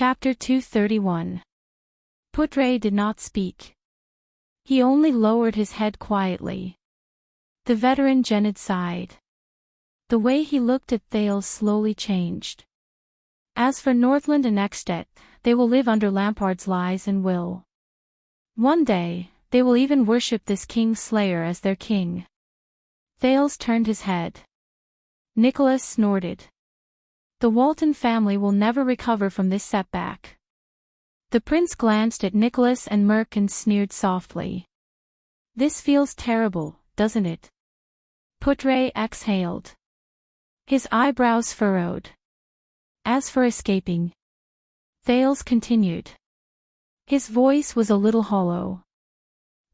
Chapter 231. Putre did not speak. He only lowered his head quietly. The veteran Genid sighed. The way he looked at Thales slowly changed. As for Northland and Ekstedt, they will live under Lampard's lies and will. One day, they will even worship this King Slayer as their king. Thales turned his head. Nicholas snorted. The Walton family will never recover from this setback. The prince glanced at Nicholas and Merk and sneered softly. This feels terrible, doesn't it? Putre exhaled. His eyebrows furrowed. As for escaping, Thales continued. His voice was a little hollow.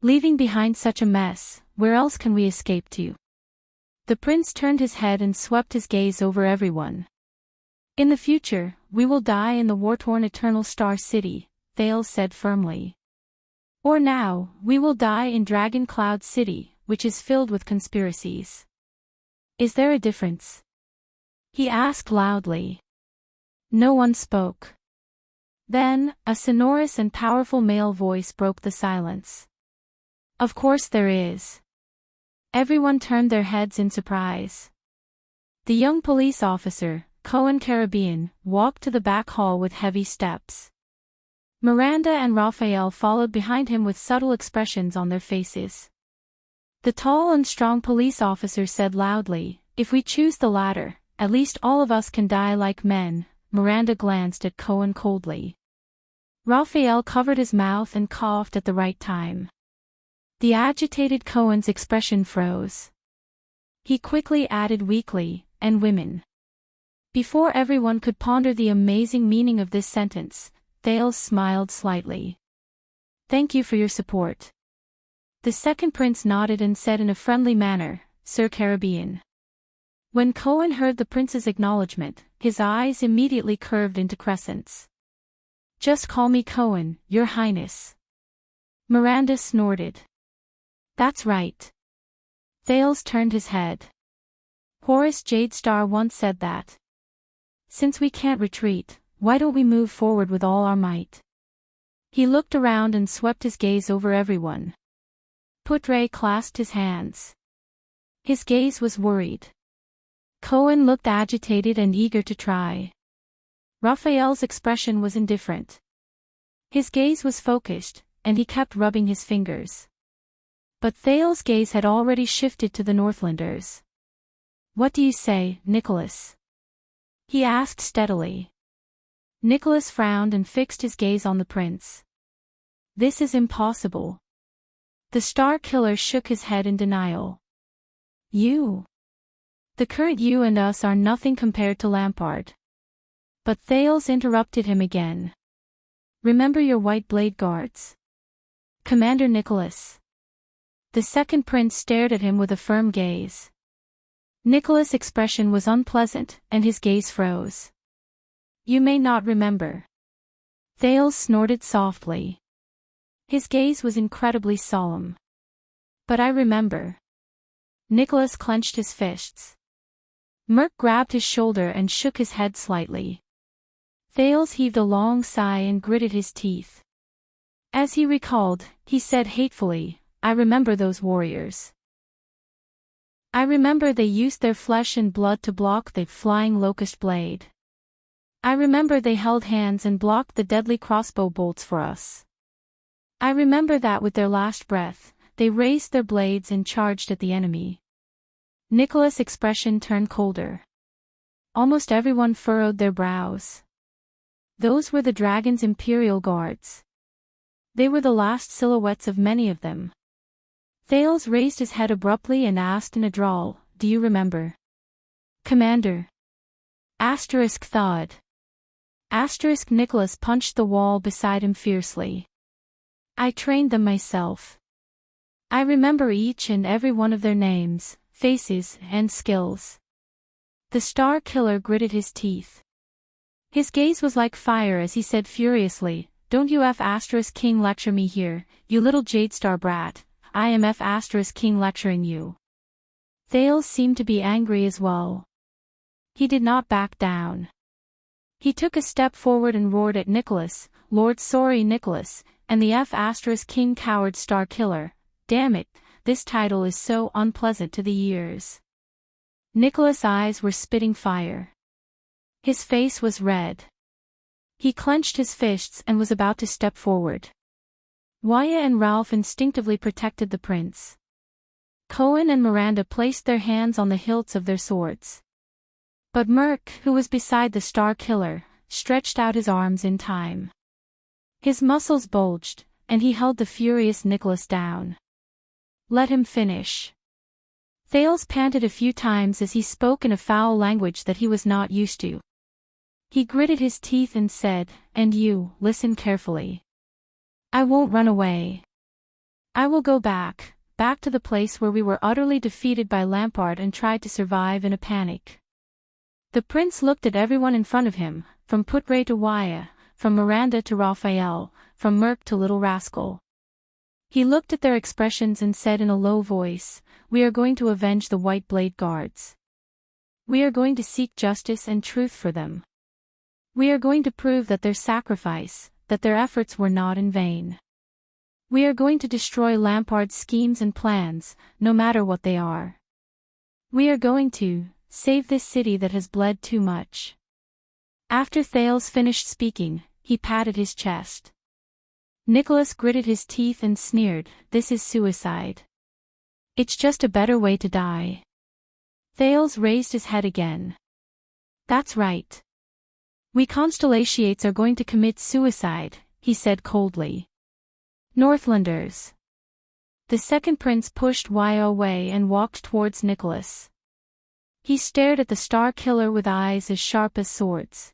Leaving behind such a mess, where else can we escape to? The prince turned his head and swept his gaze over everyone. In the future, we will die in the war-torn Eternal Star City, Thales said firmly. Or now, we will die in Dragon Cloud City, which is filled with conspiracies. Is there a difference? He asked loudly. No one spoke. Then, a sonorous and powerful male voice broke the silence. Of course there is. Everyone turned their heads in surprise. The young police officer, Cohen Caribbean, walked to the back hall with heavy steps. Miranda and Raphael followed behind him with subtle expressions on their faces. The tall and strong police officer said loudly, "If we choose the latter, at least all of us can die like men." Miranda glanced at Cohen coldly. Raphael covered his mouth and coughed at the right time. The agitated Cohen's expression froze. He quickly added weakly, "And women." Before everyone could ponder the amazing meaning of this sentence, Thales smiled slightly. "Thank you for your support." The second prince nodded and said in a friendly manner, "Sir Caribbean." When Cohen heard the prince's acknowledgement, his eyes immediately curved into crescents. "Just call me Cohen, Your Highness." Miranda snorted. "That's right." Thales turned his head. Horace Jadestar once said that. Since we can't retreat, why don't we move forward with all our might? He looked around and swept his gaze over everyone. Putre clasped his hands. His gaze was worried. Cohen looked agitated and eager to try. Raphael's expression was indifferent. His gaze was focused, and he kept rubbing his fingers. But Thales' gaze had already shifted to the Northlanders. "What do you say, Nicholas?" he asked steadily. Nicholas frowned and fixed his gaze on the prince. "This is impossible." The Star Killer shook his head in denial. "You? The current you and us are nothing compared to Lampard." But Thales interrupted him again. "Remember your White Blade Guards? Commander Nicholas." The second prince stared at him with a firm gaze. Nicholas' expression was unpleasant, and his gaze froze. "You may not remember." Thales snorted softly. His gaze was incredibly solemn. "But I remember." Nicholas clenched his fists. Merk grabbed his shoulder and shook his head slightly. Thales heaved a long sigh and gritted his teeth. As he recalled, he said hatefully, "I remember those warriors. I remember they used their flesh and blood to block the flying locust blade. I remember they held hands and blocked the deadly crossbow bolts for us. I remember that with their last breath, they raised their blades and charged at the enemy." Nicholas' expression turned colder. Almost everyone furrowed their brows. Those were the dragon's imperial guards. They were the last silhouettes of many of them. Thales raised his head abruptly and asked in a drawl, "Do you remember?" "Commander." Thawed. Nicholas punched the wall beside him fiercely. "I trained them myself. I remember each and every one of their names, faces, and skills." The Star Killer gritted his teeth. His gaze was like fire as he said furiously, "Don't you King lecture me here, you little Jadestar brat. I am King lecturing you." Thales seemed to be angry as well. He did not back down. He took a step forward and roared at Nicholas, "Lord sorry Nicholas, and the King coward star killer, damn it, this title is so unpleasant to the ears." Nicholas' eyes were spitting fire. His face was red. He clenched his fists and was about to step forward. Wyatt and Ralph instinctively protected the prince. Cohen and Miranda placed their hands on the hilts of their swords. But Merc, who was beside the Star Killer, stretched out his arms in time. His muscles bulged, and he held the furious Nicholas down. "Let him finish." Thales panted a few times as he spoke in a foul language that he was not used to. He gritted his teeth and said, "And you, listen carefully. I won't run away. I will go back to the place where we were utterly defeated by Lampard and tried to survive in a panic." The prince looked at everyone in front of him, from Putre to Wyatt, from Miranda to Raphael, from Merc to Little Rascal. He looked at their expressions and said in a low voice, "We are going to avenge the White Blade Guards. We are going to seek justice and truth for them. We are going to prove that their sacrifice, that their efforts were not in vain. We are going to destroy Lampard's schemes and plans, no matter what they are. We are going to save this city that has bled too much." After Thales finished speaking, he patted his chest. Nicholas gritted his teeth and sneered, "This is suicide. It's just a better way to die." Thales raised his head again. "That's right. We Constellations are going to commit suicide," he said coldly. "Northlanders." The second prince pushed Wyatt away and walked towards Nicholas. He stared at the Star Killer with eyes as sharp as swords.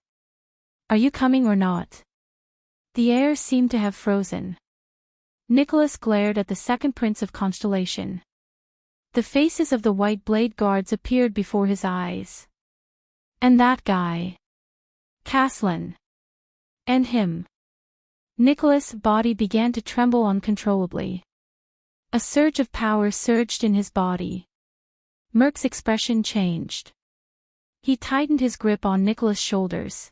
"Are you coming or not?" The air seemed to have frozen. Nicholas glared at the second prince of Constellation. The faces of the White Blade Guards appeared before his eyes. "And that guy. Caslin. And him." Nicholas' body began to tremble uncontrollably. A surge of power surged in his body. Merc's expression changed. He tightened his grip on Nicholas' shoulders.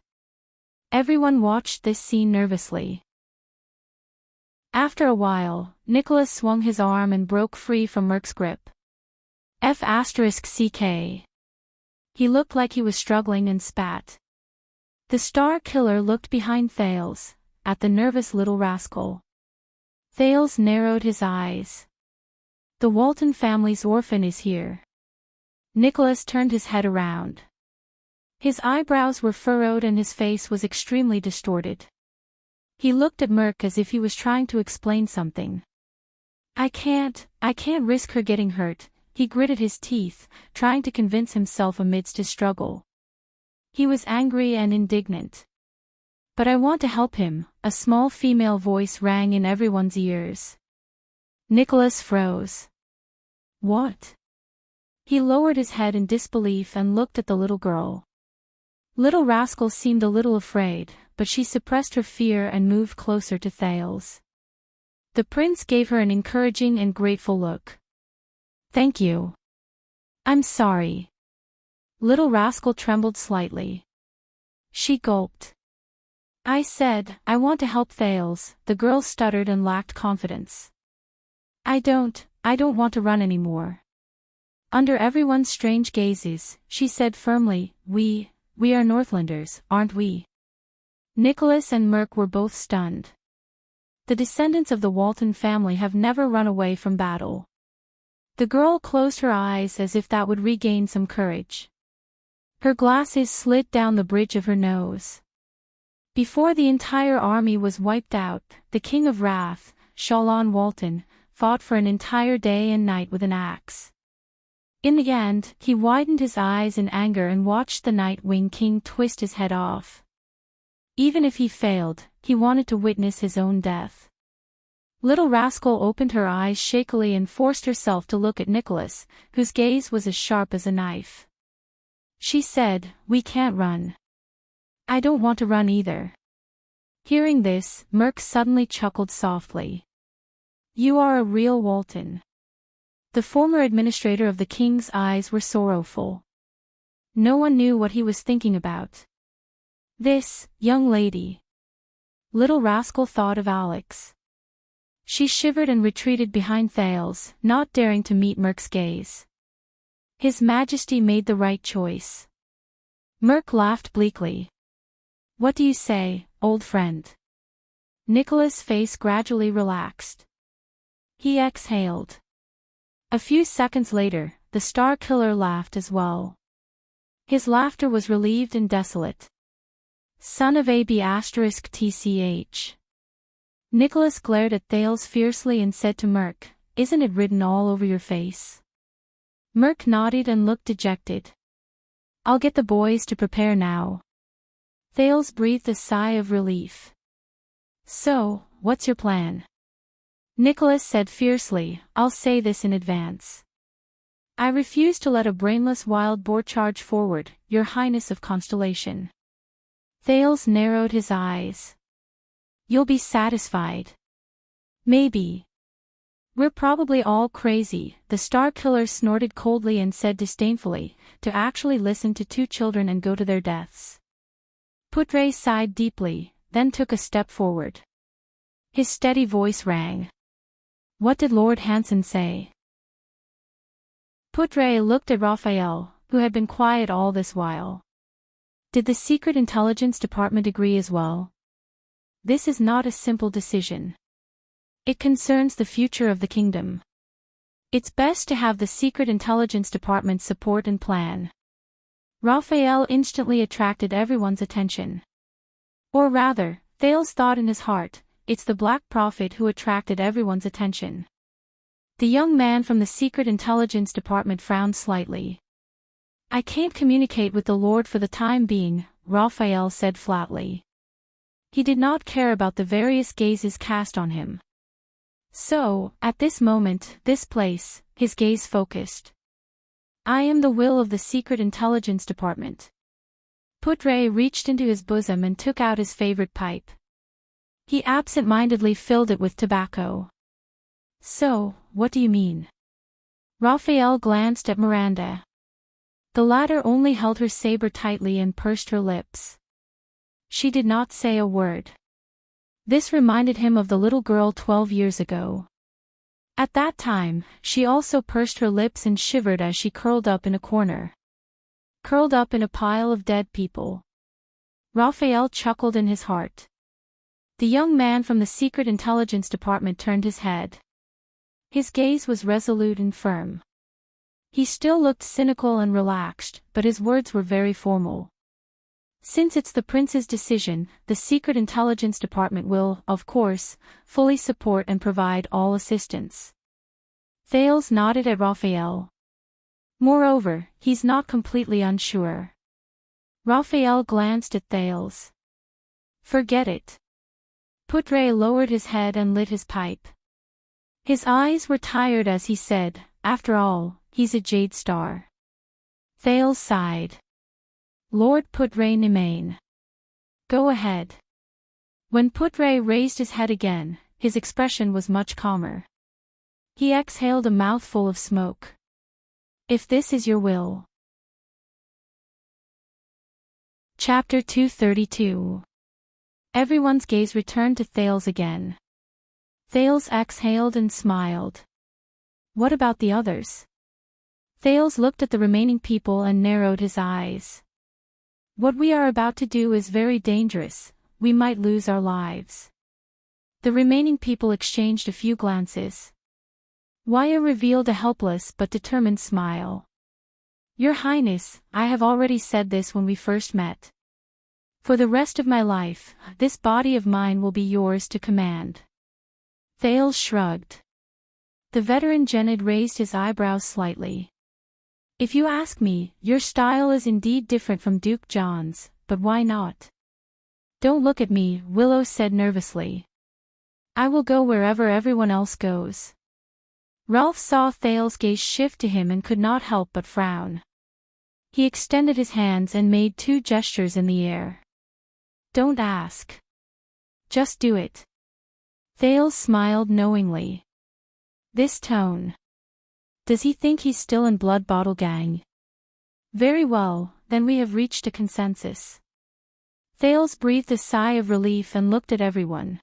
Everyone watched this scene nervously. After a while, Nicholas swung his arm and broke free from Merc's grip. F***CK. He looked like he was struggling and spat. The Star Killer looked behind Thales, at the nervous Little Rascal. Thales narrowed his eyes. "The Walton family's orphan is here." Nicholas turned his head around. His eyebrows were furrowed and his face was extremely distorted. He looked at Merc as if he was trying to explain something. I can't risk her getting hurt," he gritted his teeth, trying to convince himself amidst his struggle. He was angry and indignant. "But I want to help him," a small female voice rang in everyone's ears. Nicholas froze. "What?" He lowered his head in disbelief and looked at the little girl. Little Rascal seemed a little afraid, but she suppressed her fear and moved closer to Thales. The prince gave her an encouraging and grateful look. "Thank you." "I'm sorry." Little Rascal trembled slightly. She gulped. "I said, I want to help Thales," the girl stuttered and lacked confidence. I don't want to run anymore." Under everyone's strange gazes, she said firmly, We are Northlanders, aren't we?" Nicholas and Merc were both stunned. The descendants of the Walton family have never run away from battle. The girl closed her eyes as if that would regain some courage. Her glasses slid down the bridge of her nose. Before the entire army was wiped out, the King of Wrath, Shalon Walton, fought for an entire day and night with an axe. In the end, he widened his eyes in anger and watched the Nightwing King twist his head off. Even if he failed, he wanted to witness his own death. Little Rascal opened her eyes shakily and forced herself to look at Nicholas, whose gaze was as sharp as a knife. She said, "We can't run." "I don't want to run either." Hearing this, Merc suddenly chuckled softly. "You are a real Walton." The former administrator of the king's eyes were sorrowful. No one knew what he was thinking about. This, young lady. Little rascal thought of Alex. She shivered and retreated behind Thales, not daring to meet Merc's gaze. His Majesty made the right choice. Merc laughed bleakly. What do you say, old friend? Nicholas' face gradually relaxed. He exhaled. A few seconds later, the Star Killer laughed as well. His laughter was relieved and desolate. Son of AB*TCH. Nicholas glared at Thales fiercely and said to Merc, "Isn't it written all over your face?" Merc nodded and looked dejected. "I'll get the boys to prepare now." Thales breathed a sigh of relief. "So, what's your plan?" Nicholas said fiercely, "I'll say this in advance. I refuse to let a brainless wild boar charge forward, Your Highness of Constellation." Thales narrowed his eyes. "You'll be satisfied." "Maybe. We're probably all crazy," the Star Killer snorted coldly and said disdainfully, "to actually listen to two children and go to their deaths." Putre sighed deeply, then took a step forward. His steady voice rang. "What did Lord Hanson say?" Putre looked at Raphael, who had been quiet all this while. "Did the Secret Intelligence Department agree as well?" "This is not a simple decision. It concerns the future of the kingdom. It's best to have the Secret Intelligence Department support and plan." Raphael instantly attracted everyone's attention. Or rather, Thales thought in his heart, it's the Black Prophet who attracted everyone's attention. The young man from the Secret Intelligence Department frowned slightly. "I can't communicate with the Lord for the time being," Raphael said flatly. He did not care about the various gazes cast on him. So, at this moment, this place, his gaze focused. "I am the will of the Secret Intelligence Department." Putre reached into his bosom and took out his favorite pipe. He absent-mindedly filled it with tobacco. "So, what do you mean?" Raphael glanced at Miranda. The latter only held her saber tightly and pursed her lips. She did not say a word. This reminded him of the little girl 12 years ago. At that time, she also pursed her lips and shivered as she curled up in a corner. Curled up in a pile of dead people. Raphael chuckled in his heart. The young man from the Secret Intelligence Department turned his head. His gaze was resolute and firm. He still looked cynical and relaxed, but his words were very formal. "Since it's the prince's decision, the Secret Intelligence Department will, of course, fully support and provide all assistance." Thales nodded at Raphael. "Moreover, he's not completely unsure." Raphael glanced at Thales. "Forget it." Putre lowered his head and lit his pipe. His eyes were tired as he said, "After all, he's a jade star." Thales sighed. "Lord Putre Nemain. Go ahead." When Putre raised his head again, his expression was much calmer. He exhaled a mouthful of smoke. "If this is your will." Chapter 232. Everyone's gaze returned to Thales again. Thales exhaled and smiled. "What about the others?" Thales looked at the remaining people and narrowed his eyes. "What we are about to do is very dangerous, we might lose our lives." The remaining people exchanged a few glances. Waya revealed a helpless but determined smile. "Your Highness, I have already said this when we first met. For the rest of my life, this body of mine will be yours to command." Thales shrugged. The veteran Genid raised his eyebrows slightly. "If you ask me, your style is indeed different from Duke John's, but why not?" "Don't look at me," Willow said nervously. "I will go wherever everyone else goes." Ralph saw Thales' gaze shift to him and could not help but frown. He extended his hands and made two gestures in the air. "Don't ask. Just do it." Thales smiled knowingly. This tone. Does he think he's still in Blood Bottle Gang? Very well, then we have reached a consensus. Thales breathed a sigh of relief and looked at everyone.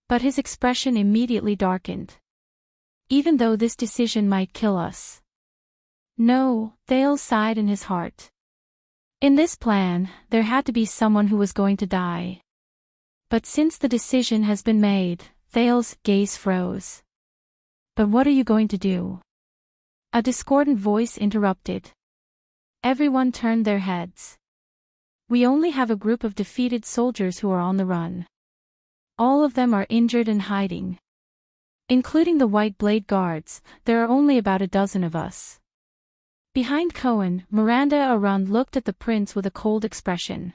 But his expression immediately darkened. Even though this decision might kill us. No, Thales sighed in his heart. In this plan, there had to be someone who was going to die. But since the decision has been made, Thales' gaze froze. But what are you going to do? A discordant voice interrupted. Everyone turned their heads. We only have a group of defeated soldiers who are on the run. All of them are injured and hiding. Including the White Blade Guards, there are only about a dozen of us. Behind Cohen, Miranda Arund looked at the prince with a cold expression.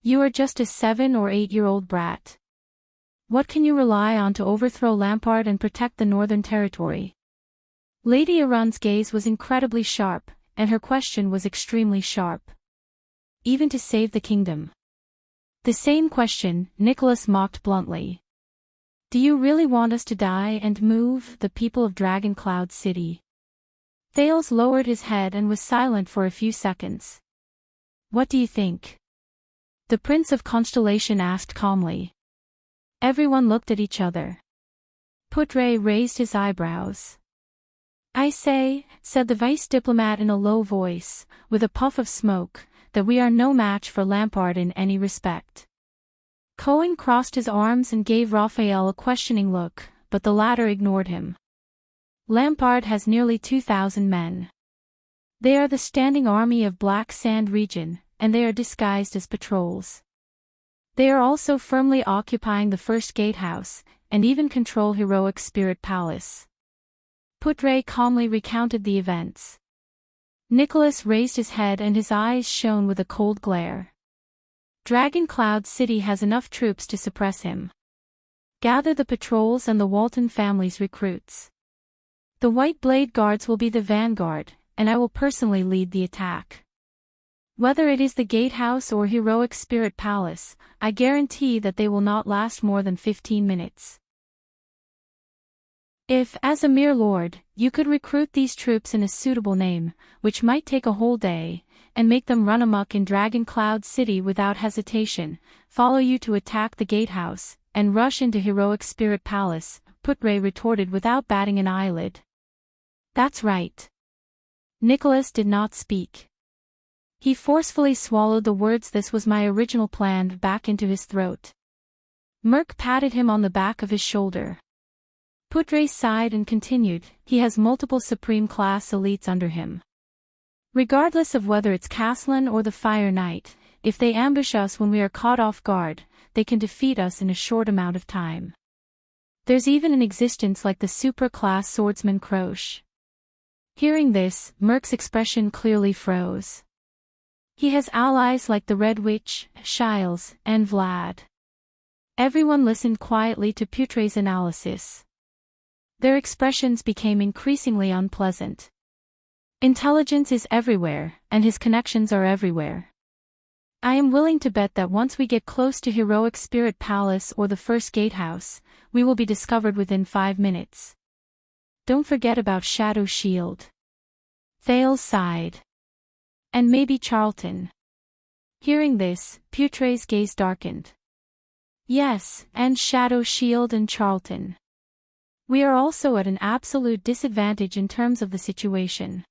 You are just a 7 or 8-year-old brat. What can you rely on to overthrow Lampard and protect the Northern Territory? Lady Arund's gaze was incredibly sharp, and her question was extremely sharp. Even to save the kingdom. The same question, Nicholas mocked bluntly. Do you really want us to die and move the people of Dragon Cloud City? Thales lowered his head and was silent for a few seconds. What do you think? The Prince of Constellation asked calmly. Everyone looked at each other. Putre raised his eyebrows. I say, said the vice diplomat in a low voice, with a puff of smoke, that we are no match for Lampard in any respect. Cohen crossed his arms and gave Raphael a questioning look, but the latter ignored him. Lampard has nearly 2,000 men. They are the standing army of Black Sand region, and they are disguised as patrols. They are also firmly occupying the first gatehouse, and even control Heroic Spirit Palace. Putre calmly recounted the events. Nicholas raised his head and his eyes shone with a cold glare. Dragon Cloud City has enough troops to suppress him. Gather the patrols and the Walton family's recruits. The White Blade Guards will be the vanguard, and I will personally lead the attack. Whether it is the Gatehouse or Heroic Spirit Palace, I guarantee that they will not last more than 15 minutes. If, as a mere lord, you could recruit these troops in a suitable name, which might take a whole day, and make them run amok in Dragon Cloud City without hesitation, follow you to attack the Gatehouse, and rush into Heroic Spirit Palace, Putre retorted without batting an eyelid. That's right. Nicholas did not speak. He forcefully swallowed the words "this was my original plan" back into his throat. Merc patted him on the back of his shoulder. Putre sighed and continued, he has multiple Supreme Class elites under him. Regardless of whether it's Castellan or the Fire Knight, if they ambush us when we are caught off guard, they can defeat us in a short amount of time. There's even an existence like the super-class swordsman Croche. Hearing this, Merc's expression clearly froze. He has allies like the Red Witch, Shiles, and Vlad. Everyone listened quietly to Putre's analysis. Their expressions became increasingly unpleasant. Intelligence is everywhere, and his connections are everywhere. I am willing to bet that once we get close to Heroic Spirit Palace or the First Gatehouse, we will be discovered within 5 minutes. Don't forget about Shadow Shield. Thales sighed. And maybe Charlton. Hearing this, Putre's gaze darkened. Yes, and Shadow Shield and Charlton. We are also at an absolute disadvantage in terms of the situation.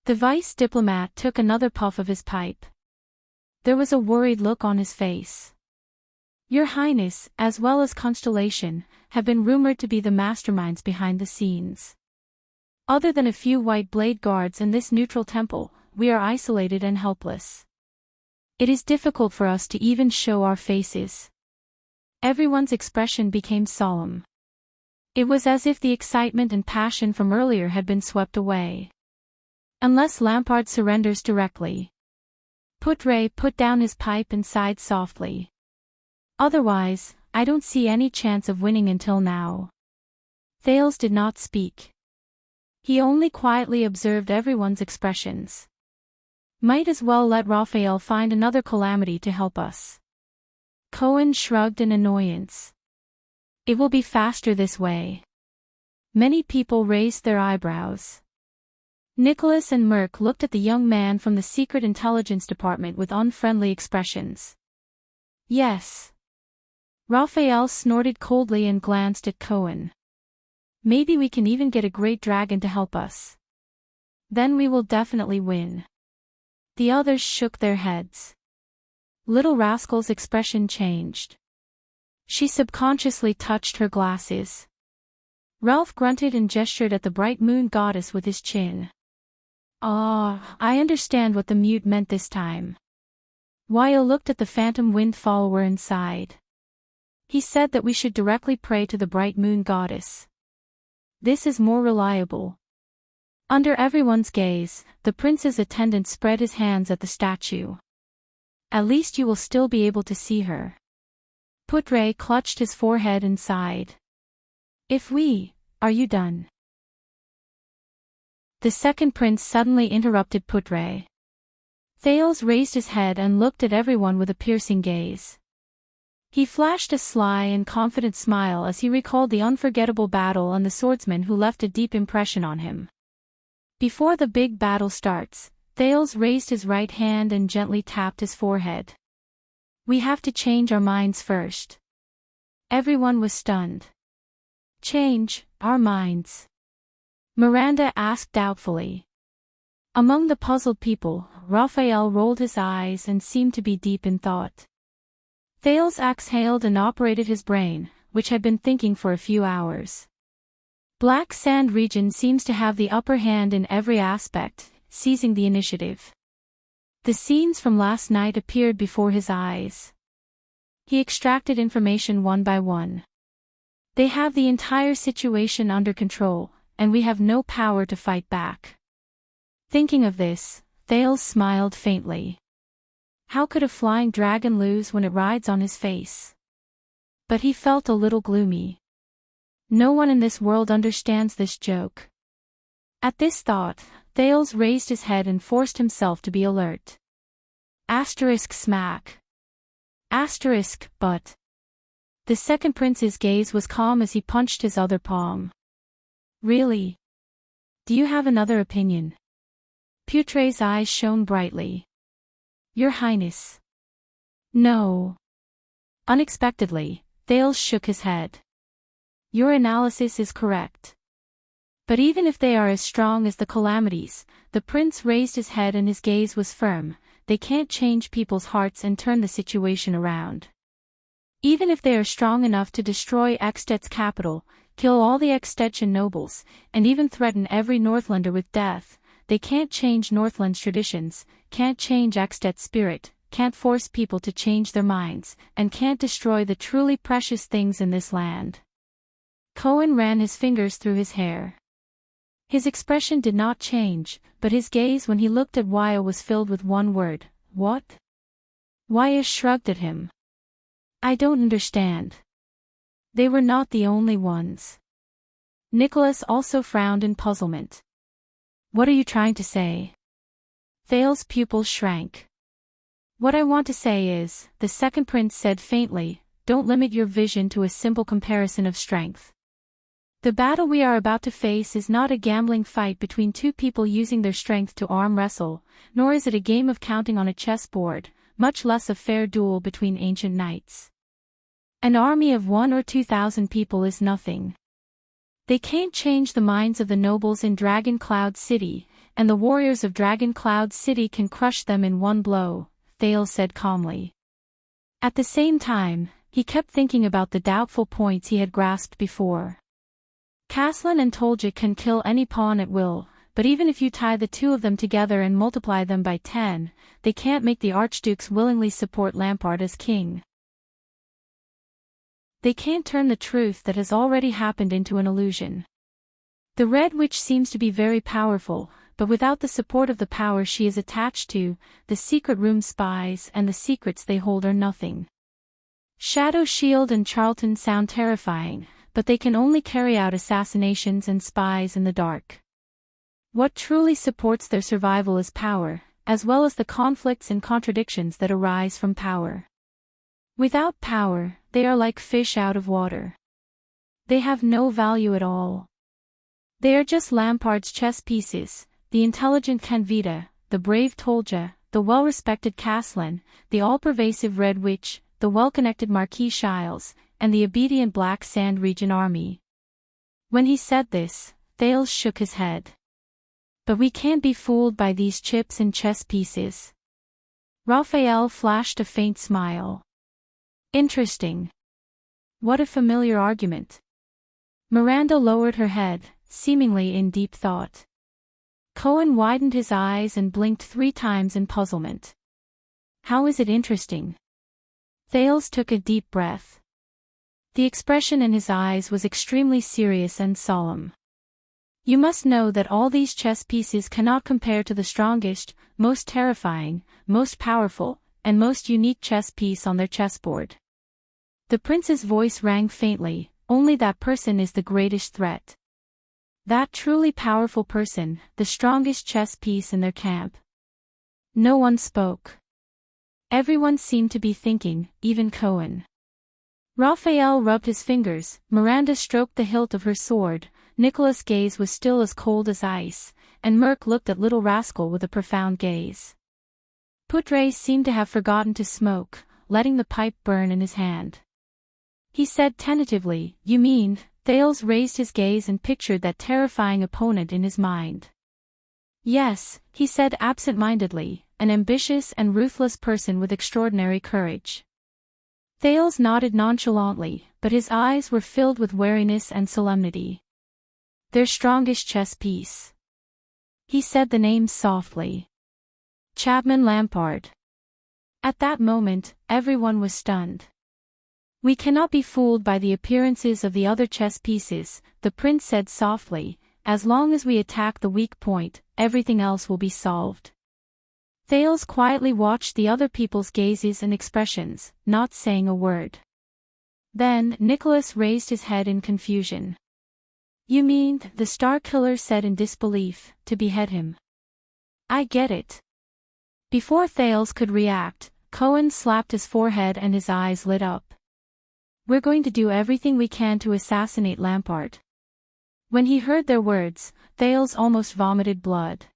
The vice diplomat took another puff of his pipe. There was a worried look on his face. Your Highness, as well as Constellation, have been rumored to be the masterminds behind the scenes. Other than a few White Blade Guards and this neutral temple, we are isolated and helpless. It is difficult for us to even show our faces. Everyone's expression became solemn. It was as if the excitement and passion from earlier had been swept away. Unless Lampard surrenders directly. Putre put down his pipe and sighed softly. Otherwise, I don't see any chance of winning until now. Thales did not speak. He only quietly observed everyone's expressions. Might as well let Raphael find another calamity to help us. Cohen shrugged in annoyance. It will be faster this way. Many people raised their eyebrows. Nicholas and Merc looked at the young man from the Secret Intelligence Department with unfriendly expressions. Yes. Raphael snorted coldly and glanced at Cohen. Maybe we can even get a great dragon to help us. Then we will definitely win. The others shook their heads. Little Rascal's expression changed. She subconsciously touched her glasses. Ralph grunted and gestured at the bright moon goddess with his chin. Ah, I understand what the mute meant this time. Wyatt looked at the phantom wind follower and sighed. He said that we should directly pray to the bright moon goddess. This is more reliable. Under everyone's gaze, the prince's attendant spread his hands at the statue. At least you will still be able to see her. Putre clutched his forehead and sighed. Are you done? The second prince suddenly interrupted Putre. Thales raised his head and looked at everyone with a piercing gaze. He flashed a sly and confident smile as he recalled the unforgettable battle and the swordsman who left a deep impression on him. Before the big battle starts, Thales raised his right hand and gently tapped his forehead. We have to change our minds first. Everyone was stunned. Change our minds? Miranda asked doubtfully. Among the puzzled people, Raphael rolled his eyes and seemed to be deep in thought. Thales exhaled and operated his brain, which had been thinking for a few hours. Black Sand region seems to have the upper hand in every aspect, seizing the initiative. The scenes from last night appeared before his eyes. He extracted information one by one. They have the entire situation under control, and we have no power to fight back. Thinking of this, Thales smiled faintly. How could a flying dragon lose when it rides on his face? But he felt a little gloomy. No one in this world understands this joke. At this thought, Thales raised his head and forced himself to be alert. Asterisk smack. Asterisk, but. The second prince's gaze was calm as he punched his other palm. Really? Do you have another opinion? Putre's eyes shone brightly. Your Highness. No. Unexpectedly, Thales shook his head. Your analysis is correct. But even if they are as strong as the calamities, the prince raised his head and his gaze was firm, they can't change people's hearts and turn the situation around. Even if they are strong enough to destroy Extet's capital, kill all the Extetian nobles, and even threaten every Northlander with death, they can't change Northland's traditions, can't change Extet's spirit, can't force people to change their minds, and can't destroy the truly precious things in this land. Cohen ran his fingers through his hair. His expression did not change, but his gaze when he looked at Wyatt was filled with one word, what? Wyatt shrugged at him. I don't understand. They were not the only ones. Nicholas also frowned in puzzlement. What are you trying to say? Thales' pupils shrank. What I want to say is, the second prince said faintly, don't limit your vision to a simple comparison of strength. The battle we are about to face is not a gambling fight between two people using their strength to arm wrestle, nor is it a game of counting on a chessboard, much less a fair duel between ancient knights. An army of 1,000 or 2,000 people is nothing. They can't change the minds of the nobles in Dragon Cloud City, and the warriors of Dragon Cloud City can crush them in one blow, Thales said calmly. At the same time, he kept thinking about the doubtful points he had grasped before. Caslin and Tolja can kill any pawn at will, but even if you tie the two of them together and multiply them by 10, they can't make the archdukes willingly support Lampard as king. They can't turn the truth that has already happened into an illusion. The Red Witch seems to be very powerful, but without the support of the power she is attached to, the secret room spies and the secrets they hold are nothing. Shadow Shield and Charlton sound terrifying, but they can only carry out assassinations and spies in the dark. What truly supports their survival is power, as well as the conflicts and contradictions that arise from power. Without power, they are like fish out of water. They have no value at all. They are just Lampard's chess pieces, the intelligent Canvita, the brave Tolja, the well-respected Caslin, the all-pervasive Red Witch, the well-connected Marquis Shiles, and the obedient Black Sand Region Army. When he said this, Thales shook his head. But we can't be fooled by these chips and chess pieces. Raphael flashed a faint smile. Interesting. What a familiar argument. Miranda lowered her head, seemingly in deep thought. Cohen widened his eyes and blinked 3 times in puzzlement. How is it interesting? Thales took a deep breath. The expression in his eyes was extremely serious and solemn. You must know that all these chess pieces cannot compare to the strongest, most terrifying, most powerful, and most unique chess piece on their chessboard. The prince's voice rang faintly, only that person is the greatest threat. That truly powerful person, the strongest chess piece in their camp. No one spoke. Everyone seemed to be thinking, even Cohen. Raphael rubbed his fingers, Miranda stroked the hilt of her sword, Nicholas' gaze was still as cold as ice, and Merc looked at little rascal with a profound gaze. Poutre seemed to have forgotten to smoke, letting the pipe burn in his hand. He said tentatively, "You mean?" Thales raised his gaze and pictured that terrifying opponent in his mind. "Yes," he said absent-mindedly, "an ambitious and ruthless person with extraordinary courage." Thales nodded nonchalantly, but his eyes were filled with wariness and solemnity. "Their strongest chess piece." He said the name softly. Chapman Lampard. At that moment, everyone was stunned. "We cannot be fooled by the appearances of the other chess pieces," the prince said softly. "As long as we attack the weak point, everything else will be solved." Thales quietly watched the other people's gazes and expressions, not saying a word. Then Nicholas raised his head in confusion. "You mean," the Star Killer said in disbelief, "to behead him?" "I get it." Before Thales could react, Cohen slapped his forehead and his eyes lit up. "We're going to do everything we can to assassinate Lampard." When he heard their words, Thales almost vomited blood.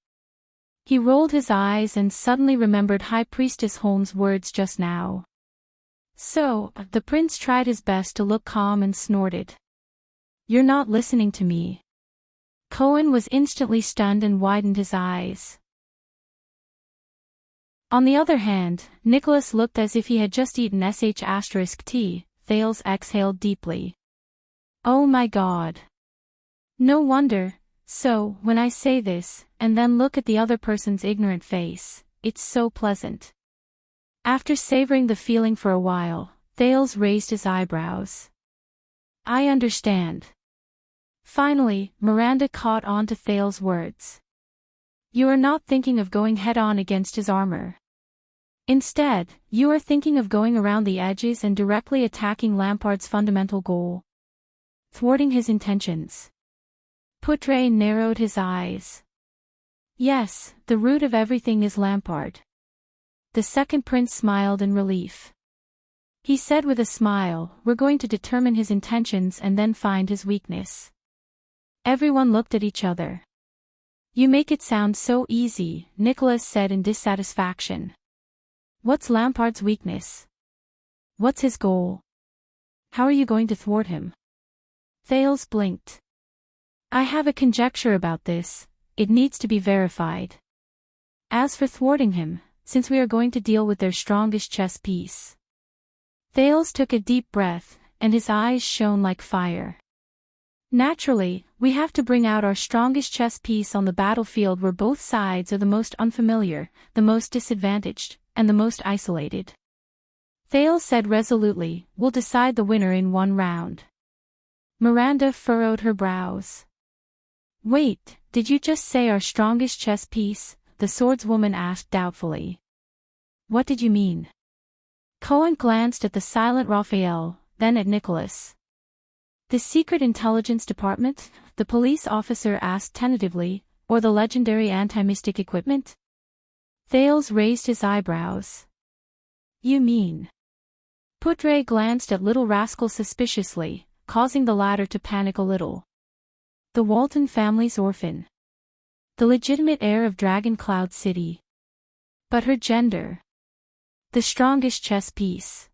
He rolled his eyes and suddenly remembered High Priestess Holmes' words just now. "So," the prince tried his best to look calm and snorted. "You're not listening to me." Cohen was instantly stunned and widened his eyes. On the other hand, Nicholas looked as if he had just eaten **T. Thales exhaled deeply. "Oh my God. No wonder. So, when I say this, and then look at the other person's ignorant face, it's so pleasant." After savoring the feeling for a while, Thales raised his eyebrows. "I understand." Finally, Miranda caught on to Thales' words. "You are not thinking of going head-on against his armor. Instead, you are thinking of going around the edges and directly attacking Lampard's fundamental goal. Thwarting his intentions." Poutre narrowed his eyes. "Yes, the root of everything is Lampard." The second prince smiled in relief. He said with a smile, "We're going to determine his intentions and then find his weakness." Everyone looked at each other. "You make it sound so easy," Nicholas said in dissatisfaction. "What's Lampard's weakness? What's his goal? How are you going to thwart him?" Thales blinked. "I have a conjecture about this. It needs to be verified. As for thwarting him, since we are going to deal with their strongest chess piece." Thales took a deep breath, and his eyes shone like fire. "Naturally, we have to bring out our strongest chess piece on the battlefield where both sides are the most unfamiliar, the most disadvantaged, and the most isolated." Thales said resolutely, "We'll decide the winner in one round." Miranda furrowed her brows. "Wait, did you just say our strongest chess piece?" the swordswoman asked doubtfully. "What did you mean?" Cohen glanced at the silent Raphael, then at Nicholas. "The Secret Intelligence Department?" the police officer asked tentatively, "or the legendary anti-mystic equipment?" Thales raised his eyebrows. "You mean?" Poutre glanced at little rascal suspiciously, causing the latter to panic a little. "The Walton family's orphan. The legitimate heir of Dragon Cloud City. But her gender. The strongest chess piece."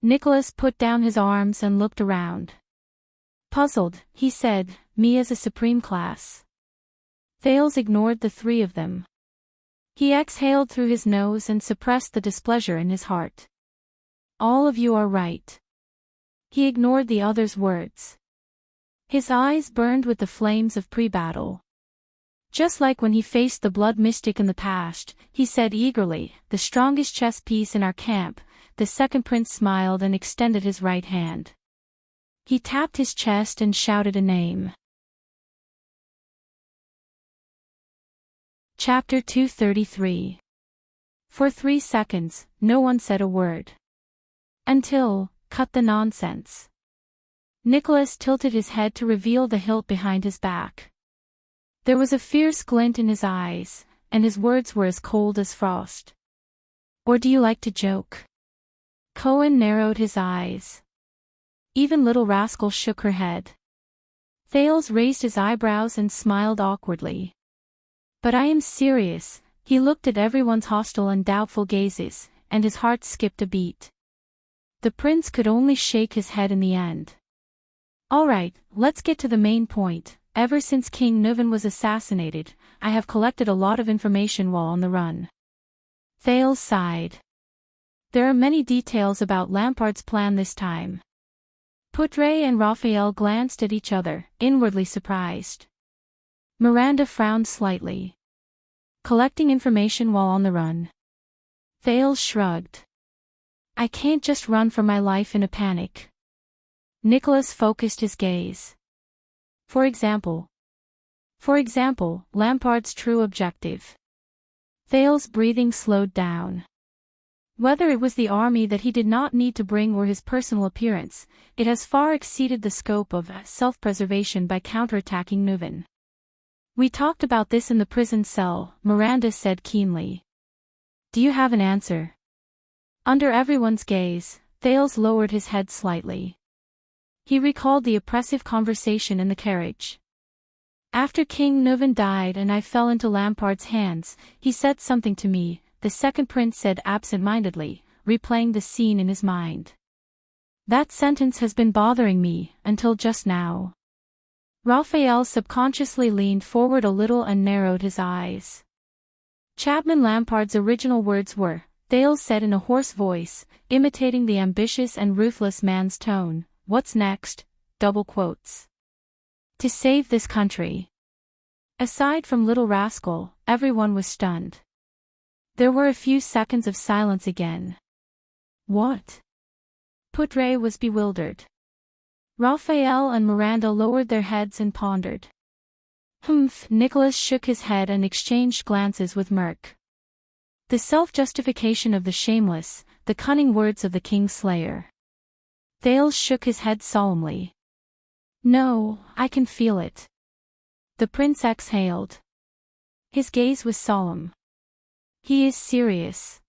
Nicholas put down his arms and looked around. Puzzled, he said, "Me as a supreme class." Thales ignored the three of them. He exhaled through his nose and suppressed the displeasure in his heart. "All of you are right." He ignored the others' words. His eyes burned with the flames of pre-battle. Just like when he faced the blood mystic in the past, he said eagerly, "The strongest chess piece in our camp." The second prince smiled and extended his right hand. He tapped his chest and shouted a name. Chapter 233. For 3 seconds, no one said a word. Until, "Cut the nonsense." Nicholas tilted his head to reveal the hilt behind his back. There was a fierce glint in his eyes, and his words were as cold as frost. "Or do you like to joke?" Cohen narrowed his eyes. Even Little Rascal shook her head. Thales raised his eyebrows and smiled awkwardly. "But I am serious." He looked at everyone's hostile and doubtful gazes, and his heart skipped a beat. The prince could only shake his head in the end. "All right, let's get to the main point. Ever since King Nuvan was assassinated, I have collected a lot of information while on the run." Thales sighed. "There are many details about Lampard's plan this time." Poutre and Raphael glanced at each other, inwardly surprised. Miranda frowned slightly. "Collecting information while on the run." Thales shrugged. "I can't just run for my life in a panic." Nicholas focused his gaze. For example, Lampard's true objective." Thales' breathing slowed down. Whether it was the army that he did not need to bring or his personal appearance, it has far exceeded the scope of self-preservation by counterattacking Nuvan. "We talked about this in the prison cell," Miranda said keenly. "Do you have an answer?" Under everyone's gaze, Thales lowered his head slightly. He recalled the oppressive conversation in the carriage. "After King Nuvan died and I fell into Lampard's hands, he said something to me," the second prince said absent-mindedly, replaying the scene in his mind. "That sentence has been bothering me, until just now." Raphael subconsciously leaned forward a little and narrowed his eyes. "Chapman Lampard's original words were," Thales said in a hoarse voice, imitating the ambitious and ruthless man's tone, "What's next?" double quotes. "To save this country." Aside from Little Rascal, everyone was stunned. There were a few seconds of silence again. "What?" Poutre was bewildered. Raphael and Miranda lowered their heads and pondered. "Humph." Nicholas shook his head and exchanged glances with Merc. "The self-justification of the shameless, the cunning words of the Kingslayer." Thales shook his head solemnly. "No, I can feel it." The prince exhaled. His gaze was solemn. "He is serious.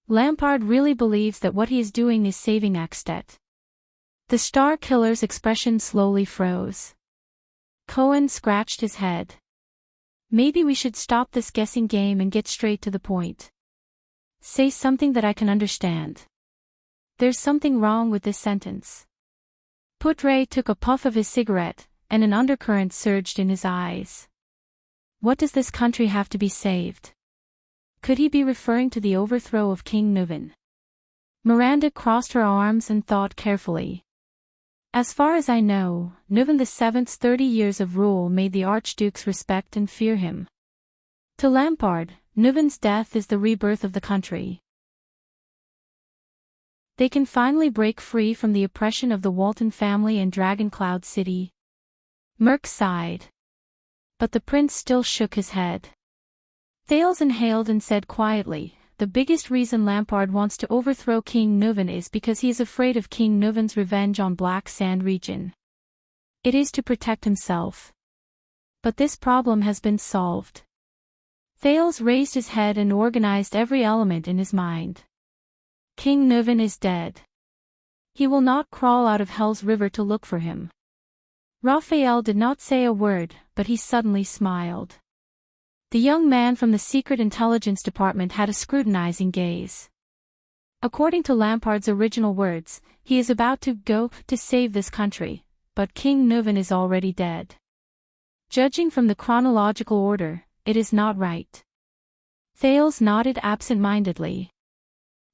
Lampard really believes that what he is doing is saving Ekstet." The Star Killer's expression slowly froze. Cohen scratched his head. "Maybe we should stop this guessing game and get straight to the point. Say something that I can understand." "There's something wrong with this sentence." Poutre took a puff of his cigarette, and an undercurrent surged in his eyes. "What does this country have to be saved?" Could he be referring to the overthrow of King Nuvan? Miranda crossed her arms and thought carefully. "As far as I know, Nuvan VII's 30 years of rule made the archdukes respect and fear him. To Lampard, Nuvan's death is the rebirth of the country. They can finally break free from the oppression of the Walton family in Dragoncloud City." Merc sighed. But the prince still shook his head. Thales inhaled and said quietly, "The biggest reason Lampard wants to overthrow King Nuvan is because he is afraid of King Nuvan's revenge on Black Sand region. It is to protect himself. But this problem has been solved." Thales raised his head and organized every element in his mind. "King Nuvan is dead. He will not crawl out of Hell's River to look for him." Raphael did not say a word, but he suddenly smiled. The young man from the Secret Intelligence Department had a scrutinizing gaze. According to Lampard's original words, he is about to go to save this country, but King Nuvan is already dead. Judging from the chronological order, it is not right. Thales nodded absent-mindedly.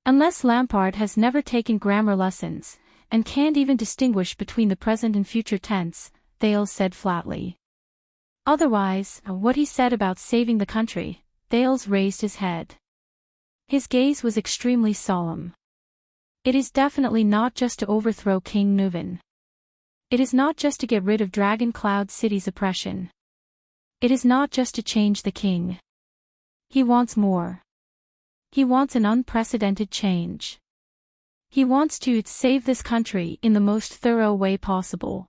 Unless Lampard has never taken grammar lessons, and can't even distinguish between the present and future tense, Thales said flatly. Otherwise, what he said about saving the country, Thales raised his head. His gaze was extremely solemn. It is definitely not just to overthrow King Nuvan. It is not just to get rid of Dragon Cloud City's oppression. It is not just to change the king. He wants more. He wants an unprecedented change. He wants to save this country in the most thorough way possible.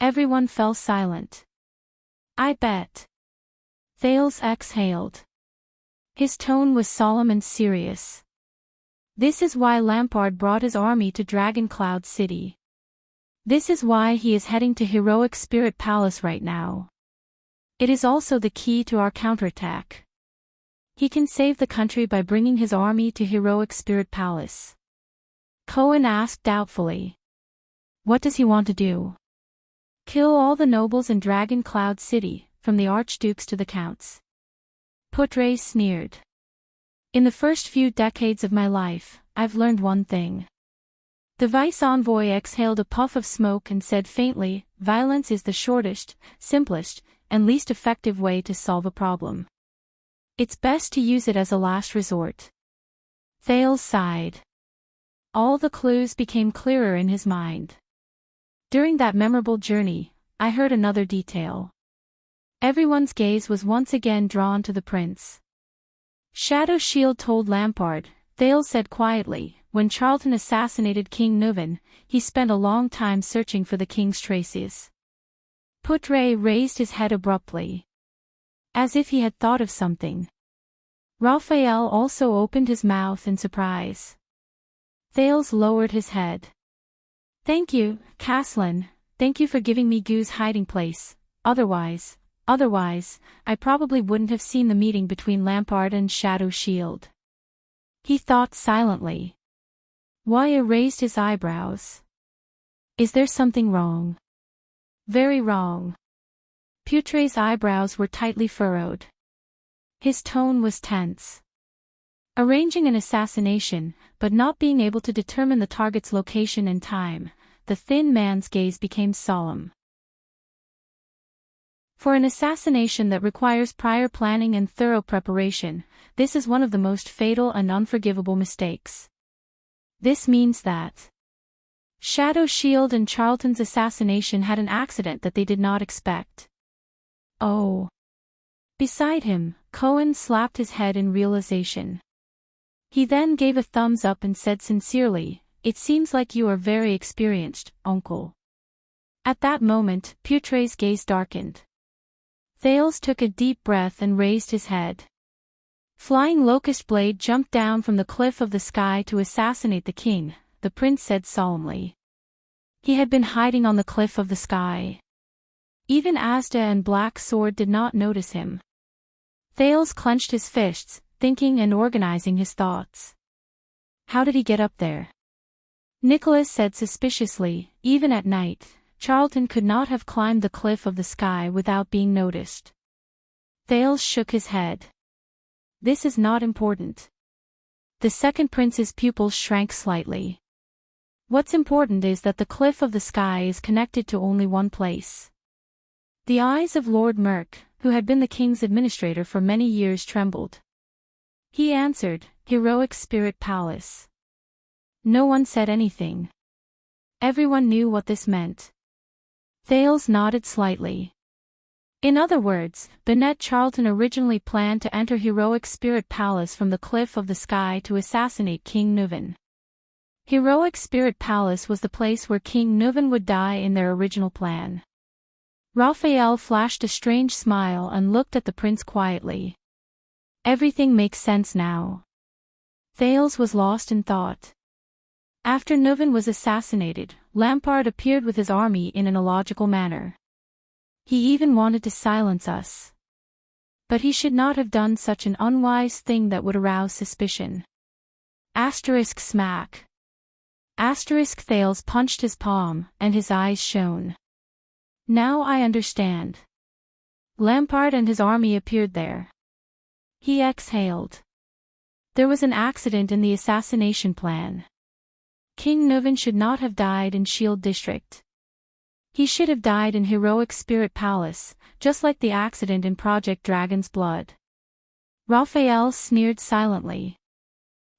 Everyone fell silent. I bet. Thales exhaled. His tone was solemn and serious. This is why Lampard brought his army to Dragon Cloud City. This is why he is heading to Heroic Spirit Palace right now. It is also the key to our counterattack. He can save the country by bringing his army to Heroic Spirit Palace. Cohen asked doubtfully. What does he want to do? Kill all the nobles in Dragon Cloud City, from the archdukes to the counts. Putre sneered. In the first few decades of my life, I've learned one thing. The vice-envoy exhaled a puff of smoke and said faintly, violence is the shortest, simplest, and least effective way to solve a problem. It's best to use it as a last resort. Thales sighed. All the clues became clearer in his mind. During that memorable journey, I heard another detail. Everyone's gaze was once again drawn to the prince. Shadow Shield told Lampard, Thales said quietly, when Charlton assassinated King Nuvan, he spent a long time searching for the king's traces. Putre raised his head abruptly. As if he had thought of something. Raphael also opened his mouth in surprise. Thales lowered his head. Thank you, Caslin, thank you for giving me Goo's hiding place, otherwise, I probably wouldn't have seen the meeting between Lampard and Shadow Shield. He thought silently. Waya raised his eyebrows. Is there something wrong? Very wrong. Putre's eyebrows were tightly furrowed. His tone was tense. Arranging an assassination, but not being able to determine the target's location and time, the thin man's gaze became solemn. For an assassination that requires prior planning and thorough preparation, this is one of the most fatal and unforgivable mistakes. This means that Shadow Shield and Charlton's assassination had an accident that they did not expect. Oh. Beside him, Cohen slapped his head in realization. He then gave a thumbs up and said sincerely, "It seems like you are very experienced, uncle." At that moment, Putre's gaze darkened. Thales took a deep breath and raised his head. Flying Locust Blade jumped down from the cliff of the sky to assassinate the king, the prince said solemnly. He had been hiding on the cliff of the sky. Even Asda and Black Sword did not notice him. Thales clenched his fists, thinking and organizing his thoughts. How did he get up there? Nicholas said suspiciously, even at night, Charlton could not have climbed the cliff of the sky without being noticed. Thales shook his head. This is not important. The second prince's pupils shrank slightly. What's important is that the cliff of the sky is connected to only one place. The eyes of Lord Merk, who had been the king's administrator for many years, trembled. He answered, Heroic Spirit Palace. No one said anything. Everyone knew what this meant. Thales nodded slightly. In other words, Bennett Charlton originally planned to enter Heroic Spirit Palace from the cliff of the sky to assassinate King Nuvan. Heroic Spirit Palace was the place where King Nuvan would die in their original plan. Raphael flashed a strange smile and looked at the prince quietly. Everything makes sense now. Thales was lost in thought. After Nuvan was assassinated, Lampard appeared with his army in an illogical manner. He even wanted to silence us. But he should not have done such an unwise thing that would arouse suspicion. Asterisk smack. Asterisk Thales punched his palm, and his eyes shone. Now I understand. Lampard and his army appeared there. He exhaled. There was an accident in the assassination plan. King Nuvan should not have died in Shield District. He should have died in Heroic Spirit Palace, just like the accident in Project Dragon's Blood. Raphael sneered silently.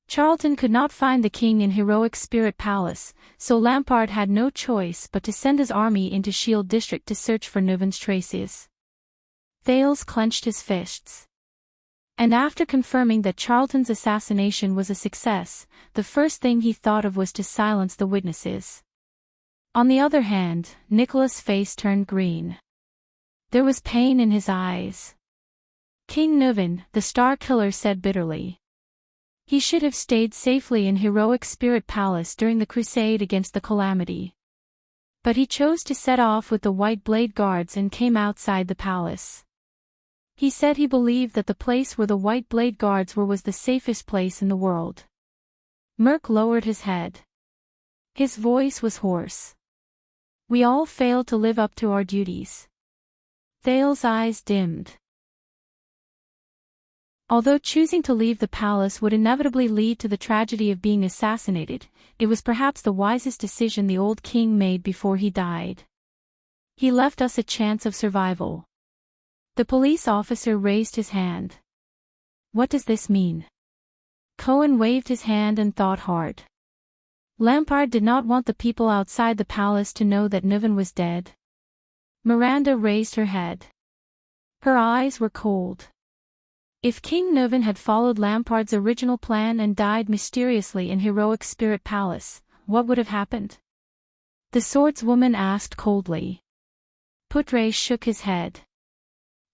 Charlton could not find the king in Heroic Spirit Palace, so Lampard had no choice but to send his army into Shield District to search for Nuvan's traces. Thales clenched his fists. And after confirming that Charlton's assassination was a success, the first thing he thought of was to silence the witnesses. On the other hand, Nicholas' face turned green. There was pain in his eyes. King Nuvan, the Star Killer, said bitterly. He should have stayed safely in Heroic Spirit Palace during the crusade against the Calamity. But he chose to set off with the White Blade Guards and came outside the palace. He said he believed that the place where the White Blade Guards were was the safest place in the world. Merc lowered his head. His voice was hoarse. We all failed to live up to our duties. Thales' eyes dimmed. Although choosing to leave the palace would inevitably lead to the tragedy of being assassinated, it was perhaps the wisest decision the old king made before he died. He left us a chance of survival. The police officer raised his hand. What does this mean? Cohen waved his hand and thought hard. Lampard did not want the people outside the palace to know that Nuvan was dead. Miranda raised her head. Her eyes were cold. If King Nuvan had followed Lampard's original plan and died mysteriously in Heroic Spirit Palace, what would have happened? The swordswoman asked coldly. Putre shook his head.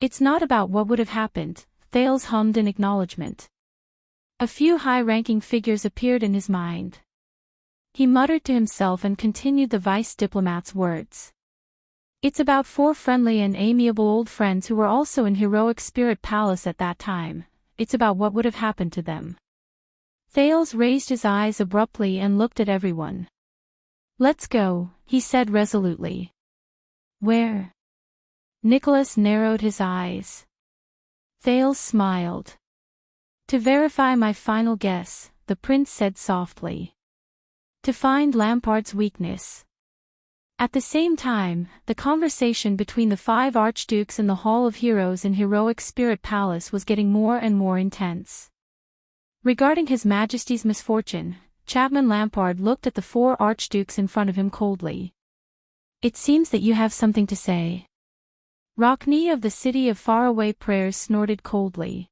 It's not about what would have happened, Thales hummed in acknowledgement. A few high-ranking figures appeared in his mind. He muttered to himself and continued the vice diplomat's words. It's about 4 friendly and amiable old friends who were also in Heroic Spirit Palace at that time. It's about what would have happened to them. Thales raised his eyes abruptly and looked at everyone. Let's go, he said resolutely. Where? Nicholas narrowed his eyes. Thales smiled. To verify my final guess, the prince said softly. To find Lampard's weakness. At the same time, the conversation between the 5 archdukes in the Hall of Heroes in Heroic Spirit Palace was getting more and more intense. Regarding His Majesty's misfortune, Chapman Lampard looked at the 4 archdukes in front of him coldly. It seems that you have something to say. Rockney of the City of Faraway Prayers snorted coldly.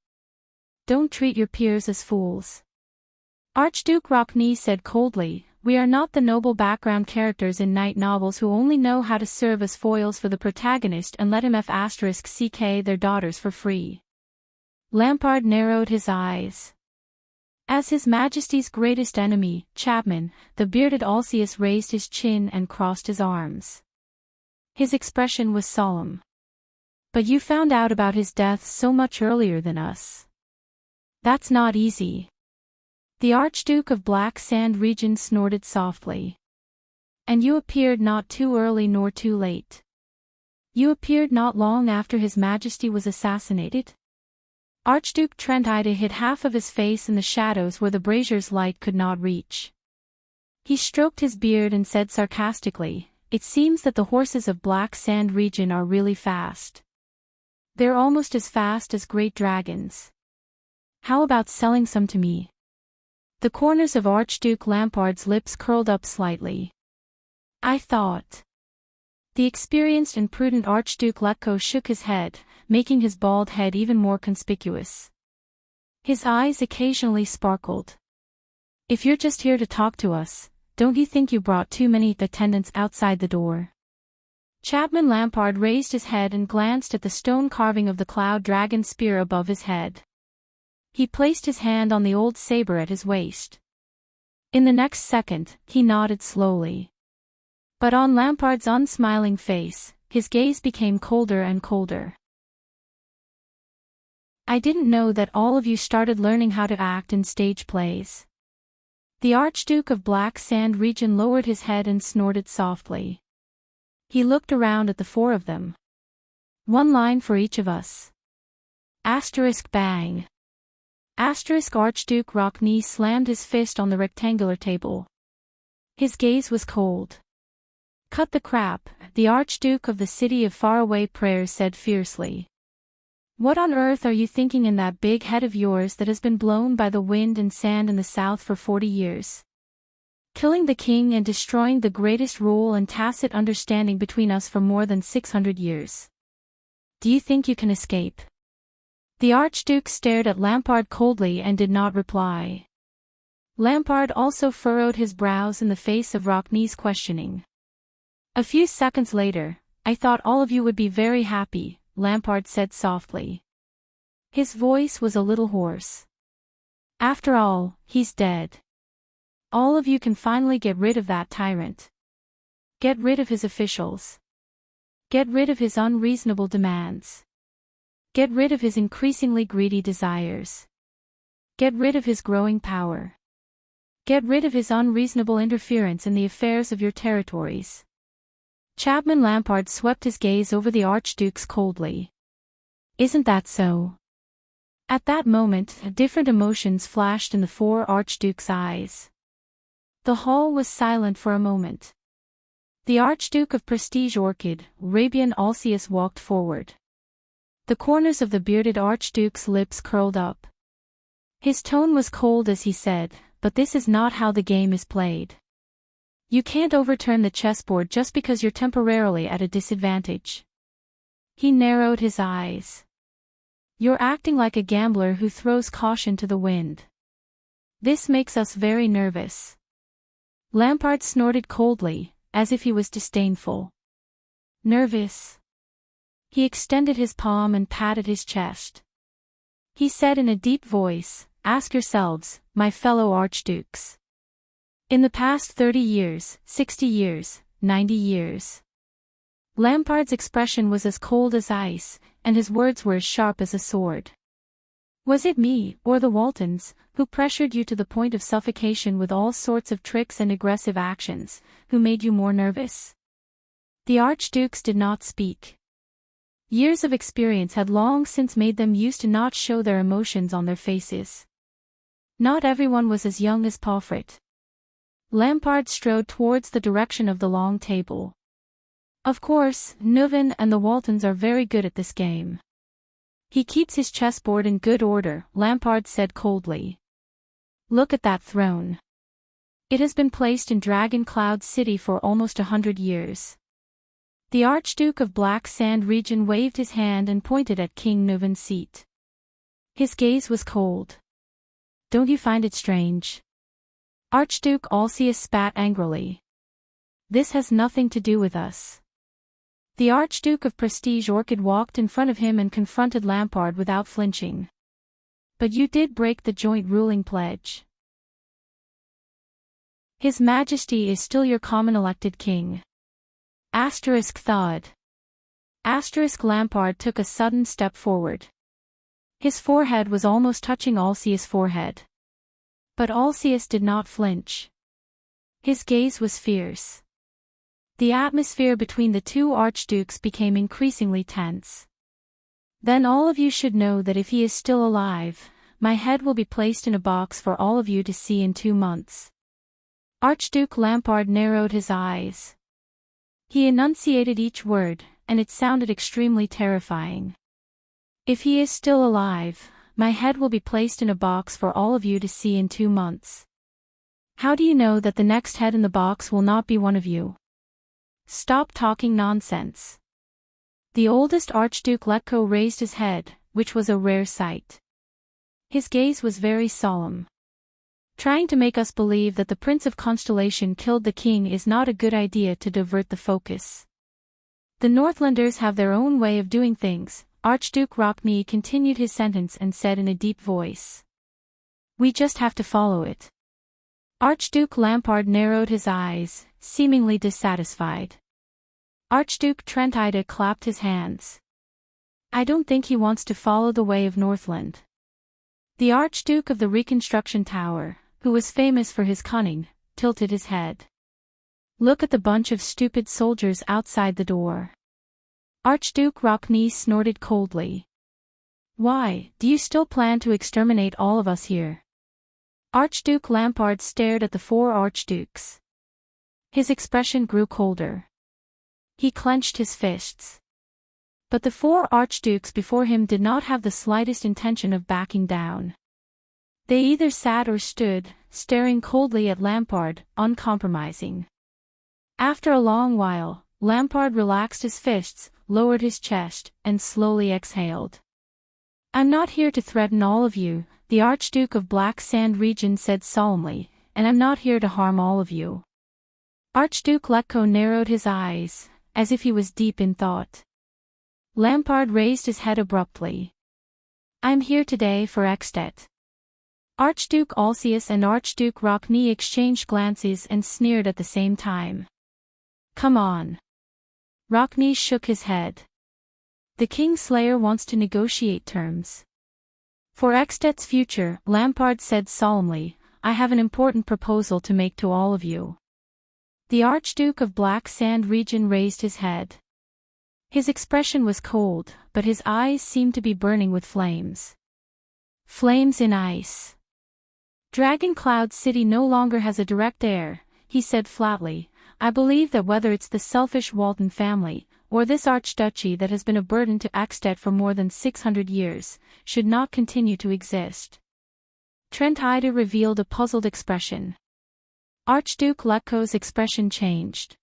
Don't treat your peers as fools. Archduke Rockney said coldly, we are not the noble background characters in knight novels who only know how to serve as foils for the protagonist and let him *ck their daughters for free. Lampard narrowed his eyes. As His Majesty's greatest enemy, Chapman, the bearded Alcius raised his chin and crossed his arms. His expression was solemn. But you found out about his death so much earlier than us. That's not easy. The Archduke of Black Sand Region snorted softly. And you appeared not too early nor too late. You appeared not long after His Majesty was assassinated? Archduke Trentide hid half of his face in the shadows where the brazier's light could not reach. He stroked his beard and said sarcastically, it seems that the horses of Black Sand Region are really fast. They're almost as fast as great dragons. How about selling some to me? The corners of Archduke Lampard's lips curled up slightly. I thought. The experienced and prudent Archduke Letko shook his head, making his bald head even more conspicuous. His eyes occasionally sparkled. If you're just here to talk to us, don't you think you brought too many attendants outside the door? Chapman Lampard raised his head and glanced at the stone carving of the cloud dragon spear above his head. He placed his hand on the old saber at his waist. In the next second, he nodded slowly. But on Lampard's unsmiling face, his gaze became colder and colder. I didn't know that all of you started learning how to act in stage plays. The Archduke of Black Sand Region lowered his head and snorted softly. He looked around at the four of them. One line for each of us. Asterisk bang. Asterisk Archduke Rockney slammed his fist on the rectangular table. His gaze was cold. Cut the crap, the Archduke of the City of Faraway Prayers said fiercely. What on earth are you thinking in that big head of yours that has been blown by the wind and sand in the south for 40 years? Killing the king and destroying the greatest rule and tacit understanding between us for more than 600 years. Do you think you can escape? The Archduke stared at Lampard coldly and did not reply. Lampard also furrowed his brows in the face of Rockney's questioning. A few seconds later, I thought all of you would be very happy, Lampard said softly. His voice was a little hoarse. After all, he's dead. All of you can finally get rid of that tyrant. Get rid of his officials. Get rid of his unreasonable demands. Get rid of his increasingly greedy desires. Get rid of his growing power. Get rid of his unreasonable interference in the affairs of your territories. Chapman Lampard swept his gaze over the Archduke's coldly. Isn't that so? At that moment, different emotions flashed in the four Archduke's eyes. The hall was silent for a moment. The Archduke of Prestige Orchid, Arabian Alcius walked forward. The corners of the bearded Archduke's lips curled up. His tone was cold as he said, but this is not how the game is played. You can't overturn the chessboard just because you're temporarily at a disadvantage. He narrowed his eyes. You're acting like a gambler who throws caution to the wind. This makes us very nervous. Lampard snorted coldly, as if he was disdainful. Nervous? He extended his palm and patted his chest. He said in a deep voice, ask yourselves, my fellow archdukes. In the past 30 years, 60 years, 90 years. Lampard's expression was as cold as ice, and his words were as sharp as a sword. Was it me, or the Waltons, who pressured you to the point of suffocation with all sorts of tricks and aggressive actions, who made you more nervous? The archdukes did not speak. Years of experience had long since made them used to not show their emotions on their faces. Not everyone was as young as Palfret. Lampard strode towards the direction of the long table. Of course, Nuven and the Waltons are very good at this game. He keeps his chessboard in good order, Lampard said coldly. Look at that throne. It has been placed in Dragon Cloud City for almost 100 years. The Archduke of Black Sand Region waved his hand and pointed at King Nuven's seat. His gaze was cold. Don't you find it strange? Archduke Alcius spat angrily. This has nothing to do with us. The Archduke of Prestige Orchid walked in front of him and confronted Lampard without flinching. But you did break the joint ruling pledge. His Majesty is still your common elected king. Asterisk thawed. Asterisk Lampard took a sudden step forward. His forehead was almost touching Alcius' forehead. But Alcius did not flinch. His gaze was fierce. The atmosphere between the two archdukes became increasingly tense. Then all of you should know that if he is still alive, my head will be placed in a box for all of you to see in 2 months. Archduke Lampard narrowed his eyes. He enunciated each word, and it sounded extremely terrifying. If he is still alive, my head will be placed in a box for all of you to see in 2 months. How do you know that the next head in the box will not be one of you? Stop talking nonsense. The oldest Archduke Letko raised his head, which was a rare sight. His gaze was very solemn. Trying to make us believe that the Prince of Constellation killed the king is not a good idea to divert the focus. The Northlanders have their own way of doing things, Archduke Rockney continued his sentence and said in a deep voice. We just have to follow it. Archduke Lampard narrowed his eyes, seemingly dissatisfied. Archduke Trentide clapped his hands. I don't think he wants to follow the way of Northland. The Archduke of the Reconstruction Tower, who was famous for his cunning, tilted his head. Look at the bunch of stupid soldiers outside the door. Archduke Rockney snorted coldly. Why, do you still plan to exterminate all of us here? Archduke Lampard stared at the four archdukes. His expression grew colder. He clenched his fists. But the four archdukes before him did not have the slightest intention of backing down. They either sat or stood, staring coldly at Lampard, uncompromising. After a long while, Lampard relaxed his fists, lowered his chest, and slowly exhaled. I'm not here to threaten all of you, the Archduke of Black Sand Region said solemnly, and I'm not here to harm all of you. Archduke Letko narrowed his eyes, as if he was deep in thought. Lampard raised his head abruptly. I'm here today for Eckstedt. Archduke Alcius and Archduke Rockney exchanged glances and sneered at the same time. Come on. Rockney shook his head. The Kingslayer wants to negotiate terms. For Eckstedt's future, Lampard said solemnly, I have an important proposal to make to all of you. The Archduke of Black Sand Region raised his head. His expression was cold, but his eyes seemed to be burning with flames. Flames in ice. Dragon Cloud City no longer has a direct heir, he said flatly. I believe that whether it's the selfish Walton family, or this archduchy that has been a burden to Eckstedt for more than 600 years, should not continue to exist. Trent Ida revealed a puzzled expression. Archduke Letko's expression changed.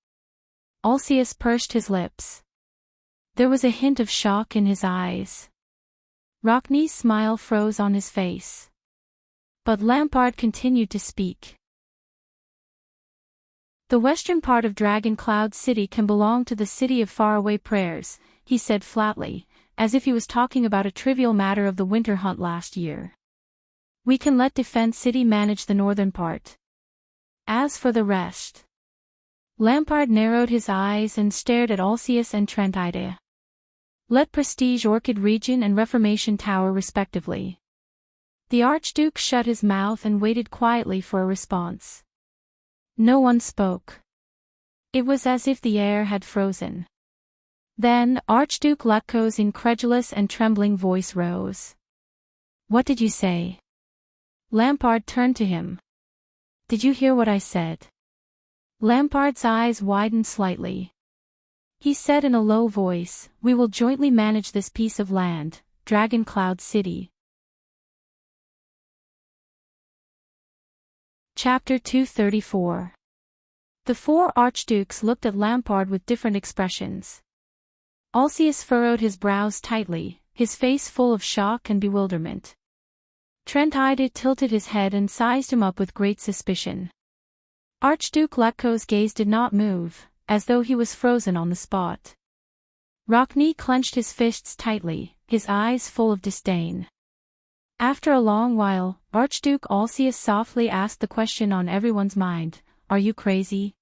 Alcius pursed his lips. There was a hint of shock in his eyes. Rockney's smile froze on his face. But Lampard continued to speak. The western part of Dragon Cloud City can belong to the City of Faraway Prayers, he said flatly, as if he was talking about a trivial matter of the winter hunt last year. We can let Defense City manage the northern part. As for the rest. Lampard narrowed his eyes and stared at Alcius and Trent Ida. Let Prestige Orchid Region and Reformation Tower respectively. The Archduke shut his mouth and waited quietly for a response. No one spoke. It was as if the air had frozen. Then, Archduke Letko's incredulous and trembling voice rose. What did you say? Lampard turned to him. Did you hear what I said? Lampard's eyes widened slightly. He said in a low voice, we will jointly manage this piece of land, Dragon Cloud City. Chapter 234. The four archdukes looked at Lampard with different expressions. Alcius furrowed his brows tightly, his face full of shock and bewilderment. Trent Ida tilted his head and sized him up with great suspicion. Archduke Letko's gaze did not move, as though he was frozen on the spot. Rockney clenched his fists tightly, his eyes full of disdain. After a long while, Archduke Alcius softly asked the question on everyone's mind, are you crazy?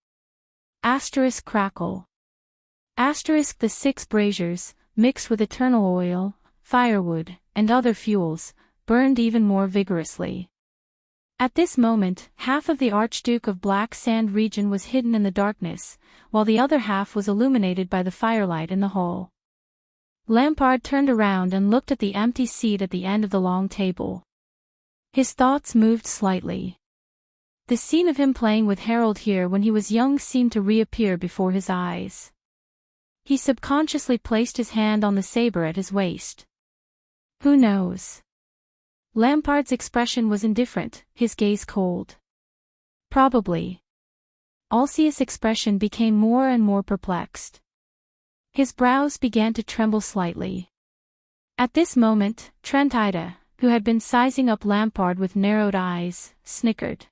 Asterisk crackle. Asterisk the 6 braziers, mixed with eternal oil, firewood, and other fuels, burned even more vigorously. At this moment, half of the Archduke of Black Sand Region was hidden in the darkness, while the other half was illuminated by the firelight in the hall. Lampard turned around and looked at the empty seat at the end of the long table. His thoughts moved slightly. The scene of him playing with Harold here when he was young seemed to reappear before his eyes. He subconsciously placed his hand on the saber at his waist. Who knows? Lampard's expression was indifferent, his gaze cold. Probably. Alcius' expression became more and more perplexed. His brows began to tremble slightly. At this moment, Trent Ida, who had been sizing up Lampard with narrowed eyes, snickered.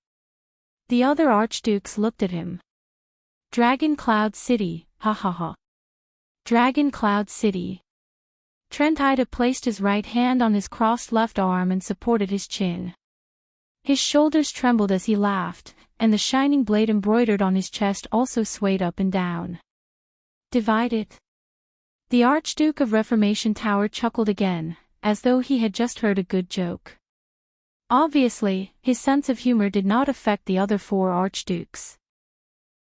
The other archdukes looked at him. Dragon Cloud City, ha ha ha. Dragon Cloud City. Trent Ida placed his right hand on his crossed left arm and supported his chin. His shoulders trembled as he laughed, and the shining blade embroidered on his chest also swayed up and down. Divide it. The Archduke of Reformation Tower chuckled again, as though he had just heard a good joke. Obviously, his sense of humor did not affect the other four archdukes.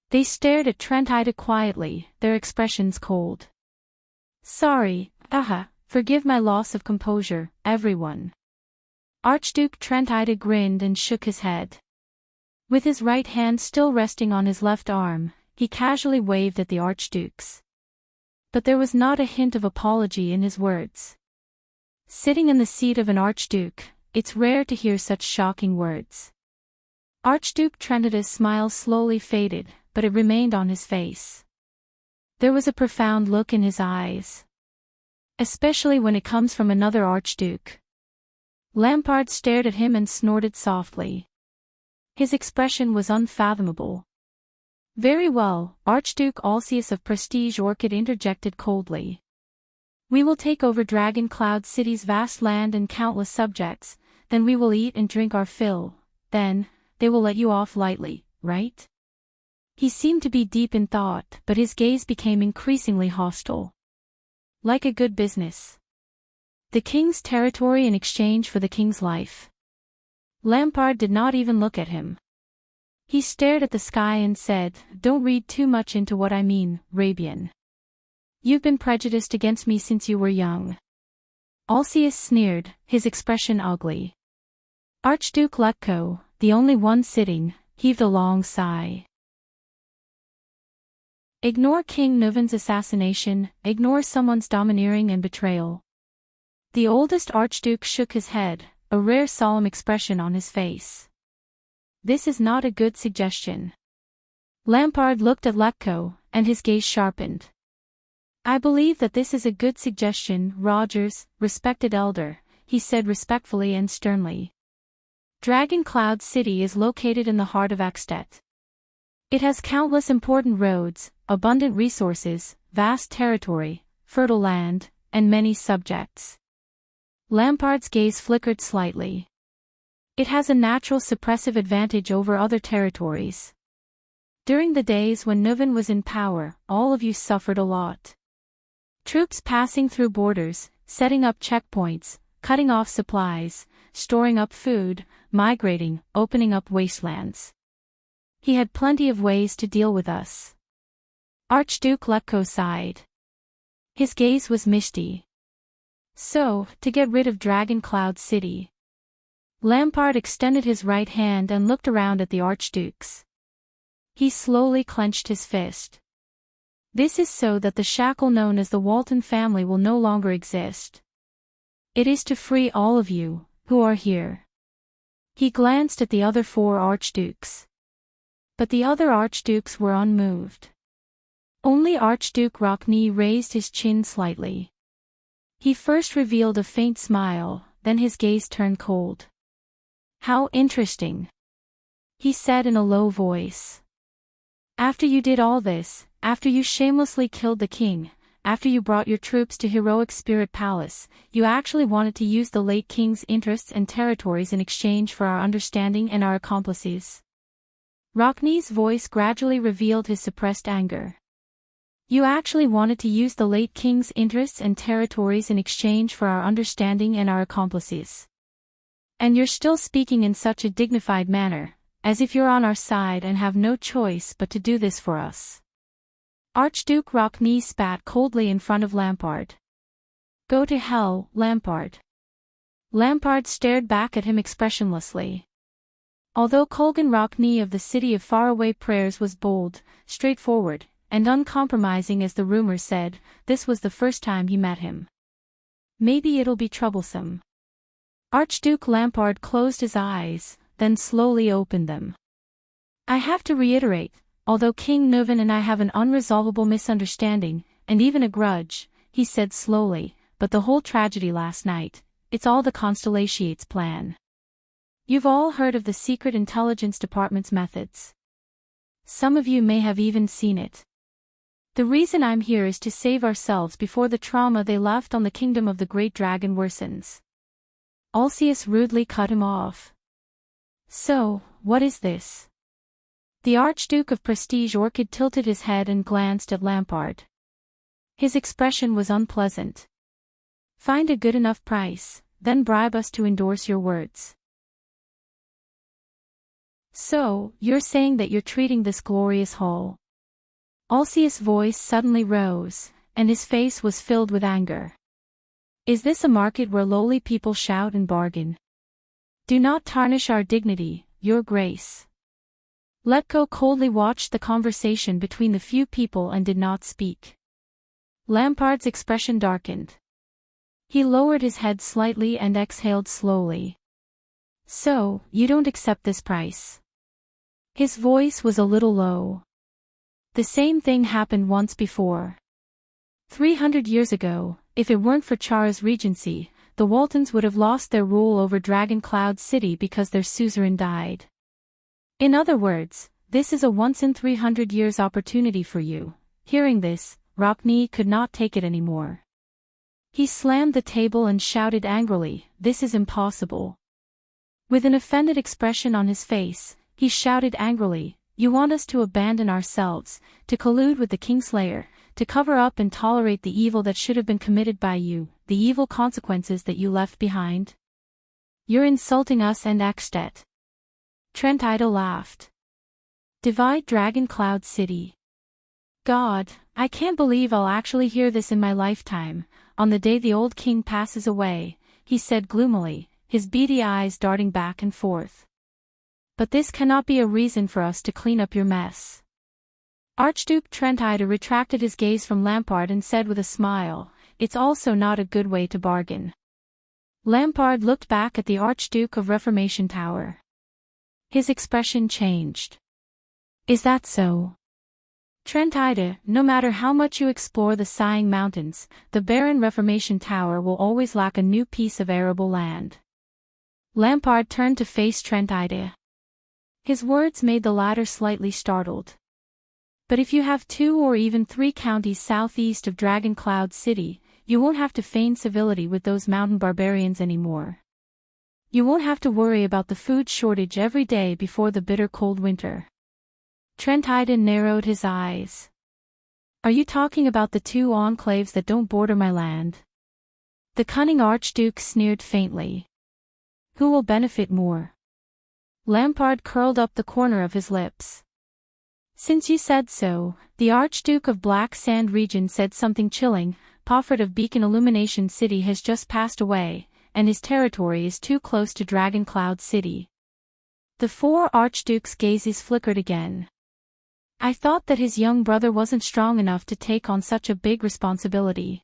They stared at Trent-Ida quietly, their expressions cold. Sorry, forgive my loss of composure, everyone. Archduke Trent-Ida grinned and shook his head. With his right hand still resting on his left arm, he casually waved at the archdukes. But there was not a hint of apology in his words. Sitting in the seat of an archduke, it's rare to hear such shocking words. Archduke Trent-Ida's smile slowly faded, but it remained on his face. There was a profound look in his eyes. Especially when it comes from another archduke. Lampard stared at him and snorted softly. His expression was unfathomable. Very well, Archduke Alcius of Prestige Orchid interjected coldly. We will take over Dragon Cloud City's vast land and countless subjects, then we will eat and drink our fill, then, they will let you off lightly, right? He seemed to be deep in thought, but his gaze became increasingly hostile. Like a good business. The king's territory in exchange for the king's life. Lampard did not even look at him. He stared at the sky and said, Don't read too much into what I mean, Rabian. You've been prejudiced against me since you were young. Alcius sneered, his expression ugly. Archduke Letko, the only one sitting, heaved a long sigh. Ignore King Nuvan's assassination, ignore someone's domineering and betrayal. The oldest archduke shook his head, a rare solemn expression on his face. This is not a good suggestion. Lampard looked at Letko, and his gaze sharpened. I believe that this is a good suggestion, Rogers, respected elder, he said respectfully and sternly. Dragon Cloud City is located in the heart of Axtet. It has countless important roads, abundant resources, vast territory, fertile land, and many subjects. Lampard's gaze flickered slightly. It has a natural suppressive advantage over other territories. During the days when Nuvan was in power, all of you suffered a lot. Troops passing through borders, setting up checkpoints, cutting off supplies, storing up food, migrating, opening up wastelands. He had plenty of ways to deal with us. Archduke Letko sighed. His gaze was misty. So, to get rid of Dragon Cloud City. Lampard extended his right hand and looked around at the archdukes. He slowly clenched his fist. This is so that the shackle known as the Walton family will no longer exist. It is to free all of you, who are here. He glanced at the other four archdukes. But the other archdukes were unmoved. Only Archduke Rockney raised his chin slightly. He first revealed a faint smile, then his gaze turned cold. How interesting, he said in a low voice. After you did all this, after you shamelessly killed the king, after you brought your troops to Heroic Spirit Palace, you actually wanted to use the late king's interests and territories in exchange for our understanding and our accomplices. Rockney's voice gradually revealed his suppressed anger. You actually wanted to use the late king's interests and territories in exchange for our understanding and our accomplices. And you're still speaking in such a dignified manner, as if you're on our side and have no choice but to do this for us. Archduke Rockney spat coldly in front of Lampard. Go to hell, Lampard. Lampard stared back at him expressionlessly. Although Colgan Rockney of the City of Faraway Prayers was bold, straightforward, and uncompromising as the rumors said, this was the first time he met him. Maybe it'll be troublesome. Archduke Lampard closed his eyes, then slowly opened them. I have to reiterate, although King Nuvan and I have an unresolvable misunderstanding, and even a grudge, he said slowly, but the whole tragedy last night, it's all the Constellation's plan. You've all heard of the Secret Intelligence Department's methods. Some of you may have even seen it. The reason I'm here is to save ourselves before the trauma they left on the kingdom of the Great Dragon worsens. Alcius rudely cut him off. So, what is this? The Archduke of Prestige Orchid tilted his head and glanced at Lampard. His expression was unpleasant. Find a good enough price, then bribe us to endorse your words. So, you're saying that you're treating this glorious hall? Alcius' voice suddenly rose, and his face was filled with anger. Is this a market where lowly people shout and bargain? Do not tarnish our dignity, your grace. Letko coldly watched the conversation between the few people and did not speak. Lampard's expression darkened. He lowered his head slightly and exhaled slowly. So, you don't accept this price? His voice was a little low. The same thing happened once before. 300 years ago, if it weren't for Chara's regency, the Waltons would have lost their rule over Dragon Cloud City because their suzerain died. In other words, this is a once-in-300 years opportunity for you. Hearing this, Rockney could not take it anymore. He slammed the table and shouted angrily, "This is impossible." With an offended expression on his face, he shouted angrily, "You want us to abandon ourselves, to collude with the Kingslayer, to cover up and tolerate the evil that should have been committed by you, the evil consequences that you left behind? You're insulting us and Axtet." Trent Ida laughed. Divide Dragon Cloud City. God, I can't believe I'll actually hear this in my lifetime, on the day the old king passes away, he said gloomily, his beady eyes darting back and forth. But this cannot be a reason for us to clean up your mess. Archduke Trent Ida retracted his gaze from Lampard and said with a smile, "It's also not a good way to bargain." Lampard looked back at the Archduke of Reformation Tower. His expression changed. Is that so? Trent Ida, no matter how much you explore the Sighing Mountains, the barren Reformation Tower will always lack a new piece of arable land. Lampard turned to face Trent Ida. His words made the latter slightly startled. But if you have 2 or even 3 counties southeast of Dragon Cloud City, you won't have to feign civility with those mountain barbarians anymore. You won't have to worry about the food shortage every day before the bitter cold winter. Trent Ida narrowed his eyes. Are you talking about the 2 enclaves that don't border my land? The cunning Archduke sneered faintly. Who will benefit more? Lampard curled up the corner of his lips. Since you said so, the Archduke of Black Sand Region said something chilling. Pofford of Beacon Illumination City has just passed away, and his territory is too close to Dragon Cloud City. The 4 archdukes' gazes flickered again. I thought that his young brother wasn't strong enough to take on such a big responsibility.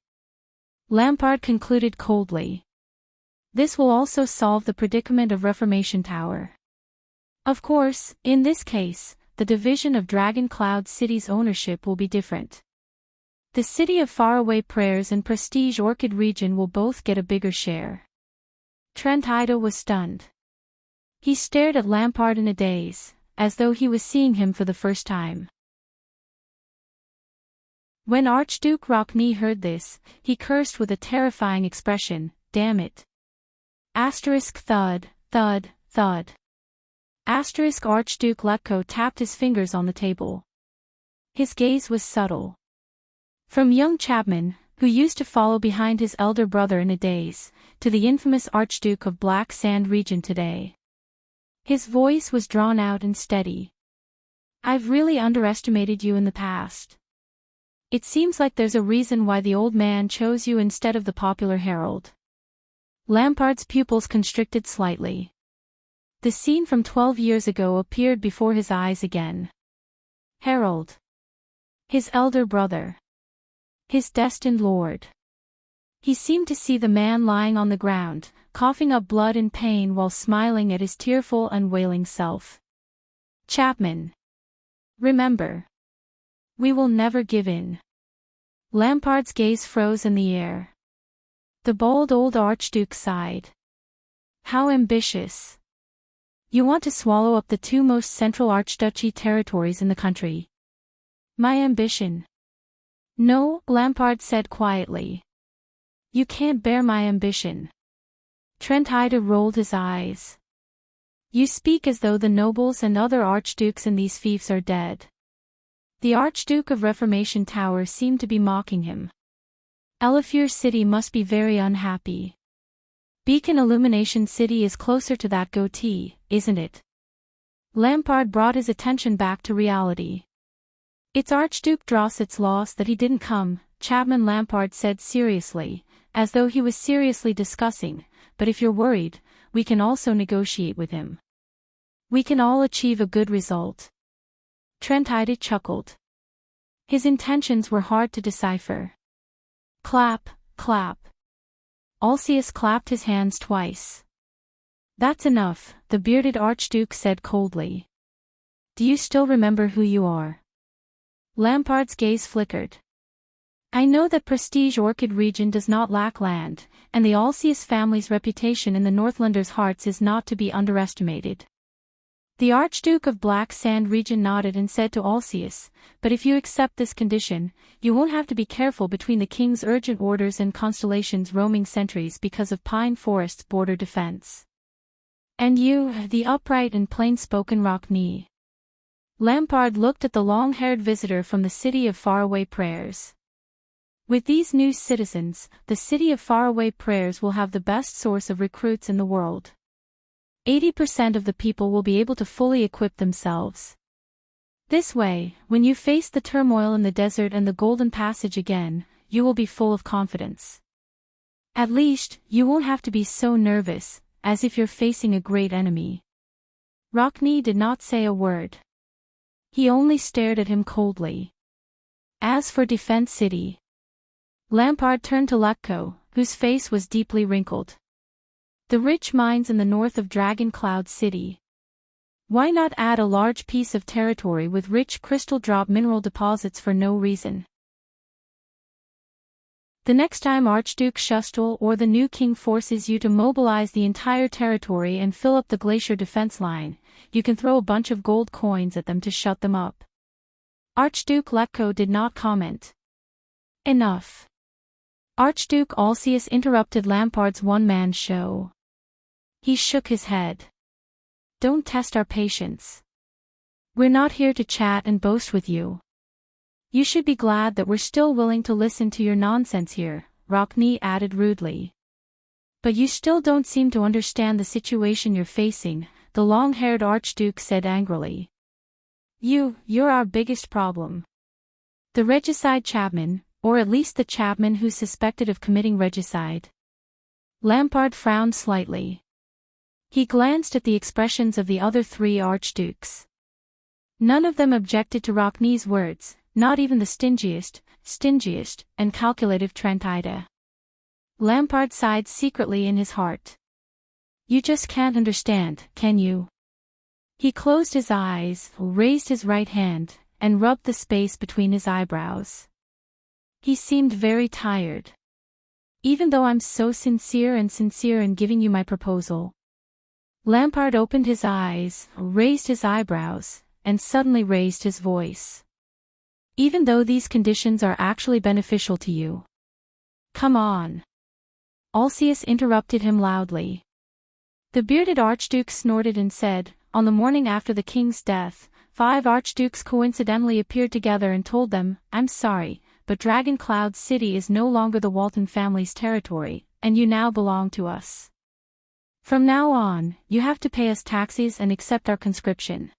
Lampard concluded coldly. This will also solve the predicament of Reformation Tower. Of course, in this case, the division of Dragon Cloud City's ownership will be different. The City of Faraway Prayers and Prestige Orchid Region will both get a bigger share. Trent Ida was stunned. He stared at Lampard in a daze, as though he was seeing him for the first time. When Archduke Rockney heard this, he cursed with a terrifying expression, "Damn it." Asterisk thud, thud, thud. Asterisk Archduke Letko tapped his fingers on the table. His gaze was subtle. From young Chapman, who used to follow behind his elder brother in a daze, to the infamous Archduke of Black Sand Region today. His voice was drawn out and steady. I've really underestimated you in the past. It seems like there's a reason why the old man chose you instead of the popular herald. Lampard's pupils constricted slightly. The scene from 12 years ago appeared before his eyes again. Harold. His elder brother. His destined lord. He seemed to see the man lying on the ground, coughing up blood in pain while smiling at his tearful and wailing self. Chapman. Remember. We will never give in. Lampard's gaze froze in the air. The bold old Archduke sighed. How ambitious. You want to swallow up the 2 most central archduchy territories in the country. My ambition. No, Lampard said quietly. You can't bear my ambition. Trent Ida rolled his eyes. You speak as though the nobles and other archdukes in these fiefs are dead. The Archduke of Reformation Tower seemed to be mocking him. Elifure City must be very unhappy. Beacon Illumination City is closer to that goatee, isn't it? Lampard brought his attention back to reality. It's Archduke Drosset's loss that he didn't come, Chapman, Lampard said seriously, as though he was seriously discussing, but if you're worried, we can also negotiate with him. We can all achieve a good result. Trentide chuckled. His intentions were hard to decipher. Clap, clap. Alcius clapped his hands twice. That's enough, the bearded Archduke said coldly. Do you still remember who you are? Lampard's gaze flickered. I know that prestige Orchid region does not lack land, and the Alcius family's reputation in the Northlanders' hearts is not to be underestimated. The Archduke of Black Sand region nodded and said to Alcius, but if you accept this condition, you won't have to be careful between the king's urgent orders and Constellation's roaming sentries because of Pine Forest's border defense. And you, the upright and plain-spoken Rockney. Lampard looked at the long-haired visitor from the city of faraway prayers. With these new citizens, the city of faraway prayers will have the best source of recruits in the world. 80% of the people will be able to fully equip themselves. This way, when you face the turmoil in the desert and the Golden Passage again, you will be full of confidence. At least, you won't have to be so nervous, as if you're facing a great enemy. Rockney did not say a word. He only stared at him coldly. As for Defense City, Lampard turned to Letko, whose face was deeply wrinkled. The rich mines in the north of Dragon Cloud City. Why not add a large piece of territory with rich crystal drop mineral deposits for no reason? The next time Archduke Shustel or the new king forces you to mobilize the entire territory and fill up the glacier defense line, you can throw a bunch of gold coins at them to shut them up. Archduke Letko did not comment. Enough. Archduke Alcius interrupted Lampard's one-man show. He shook his head. Don't test our patience. We're not here to chat and boast with you. You should be glad that we're still willing to listen to your nonsense here, Rockney added rudely. But you still don't seem to understand the situation you're facing, the long-haired Archduke said angrily. You're our biggest problem. The regicide Chapman, or at least the Chapman who's suspected of committing regicide. Lampard frowned slightly. He glanced at the expressions of the other three archdukes. None of them objected to Rockney's words, not even the stingiest, and calculative Trentide. Lampard sighed secretly in his heart. You just can't understand, can you? He closed his eyes, raised his right hand, and rubbed the space between his eyebrows. He seemed very tired. Even though I'm so sincere in giving you my proposal. Lampard opened his eyes, raised his eyebrows, and suddenly raised his voice. Even though these conditions are actually beneficial to you. Come on. Alcius interrupted him loudly. The bearded archduke snorted and said, on the morning after the king's death, 5 archdukes coincidentally appeared together and told them, I'm sorry, but Dragon Cloud City is no longer the Walton family's territory, and you now belong to us. From now on, you have to pay us taxes and accept our conscription.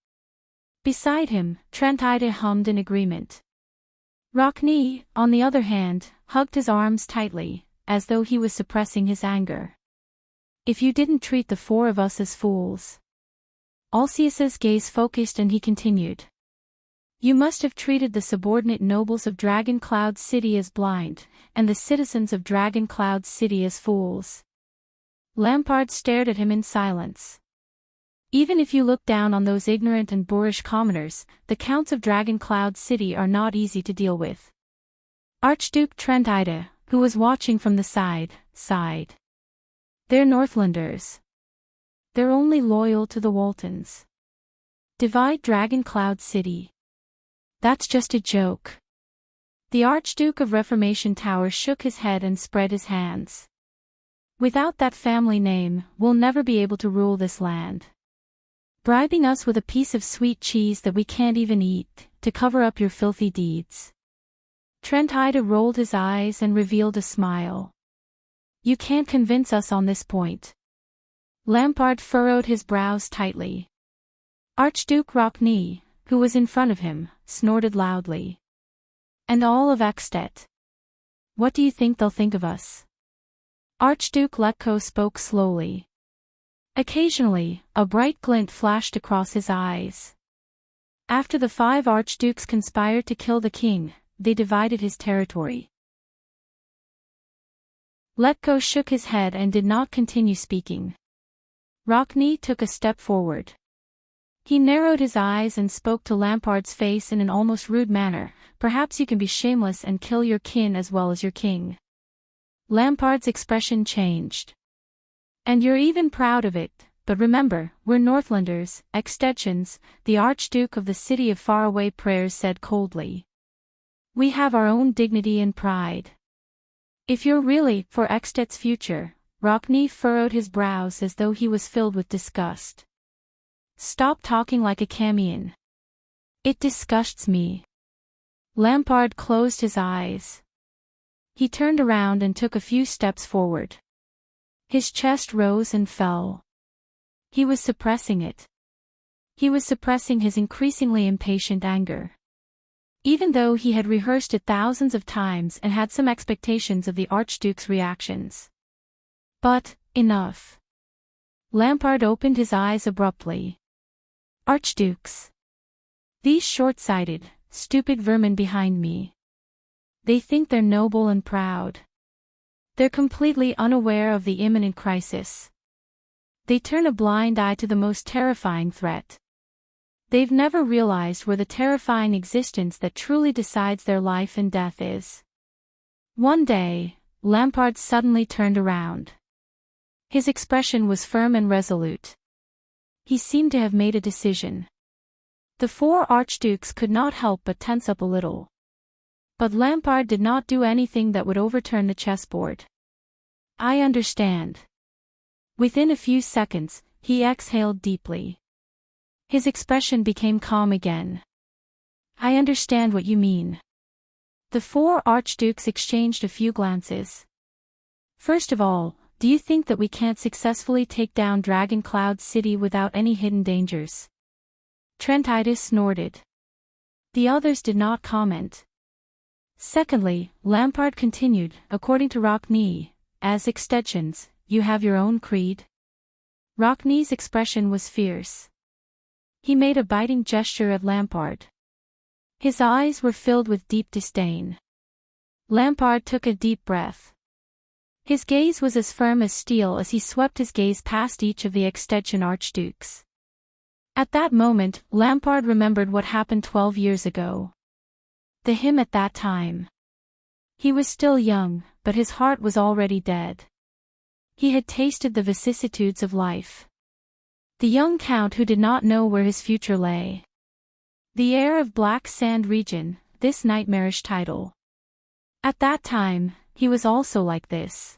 Beside him, Trentide hummed in agreement. Rockney, on the other hand, hugged his arms tightly, as though he was suppressing his anger. If you didn't treat the 4 of us as fools. Alcius's gaze focused and he continued. You must have treated the subordinate nobles of Dragon Cloud City as blind, and the citizens of Dragon Cloud City as fools. Lampard stared at him in silence. Even if you look down on those ignorant and boorish commoners, the counts of Dragon Cloud City are not easy to deal with. Archduke Trentide, who was watching from the side, sighed. They're Northlanders. They're only loyal to the Waltons. Divide Dragon Cloud City. That's just a joke. The Archduke of Reformation Tower shook his head and spread his hands. Without that family name, we'll never be able to rule this land. Bribing us with a piece of sweet cheese that we can't even eat, to cover up your filthy deeds. Trentide rolled his eyes and revealed a smile. You can't convince us on this point. Lampard furrowed his brows tightly. Archduke Rockney, who was in front of him, snorted loudly. And all of Ekstedt. What do you think they'll think of us? Archduke Letko spoke slowly. Occasionally, a bright glint flashed across his eyes. After the 5 archdukes conspired to kill the king, they divided his territory. Letko shook his head and did not continue speaking. Rockney took a step forward. He narrowed his eyes and spoke to Lampard's face in an almost rude manner. Perhaps you can be shameless and kill your kin as well as your king. Lampard's expression changed. And you're even proud of it, but remember, we're Northlanders, Ekstedtians, the Archduke of the city of faraway prayers said coldly. We have our own dignity and pride. If you're really for Ekstedt's future, Rockney furrowed his brows as though he was filled with disgust. Stop talking like a Camian. It disgusts me. Lampard closed his eyes. He turned around and took a few steps forward. His chest rose and fell. He was suppressing it. He was suppressing his increasingly impatient anger. Even though he had rehearsed it thousands of times and had some expectations of the Archduke's reactions. But, enough. Lampard opened his eyes abruptly. Archdukes. These short-sighted, stupid vermin behind me. They think they're noble and proud. They're completely unaware of the imminent crisis. They turn a blind eye to the most terrifying threat. They've never realized where the terrifying existence that truly decides their life and death is. One day, Lampard suddenly turned around. His expression was firm and resolute. He seemed to have made a decision. The 4 archdukes could not help but tense up a little. But Lampard did not do anything that would overturn the chessboard. I understand. Within a few seconds, he exhaled deeply. His expression became calm again. I understand what you mean. The 4 archdukes exchanged a few glances. First of all, do you think that we can't successfully take down Dragon Cloud City without any hidden dangers? Trentitus snorted. The others did not comment. Secondly, Lampard continued, according to Rockney, as Ekstedtians, you have your own creed? Rockney's expression was fierce. He made a biting gesture at Lampard. His eyes were filled with deep disdain. Lampard took a deep breath. His gaze was as firm as steel as he swept his gaze past each of the Ekstedtian archdukes. At that moment, Lampard remembered what happened 12 years ago. To him at that time. He was still young, but his heart was already dead. He had tasted the vicissitudes of life. The young count who did not know where his future lay. The heir of Black Sand region, this nightmarish title. At that time, he was also like this.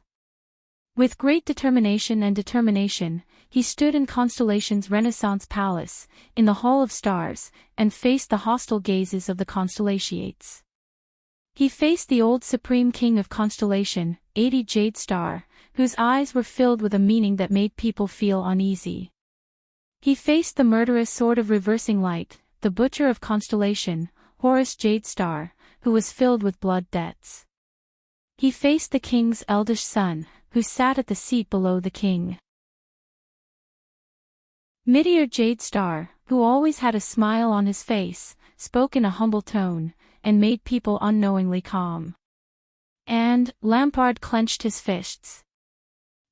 With great determination, he stood in Constellation's Renaissance Palace, in the Hall of Stars, and faced the hostile gazes of the Constellations. He faced the old Supreme King of Constellation, 80 Jade Star, whose eyes were filled with a meaning that made people feel uneasy. He faced the murderous Sword of Reversing Light, the Butcher of Constellation, Horus Jade Star, who was filled with blood debts. He faced the king's eldest son, who sat at the seat below the king. Meteor Jade Star, who always had a smile on his face, spoke in a humble tone, and made people unknowingly calm. And, Lampard clenched his fists.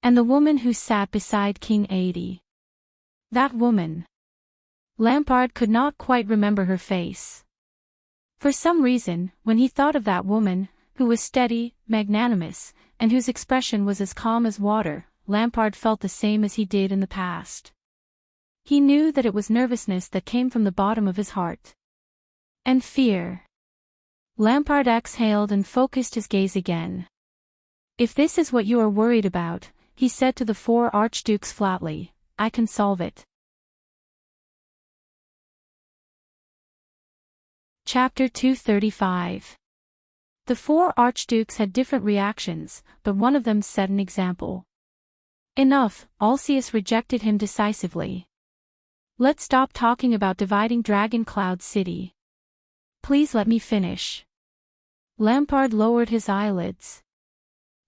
And the woman who sat beside King 80. That woman. Lampard could not quite remember her face. For some reason, when he thought of that woman, who was steady, magnanimous, and whose expression was as calm as water, Lampard felt the same as he did in the past. He knew that it was nervousness that came from the bottom of his heart. And fear. Lampard exhaled and focused his gaze again. If this is what you are worried about, he said to the 4 archdukes flatly, I can solve it. Chapter 235. The 4 archdukes had different reactions, but one of them set an example. Enough, Alcaeus rejected him decisively. Let's stop talking about dividing Dragon Cloud City. Please let me finish. Lampard lowered his eyelids.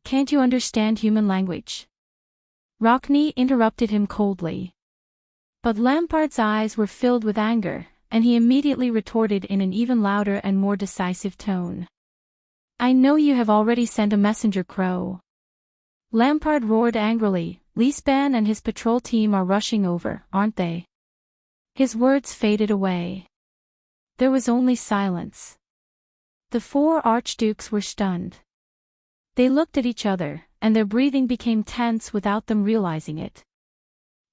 Can't you understand human language? Rockney interrupted him coldly. But Lampard's eyes were filled with anger, and he immediately retorted in an even louder and more decisive tone. I know you have already sent a messenger, Crow. Lampard roared angrily. Leespan and his patrol team are rushing over, aren't they? His words faded away. There was only silence. The four archdukes were stunned. They looked at each other, and their breathing became tense without them realizing it.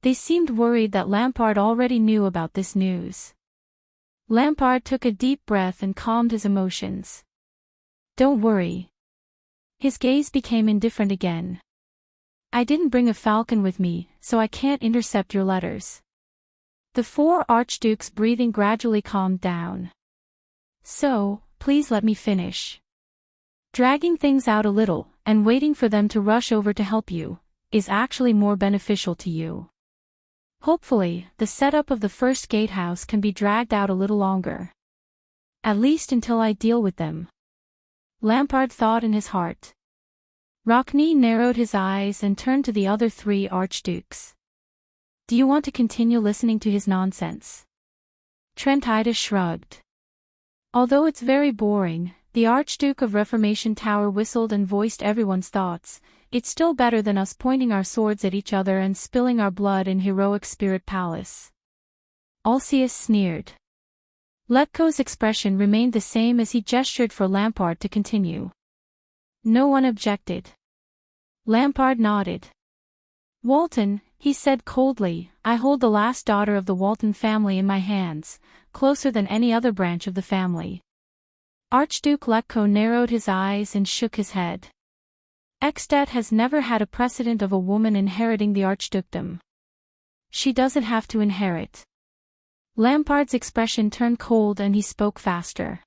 They seemed worried that Lampard already knew about this news. Lampard took a deep breath and calmed his emotions. Don't worry. His gaze became indifferent again. I didn't bring a falcon with me, so I can't intercept your letters. The four archdukes' breathing gradually calmed down. So, please let me finish. Dragging things out a little, and waiting for them to rush over to help you, is actually more beneficial to you. Hopefully, the setup of the first gatehouse can be dragged out a little longer. At least until I deal with them. Lampard thought in his heart. Rockney narrowed his eyes and turned to the other three archdukes. Do you want to continue listening to his nonsense? Trentida shrugged. Although it's very boring, the Archduke of Reformation Tower whistled and voiced everyone's thoughts. It's still better than us pointing our swords at each other and spilling our blood in heroic Spirit Palace. Alceus sneered. Letko's expression remained the same as he gestured for Lampard to continue. No one objected. Lampard nodded. Walton, he said coldly, I hold the last daughter of the Walton family in my hands, closer than any other branch of the family. Archduke Letko narrowed his eyes and shook his head. Ekstedt has never had a precedent of a woman inheriting the archdukedom. She doesn't have to inherit. Lampard's expression turned cold and he spoke faster.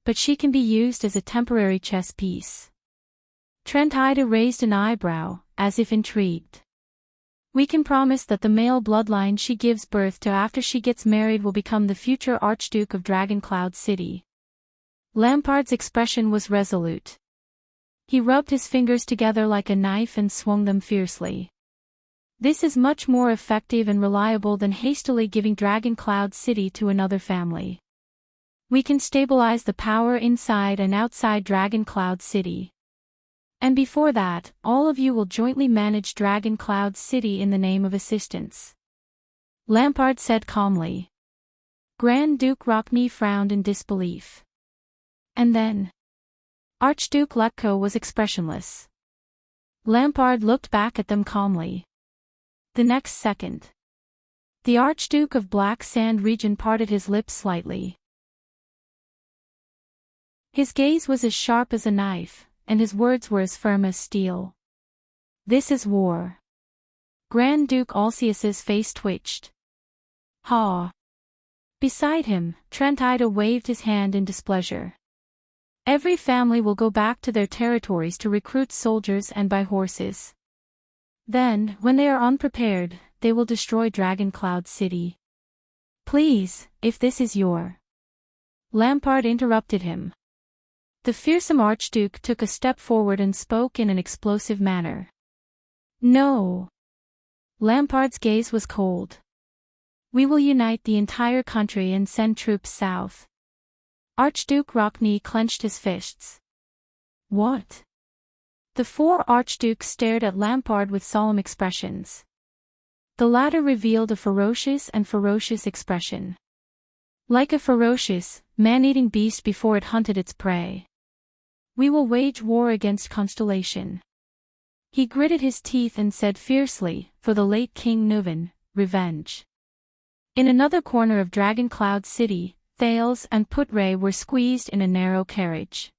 But she can be used as a temporary chess piece. Trentida raised an eyebrow, as if intrigued. We can promise that the male bloodline she gives birth to after she gets married will become the future Archduke of Dragon Cloud City. Lampard's expression was resolute. He rubbed his fingers together like a knife and swung them fiercely. This is much more effective and reliable than hastily giving Dragon Cloud City to another family. We can stabilize the power inside and outside Dragon Cloud City. And before that, all of you will jointly manage Dragon Cloud City in the name of assistance. Lampard said calmly. Grand Duke Rockney frowned in disbelief. And then? Archduke Letko was expressionless. Lampard looked back at them calmly. The next second. The Archduke of Black Sand region parted his lips slightly. His gaze was as sharp as a knife, and his words were as firm as steel. This is war. Grand Duke Alceus's face twitched. Ha! Beside him, Trentida waved his hand in displeasure. Every family will go back to their territories to recruit soldiers and buy horses. Then, when they are unprepared, they will destroy Dragon Cloud City. Please, if this is your... Lampard interrupted him. The fearsome Archduke took a step forward and spoke in an explosive manner. No. Lampard's gaze was cold. We will unite the entire country and send troops south. Archduke Rockney clenched his fists. What? The four archdukes stared at Lampard with solemn expressions. The latter revealed a ferocious expression. Like a ferocious, man-eating beast before it hunted its prey. We will wage war against Constellation. He gritted his teeth and said fiercely, for the late King Nuvan, revenge. In another corner of Dragon Cloud City, Thales and Putre were squeezed in a narrow carriage.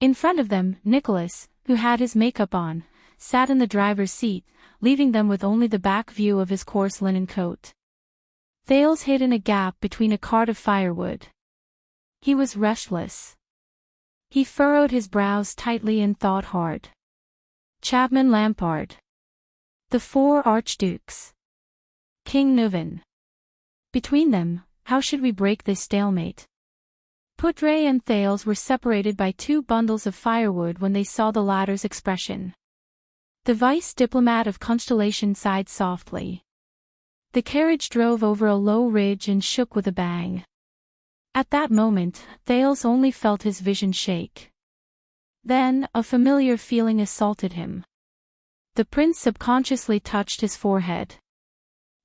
In front of them, Nicholas, who had his makeup on, sat in the driver's seat, leaving them with only the back view of his coarse linen coat. Thales hid in a gap between a cart of firewood. He was restless. He furrowed his brows tightly and thought hard. Chapman Lampard. The four archdukes. King Nuvan. Between them, how should we break this stalemate? Putre and Thales were separated by 2 bundles of firewood when they saw the latter's expression. The vice diplomat of Constellation sighed softly. The carriage drove over a low ridge and shook with a bang. At that moment, Thales only felt his vision shake. Then, a familiar feeling assaulted him. The prince subconsciously touched his forehead.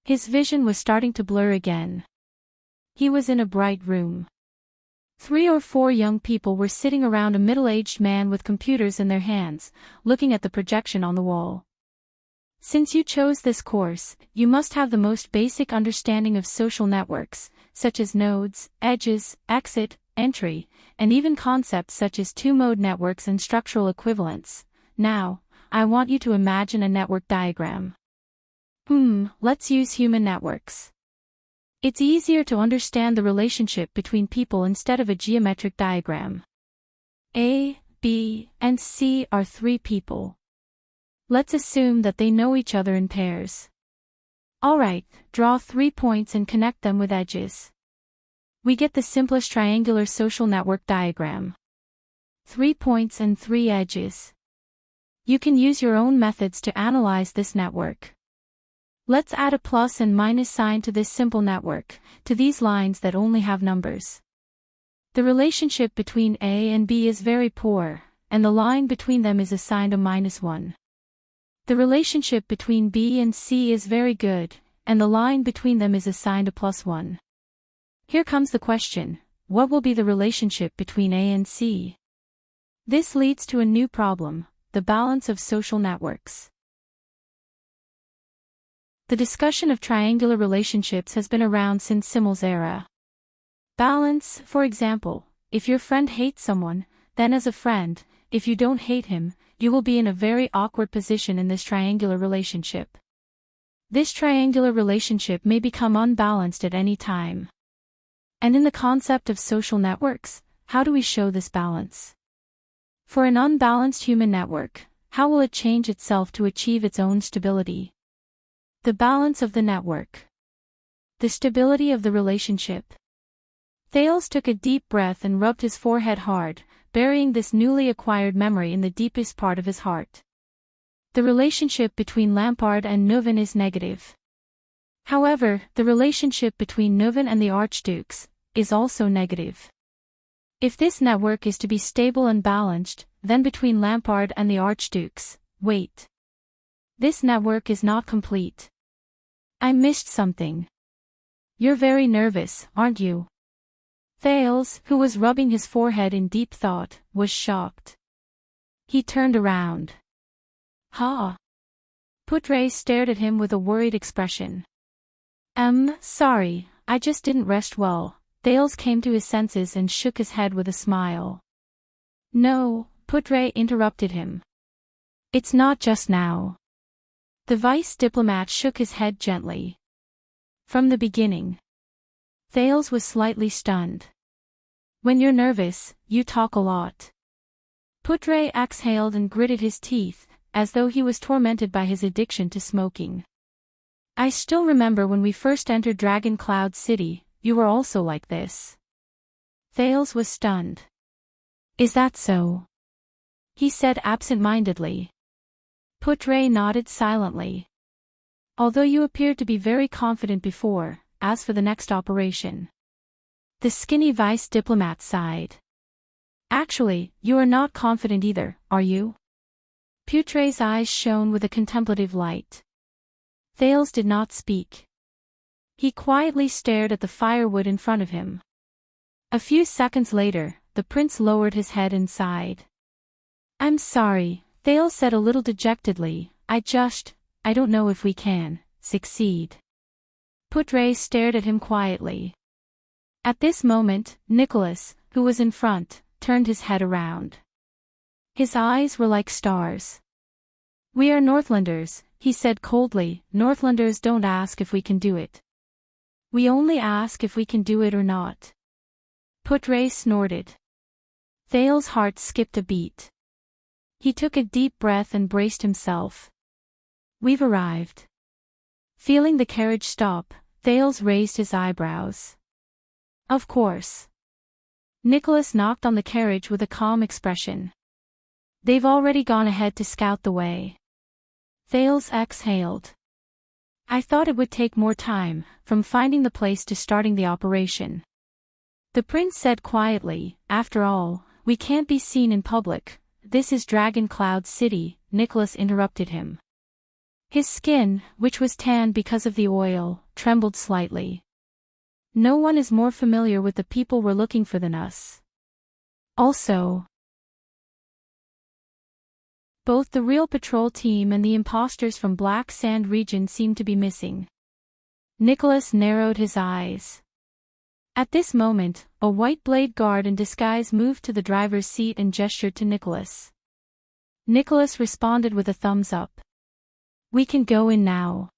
His vision was starting to blur again. He was in a bright room. 3 or 4 young people were sitting around a middle-aged man with computers in their hands, looking at the projection on the wall. Since you chose this course, you must have the most basic understanding of social networks, such as nodes, edges, exit, entry, and even concepts such as two-mode networks and structural equivalents. Now, I want you to imagine a network diagram. Let's use human networks. It's easier to understand the relationship between people instead of a geometric diagram. A, B, and C are 3 people. Let's assume that they know each other in pairs. Alright, draw 3 points and connect them with edges. We get the simplest triangular social network diagram. 3 points and 3 edges. You can use your own methods to analyze this network. Let's add a plus and minus sign to this simple network, to these lines that only have numbers. The relationship between A and B is very poor, and the line between them is assigned a -1. The relationship between B and C is very good, and the line between them is assigned a +1. Here comes the question, what will be the relationship between A and C? This leads to a new problem, the balance of social networks. The discussion of triangular relationships has been around since Simmel's era. Balance, for example, if your friend hates someone, then as a friend, if you don't hate him, you will be in a very awkward position in this triangular relationship. This triangular relationship may become unbalanced at any time. And in the concept of social networks, how do we show this balance? For an unbalanced human network, how will it change itself to achieve its own stability? The balance of the network. The stability of the relationship. Thales took a deep breath and rubbed his forehead hard, burying this newly acquired memory in the deepest part of his heart. The relationship between Lampard and Neuven is negative. However, the relationship between Neuven and the Archdukes is also negative. If this network is to be stable and balanced, then between Lampard and the Archdukes, wait. This network is not complete. I missed something. You're very nervous, aren't you? Thales, who was rubbing his forehead in deep thought, was shocked. He turned around. Ha! Putre stared at him with a worried expression. Sorry, I just didn't rest well. Thales came to his senses and shook his head with a smile. No, Putre interrupted him. It's not just now. The vice diplomat shook his head gently. From the beginning. Thales was slightly stunned. When you're nervous, you talk a lot. Putre exhaled and gritted his teeth, as though he was tormented by his addiction to smoking. I still remember when we first entered Dragon Cloud City, you were also like this. Thales was stunned. Is that so? He said absent-mindedly. Putre nodded silently. Although you appeared to be very confident before, as for the next operation. The skinny vice diplomat sighed. Actually, you are not confident either, are you? Putre's eyes shone with a contemplative light. Thales did not speak. He quietly stared at the firewood in front of him. A few seconds later, the prince lowered his head and sighed. I'm sorry, Thales said a little dejectedly, I don't know if we can succeed. Putre stared at him quietly. At this moment, Nicholas, who was in front, turned his head around. His eyes were like stars. We are Northlanders, he said coldly. Northlanders don't ask if we can do it. We only ask if we can do it or not. Putre snorted. Thales' heart skipped a beat. He took a deep breath and braced himself. We've arrived. Feeling the carriage stop, Thales raised his eyebrows. Of course. Nicholas knocked on the carriage with a calm expression. They've already gone ahead to scout the way. Thales exhaled. I thought it would take more time, from finding the place to starting the operation. The prince said quietly, after all, we can't be seen in public. This is Dragon Cloud City, Nicholas interrupted him. His skin, which was tanned because of the oil, trembled slightly. No one is more familiar with the people we're looking for than us. Also, both the real patrol team and the imposters from Black Sand region seem to be missing. Nicholas narrowed his eyes. At this moment, a white blade guard in disguise moved to the driver's seat and gestured to Nicholas. Nicholas responded with a thumbs up. We can go in now.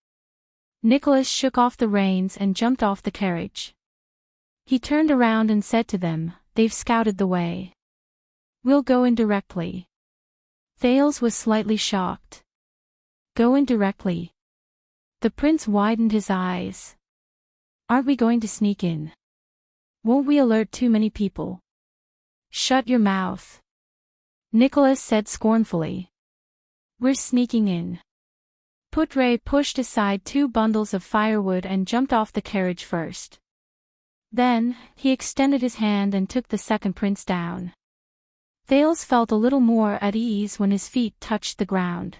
Nicholas shook off the reins and jumped off the carriage. He turned around and said to them, they've scouted the way. We'll go in directly. Thales was slightly shocked. Go in directly. The prince widened his eyes. Aren't we going to sneak in? Won't we alert too many people? Shut your mouth. Nicholas said scornfully. We're sneaking in. Putre pushed aside 2 bundles of firewood and jumped off the carriage first. Then, he extended his hand and took the second prince down. Thales felt a little more at ease when his feet touched the ground.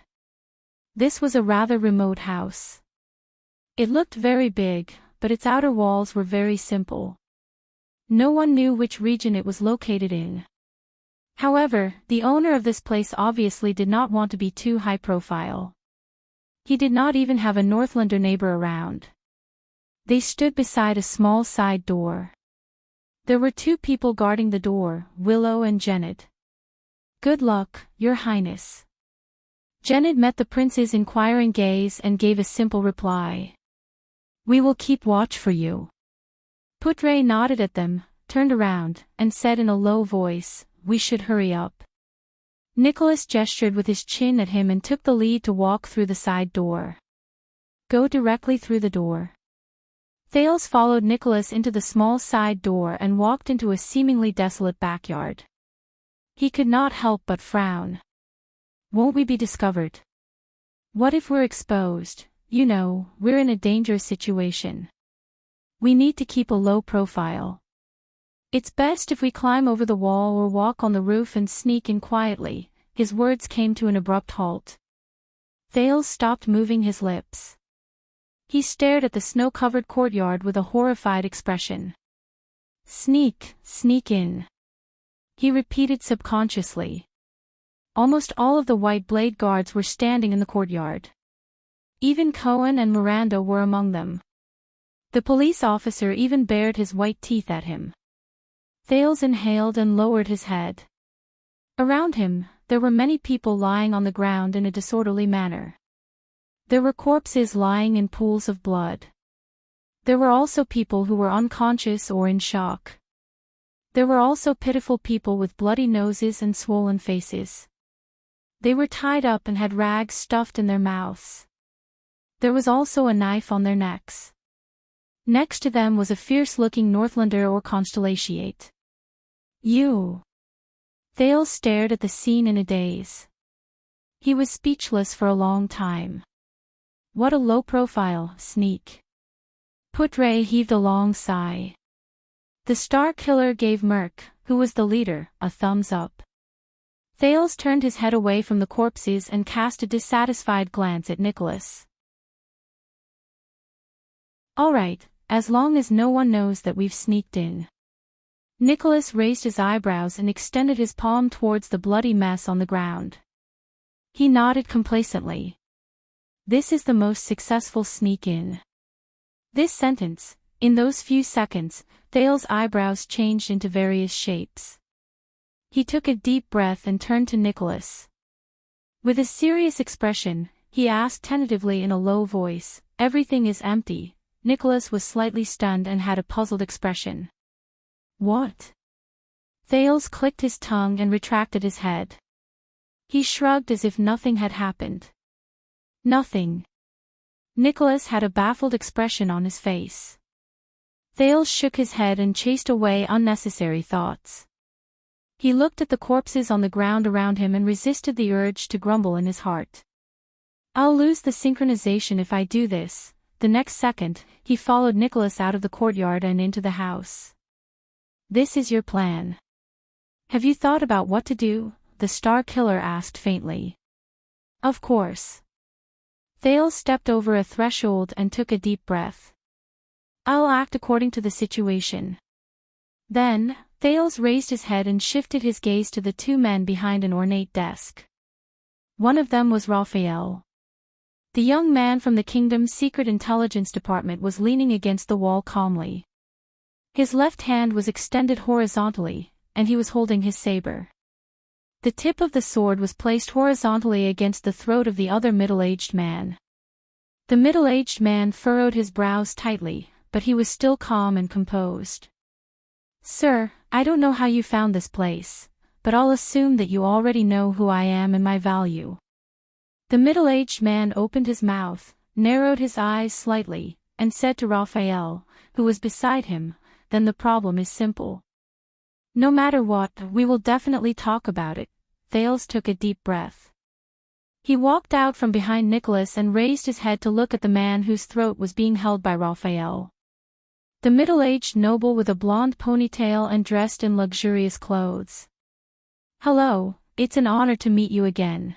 This was a rather remote house. It looked very big, but its outer walls were very simple. No one knew which region it was located in. However, the owner of this place obviously did not want to be too high profile. He did not even have a Northlander neighbor around. They stood beside a small side door. There were 2 people guarding the door, Willow and Jenid. Good luck, Your Highness. Jenid met the prince's inquiring gaze and gave a simple reply. We will keep watch for you. Putre nodded at them, turned around, and said in a low voice, we should hurry up. Nicholas gestured with his chin at him and took the lead to walk through the side door. Go directly through the door. Thales followed Nicholas into the small side door and walked into a seemingly desolate backyard. He could not help but frown. Won't we be discovered? What if we're exposed? You know, we're in a dangerous situation. We need to keep a low profile. It's best if we climb over the wall or walk on the roof and sneak in quietly. His words came to an abrupt halt. Thales stopped moving his lips. He stared at the snow-covered courtyard with a horrified expression. Sneak in. He repeated subconsciously. Almost all of the white blade guards were standing in the courtyard. Even Cohen and Miranda were among them. The police officer even bared his white teeth at him. Thales inhaled and lowered his head. Around him, there were many people lying on the ground in a disorderly manner. There were corpses lying in pools of blood. There were also people who were unconscious or in shock. There were also pitiful people with bloody noses and swollen faces. They were tied up and had rags stuffed in their mouths. There was also a knife on their necks. Next to them was a fierce-looking Northlander or Constellatiate. You. Thales stared at the scene in a daze. He was speechless for a long time. What a low-profile sneak. Putre heaved a long sigh. The Star Killer gave Merc, who was the leader, a thumbs up. Thales turned his head away from the corpses and cast a dissatisfied glance at Nicholas. All right, as long as no one knows that we've sneaked in. Nicholas raised his eyebrows and extended his palm towards the bloody mess on the ground. He nodded complacently. This is the most successful sneak-in. This sentence, in those few seconds, Thales' eyebrows changed into various shapes. He took a deep breath and turned to Nicholas. With a serious expression, he asked tentatively in a low voice, everything is empty. Nicholas was slightly stunned and had a puzzled expression. What? Thales clicked his tongue and retracted his head. He shrugged as if nothing had happened. Nothing. Nicholas had a baffled expression on his face. Thales shook his head and chased away unnecessary thoughts. He looked at the corpses on the ground around him and resisted the urge to grumble in his heart. I'll lose the synchronization if I do this. The next second, he followed Nicholas out of the courtyard and into the house. This is your plan. Have you thought about what to do? The Star Killer asked faintly. Of course. Thales stepped over a threshold and took a deep breath. I'll act according to the situation. Then, Thales raised his head and shifted his gaze to the two men behind an ornate desk. One of them was Raphael. The young man from the kingdom's secret intelligence department was leaning against the wall calmly. His left hand was extended horizontally, and he was holding his saber. The tip of the sword was placed horizontally against the throat of the other middle-aged man. The middle-aged man furrowed his brows tightly, but he was still calm and composed. Sir, I don't know how you found this place, but I'll assume that you already know who I am and my value. The middle-aged man opened his mouth, narrowed his eyes slightly, and said to Raphael, who was beside him, then the problem is simple. No matter what, we will definitely talk about it. Thales took a deep breath. He walked out from behind Nicholas and raised his head to look at the man whose throat was being held by Raphael. The middle-aged noble with a blonde ponytail and dressed in luxurious clothes. Hello, it's an honor to meet you again.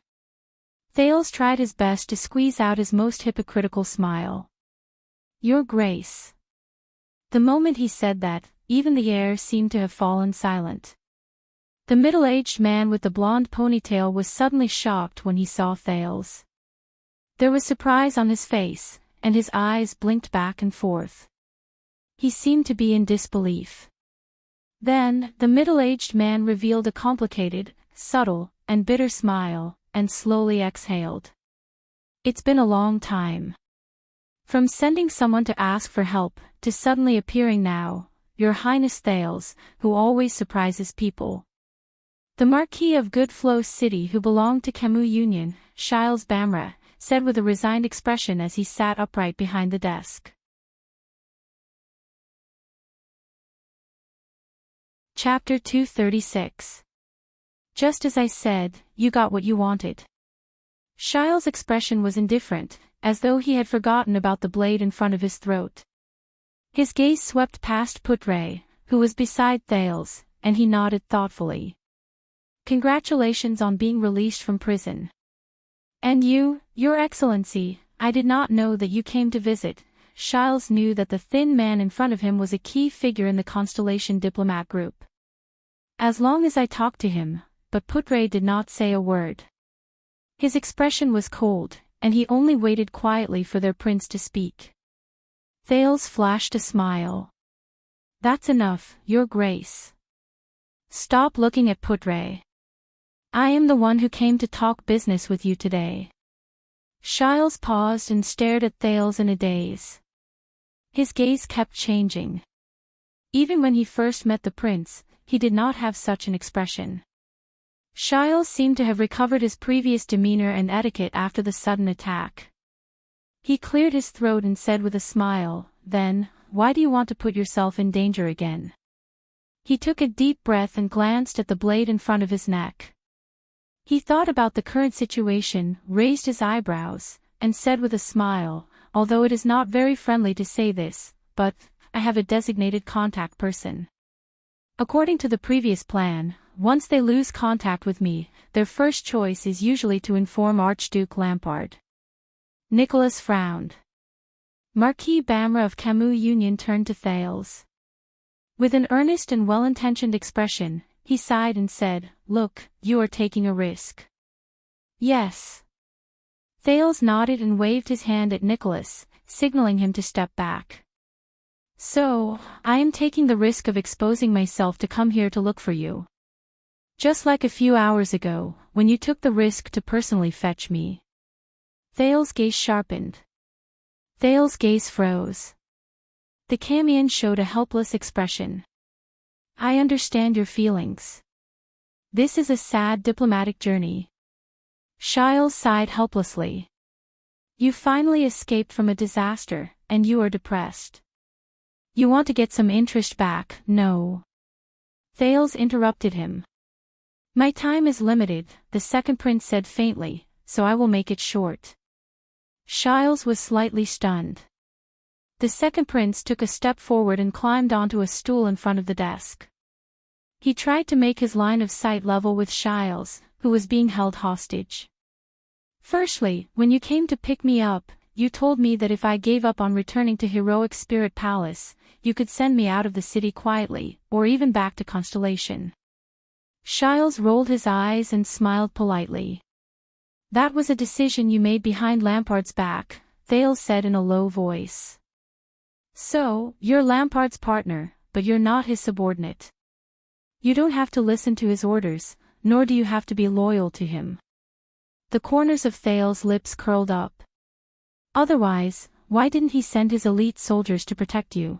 Thales tried his best to squeeze out his most hypocritical smile. Your Grace. The moment he said that, even the air seemed to have fallen silent. The middle-aged man with the blonde ponytail was suddenly shocked when he saw Thales. There was surprise on his face, and his eyes blinked back and forth. He seemed to be in disbelief. Then, the middle-aged man revealed a complicated, subtle, and bitter smile, and slowly exhaled. It's been a long time. From sending someone to ask for help, to suddenly appearing now, Your Highness Thales, who always surprises people. The Marquis of Goodflow City, who belonged to Camus Union, Shiles Bamra, said with a resigned expression as he sat upright behind the desk. Chapter 236. Just as I said, you got what you wanted. Shiles' expression was indifferent, as though he had forgotten about the blade in front of his throat. His gaze swept past Putre, who was beside Thales, and he nodded thoughtfully. Congratulations on being released from prison. And you, Your Excellency, I did not know that you came to visit. Shiles knew that the thin man in front of him was a key figure in the Constellation diplomat group. As long as I talked to him, but Putre did not say a word. His expression was cold, and he only waited quietly for their prince to speak. Thales flashed a smile. That's enough, Your Grace. Stop looking at Putre. I am the one who came to talk business with you today. Shiles paused and stared at Thales in a daze. His gaze kept changing. Even when he first met the prince, he did not have such an expression. Shiles seemed to have recovered his previous demeanor and etiquette after the sudden attack. He cleared his throat and said with a smile, then, why do you want to put yourself in danger again? He took a deep breath and glanced at the blade in front of his neck. He thought about the current situation, raised his eyebrows, and said with a smile, although it is not very friendly to say this, but, I have a designated contact person. According to the previous plan, once they lose contact with me, their first choice is usually to inform Archduke Lampard. Nicholas frowned. Marquis Bamra of Camus Union turned to Thales. With an earnest and well-intentioned expression, he sighed and said, Look, you are taking a risk. Yes. Thales nodded and waved his hand at Nicholas, signaling him to step back. So, I am taking the risk of exposing myself to come here to look for you. Just like a few hours ago, when you took the risk to personally fetch me. Thales' gaze sharpened. Thales' gaze froze. The Camion showed a helpless expression. I understand your feelings. This is a sad diplomatic journey. Shiles sighed helplessly. You finally escaped from a disaster, and you are depressed. You want to get some interest back, no? Thales interrupted him. My time is limited, the second prince said faintly, so I will make it short. Shiles was slightly stunned. The second prince took a step forward and climbed onto a stool in front of the desk. He tried to make his line of sight level with Shiles, who was being held hostage. Firstly, when you came to pick me up, you told me that if I gave up on returning to Heroic Spirit Palace, you could send me out of the city quietly, or even back to Constellation. Shiles rolled his eyes and smiled politely. That was a decision you made behind Lampard's back, Thales said in a low voice. So, you're Lampard's partner, but you're not his subordinate. You don't have to listen to his orders, nor do you have to be loyal to him. The corners of Thales' lips curled up. Otherwise, why didn't he send his elite soldiers to protect you?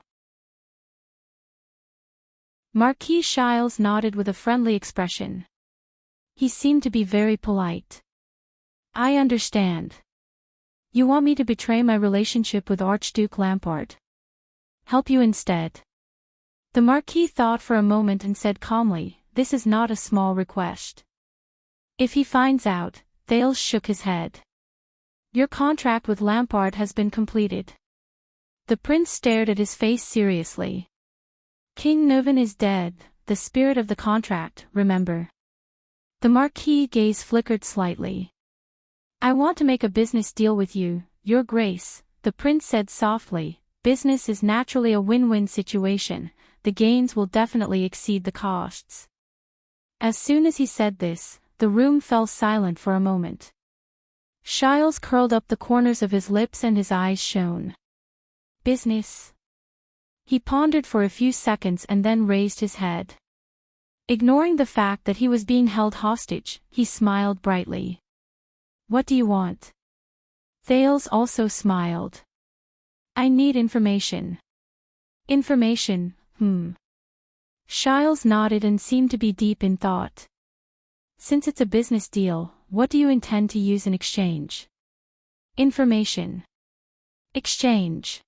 Marquis Shiles nodded with a friendly expression. He seemed to be very polite. I understand. You want me to betray my relationship with Archduke Lampard? Help you instead. The Marquis thought for a moment and said calmly, this is not a small request. If he finds out, Thales shook his head. Your contract with Lampard has been completed. The prince stared at his face seriously. King Novan is dead, the spirit of the contract, remember. The Marquis' gaze flickered slightly. I want to make a business deal with you, Your Grace, the prince said softly. Business is naturally a win-win situation, the gains will definitely exceed the costs. As soon as he said this, the room fell silent for a moment. Shiles curled up the corners of his lips and his eyes shone. Business? He pondered for a few seconds and then raised his head. Ignoring the fact that he was being held hostage, he smiled brightly. What do you want? Thales also smiled. I need information. Information, Shiles nodded and seemed to be deep in thought. Since it's a business deal, what do you intend to use in exchange? Information. Exchange.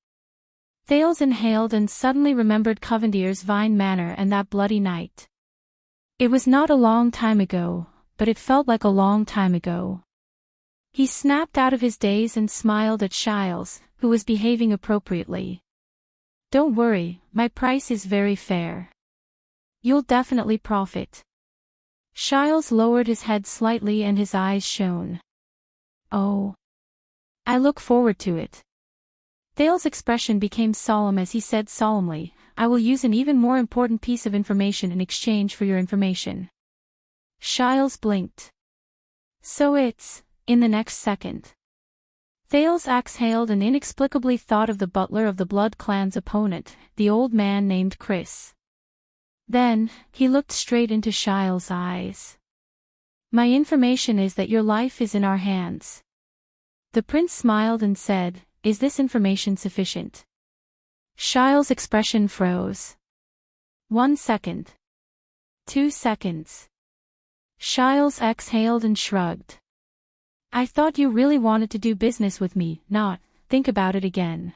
Thales inhaled and suddenly remembered Covendier's Vine Manor and that bloody night. It was not a long time ago, but it felt like a long time ago. He snapped out of his daze and smiled at Shiles, who was behaving appropriately. Don't worry, my price is very fair. You'll definitely profit. Shiles lowered his head slightly and his eyes shone. Oh. I look forward to it. Thales' expression became solemn as he said solemnly, I will use an even more important piece of information in exchange for your information. Shiles blinked. So it's, in the next second. Thales exhaled and inexplicably thought of the butler of the Blood Clan's opponent, the old man named Chris. Then, he looked straight into Shiles' eyes. My information is that your life is in our hands. The prince smiled and said, Is this information sufficient? Shiles' expression froze. 1 second. 2 seconds. Shiles exhaled and shrugged. I thought you really wanted to do business with me, not, think about it again.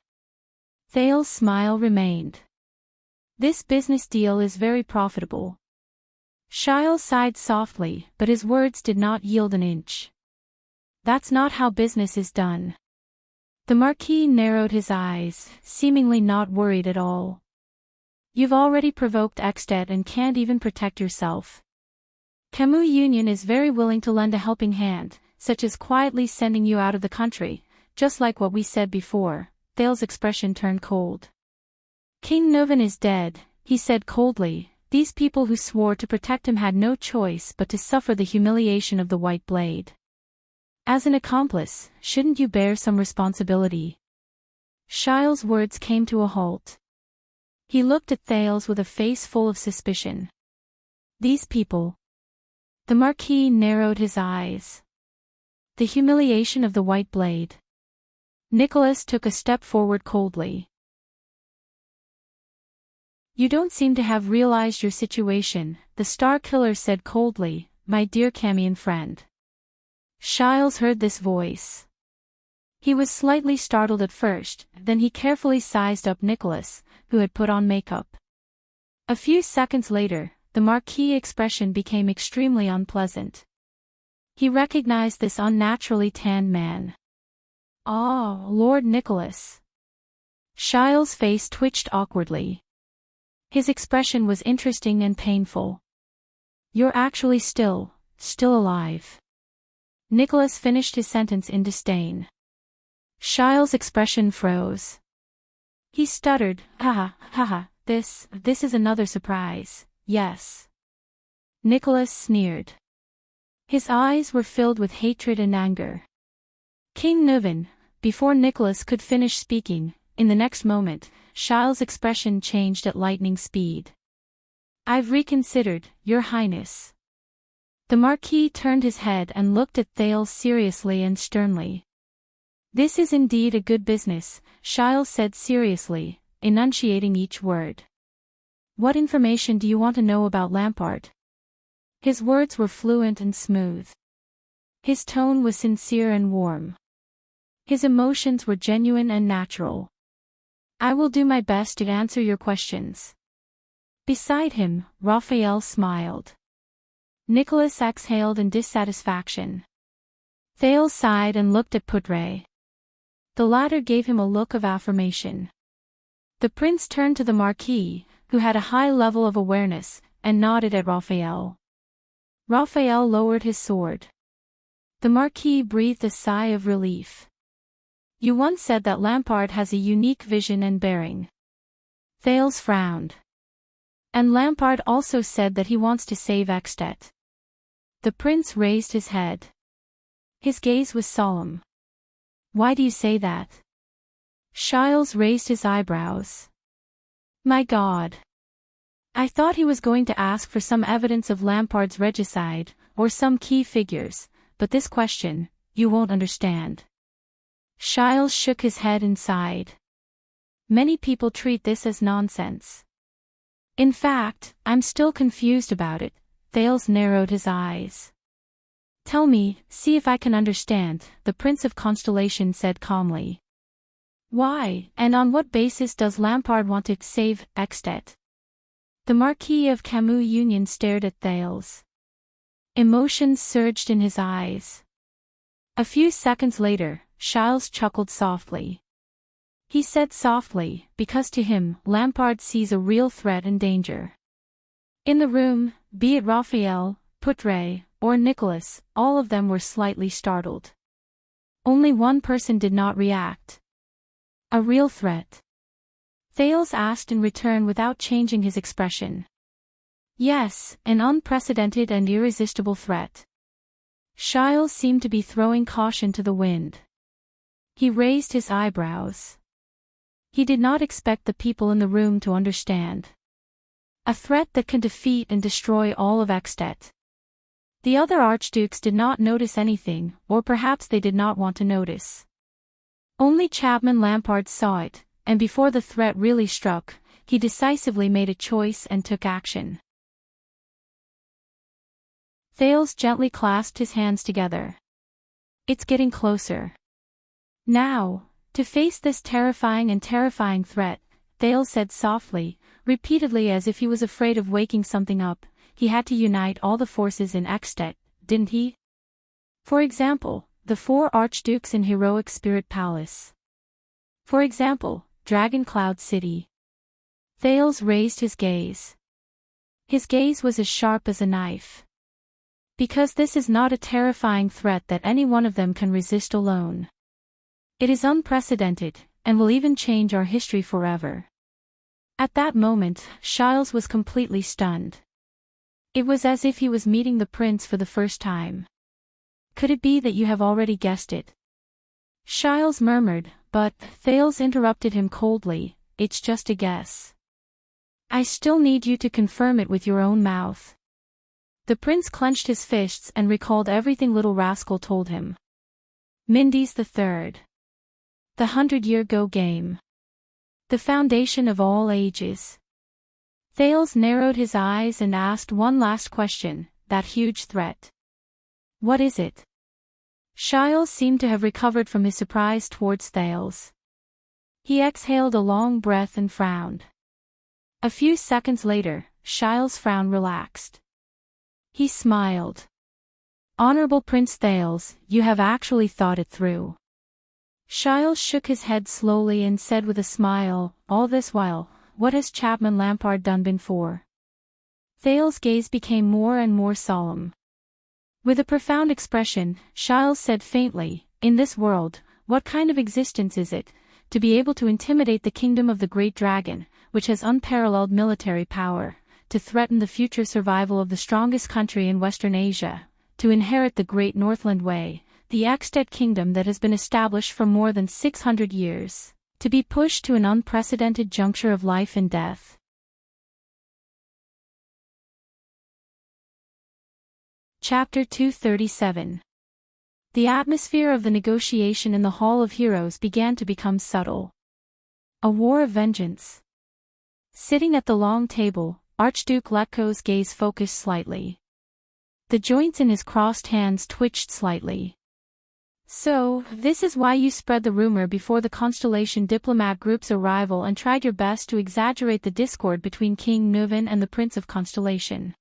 Thales' smile remained. This business deal is very profitable. Shiles sighed softly, but his words did not yield an inch. That's not how business is done. The Marquis narrowed his eyes, seemingly not worried at all. You've already provoked Extet and can't even protect yourself. Camus Union is very willing to lend a helping hand, such as quietly sending you out of the country, just like what we said before. Thales' expression turned cold. King Novan is dead, he said coldly. These people who swore to protect him had no choice but to suffer the humiliation of the White Blade. As an accomplice, shouldn't you bear some responsibility? Shiles' words came to a halt. He looked at Thales with a face full of suspicion. These people. The Marquis narrowed his eyes. The humiliation of the White Blade. Nicholas took a step forward coldly. You don't seem to have realized your situation, the Star Killer said coldly, my dear Camion friend. Shiles heard this voice. He was slightly startled at first, then he carefully sized up Nicholas, who had put on makeup. A few seconds later, the Marquis' expression became extremely unpleasant. He recognized this unnaturally tanned man. "Ah, Lord Nicholas." Shiles' face twitched awkwardly. His expression was interesting and painful. "You're actually still alive." Nicholas finished his sentence in disdain. Shiles' expression froze. He stuttered, "Haha, this is another surprise, yes." Nicholas sneered. His eyes were filled with hatred and anger. King Nuvan, before Nicholas could finish speaking, in the next moment, Shiles' expression changed at lightning speed. "I've reconsidered, Your Highness." The Marquis turned his head and looked at Thales seriously and sternly. "This is indeed a good business," Shiles said seriously, enunciating each word. "What information do you want to know about Lampard?" His words were fluent and smooth. His tone was sincere and warm. His emotions were genuine and natural. "I will do my best to answer your questions." Beside him, Raphael smiled. Nicholas exhaled in dissatisfaction. Thales sighed and looked at Putre. The latter gave him a look of affirmation. The prince turned to the Marquis, who had a high level of awareness, and nodded at Raphael. Raphael lowered his sword. The Marquis breathed a sigh of relief. "You once said that Lampard has a unique vision and bearing." Thales frowned. "And Lampard also said that he wants to save Extet." The prince raised his head. His gaze was solemn. "Why do you say that?" Shiles raised his eyebrows. "My God. I thought he was going to ask for some evidence of Lampard's regicide, or some key figures, but this question, you won't understand." Shiles shook his head and sighed. "Many people treat this as nonsense." "In fact, I'm still confused about it." Thales narrowed his eyes. "Tell me, see if I can understand," the Prince of Constellation said calmly. "Why, and on what basis does Lampard want to save Extet?" The Marquis of Camus Union stared at Thales. Emotions surged in his eyes. A few seconds later, Shiles chuckled softly. He said softly, because to him, Lampard sees a real threat and danger. In the room, be it Raphael, Putre, or Nicholas, all of them were slightly startled. Only one person did not react. "A real threat?" Thales asked in return without changing his expression. "Yes, an unprecedented and irresistible threat." Shiles seemed to be throwing caution to the wind. He raised his eyebrows. He did not expect the people in the room to understand. A threat that can defeat and destroy all of Extet. The other archdukes did not notice anything, or perhaps they did not want to notice. Only Chapman Lampard saw it, and before the threat really struck, he decisively made a choice and took action. Thales gently clasped his hands together. "It's getting closer. Now, to face this terrifying threat," Thales said softly, repeatedly as if he was afraid of waking something up, "he had to unite all the forces in Extet, didn't he? For example, the 4 archdukes in Heroic Spirit Palace. For example, Dragon Cloud City." Thales raised his gaze. His gaze was as sharp as a knife. "Because this is not a terrifying threat that any one of them can resist alone. It is unprecedented, and will even change our history forever." At that moment, Shiles was completely stunned. It was as if he was meeting the prince for the first time. "Could it be that you have already guessed it?" Shiles murmured, but Thales interrupted him coldly, "It's just a guess. I still need you to confirm it with your own mouth." The prince clenched his fists and recalled everything little rascal told him. Mindy's the Third. The 100-Year Go game. The foundation of all ages. Thales narrowed his eyes and asked one last question, "That huge threat. What is it?" Shiles seemed to have recovered from his surprise towards Thales. He exhaled a long breath and frowned. A few seconds later, Shiles' frown relaxed. He smiled. "Honorable Prince Thales, you have actually thought it through." Shiles shook his head slowly and said with a smile, "All this while, what has Chapman Lampard done before?" Thales' gaze became more and more solemn. With a profound expression, Shiles said faintly, "In this world, what kind of existence is it, to be able to intimidate the kingdom of the Great Dragon, which has unparalleled military power, to threaten the future survival of the strongest country in Western Asia, to inherit the Great Northland Way, the Extet kingdom that has been established for more than 600 years, to be pushed to an unprecedented juncture of life and death?" Chapter 237. The atmosphere of the negotiation in the Hall of Heroes began to become subtle. A war of vengeance. Sitting at the long table, Archduke Letko's gaze focused slightly. The joints in his crossed hands twitched slightly. "So, this is why you spread the rumor before the Constellation diplomat group's arrival and tried your best to exaggerate the discord between King Nuvan and the Prince of Constellation."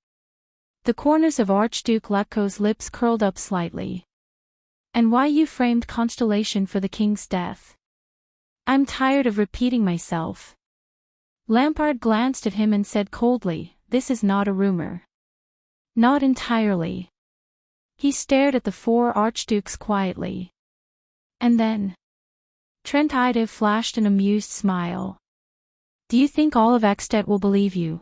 The corners of Archduke Letko's lips curled up slightly. "And why you framed Constellation for the king's death?" "I'm tired of repeating myself." Lampard glanced at him and said coldly, "This is not a rumor." "Not entirely." He stared at the four archdukes quietly. And then Trent Ide flashed an amused smile. "Do you think all of Extet will believe you?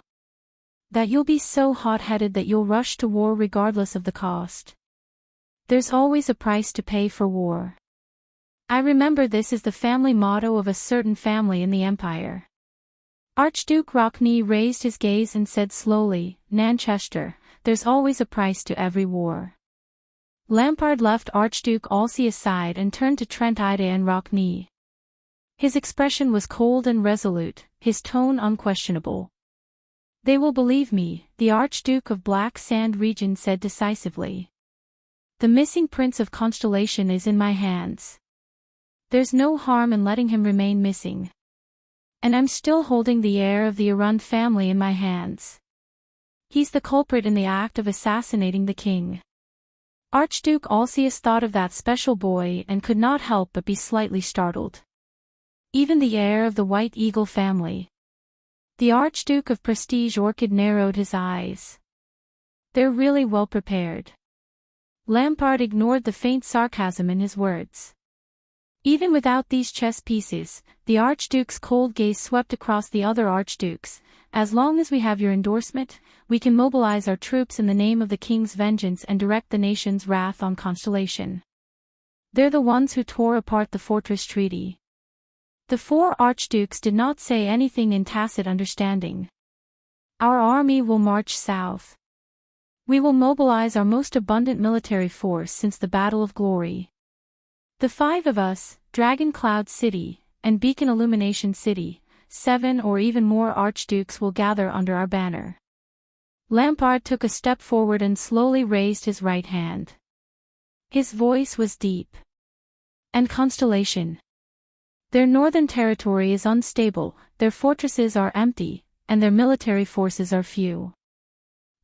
That you'll be so hot-headed that you'll rush to war regardless of the cost? There's always a price to pay for war. I remember this is the family motto of a certain family in the Empire." Archduke Rockney raised his gaze and said slowly, "Nanchester, there's always a price to every war." Lampard left Archduke Alcy aside and turned to Trent Ide and Rockney. His expression was cold and resolute, his tone unquestionable. "They will believe me," the Archduke of Black Sand Region said decisively. "The missing Prince of Constellation is in my hands. There's no harm in letting him remain missing. And I'm still holding the heir of the Arund family in my hands. He's the culprit in the act of assassinating the king." Archduke Alcius thought of that special boy and could not help but be slightly startled. Even the heir of the White Eagle family. The Archduke of Prestige Orchid narrowed his eyes. "They're really well prepared." Lampard ignored the faint sarcasm in his words. Even without these chess pieces, the Archduke's cold gaze swept across the other Archdukes. "As long as we have your endorsement, we can mobilize our troops in the name of the King's vengeance and direct the nation's wrath on Constellation. They're the ones who tore apart the Fortress Treaty." The four Archdukes did not say anything in tacit understanding. "Our army will march south. We will mobilize our most abundant military force since the Battle of Glory. The five of us, Dragon Cloud City, and Beacon Illumination City, 7 or even more Archdukes will gather under our banner." Lampard took a step forward and slowly raised his right hand. His voice was deep. "And Constellation? Their northern territory is unstable, their fortresses are empty, and their military forces are few."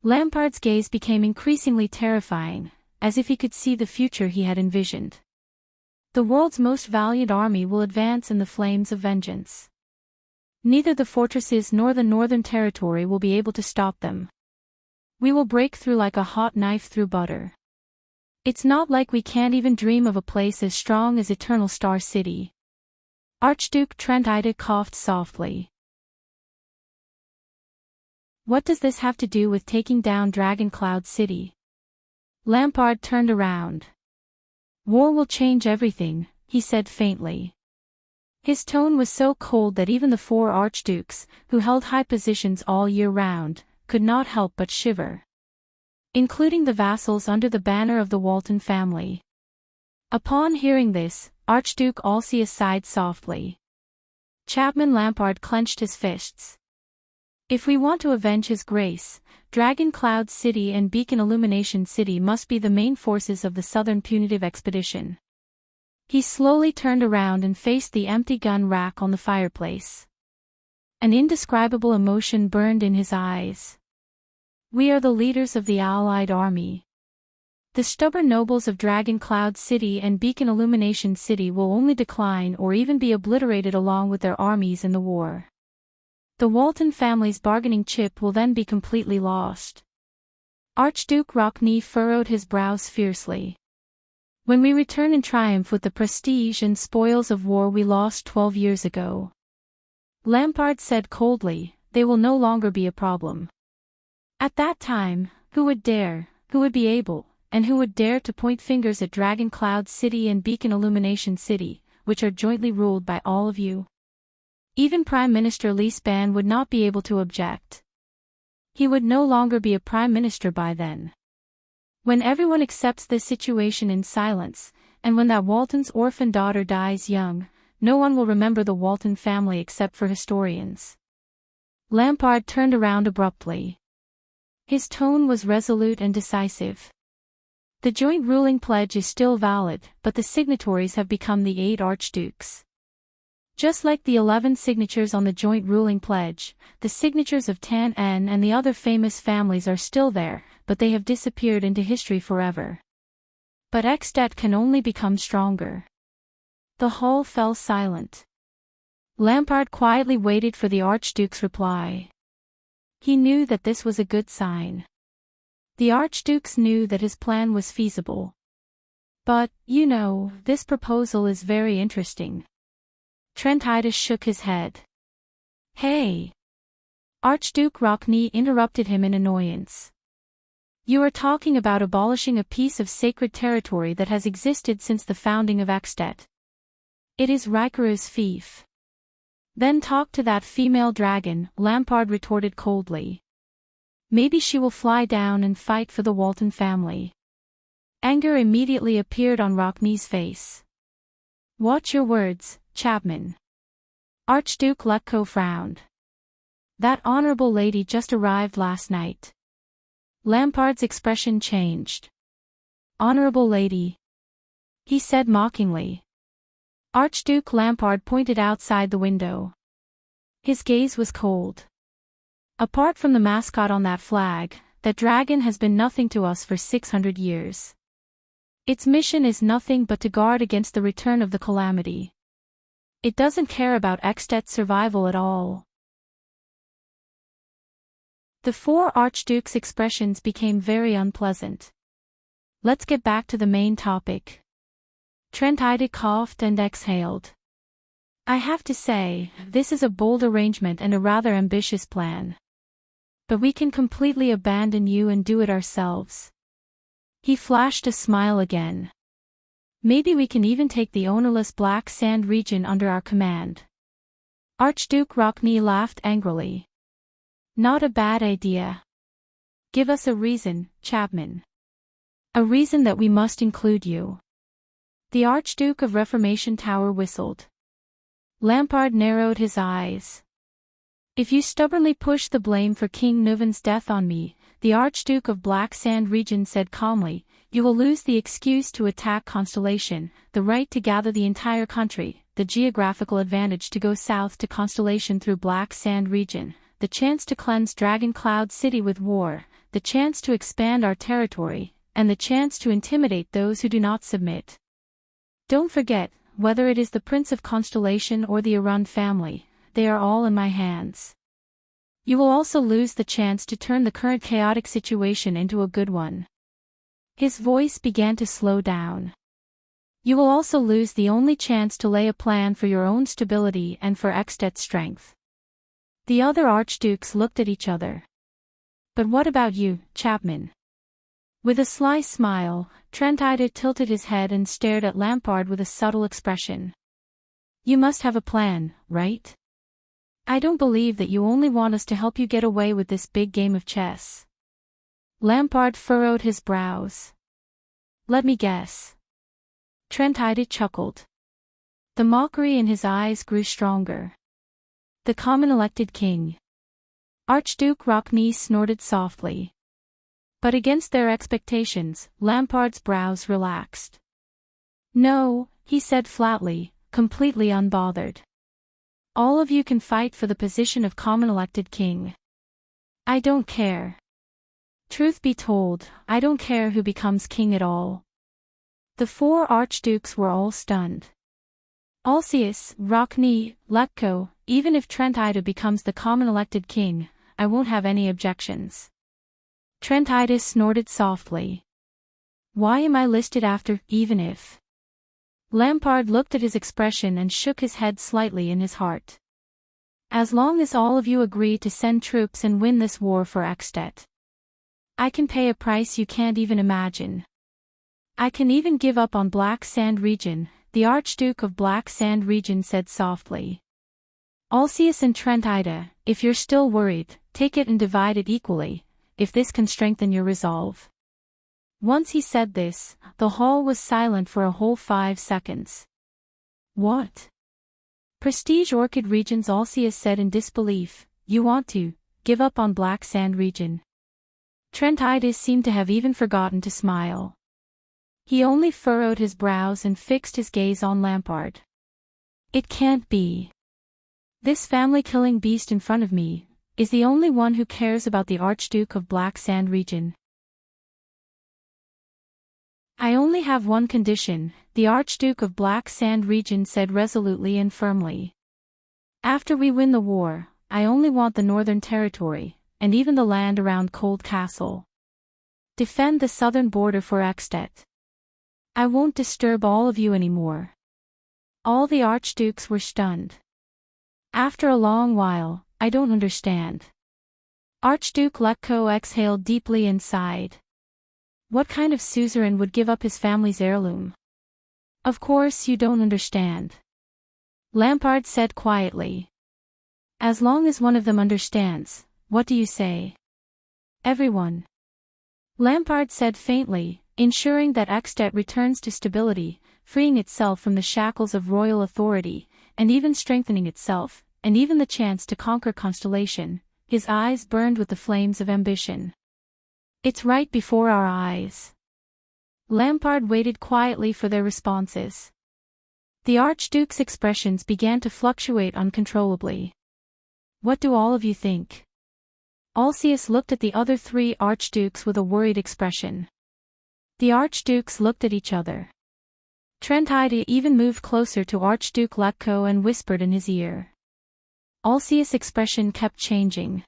Lampard's gaze became increasingly terrifying, as if he could see the future he had envisioned. "The world's most valiant army will advance in the flames of vengeance. Neither the fortresses nor the northern territory will be able to stop them. We will break through like a hot knife through butter. It's not like we can't even dream of a place as strong as Eternal Star City." Archduke Trent Ide coughed softly. "What does this have to do with taking down Dragon Cloud City?" Lampard turned around. "War will change everything," he said faintly. His tone was so cold that even the four Archdukes, who held high positions all year round, could not help but shiver. Including the vassals under the banner of the Walton family. Upon hearing this, Archduke Alcius sighed softly. Chapman Lampard clenched his fists. If we want to avenge his grace, Dragon Cloud City and Beacon Illumination City must be the main forces of the Southern Punitive Expedition. He slowly turned around and faced the empty gun rack on the fireplace. An indescribable emotion burned in his eyes. We are the leaders of the Allied army. The stubborn nobles of Dragon Cloud City and Beacon Illumination City will only decline or even be obliterated along with their armies in the war. The Walton family's bargaining chip will then be completely lost. Archduke Rockney furrowed his brows fiercely. When we return in triumph with the prestige and spoils of war we lost 12 years ago, Lampard said coldly, they will no longer be a problem. At that time, who would dare, who would be able, and who would dare to point fingers at Dragon Cloud City and Beacon Illumination City, which are jointly ruled by all of you? Even Prime Minister Lee Span would not be able to object. He would no longer be a prime minister by then. When everyone accepts this situation in silence, and when that Walton's orphan daughter dies young, no one will remember the Walton family except for historians. Lampard turned around abruptly. His tone was resolute and decisive. The joint ruling pledge is still valid, but the signatories have become the 8 archdukes. Just like the 11 signatures on the joint ruling pledge, the signatures of Tan En and the other famous families are still there, but they have disappeared into history forever. But Extet can only become stronger. The hall fell silent. Lampard quietly waited for the Archduke's reply. He knew that this was a good sign. The Archdukes knew that his plan was feasible. But, you know, this proposal is very interesting. Trentitus shook his head. Hey! Archduke Rockney interrupted him in annoyance. You are talking about abolishing a piece of sacred territory that has existed since the founding of Extet. It is Rikaru's fief. Then talk to that female dragon, Lampard retorted coldly. Maybe she will fly down and fight for the Walton family. Anger immediately appeared on Rockney's face. Watch your words, Chapman. Archduke Letko frowned. That honorable lady just arrived last night. Lampard's expression changed. Honorable lady, he said mockingly. Archduke Lampard pointed outside the window. His gaze was cold. Apart from the mascot on that flag, that dragon has been nothing to us for 600 years. Its mission is nothing but to guard against the return of the calamity. It doesn't care about Extet's survival at all. The 4 archdukes' expressions became very unpleasant. Let's get back to the main topic. Trentide coughed and exhaled. I have to say, this is a bold arrangement and a rather ambitious plan. But we can completely abandon you and do it ourselves. He flashed a smile again. Maybe we can even take the ownerless Black Sand region under our command. Archduke Rockney laughed angrily. Not a bad idea. Give us a reason, Chapman. A reason that we must include you. The Archduke of Reformation Tower whistled. Lampard narrowed his eyes. If you stubbornly push the blame for King Nuvan's death on me, the Archduke of Black Sand region said calmly, you will lose the excuse to attack Constellation, the right to gather the entire country, the geographical advantage to go south to Constellation through Black Sand region, the chance to cleanse Dragon Cloud City with war, the chance to expand our territory, and the chance to intimidate those who do not submit. Don't forget, whether it is the Prince of Constellation or the Arund family, they are all in my hands. You will also lose the chance to turn the current chaotic situation into a good one. His voice began to slow down. You will also lose the only chance to lay a plan for your own stability and for Extet's strength. The other archdukes looked at each other. But what about you, Chapman? With a sly smile, Trentide tilted his head and stared at Lampard with a subtle expression. You must have a plan, right? I don't believe that you only want us to help you get away with this big game of chess. Lampard furrowed his brows. Let me guess. Trentide chuckled. The mockery in his eyes grew stronger. The common elected king. Archduke Rockney snorted softly. But against their expectations, Lampard's brows relaxed. No, he said flatly, completely unbothered. All of you can fight for the position of common elected king. I don't care. Truth be told, I don't care who becomes king at all. The four archdukes were all stunned. Alcius, Rockney, Letko, even if Trent Ida becomes the common elected king, I won't have any objections. Trent Ida snorted softly. Why am I listed after, even if? Lampard looked at his expression and shook his head slightly in his heart. As long as all of you agree to send troops and win this war for Ekstedt, I can pay a price you can't even imagine. I can even give up on Black Sand region, the Archduke of Black Sand region said softly. Alcius and Trent Ida, if you're still worried, take it and divide it equally, if this can strengthen your resolve. Once he said this, the hall was silent for a whole 5 seconds. What? Prestige Orchid regions, Alcius said in disbelief. You want to give up on Black Sand region? Trent Ida seemed to have even forgotten to smile. He only furrowed his brows and fixed his gaze on Lampard. It can't be. This family-killing beast in front of me is the only one who cares about the Archduke of Black Sand region. I only have one condition, the Archduke of Black Sand region said resolutely and firmly. After we win the war, I only want the Northern Territory, and even the land around Cold Castle. Defend the southern border for Ekstedt. I won't disturb all of you anymore. All the archdukes were stunned. After a long while, I don't understand. Archduke Letko exhaled deeply and sighed. What kind of suzerain would give up his family's heirloom? Of course you don't understand. Lampard said quietly. As long as one of them understands, what do you say? Everyone. Lampard said faintly, ensuring that Ekstedt returns to stability, freeing itself from the shackles of royal authority, and even strengthening itself, and even the chance to conquer Constellation. His eyes burned with the flames of ambition. It's right before our eyes. Lampard waited quietly for their responses. The Archduke's expressions began to fluctuate uncontrollably. What do all of you think? Alcius looked at the other 3 archdukes with a worried expression. The archdukes looked at each other. Trent Ida even moved closer to Archduke Letko and whispered in his ear. Alcius' expression kept changing.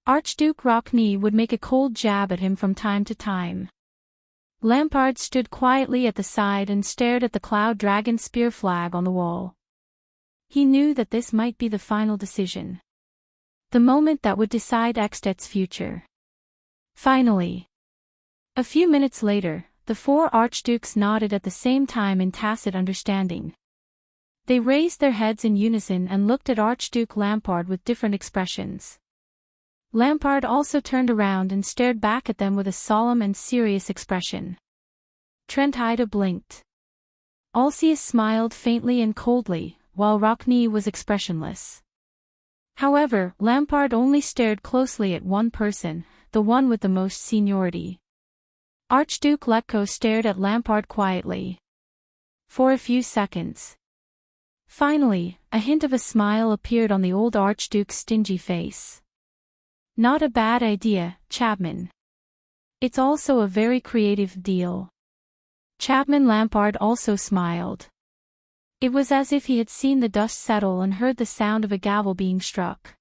Archduke Rockney would make a cold jab at him from time to time. Lampard stood quietly at the side and stared at the Cloud Dragon spear flag on the wall. He knew that this might be the final decision. The moment that would decide Ekstedt's future. Finally. A few minutes later, the 4 archdukes nodded at the same time in tacit understanding. They raised their heads in unison and looked at Archduke Lampard with different expressions. Lampard also turned around and stared back at them with a solemn and serious expression. Trent Ida blinked. Alcius smiled faintly and coldly, while Rockney was expressionless. However, Lampard only stared closely at one person, the one with the most seniority. Archduke Letko stared at Lampard quietly. For a few seconds. Finally, a hint of a smile appeared on the old Archduke's stingy face. Not a bad idea, Chapman. It's also a very creative deal. Chapman Lampard also smiled. It was as if he had seen the dust settle and heard the sound of a gavel being struck.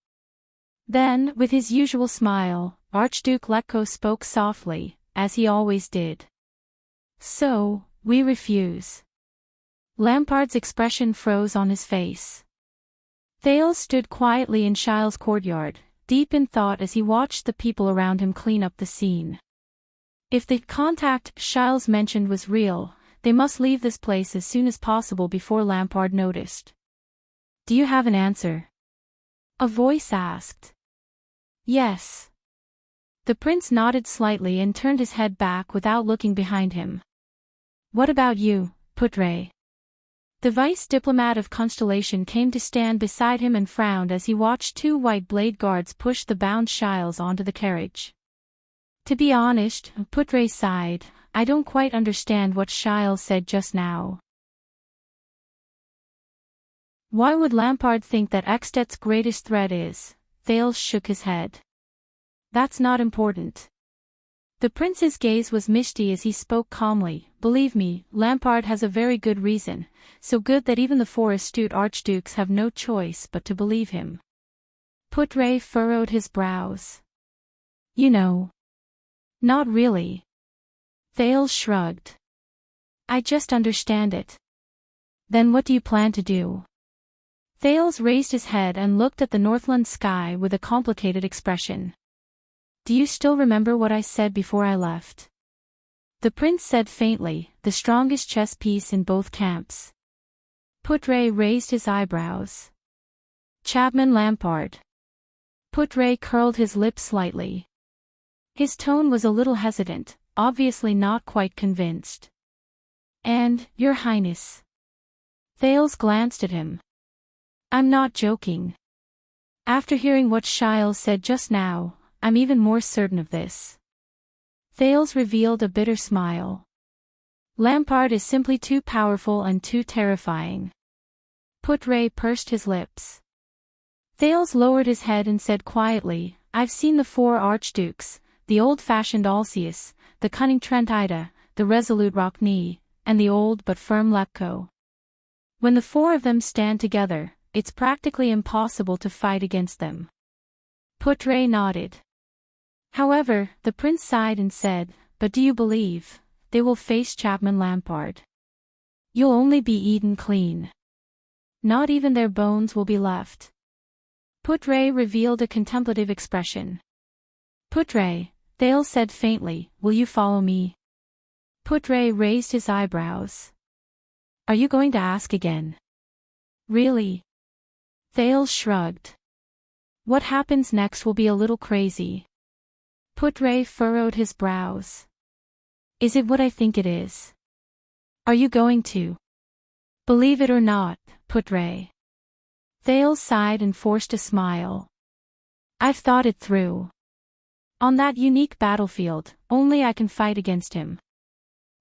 Then, with his usual smile, Archduke Letko spoke softly, as he always did. So, we refuse. Lampard's expression froze on his face. Thales stood quietly in Shile's courtyard, deep in thought as he watched the people around him clean up the scene. If the contact Shiles mentioned was real, they must leave this place as soon as possible before Lampard noticed. Do you have an answer? A voice asked. Yes. The prince nodded slightly and turned his head back without looking behind him. What about you, Putre? The vice diplomat of Constellation came to stand beside him and frowned as he watched two white blade guards push the bound Shiles onto the carriage. To be honest, Putre sighed, I don't quite understand what Shiles said just now. Why would Lampard think that Extet's greatest threat is? Thales shook his head. That's not important. The prince's gaze was misty as he spoke calmly. Believe me, Lampard has a very good reason, so good that even the four astute archdukes have no choice but to believe him. Putre furrowed his brows. You know. Not really. Thales shrugged. I just understand it. Then what do you plan to do? Thales raised his head and looked at the Northland sky with a complicated expression. Do you still remember what I said before I left? The prince said faintly, the strongest chess piece in both camps. Putre raised his eyebrows. Chapman Lampard. Putre curled his lips slightly. His tone was a little hesitant, obviously not quite convinced. And, Your Highness. Thales glanced at him. I'm not joking. After hearing what Shiles said just now, I'm even more certain of this. Thales revealed a bitter smile. Lampard is simply too powerful and too terrifying. Putre pursed his lips. Thales lowered his head and said quietly, I've seen the four archdukes, the old-fashioned Alceus, the cunning Trent Ida, the resolute Rockney, and the old but firm Lepko. When the four of them stand together, it's practically impossible to fight against them. Putre nodded. However, the prince sighed and said, But do you believe they will face Chapman Lampard? You'll only be eaten clean. Not even their bones will be left. Putre revealed a contemplative expression. Putre, Thales said faintly, will you follow me? Putre raised his eyebrows. Are you going to ask again? Really? Thales shrugged. What happens next will be a little crazy. Putre furrowed his brows. Is it what I think it is? Are you going to? Believe it or not, Putre. Thales sighed and forced a smile. I've thought it through. On that unique battlefield, only I can fight against him.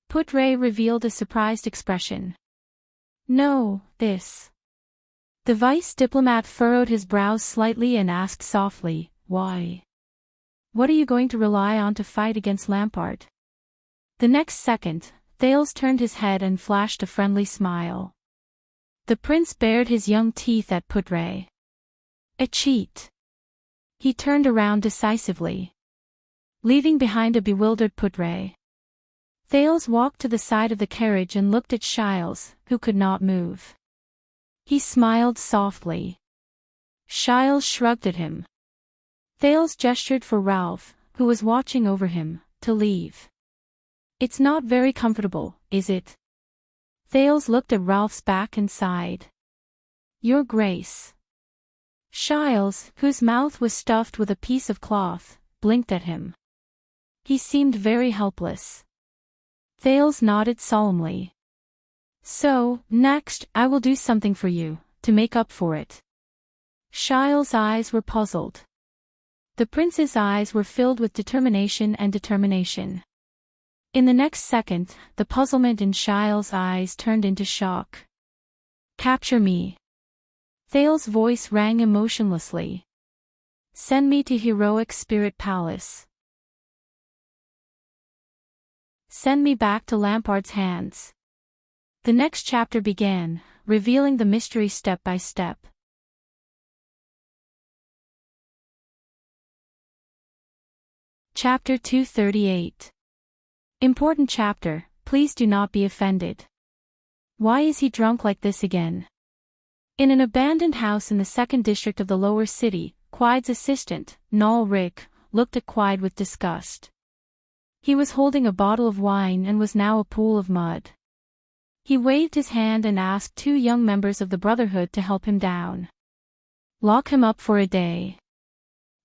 Putre revealed a surprised expression. No, this. The vice diplomat furrowed his brows slightly and asked softly, why? What are you going to rely on to fight against Lampard? The next second, Thales turned his head and flashed a friendly smile. The prince bared his young teeth at Putre. A cheat. He turned around decisively, leaving behind a bewildered Putre. Thales walked to the side of the carriage and looked at Shiles, who could not move. He smiled softly. Shiles shrugged at him. Thales gestured for Ralph, who was watching over him, to leave. It's not very comfortable, is it? Thales looked at Ralph's back and sighed. Your Grace. Shiles, whose mouth was stuffed with a piece of cloth, blinked at him. He seemed very helpless. Thales nodded solemnly. So, next, I will do something for you, to make up for it. Shiles' eyes were puzzled. The prince's eyes were filled with determination and determination. In the next second, the puzzlement in Shiles' eyes turned into shock. Capture me. Thales' voice rang emotionlessly. Send me to Heroic Spirit Palace. Send me back to Lampard's hands. The next chapter began, revealing the mystery step by step. Chapter 238. Important chapter, please do not be offended. Why is he drunk like this again? In an abandoned house in the 2nd district of the lower city, Quide's assistant, Noel Rick, looked at Quide with disgust. He was holding a bottle of wine and was now a pool of mud. He waved his hand and asked 2 young members of the Brotherhood to help him down. Lock him up for a day.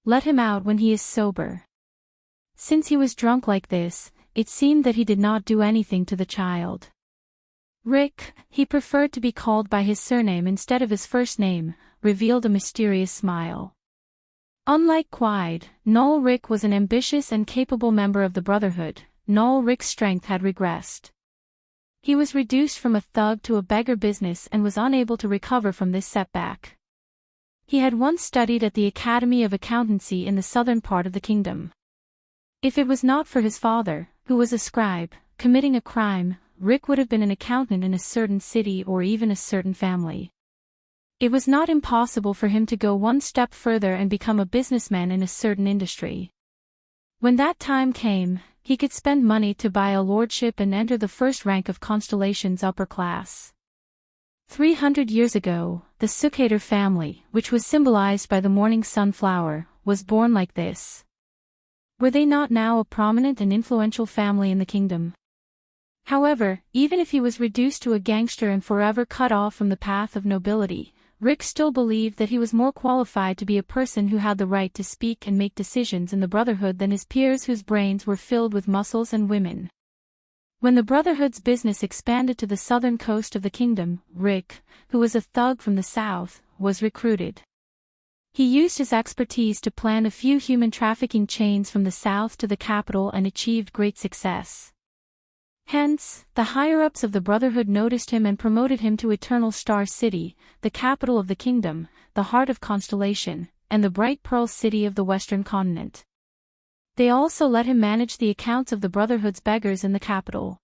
Let him out when he is sober. Since he was drunk like this, it seemed that he did not do anything to the child. Rick, he preferred to be called by his surname instead of his first name, revealed a mysterious smile. Unlike Quide, Null Rick was an ambitious and capable member of the Brotherhood. Null Rick's strength had regressed. He was reduced from a thug to a beggar business and was unable to recover from this setback. He had once studied at the Academy of Accountancy in the southern part of the kingdom. If it was not for his father, who was a scribe, committing a crime, Rick would have been an accountant in a certain city or even a certain family. It was not impossible for him to go one step further and become a businessman in a certain industry. When that time came, he could spend money to buy a lordship and enter the first rank of Constellation's upper class. 300 years ago, the Sukater family, which was symbolized by the morning sunflower, was born like this. Were they not now a prominent and influential family in the kingdom? However, even if he was reduced to a gangster and forever cut off from the path of nobility, Rick still believed that he was more qualified to be a person who had the right to speak and make decisions in the Brotherhood than his peers whose brains were filled with muscles and women. When the Brotherhood's business expanded to the southern coast of the kingdom, Rick, who was a thug from the south, was recruited. He used his expertise to plan a few human trafficking chains from the south to the capital and achieved great success. Hence, the higher-ups of the Brotherhood noticed him and promoted him to Eternal Star City, the capital of the kingdom, the heart of Constellation, and the bright Pearl City of the western continent. They also let him manage the accounts of the Brotherhood's beggars in the capital.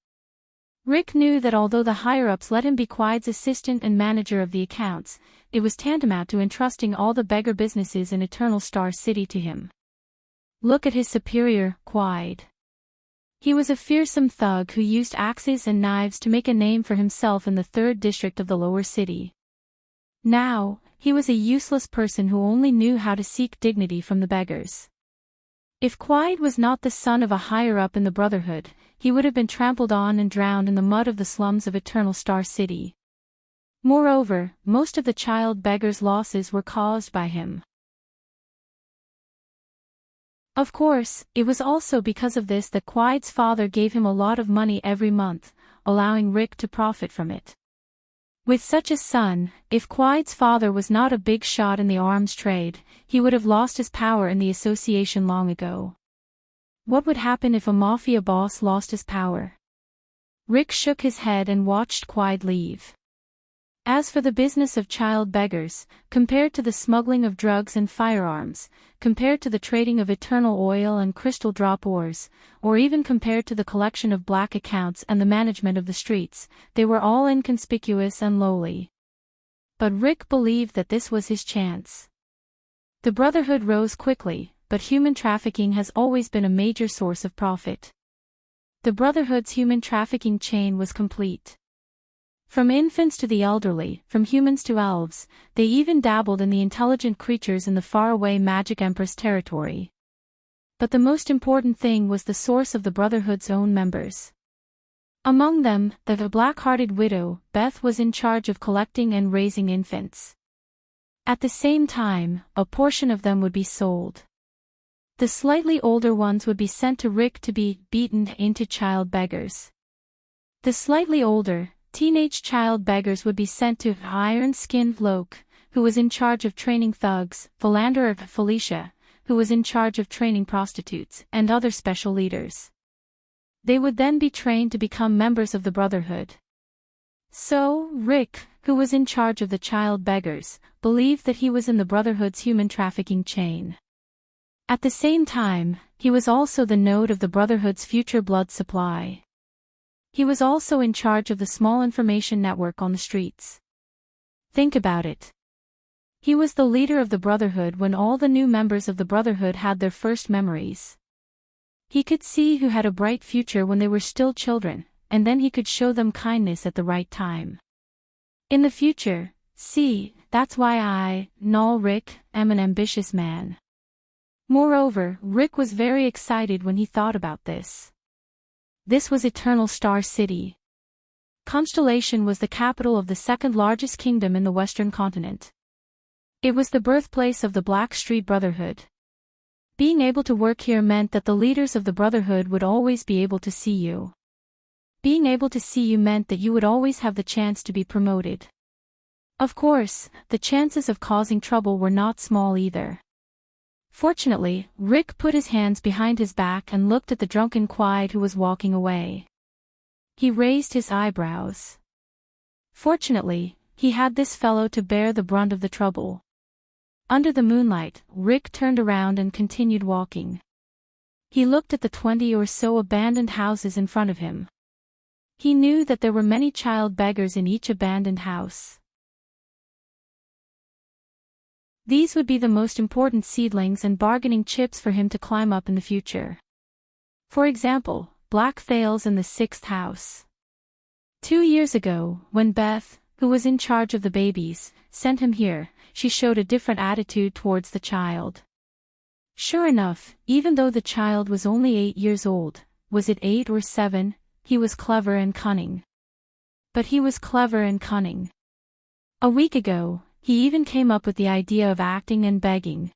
Rick knew that although the higher-ups let him be Quide's assistant and manager of the accounts, it was tantamount to entrusting all the beggar businesses in Eternal Star City to him. Look at his superior, Quide. He was a fearsome thug who used axes and knives to make a name for himself in the 3rd district of the lower city. Now, he was a useless person who only knew how to seek dignity from the beggars. If Quide was not the son of a higher-up in the Brotherhood, he would have been trampled on and drowned in the mud of the slums of Eternal Star City. Moreover, most of the child beggars' losses were caused by him. Of course, it was also because of this that Quide's father gave him a lot of money every month, allowing Rick to profit from it. With such a son, if Quide's father was not a big shot in the arms trade, he would have lost his power in the association long ago. What would happen if a mafia boss lost his power? Rick shook his head and watched Quide leave. As for the business of child beggars, compared to the smuggling of drugs and firearms, compared to the trading of eternal oil and crystal drop ores, or even compared to the collection of black accounts and the management of the streets, they were all inconspicuous and lowly. But Rick believed that this was his chance. The Brotherhood rose quickly, but human trafficking has always been a major source of profit. The Brotherhood's human trafficking chain was complete. From infants to the elderly, from humans to elves, they even dabbled in the intelligent creatures in the faraway Magic Empress territory. But the most important thing was the source of the Brotherhood's own members. Among them, the black-hearted widow, Beth, was in charge of collecting and raising infants. At the same time, a portion of them would be sold. The slightly older ones would be sent to Rick to be beaten into child beggars. The slightly older, teenage child beggars would be sent to Iron-Skinned Loke, who was in charge of training thugs, Philanderer Felicia, who was in charge of training prostitutes, and other special leaders. They would then be trained to become members of the Brotherhood. So, Rick, who was in charge of the child beggars, believed that he was in the Brotherhood's human trafficking chain. At the same time, he was also the node of the Brotherhood's future blood supply. He was also in charge of the small information network on the streets. Think about it. He was the leader of the Brotherhood when all the new members of the Brotherhood had their first memories. He could see who had a bright future when they were still children, and then he could show them kindness at the right time. In the future, see, that's why I, Null Rick, am an ambitious man. Moreover, Rick was very excited when he thought about this. This was Eternal Star City. Constellation was the capital of the second-largest kingdom in the western continent. It was the birthplace of the Black Street Brotherhood. Being able to work here meant that the leaders of the Brotherhood would always be able to see you. being able to see you meant that you would always have the chance to be promoted. Of course, the chances of causing trouble were not small either. Fortunately, Rick put his hands behind his back and looked at the drunken Quiet who was walking away. He raised his eyebrows. Fortunately, he had this fellow to bear the brunt of the trouble. Under the moonlight, Rick turned around and continued walking. He looked at the 20 or so abandoned houses in front of him. He knew that there were many child beggars in each abandoned house. These would be the most important seedlings and bargaining chips for him to climb up in the future. For example, Black Thales in the 6th house. 2 years ago, when Beth, who was in charge of the babies, sent him here, she showed a different attitude towards the child. Sure enough, even though the child was only 8 years old, was it 8 or 7, he was clever and cunning. But he was clever and cunning. A week ago, he even came up with the idea of acting and begging.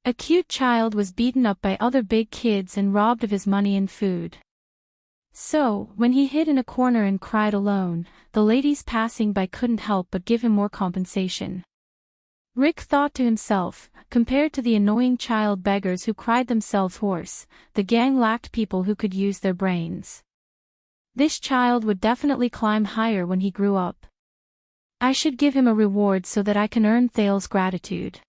A cute child was beaten up by other big kids and robbed of his money and food. So, when he hid in a corner and cried alone, the ladies passing by couldn't help but give him more compensation. Rick thought to himself, compared to the annoying child beggars who cried themselves hoarse, the gang lacked people who could use their brains. This child would definitely climb higher when he grew up. I should give him a reward so that I can earn Thales' gratitude.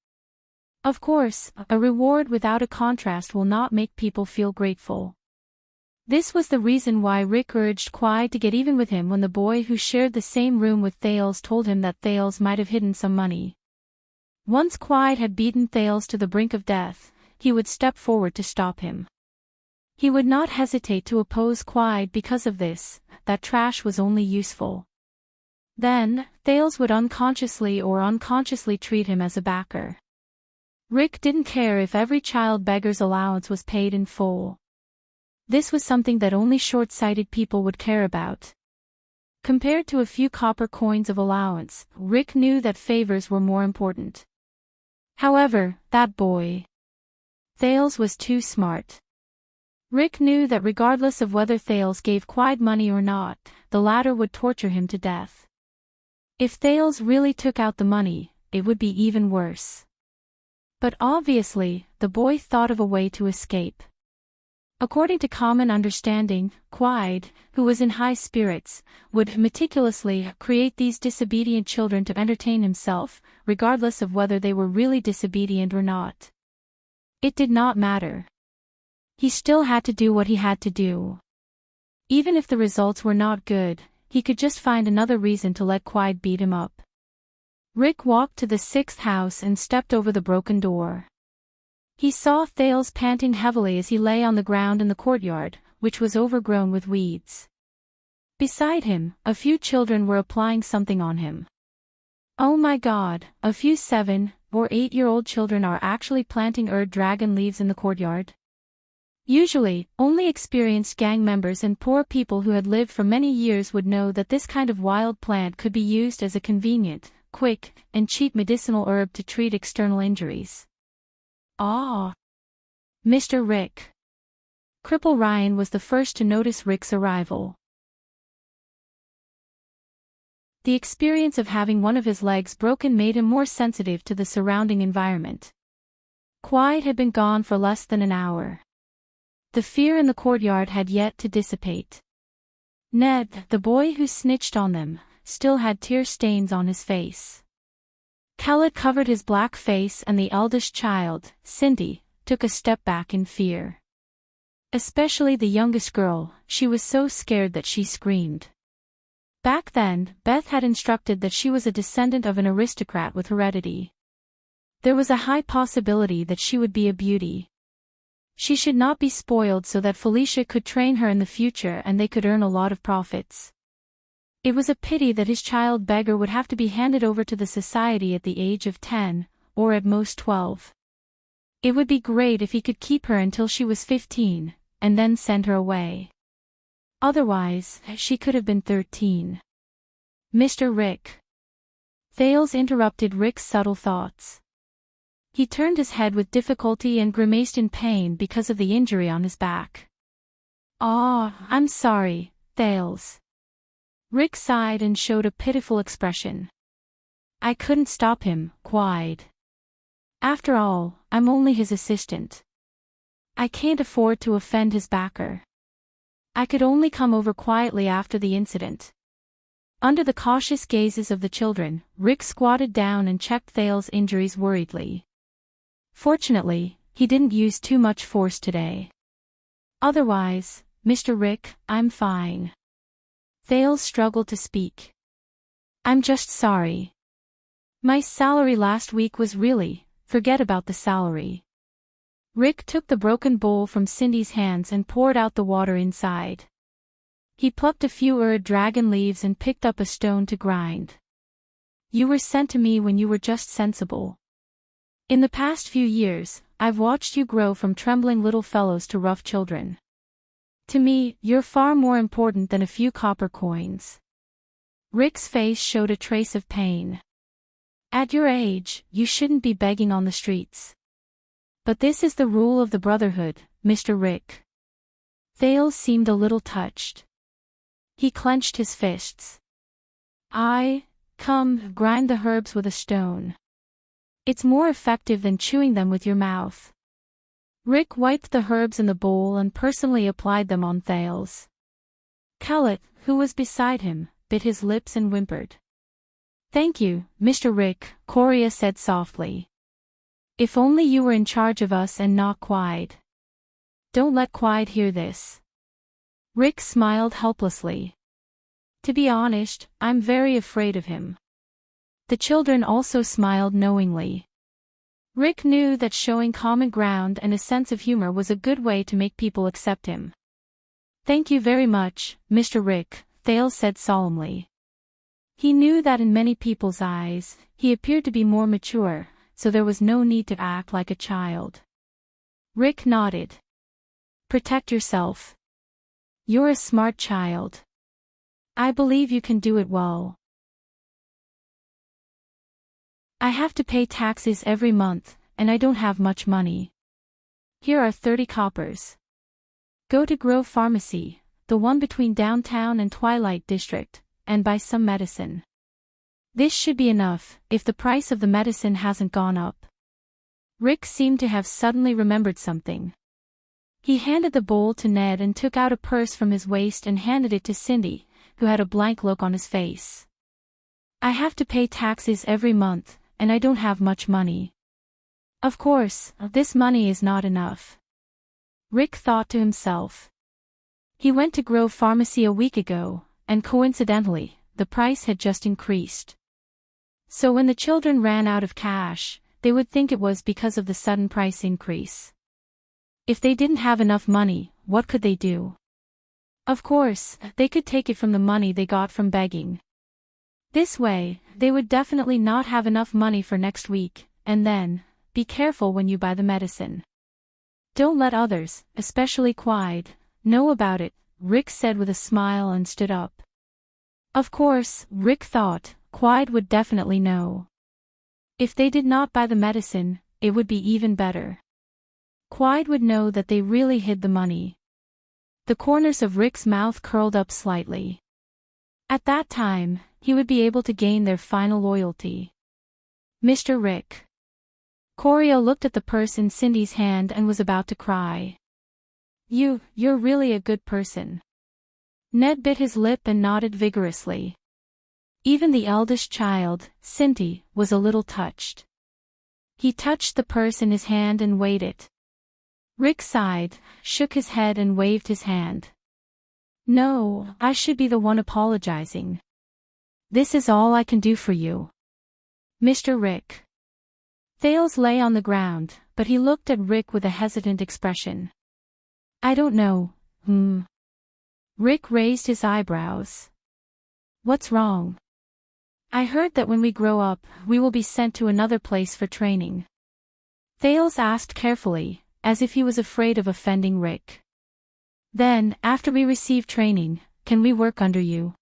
Of course, a reward without a contrast will not make people feel grateful. This was the reason why Rick urged Quiet to get even with him when the boy who shared the same room with Thales told him that Thales might have hidden some money. Once Quiet had beaten Thales to the brink of death, he would step forward to stop him. He would not hesitate to oppose Quiet because of this, that trash was only useful. Then, Thales would unconsciously treat him as a backer. Rick didn't care if every child beggar's allowance was paid in full. This was something that only short-sighted people would care about. Compared to a few copper coins of allowance, Rick knew that favors were more important. However, that boy, Thales, was too smart. Rick knew that regardless of whether Thales gave Quiet money or not, the latter would torture him to death. If Thales really took out the money, it would be even worse. But obviously, the boy thought of a way to escape. According to common understanding, Quiet, who was in high spirits, would meticulously create these disobedient children to entertain himself, regardless of whether they were really disobedient or not. It did not matter. He still had to do what he had to do. Even if the results were not good, he could just find another reason to let Quiet beat him up. Rick walked to the 6th house and stepped over the broken door. He saw Thales panting heavily as he lay on the ground in the courtyard, which was overgrown with weeds. Beside him, a few children were applying something on him. Oh my God, a few 7- or 8-year-old children are actually planting dragon leaves in the courtyard? Usually, only experienced gang members and poor people who had lived for many years would know that this kind of wild plant could be used as a convenient, quick, and cheap medicinal herb to treat external injuries. Ah! Mr. Rick. Cripple Ryan was the first to notice Rick's arrival. The experience of having one of his legs broken made him more sensitive to the surrounding environment. Quiet had been gone for less than an hour. The fear in the courtyard had yet to dissipate. Ned, the boy who snitched on them, still had tear stains on his face. Kellett covered his black face, and the eldest child, Cindy, took a step back in fear. Especially the youngest girl, she was so scared that she screamed. Back then, Beth had instructed that she was a descendant of an aristocrat with heredity. There was a high possibility that she would be a beauty. She should not be spoiled so that Felicia could train her in the future and they could earn a lot of profits. It was a pity that his child beggar would have to be handed over to the society at the age of 10, or at most 12. It would be great if he could keep her until she was 15, and then send her away. Otherwise, she could have been 13. Mr. Rick. Thales interrupted Rick's subtle thoughts. He turned his head with difficulty and grimaced in pain because of the injury on his back. "Ah, I'm sorry," Thales. Rick sighed and showed a pitiful expression. I couldn't stop him, Quide. After all, I'm only his assistant. I can't afford to offend his backer. I could only come over quietly after the incident. Under the cautious gazes of the children, Rick squatted down and checked Thales' injuries worriedly. Fortunately, he didn't use too much force today. Otherwise, Mr. Rick, I'm fine. Thales struggled to speak. I'm just sorry. My salary last week was really, forget about the salary. Rick took the broken bowl from Cindy's hands and poured out the water inside. He plucked a few dragon leaves and picked up a stone to grind. You were sent to me when you were just sensible. In the past few years, I've watched you grow from trembling little fellows to rough children. To me, you're far more important than a few copper coins. Rick's face showed a trace of pain. At your age, you shouldn't be begging on the streets. But this is the rule of the Brotherhood, Mr. Rick. Thales seemed a little touched. He clenched his fists. Grind the herbs with a stone. It's more effective than chewing them with your mouth. Rick wiped the herbs in the bowl and personally applied them on Thales. Kellett, who was beside him, bit his lips and whimpered. Thank you, Mr. Rick, Coria said softly. If only you were in charge of us and not Quide. Don't let Quide hear this. Rick smiled helplessly. To be honest, I'm very afraid of him. The children also smiled knowingly. Rick knew that showing common ground and a sense of humor was a good way to make people accept him. Thank you very much, Mr. Rick, Thales said solemnly. He knew that in many people's eyes, he appeared to be more mature, so there was no need to act like a child. Rick nodded. Protect yourself. You're a smart child. I believe you can do it well. I have to pay taxes every month, and I don't have much money. Here are 30 coppers. Go to Grove Pharmacy, the one between Downtown and Twilight District, and buy some medicine. This should be enough, if the price of the medicine hasn't gone up. Rick seemed to have suddenly remembered something. He handed the bowl to Ned and took out a purse from his waist and handed it to Cindy, who had a blank look on his face. I have to pay taxes every month, and I don't have much money. Of course, this money is not enough. Rick thought to himself. He went to Grove Pharmacy a week ago, and coincidentally, the price had just increased. So when the children ran out of cash, they would think it was because of the sudden price increase. If they didn't have enough money, what could they do? Of course, they could take it from the money they got from begging. This way, they would definitely not have enough money for next week, and then, be careful when you buy the medicine. Don't let others, especially Quide, know about it, Rick said with a smile and stood up. Of course, Rick thought, Quide would definitely know. If they did not buy the medicine, it would be even better. Quide would know that they really hid the money. The corners of Rick's mouth curled up slightly. At that time, he would be able to gain their final loyalty. Mr. Rick. Coria looked at the purse in Cindy's hand and was about to cry. You're really a good person. Ned bit his lip and nodded vigorously. Even the eldest child, Cindy, was a little touched. He touched the purse in his hand and weighed it. Rick sighed, shook his head and waved his hand. No, I should be the one apologizing. This is all I can do for you. Mr. Rick. Thales lay on the ground, but he looked at Rick with a hesitant expression. I don't know, Rick raised his eyebrows. What's wrong? I heard that when we grow up, we will be sent to another place for training. Thales asked carefully, as if he was afraid of offending Rick. Then, after we receive training, can we work under you?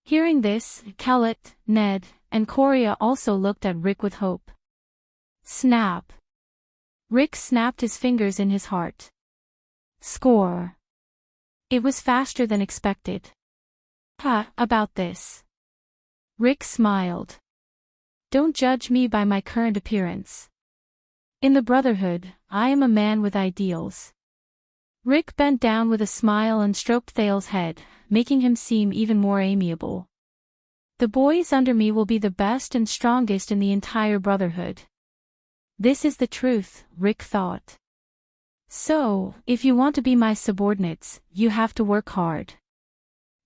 Hearing this, Kellett, Ned, and Coria also looked at Rick with hope. Snap. Rick snapped his fingers in his heart. Score. It was faster than expected. About this. Rick smiled. Don't judge me by my current appearance. In the Brotherhood, I am a man with ideals. Rick bent down with a smile and stroked Thale's head, making him seem even more amiable. The boys under me will be the best and strongest in the entire Brotherhood. This is the truth, Rick thought. So, if you want to be my subordinates, you have to work hard.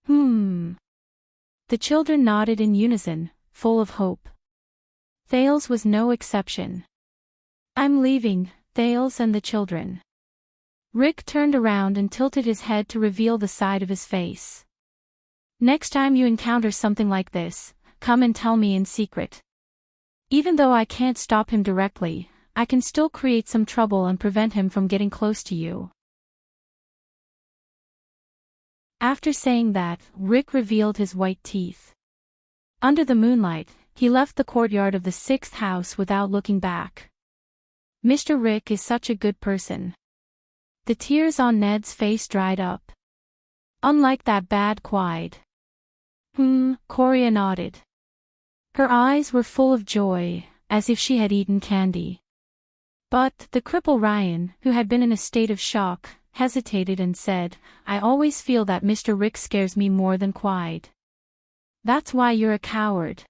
The children nodded in unison, full of hope. Thales was no exception. I'm leaving, Thales and the children. Rick turned around and tilted his head to reveal the side of his face. Next time you encounter something like this, come and tell me in secret. Even though I can't stop him directly, I can still create some trouble and prevent him from getting close to you. After saying that, Rick revealed his white teeth. Under the moonlight, he left the courtyard of the 6th house without looking back. Mr. Rick is such a good person. The tears on Ned's face dried up. Unlike that bad Quide. Coria nodded. Her eyes were full of joy, as if she had eaten candy. But the cripple Ryan, who had been in a state of shock, hesitated and said, I always feel that Mr. Rick scares me more than Quide. That's why you're a coward.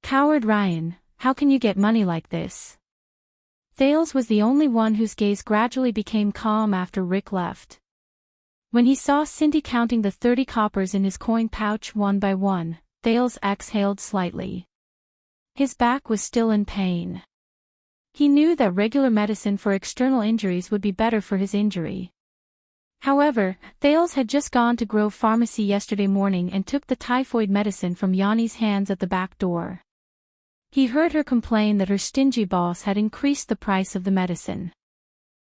Coward Ryan, how can you get money like this? Thales was the only one whose gaze gradually became calm after Rick left. When he saw Cindy counting the 30 coppers in his coin pouch one by one, Thales exhaled slightly. His back was still in pain. He knew that regular medicine for external injuries would be better for his injury. However, Thales had just gone to Grove Pharmacy yesterday morning and took the typhoid medicine from Yanni's hands at the back door. He heard her complain that her stingy boss had increased the price of the medicine.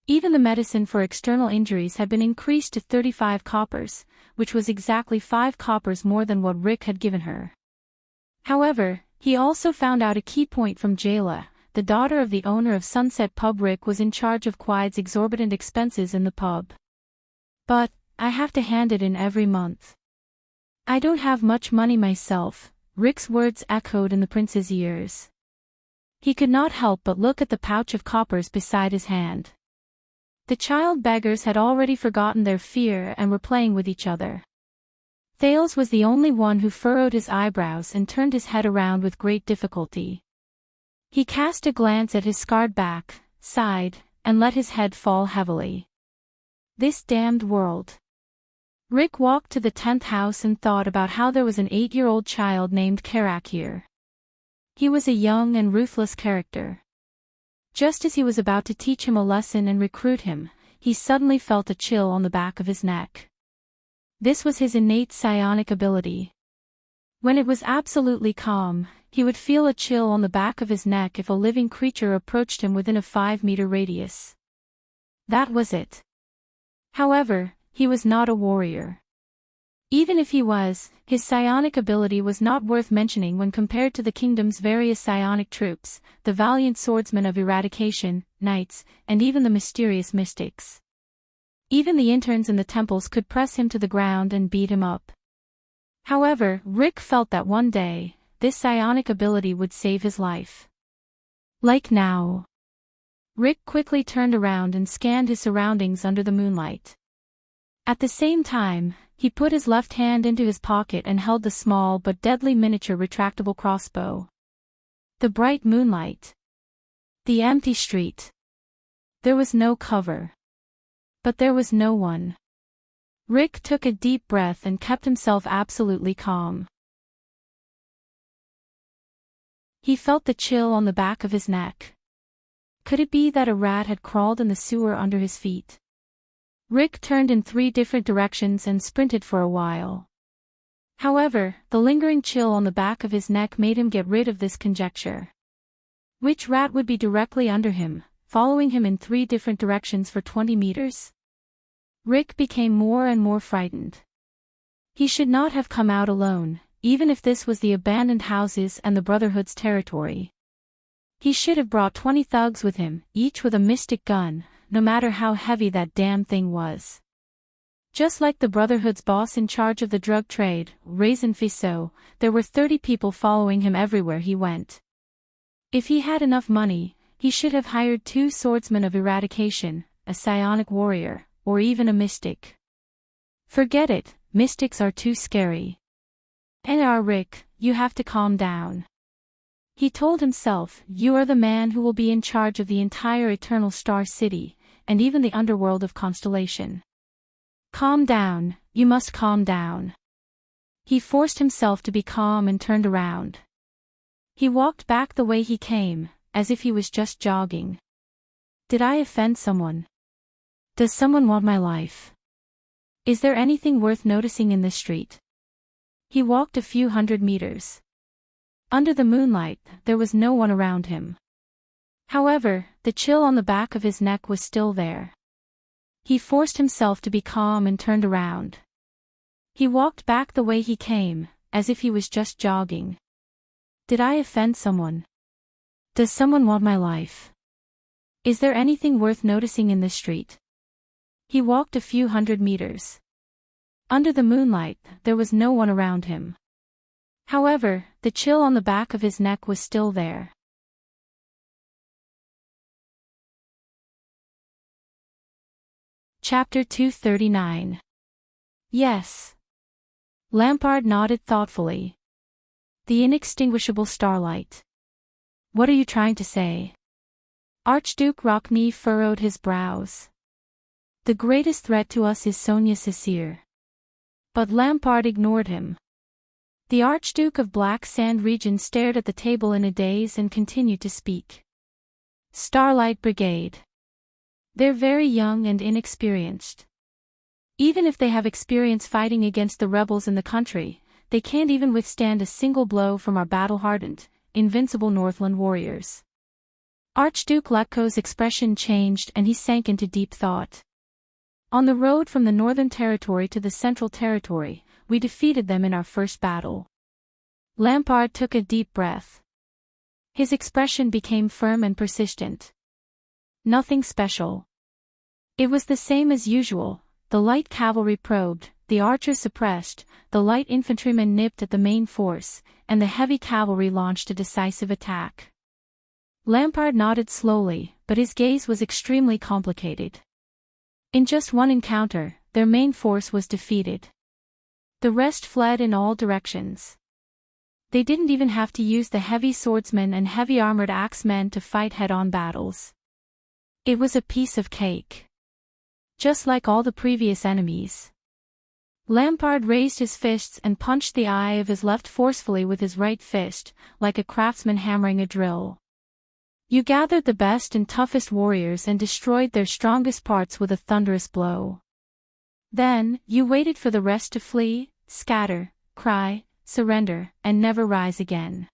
Even the medicine for external injuries had been increased to 35 coppers, which was exactly 5 coppers more than what Rick had given her. However, he also found out a key point from Jayla, the daughter of the owner of Sunset Pub. Rick was in charge of Quide's exorbitant expenses in the pub. But, I have to hand it in every month. I don't have much money myself, Rick's words echoed in the prince's ears. He could not help but look at the pouch of coppers beside his hand. The child beggars had already forgotten their fear and were playing with each other. Thales was the only one who furrowed his eyebrows and turned his head around with great difficulty. He cast a glance at his scarred back, sighed, and let his head fall heavily. This damned world. Rick walked to the 10th house and thought about how there was an 8-year-old child named Karak here. He was a young and ruthless character. Just as he was about to teach him a lesson and recruit him, he suddenly felt a chill on the back of his neck. This was his innate psionic ability. When it was absolutely calm, he would feel a chill on the back of his neck if a living creature approached him within a 5-meter radius. That was it. However, he was not a warrior. Even if he was, his psionic ability was not worth mentioning when compared to the kingdom's various psionic troops, the valiant swordsmen of eradication, knights, and even the mysterious mystics. Even the interns in the temples could press him to the ground and beat him up. However, Rick felt that one day, this psionic ability would save his life. Like now. Rick quickly turned around and scanned his surroundings under the moonlight. At the same time, he put his left hand into his pocket and held the small but deadly miniature retractable crossbow. The bright moonlight. The empty street. There was no cover. But there was no one. Rick took a deep breath and kept himself absolutely calm. He felt the chill on the back of his neck. Could it be that a rat had crawled in the sewer under his feet? Rick turned in 3 different directions and sprinted for a while. However, the lingering chill on the back of his neck made him get rid of this conjecture. Which rat would be directly under him, following him in 3 different directions for 20 meters? Rick became more and more frightened. He should not have come out alone, even if this was the abandoned houses and the Brotherhood's territory. He should have brought 20 thugs with him, each with a mystic gun, no matter how heavy that damn thing was. Just like the Brotherhood's boss in charge of the drug trade, Raisin Fiso, there were 30 people following him everywhere he went. If he had enough money, he should have hired 2 swordsmen of eradication, a psionic warrior, or even a mystic. Forget it, mystics are too scary. Rick, you have to calm down. He told himself, you are the man who will be in charge of the entire Eternal Star City, and even the underworld of Constellation. Calm down, you must calm down. He forced himself to be calm and turned around. He walked back the way he came, as if he was just jogging. Did I offend someone? Does someone want my life? Is there anything worth noticing in this street? He walked a few hundred meters. Under the moonlight, there was no one around him. However, the chill on the back of his neck was still there. He forced himself to be calm and turned around. He walked back the way he came, as if he was just jogging. Did I offend someone? Does someone want my life? Is there anything worth noticing in this street? He walked a few hundred meters. Under the moonlight, there was no one around him. However, the chill on the back of his neck was still there. Chapter 239. Yes. Lampard nodded thoughtfully. The inextinguishable starlight. What are you trying to say? Archduke Rockney furrowed his brows. The greatest threat to us is Sonia Cecere. But Lampard ignored him. The Archduke of Black Sand Region stared at the table in a daze and continued to speak. Starlight Brigade. They're very young and inexperienced. Even if they have experience fighting against the rebels in the country, they can't even withstand a single blow from our battle-hardened, invincible Northland warriors. Archduke Letko's expression changed and he sank into deep thought. On the road from the Northern Territory to the Central Territory, we defeated them in our first battle. Lampard took a deep breath. His expression became firm and persistent. Nothing special. It was the same as usual, the light cavalry probed, the archers suppressed, the light infantrymen nipped at the main force, and the heavy cavalry launched a decisive attack. Lampard nodded slowly, but his gaze was extremely complicated. In just one encounter, their main force was defeated. The rest fled in all directions. They didn't even have to use the heavy swordsmen and heavy armored axemen to fight head-on battles. It was a piece of cake. Just like all the previous enemies. Lampard raised his fists and punched the eye of his left forcefully with his right fist, like a craftsman hammering a drill. You gathered the best and toughest warriors and destroyed their strongest parts with a thunderous blow. Then, you waited for the rest to flee, scatter, cry, surrender, and never rise again.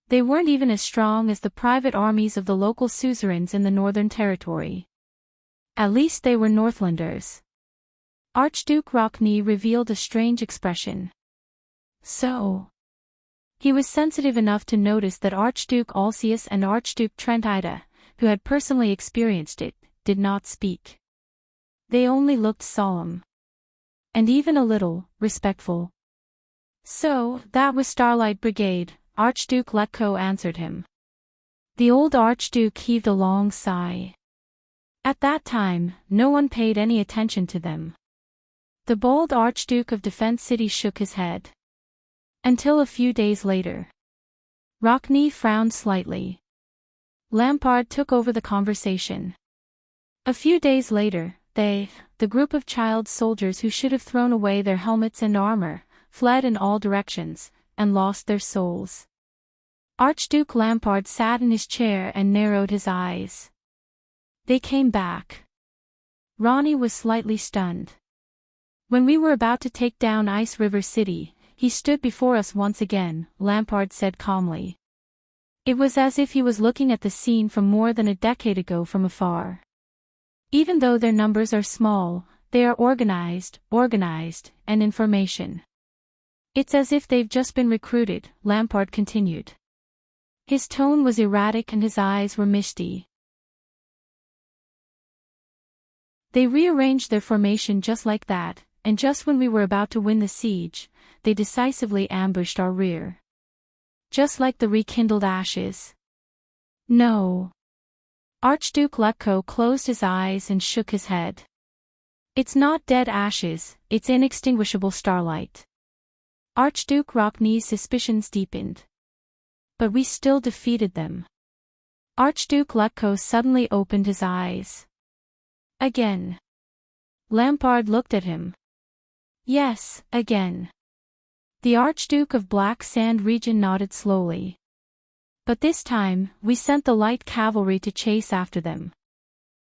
They weren't even as strong as the private armies of the local suzerains in the Northern Territory. At least they were Northlanders. Archduke Rockney revealed a strange expression. So. He was sensitive enough to notice that Archduke Alcius and Archduke Trentida, who had personally experienced it, did not speak. They only looked solemn. And even a little respectful. So, that was Starlight Brigade, Archduke Letko answered him. The old Archduke heaved a long sigh. At that time, no one paid any attention to them. The bold Archduke of Defense City shook his head. Until a few days later. Rockney frowned slightly. Lampard took over the conversation. A few days later, they, the group of child soldiers who should have thrown away their helmets and armor, fled in all directions, and lost their souls. Archduke Lampard sat in his chair and narrowed his eyes. They came back. Ronnie was slightly stunned. When we were about to take down Ice River City, he stood before us once again, Lampard said calmly. It was as if he was looking at the scene from more than a decade ago from afar. Even though their numbers are small, they are organized, and in formation. It's as if they've just been recruited, Lampard continued. His tone was erratic and his eyes were misty. They rearranged their formation just like that, and just when we were about to win the siege, they decisively ambushed our rear. Just like the rekindled ashes. No. Archduke Letko closed his eyes and shook his head. It's not dead ashes, it's inextinguishable starlight. Archduke Rockney's suspicions deepened. But we still defeated them. Archduke Letko suddenly opened his eyes. Again. Lampard looked at him. Yes, again. The Archduke of Black Sand region nodded slowly. But this time, we sent the light cavalry to chase after them.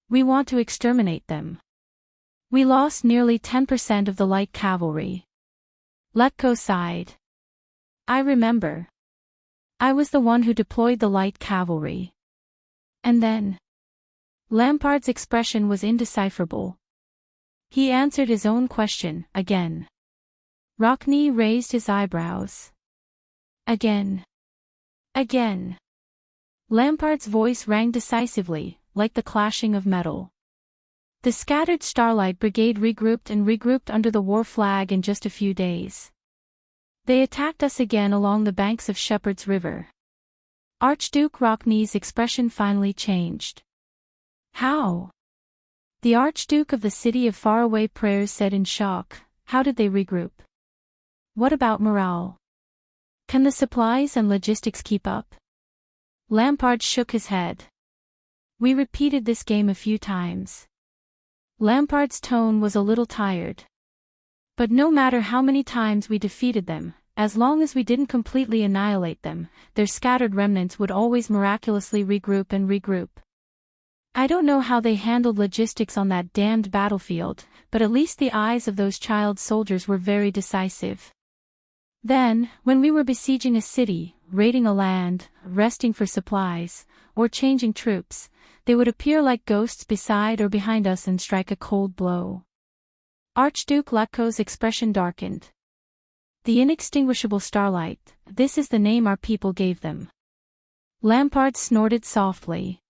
We want to exterminate them. We lost nearly 10% of the light cavalry. Letko sighed. I remember. I was the one who deployed the light cavalry. And then? Lampard's expression was indecipherable. He answered his own question, again. Rockney raised his eyebrows. Again. Again. Lampard's voice rang decisively, like the clashing of metal. The scattered Starlight Brigade regrouped under the war flag in just a few days. They attacked us again along the banks of Shepherd's River. Archduke Rockney's expression finally changed. How? The Archduke of the City of Faraway Prayers said in shock. How did they regroup? What about morale? Can the supplies and logistics keep up? Lampard shook his head. We repeated this game a few times. Lampard's tone was a little tired. But no matter how many times we defeated them, as long as we didn't completely annihilate them, their scattered remnants would always miraculously regroup. I don't know how they handled logistics on that damned battlefield, but at least the eyes of those child soldiers were very decisive. Then, when we were besieging a city, raiding a land, resting for supplies, or changing troops, they would appear like ghosts beside or behind us and strike a cold blow. Archduke Letko's expression darkened. The inextinguishable starlight, this is the name our people gave them. Lampard snorted softly.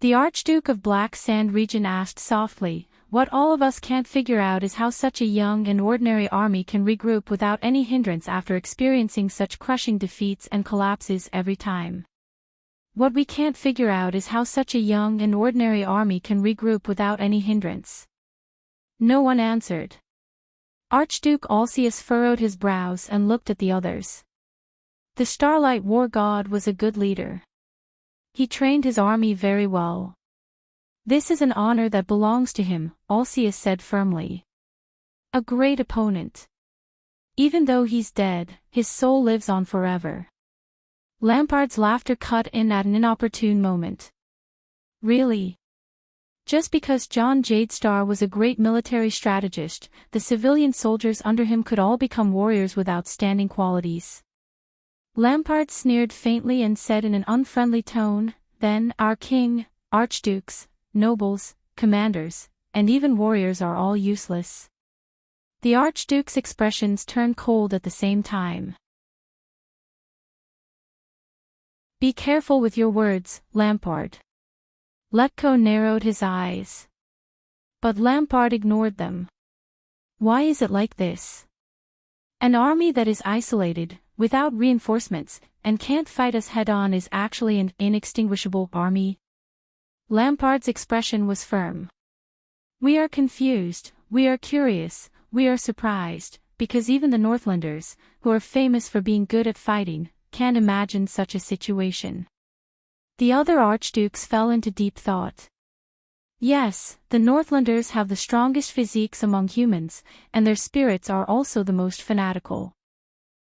The Archduke of Black Sand region asked softly, what all of us can't figure out is how such a young and ordinary army can regroup without any hindrance after experiencing such crushing defeats and collapses every time. What we can't figure out is how such a young and ordinary army can regroup without any hindrance. No one answered. Archduke Alcius furrowed his brows and looked at the others. The Starlight War God was a good leader. He trained his army very well. This is an honor that belongs to him, Alcius said firmly. A great opponent. Even though he's dead, his soul lives on forever. Lampard's laughter cut in at an inopportune moment. Really? Just because John Jadestar was a great military strategist, the civilian soldiers under him could all become warriors with outstanding qualities. Lampard sneered faintly and said in an unfriendly tone, then, our king, archdukes, nobles, commanders, and even warriors are all useless. The archduke's expressions turned cold at the same time. Be careful with your words, Lampard. Letko narrowed his eyes. But Lampard ignored them. Why is it like this? An army that is isolated, without reinforcements, and can't fight us head-on is actually an inextinguishable army? Lampard's expression was firm. We are confused, we are curious, we are surprised, because even the Northlanders, who are famous for being good at fighting, can't imagine such a situation. The other archdukes fell into deep thought. Yes, the Northlanders have the strongest physiques among humans, and their spirits are also the most fanatical.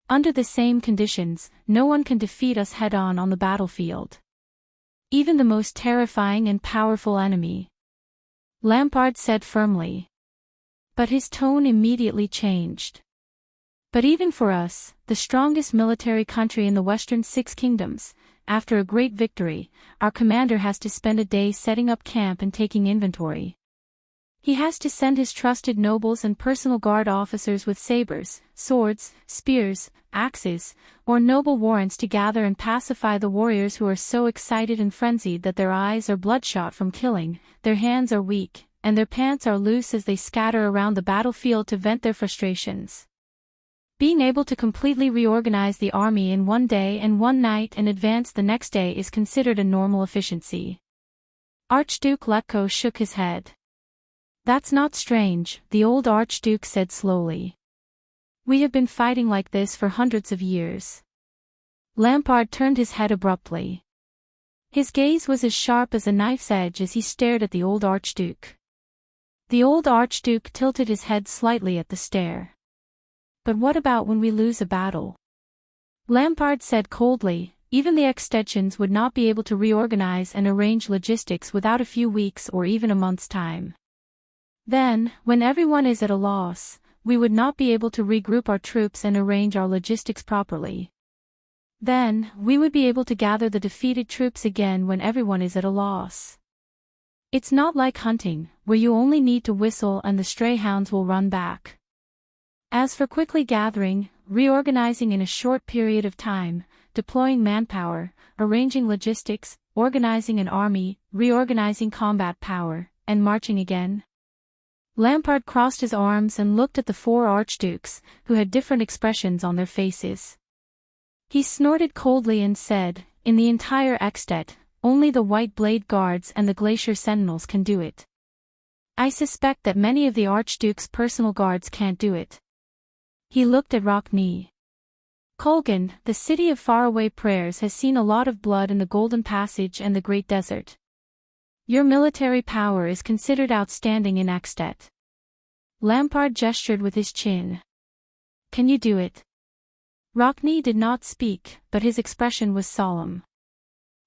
Under the same conditions, no one can defeat us head-on on the battlefield. Even the most terrifying and powerful enemy. Lampard said firmly. But his tone immediately changed. But even for us, the strongest military country in the Western Six Kingdoms, after a great victory, our commander has to spend a day setting up camp and taking inventory. He has to send his trusted nobles and personal guard officers with sabers, swords, spears, axes, or noble warrants to gather and pacify the warriors who are so excited and frenzied that their eyes are bloodshot from killing, their hands are weak, and their pants are loose as they scatter around the battlefield to vent their frustrations. Being able to completely reorganize the army in one day and one night and advance the next day is considered a normal efficiency. Archduke Letko shook his head. That's not strange, the old Archduke said slowly. We have been fighting like this for hundreds of years. Lampard turned his head abruptly. His gaze was as sharp as a knife's edge as he stared at the old Archduke. The old Archduke tilted his head slightly at the stare. But what about when we lose a battle? Lampard said coldly, even the extensions would not be able to reorganize and arrange logistics without a few weeks or even a month's time. Then, when everyone is at a loss, we would not be able to regroup our troops and arrange our logistics properly. Then, we would be able to gather the defeated troops again when everyone is at a loss. It's not like hunting, where you only need to whistle and the stray hounds will run back. As for quickly gathering, reorganizing in a short period of time, deploying manpower, arranging logistics, organizing an army, reorganizing combat power, and marching again. Lampard crossed his arms and looked at the four archdukes, who had different expressions on their faces. He snorted coldly and said, in the entire Extet, only the White Blade Guards and the Glacier Sentinels can do it. I suspect that many of the Archduke's personal guards can't do it. He looked at Rockne. Colgan, the city of faraway prayers, has seen a lot of blood in the Golden Passage and the Great Desert. Your military power is considered outstanding in Extet. Lampard gestured with his chin. Can you do it? Rockne did not speak, but his expression was solemn.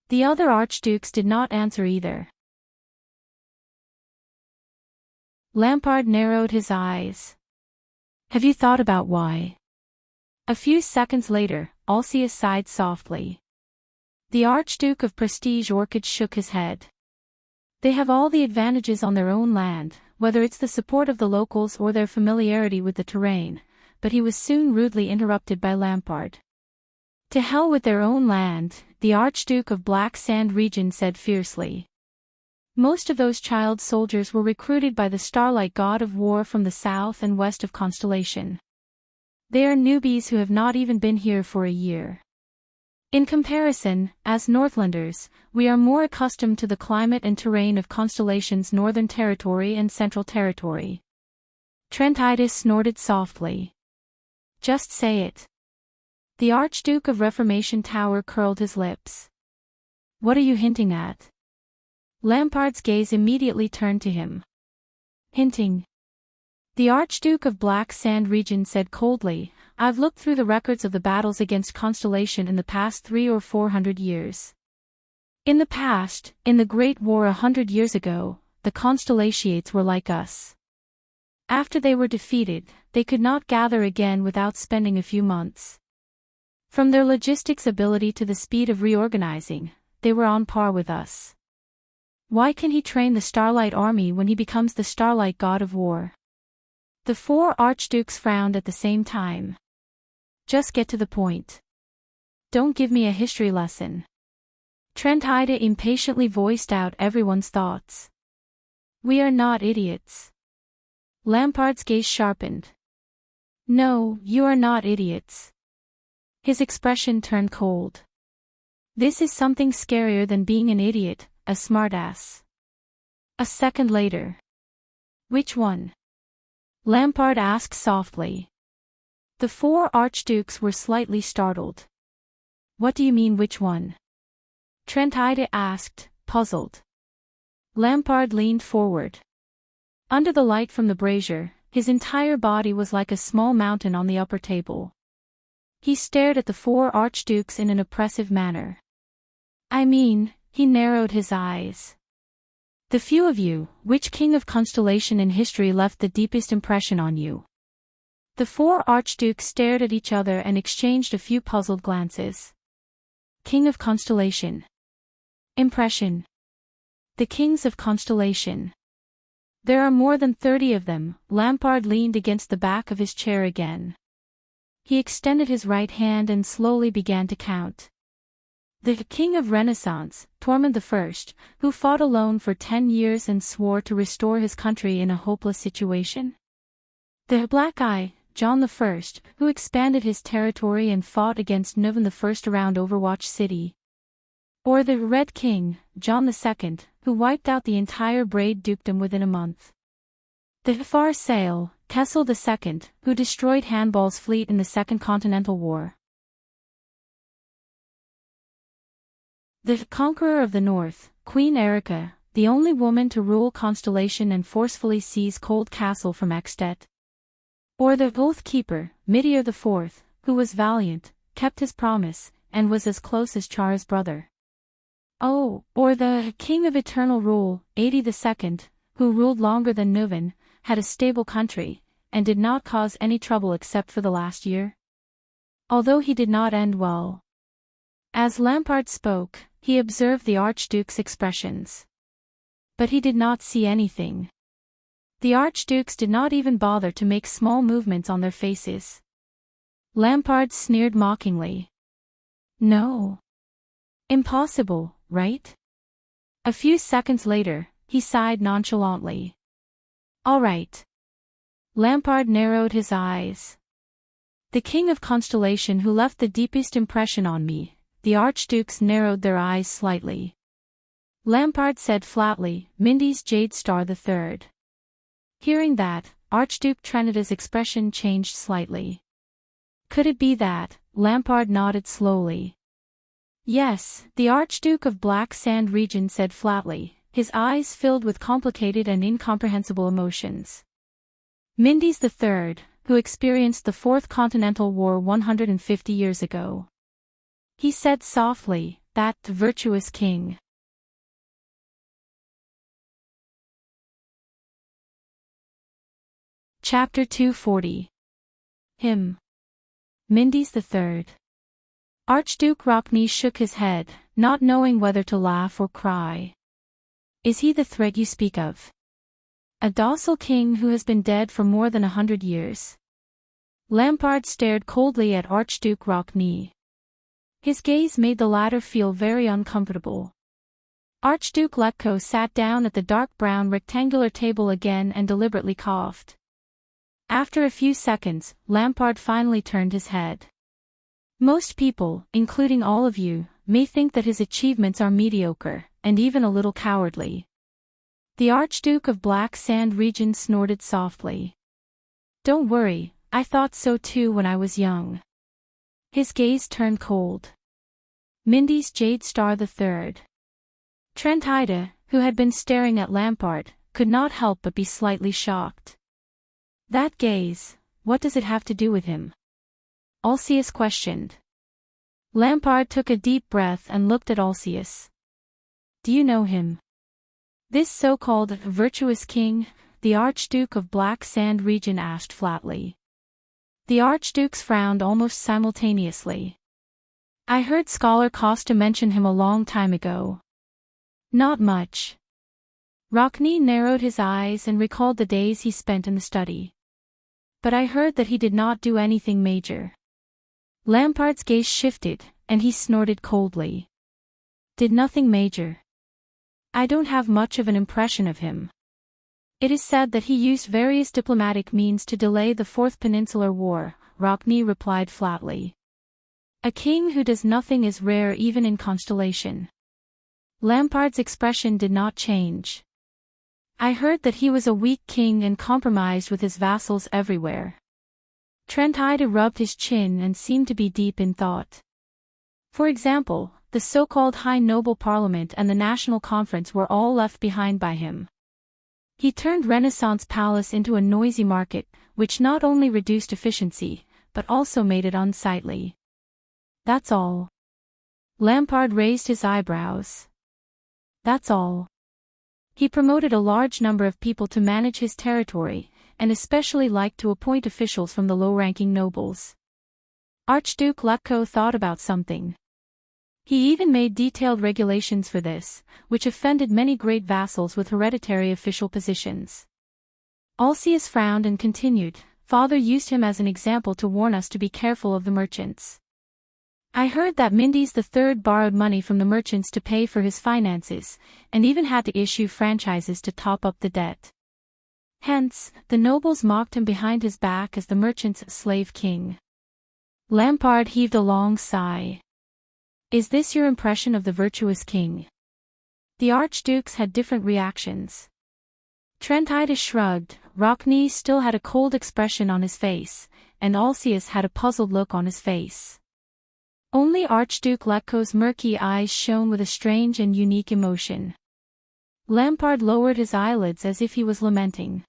The other archdukes did not answer either. Lampard narrowed his eyes. Have you thought about why? A few seconds later, Alcius sighed softly. The Archduke of Prestige Orchid shook his head. They have all the advantages on their own land, whether it's the support of the locals or their familiarity with the terrain, but he was soon rudely interrupted by Lampard. To hell with their own land, the Archduke of Black Sand region said fiercely. Most of those child soldiers were recruited by the Starlight God of War from the south and west of Constellation. They are newbies who have not even been here for a year. In comparison, as Northlanders, we are more accustomed to the climate and terrain of Constellation's Northern Territory and Central Territory. Trentitus snorted softly. Just say it. The Archduke of Reformation Tower curled his lips. What are you hinting at? Lampard's gaze immediately turned to him. Hinting. The Archduke of Black Sand region said coldly, I've looked through the records of the battles against Constellation in the past 300 or 400 years. In the past, in the Great War 100 years ago, the Constellations were like us. After they were defeated, they could not gather again without spending a few months. From their logistics ability to the speed of reorganizing, they were on par with us. Why can he train the Starlight Army when he becomes the Starlight God of War? The four archdukes frowned at the same time. Just get to the point. Don't give me a history lesson. Trentide impatiently voiced out everyone's thoughts. We are not idiots. Lampard's gaze sharpened. No, you are not idiots. His expression turned cold. This is something scarier than being an idiot, a smartass. A second later. Which one? Lampard asked softly. The four archdukes were slightly startled. What do you mean which one? Trentide asked, puzzled. Lampard leaned forward. Under the light from the brazier, his entire body was like a small mountain on the upper table. He stared at the four archdukes in an oppressive manner. I mean, he narrowed his eyes. The few of you, which king of Constellation in history left the deepest impression on you? The four archdukes stared at each other and exchanged a few puzzled glances. King of Constellation. Impression. The kings of Constellation. There are more than 30 of them. Lampard leaned against the back of his chair again. He extended his right hand and slowly began to count. The king of Renaissance, Tormund I, who fought alone for 10 years and swore to restore his country in a hopeless situation. The Black Eye, John I, who expanded his territory and fought against Nuvan I around Overwatch City. Or the Red King, John II, who wiped out the entire Braid Dukedom within a month. The Far Sail, Kessel II, who destroyed Hannibal's fleet in the Second Continental War. The Conqueror of the North, Queen Erica, the only woman to rule Constellation and forcefully seize Cold Castle from Extet. Or the Oath Keeper, Midir IV, who was valiant, kept his promise, and was as close as Char's brother. Oh, or the King of Eternal Rule, Adi II, who ruled longer than Nuvan, had a stable country, and did not cause any trouble except for the last year. Although he did not end well. As Lampard spoke, he observed the Archduke's expressions. But he did not see anything. The Archdukes did not even bother to make small movements on their faces. Lampard sneered mockingly. No. Impossible, right? A few seconds later, he sighed nonchalantly. All right. Lampard narrowed his eyes. The King of Constellation who left the deepest impression on me. The Archdukes narrowed their eyes slightly. Lampard said flatly, Mindy's Jade Star III. Hearing that, Archduke Trenida's expression changed slightly. Could it be that? Lampard nodded slowly. Yes, the Archduke of Black Sand Region said flatly, his eyes filled with complicated and incomprehensible emotions. Mindy's III, who experienced the Fourth Continental War 150 years ago. He said softly, that virtuous king. Chapter 240. Him. Mindy's III. Archduke Rockney shook his head, not knowing whether to laugh or cry. Is he the threat you speak of? A docile king who has been dead for more than 100 years. Lampard stared coldly at Archduke Rockney. His gaze made the latter feel very uncomfortable. Archduke Letko sat down at the dark brown rectangular table again and deliberately coughed. After a few seconds, Lampard finally turned his head. Most people, including all of you, may think that his achievements are mediocre, and even a little cowardly. The Archduke of Black Sand Region snorted softly. Don't worry, I thought so too when I was young. His gaze turned cold. Mindy's Jade Star III. Trentida, who had been staring at Lampard, could not help but be slightly shocked. That gaze, what does it have to do with him? Alcius questioned. Lampard took a deep breath and looked at Alcius. Do you know him? This so-called virtuous king, the Archduke of Black Sand Region asked flatly. The Archdukes frowned almost simultaneously. I heard Scholar Costa mention him a long time ago. Not much. Rockney narrowed his eyes and recalled the days he spent in the study. But I heard that he did not do anything major. Lampard's gaze shifted, and he snorted coldly. Did nothing major. I don't have much of an impression of him. It is said that he used various diplomatic means to delay the Fourth Peninsular War, Rockney replied flatly. A king who does nothing is rare even in Constellation. Lampard's expression did not change. I heard that he was a weak king and compromised with his vassals everywhere. Trentida rubbed his chin and seemed to be deep in thought. For example, the so-called High Noble Parliament and the National Conference were all left behind by him. He turned Renaissance Palace into a noisy market, which not only reduced efficiency, but also made it unsightly. That's all. Lampard raised his eyebrows. That's all. He promoted a large number of people to manage his territory, and especially liked to appoint officials from the low-ranking nobles. Archduke Letko thought about something. He even made detailed regulations for this, which offended many great vassals with hereditary official positions. Alcius frowned and continued, Father used him as an example to warn us to be careful of the merchants. I heard that Mindy's the third borrowed money from the merchants to pay for his finances, and even had to issue franchises to top up the debt. Hence, the nobles mocked him behind his back as the merchant's slave king. Lampard heaved a long sigh. Is this your impression of the virtuous king? The archdukes had different reactions. Trentide shrugged, Rockney still had a cold expression on his face, and Alcius had a puzzled look on his face. Only Archduke Letko's murky eyes shone with a strange and unique emotion. Lampard lowered his eyelids as if he was lamenting.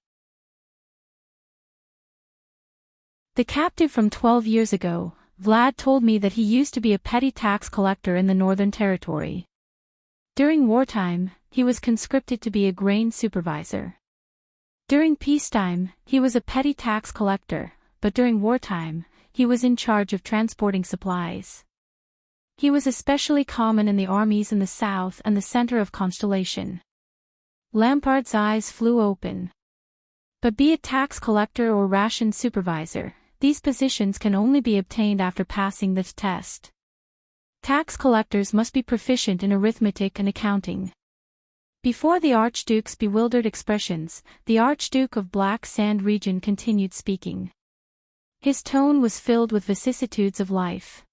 The captive from 12 years ago, Vlad told me that he used to be a petty tax collector in the Northern Territory. During wartime, he was conscripted to be a grain supervisor. During peacetime, he was a petty tax collector, but during wartime, he was in charge of transporting supplies. He was especially common in the armies in the south and the center of Constellation. Lampard's eyes flew open. But be it tax collector or ration supervisor, these positions can only be obtained after passing this test. Tax collectors must be proficient in arithmetic and accounting. Before the Archduke's bewildered expressions, the Archduke of Black Sand region continued speaking. His tone was filled with vicissitudes of life.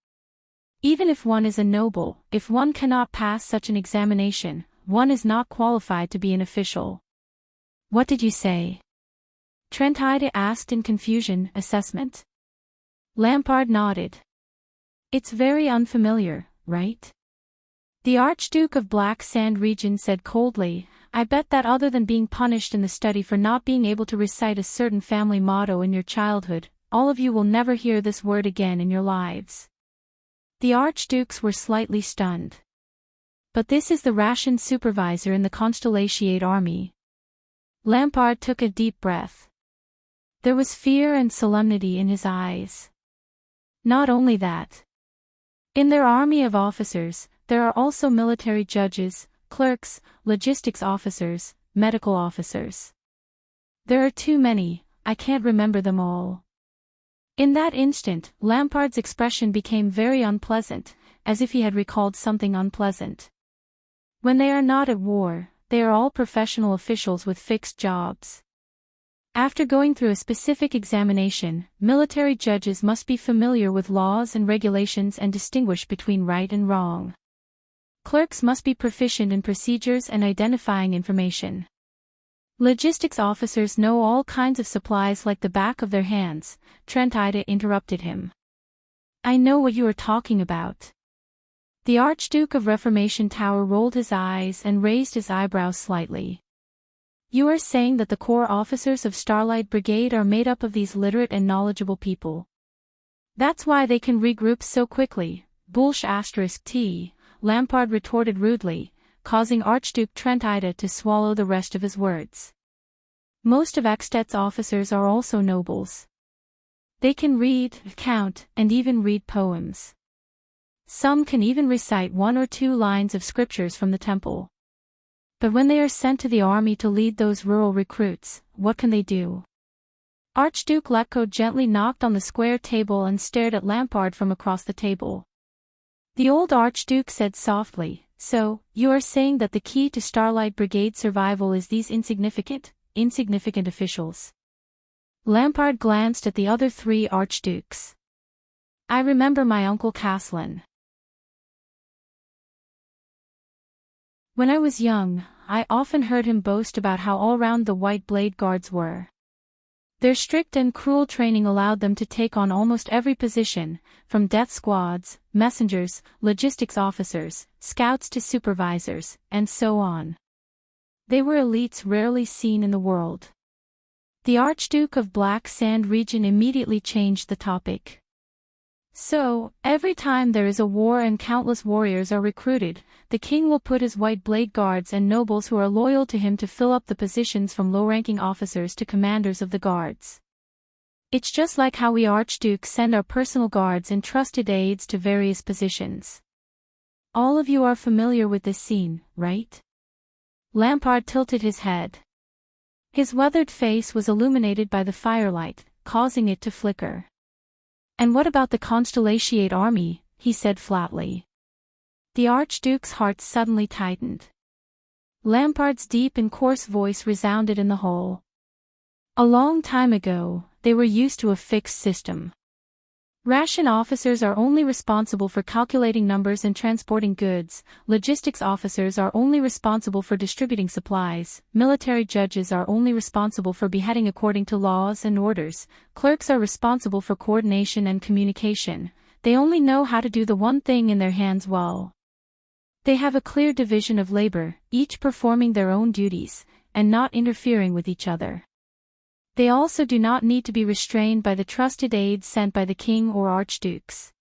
Even if one is a noble, if one cannot pass such an examination, one is not qualified to be an official. What did you say? Trentide asked in confusion. Assessment? Lampard nodded. It's very unfamiliar, right? The Archduke of Black Sand region said coldly, I bet that other than being punished in the study for not being able to recite a certain family motto in your childhood, all of you will never hear this word again in your lives. The archdukes were slightly stunned. But this is the ration supervisor in the Constellation army. Lampard took a deep breath. There was fear and solemnity in his eyes. Not only that. In their army of officers, there are also military judges, clerks, logistics officers, medical officers. There are too many, I can't remember them all. In that instant, Lampard's expression became very unpleasant, as if he had recalled something unpleasant. When they are not at war, they are all professional officials with fixed jobs. After going through a specific examination, military judges must be familiar with laws and regulations and distinguish between right and wrong. Clerks must be proficient in procedures and identifying information. Logistics officers know all kinds of supplies like the back of their hands. Trentide interrupted him. I know what you are talking about. The Archduke of Reformation Tower rolled his eyes and raised his eyebrows slightly. You are saying that the corps officers of Starlight Brigade are made up of these literate and knowledgeable people. That's why they can regroup so quickly. Bullsh*T, Lampard retorted rudely, causing Archduke Trentide to swallow the rest of his words. Most of Ekstedt's officers are also nobles. They can read, count, and even read poems. Some can even recite 1 or 2 lines of scriptures from the temple. But when they are sent to the army to lead those rural recruits, what can they do? Archduke Letko gently knocked on the square table and stared at Lampard from across the table. The old Archduke said softly, So, you are saying that the key to Starlight Brigade survival is these insignificant officials. Lampard glanced at the other 3 archdukes. I remember my uncle Caslin. When I was young, I often heard him boast about how all-round the White Blade Guards were. Their strict and cruel training allowed them to take on almost every position, from death squads, messengers, logistics officers, scouts to supervisors, and so on. They were elites rarely seen in the world. The Archduke of Black Sand region immediately changed the topic. So, every time there is a war and countless warriors are recruited, the king will put his White Blade Guards and nobles who are loyal to him to fill up the positions from low-ranking officers to commanders of the guards. It's just like how we archdukes send our personal guards and trusted aides to various positions. All of you are familiar with this scene, right? Lampard tilted his head. His weathered face was illuminated by the firelight, causing it to flicker. And what about the Constellation army? he said flatly. The Archduke's heart suddenly tightened. Lampard's deep and coarse voice resounded in the hall. A long time ago, they were used to a fixed system. Ration officers are only responsible for calculating numbers and transporting goods, logistics officers are only responsible for distributing supplies, military judges are only responsible for beheading according to laws and orders, clerks are responsible for coordination and communication. They only know how to do the one thing in their hands well. They have a clear division of labor, each performing their own duties, and not interfering with each other. They also do not need to be restrained by the trusted aides sent by the king or archdukes.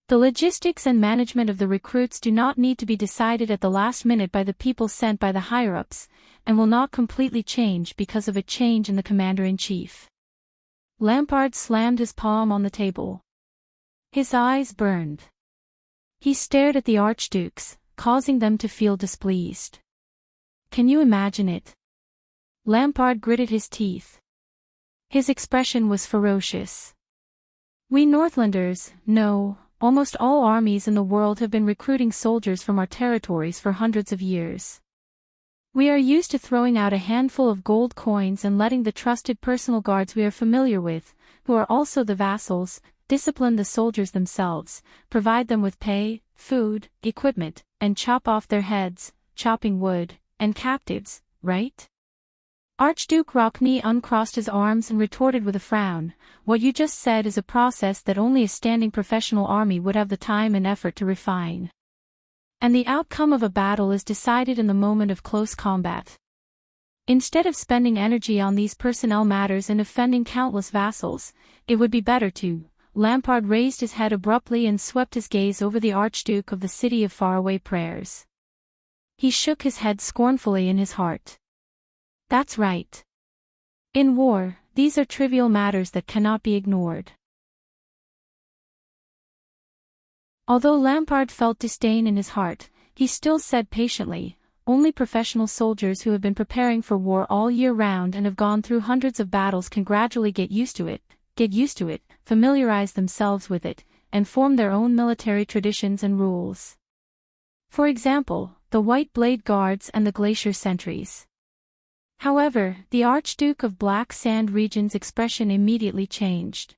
The logistics and management of the recruits do not need to be decided at the last minute by the people sent by the higher-ups, and will not completely change because of a change in the commander-in-chief. Lampard slammed his palm on the table. His eyes burned. He stared at the archdukes, causing them to feel displeased. Can you imagine it? Lampard gritted his teeth. His expression was ferocious. We Northlanders know, almost all armies in the world have been recruiting soldiers from our territories for hundreds of years. We are used to throwing out a handful of gold coins and letting the trusted personal guards we are familiar with, who are also the vassals, discipline the soldiers themselves, provide them with pay, food, equipment, and chop off their heads, chopping wood, and captives, right? Archduke Rockney uncrossed his arms and retorted with a frown, what you just said is a process that only a standing professional army would have the time and effort to refine. And the outcome of a battle is decided in the moment of close combat. Instead of spending energy on these personnel matters and offending countless vassals, it would be better to. Lampard raised his head abruptly and swept his gaze over the Archduke of the City of Faraway Prayers. He shook his head scornfully in his heart. That's right. In war, these are trivial matters that cannot be ignored. Although Lampard felt disdain in his heart, he still said patiently, only professional soldiers who have been preparing for war all year round and have gone through hundreds of battles can gradually get used to it, familiarize themselves with it, and form their own military traditions and rules. For example, the White Blade Guards and the Glacier Sentries. However, the Archduke of Black Sand Region's expression immediately changed.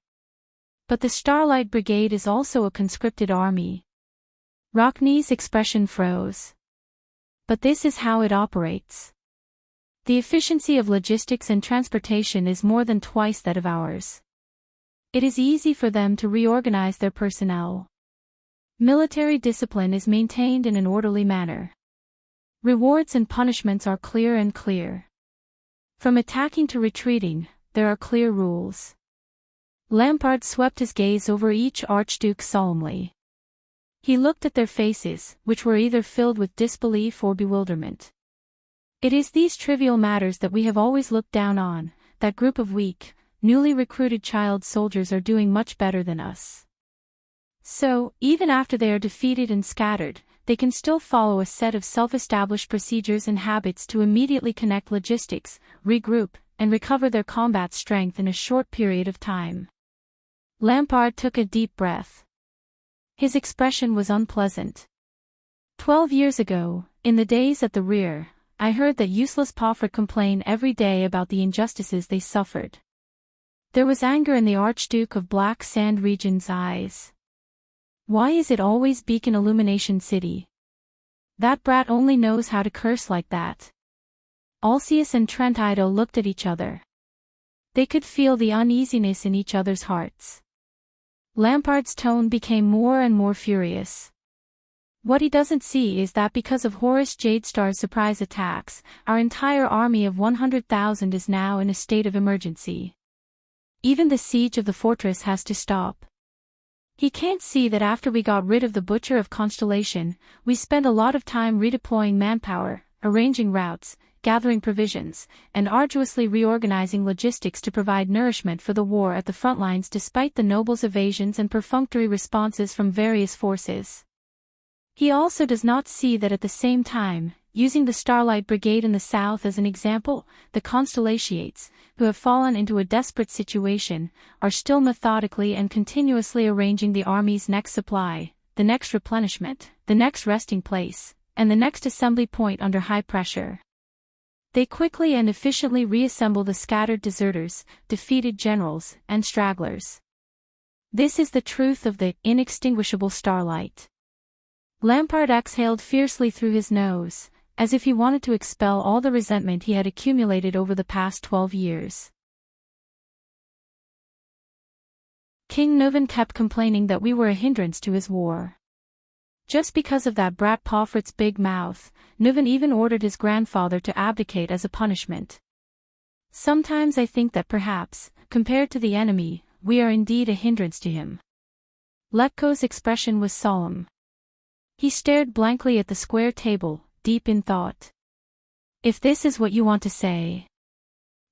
But the Starlight Brigade is also a conscripted army. Rockney's expression froze. But this is how it operates. The efficiency of logistics and transportation is more than twice that of ours. It is easy for them to reorganize their personnel. Military discipline is maintained in an orderly manner. Rewards and punishments are clear. From attacking to retreating, there are clear rules. Lampard swept his gaze over each archduke solemnly. He looked at their faces, which were either filled with disbelief or bewilderment. It is these trivial matters that we have always looked down on. That group of weak, newly recruited child soldiers are doing much better than us. So, even after they are defeated and scattered, they can still follow a set of self-established procedures and habits to immediately connect logistics, regroup, and recover their combat strength in a short period of time. Lampard took a deep breath. His expression was unpleasant. 12 years ago, in the days at the rear, I heard that useless Pafford complain every day about the injustices they suffered. There was anger in the Archduke of Black Sand Region's eyes. Why is it always Beacon Illumination City? That brat only knows how to curse like that. Alcius and Trentido looked at each other. They could feel the uneasiness in each other's hearts. Lampard's tone became more and more furious. What he doesn't see is that because of Horus Jadestar's surprise attacks, our entire army of 100,000 is now in a state of emergency. Even the siege of the fortress has to stop. He can't see that after we got rid of the Butcher of Constellation, we spent a lot of time redeploying manpower, arranging routes, gathering provisions, and arduously reorganizing logistics to provide nourishment for the war at the front lines despite the nobles' evasions and perfunctory responses from various forces. He also does not see that at the same time, using the Starlight Brigade in the south as an example, the Constellations, who have fallen into a desperate situation, are still methodically and continuously arranging the army's next supply, the next replenishment, the next resting place, and the next assembly point under high pressure. They quickly and efficiently reassemble the scattered deserters, defeated generals, and stragglers. This is the truth of the inextinguishable starlight. Lampard exhaled fiercely through his nose, as if he wanted to expel all the resentment he had accumulated over the past 12 years. King Nuvan kept complaining that we were a hindrance to his war. Just because of that brat Palfret's big mouth, Nuvan even ordered his grandfather to abdicate as a punishment. Sometimes I think that perhaps, compared to the enemy, we are indeed a hindrance to him. Letko's expression was solemn. He stared blankly at the square table, deep in thought. If this is what you want to say.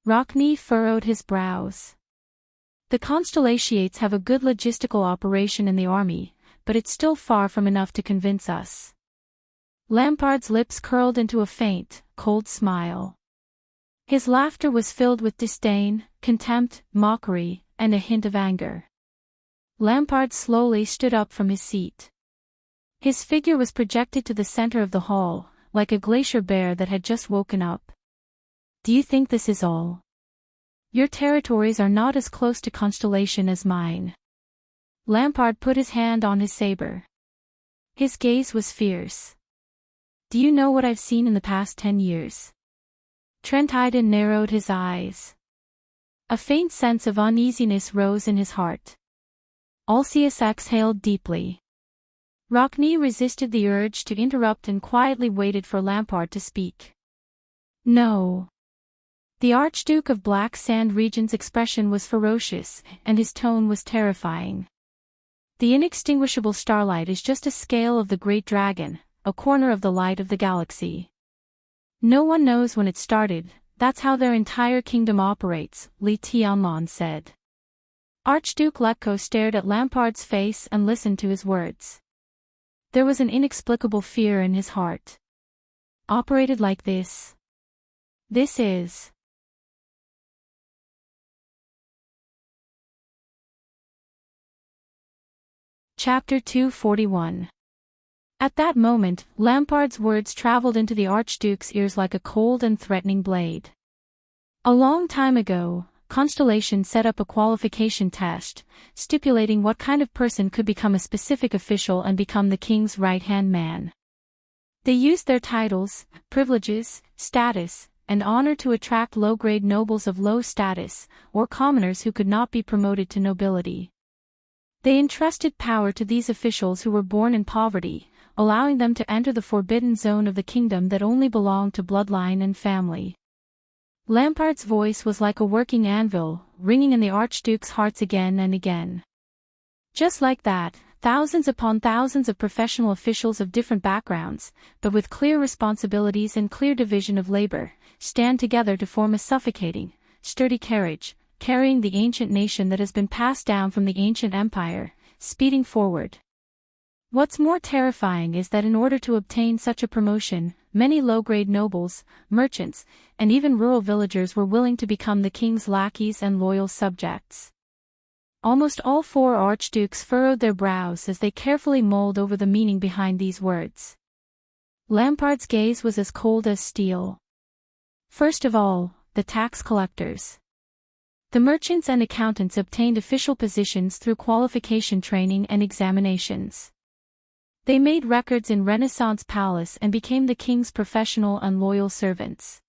Rockne furrowed his brows. The Constellations have a good logistical operation in the army, but it's still far from enough to convince us. Lampard's lips curled into a faint, cold smile. His laughter was filled with disdain, contempt, mockery, and a hint of anger. Lampard slowly stood up from his seat. His figure was projected to the center of the hall, like a glacier bear that had just woken up. Do you think this is all? Your territories are not as close to Constellation as mine. Lampard put his hand on his saber. His gaze was fierce. Do you know what I've seen in the past 10 years? Trent Iden narrowed his eyes. A faint sense of uneasiness rose in his heart. Alcius exhaled deeply. Rockne resisted the urge to interrupt and quietly waited for Lampard to speak. No. The Archduke of Black Sand Region's expression was ferocious, and his tone was terrifying. The inextinguishable starlight is just a scale of the great dragon, a corner of the light of the galaxy. No one knows when it started, that's how their entire kingdom operates, Li Tianlong said. Archduke Letko stared at Lampard's face and listened to his words. There was an inexplicable fear in his heart. Operated like this. This is. Chapter 241. At that moment, Lampard's words traveled into the Archduke's ears like a cold and threatening blade. A long time ago, Constellation set up a qualification test, stipulating what kind of person could become a specific official and become the king's right-hand man. They used their titles, privileges, status, and honor to attract low-grade nobles of low status, or commoners who could not be promoted to nobility. They entrusted power to these officials who were born in poverty, allowing them to enter the forbidden zone of the kingdom that only belonged to bloodline and family. Lampard's voice was like a working anvil, ringing in the Archduke's hearts again and again. Just like that, thousands upon thousands of professional officials of different backgrounds, but with clear responsibilities and clear division of labor, stand together to form a suffocating, sturdy carriage, carrying the ancient nation that has been passed down from the ancient empire, speeding forward. What's more terrifying is that in order to obtain such a promotion, many low-grade nobles, merchants, and even rural villagers were willing to become the king's lackeys and loyal subjects. Almost all four archdukes furrowed their brows as they carefully mulled over the meaning behind these words. Lampard's gaze was as cold as steel. First of all, the tax collectors. The merchants and accountants obtained official positions through qualification training and examinations. They made records in Renaissance Palace and became the king's professional and loyal servants.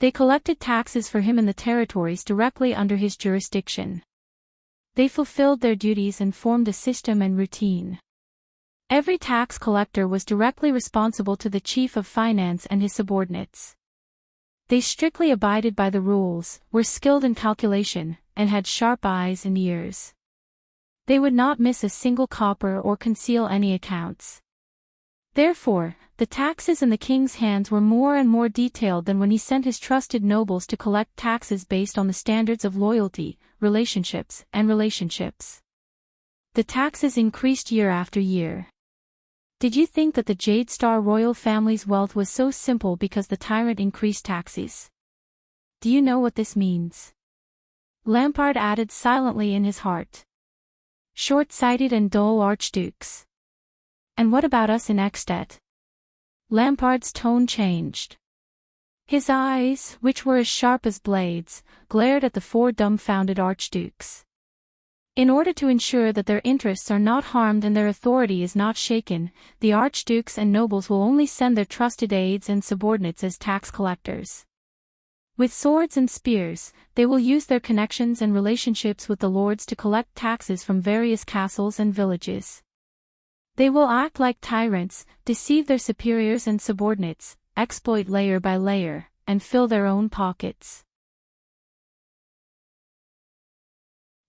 They collected taxes for him in the territories directly under his jurisdiction. They fulfilled their duties and formed a system and routine. Every tax collector was directly responsible to the chief of finance and his subordinates. They strictly abided by the rules, were skilled in calculation, and had sharp eyes and ears. They would not miss a single copper or conceal any accounts. Therefore, the taxes in the king's hands were more and more detailed than when he sent his trusted nobles to collect taxes based on the standards of loyalty, relationships. The taxes increased year after year. Did you think that the Jade Star royal family's wealth was so simple because the tyrant increased taxes? Do you know what this means? Lampard added silently in his heart. Short-sighted and dull archdukes. And what about us in Extet? Lampard's tone changed. His eyes, which were as sharp as blades, glared at the four dumbfounded archdukes. In order to ensure that their interests are not harmed and their authority is not shaken, the archdukes and nobles will only send their trusted aides and subordinates as tax collectors. With swords and spears, they will use their connections and relationships with the lords to collect taxes from various castles and villages. They will act like tyrants, deceive their superiors and subordinates, exploit layer by layer, and fill their own pockets.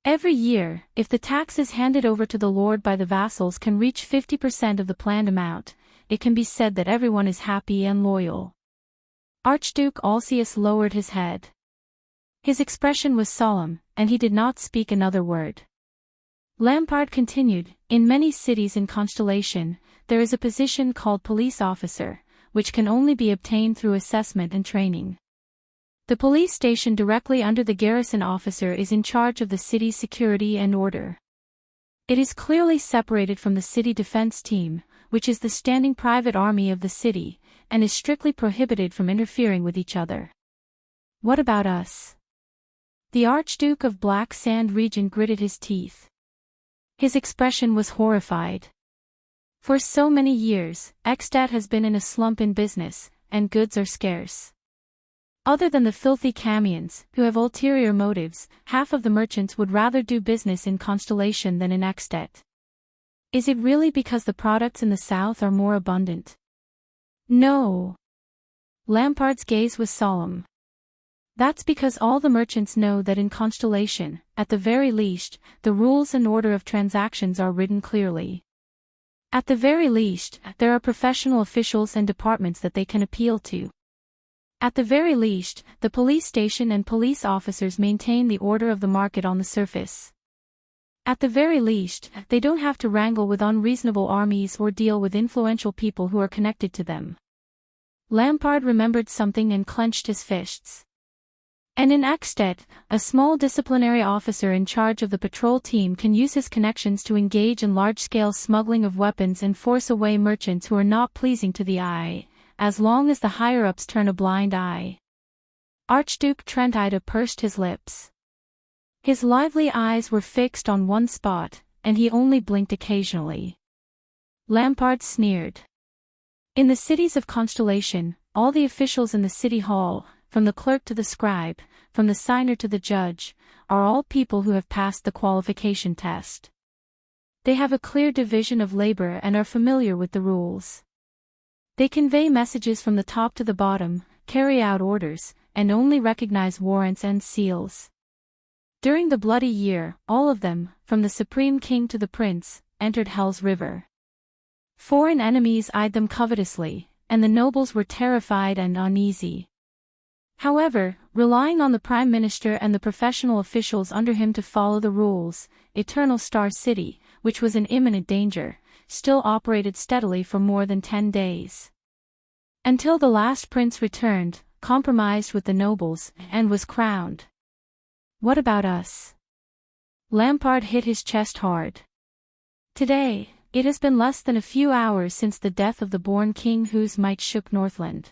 Every year, if the taxes handed over to the lord by the vassals can reach 50% of the planned amount, it can be said that everyone is happy and loyal. Archduke Alcius lowered his head. His expression was solemn, and he did not speak another word. Lampard continued, in many cities in Constellation, there is a position called police officer, which can only be obtained through assessment and training. The police station directly under the garrison officer is in charge of the city's security and order. It is clearly separated from the city defense team, which is the standing private army of the city, and is strictly prohibited from interfering with each other. What about us? The Archduke of Black Sand Region gritted his teeth. His expression was horrified. For so many years, Extet has been in a slump in business, and goods are scarce. Other than the filthy Camions, who have ulterior motives, half of the merchants would rather do business in Constellation than in Extet. Is it really because the products in the south are more abundant? No. Lampard's gaze was solemn. That's because all the merchants know that in Constellation, at the very least, the rules and order of transactions are written clearly. At the very least, there are professional officials and departments that they can appeal to. At the very least, the police station and police officers maintain the order of the market on the surface. At the very least, they don't have to wrangle with unreasonable armies or deal with influential people who are connected to them. Lampard remembered something and clenched his fists. And in Extet, a small disciplinary officer in charge of the patrol team can use his connections to engage in large-scale smuggling of weapons and force away merchants who are not pleasing to the eye, as long as the higher-ups turn a blind eye. Archduke Trentida pursed his lips. His lively eyes were fixed on one spot, and he only blinked occasionally. Lampard sneered. In the cities of Constellation, all the officials in the city hall, from the clerk to the scribe, from the signer to the judge, are all people who have passed the qualification test. They have a clear division of labor and are familiar with the rules. They convey messages from the top to the bottom, carry out orders, and only recognize warrants and seals. During the Bloody Year, all of them, from the Supreme King to the Prince, entered Hell's River. Foreign enemies eyed them covetously, and the nobles were terrified and uneasy. However, relying on the Prime Minister and the professional officials under him to follow the rules, Eternal Star City, which was in imminent danger, still operated steadily for more than 10 days. Until the last prince returned, compromised with the nobles, and was crowned. What about us? Lampard hit his chest hard. Today, it has been less than a few hours since the death of the born king whose might shook Northland.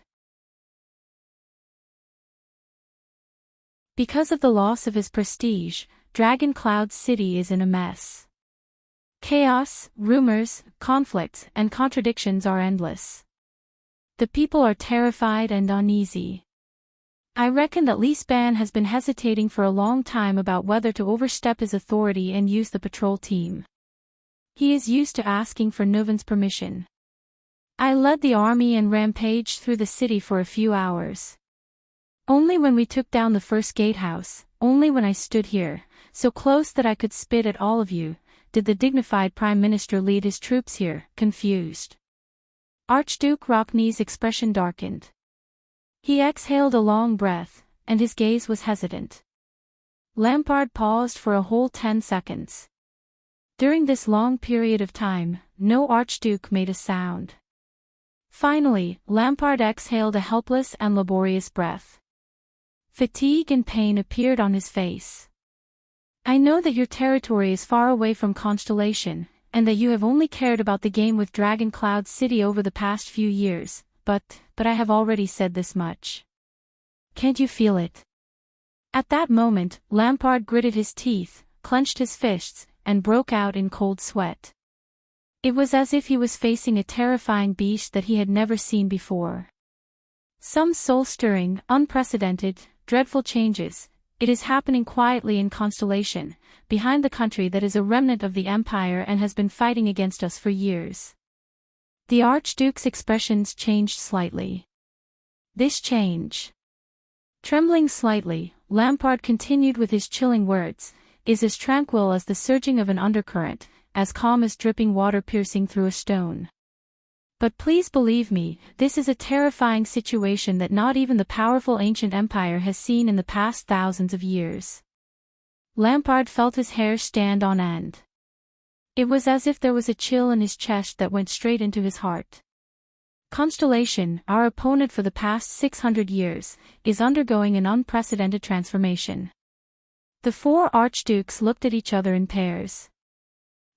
Because of the loss of his prestige, Dragon Cloud City is in a mess. Chaos, rumors, conflicts, and contradictions are endless. The people are terrified and uneasy. I reckon that Leesban has been hesitating for a long time about whether to overstep his authority and use the patrol team. He is used to asking for Nuven's permission. I led the army and rampaged through the city for a few hours. Only when we took down the first gatehouse, only when I stood here, so close that I could spit at all of you, did the dignified Prime Minister lead his troops here, confused. Archduke Rockney's expression darkened. He exhaled a long breath, and his gaze was hesitant. Lampard paused for a whole 10 seconds. During this long period of time, no Archduke made a sound. Finally, Lampard exhaled a helpless and laborious breath. Fatigue and pain appeared on his face. I know that your territory is far away from Constellation, and that you have only cared about the game with Dragon Cloud City over the past few years, but I have already said this much. Can't you feel it? At that moment, Lampard gritted his teeth, clenched his fists, and broke out in cold sweat. It was as if he was facing a terrifying beast that he had never seen before. Some soul-stirring, unprecedented, dreadful changes. It is happening quietly in Constellation, behind the country that is a remnant of the Empire and has been fighting against us for years. The Archduke's expressions changed slightly. This change. Trembling slightly, Lampard continued with his chilling words, is as tranquil as the surging of an undercurrent, as calm as dripping water piercing through a stone. But please believe me, this is a terrifying situation that not even the powerful ancient empire has seen in the past thousands of years. Lampard felt his hair stand on end. It was as if there was a chill in his chest that went straight into his heart. Constellation, our opponent for the past 600 years, is undergoing an unprecedented transformation. The four archdukes looked at each other in pairs.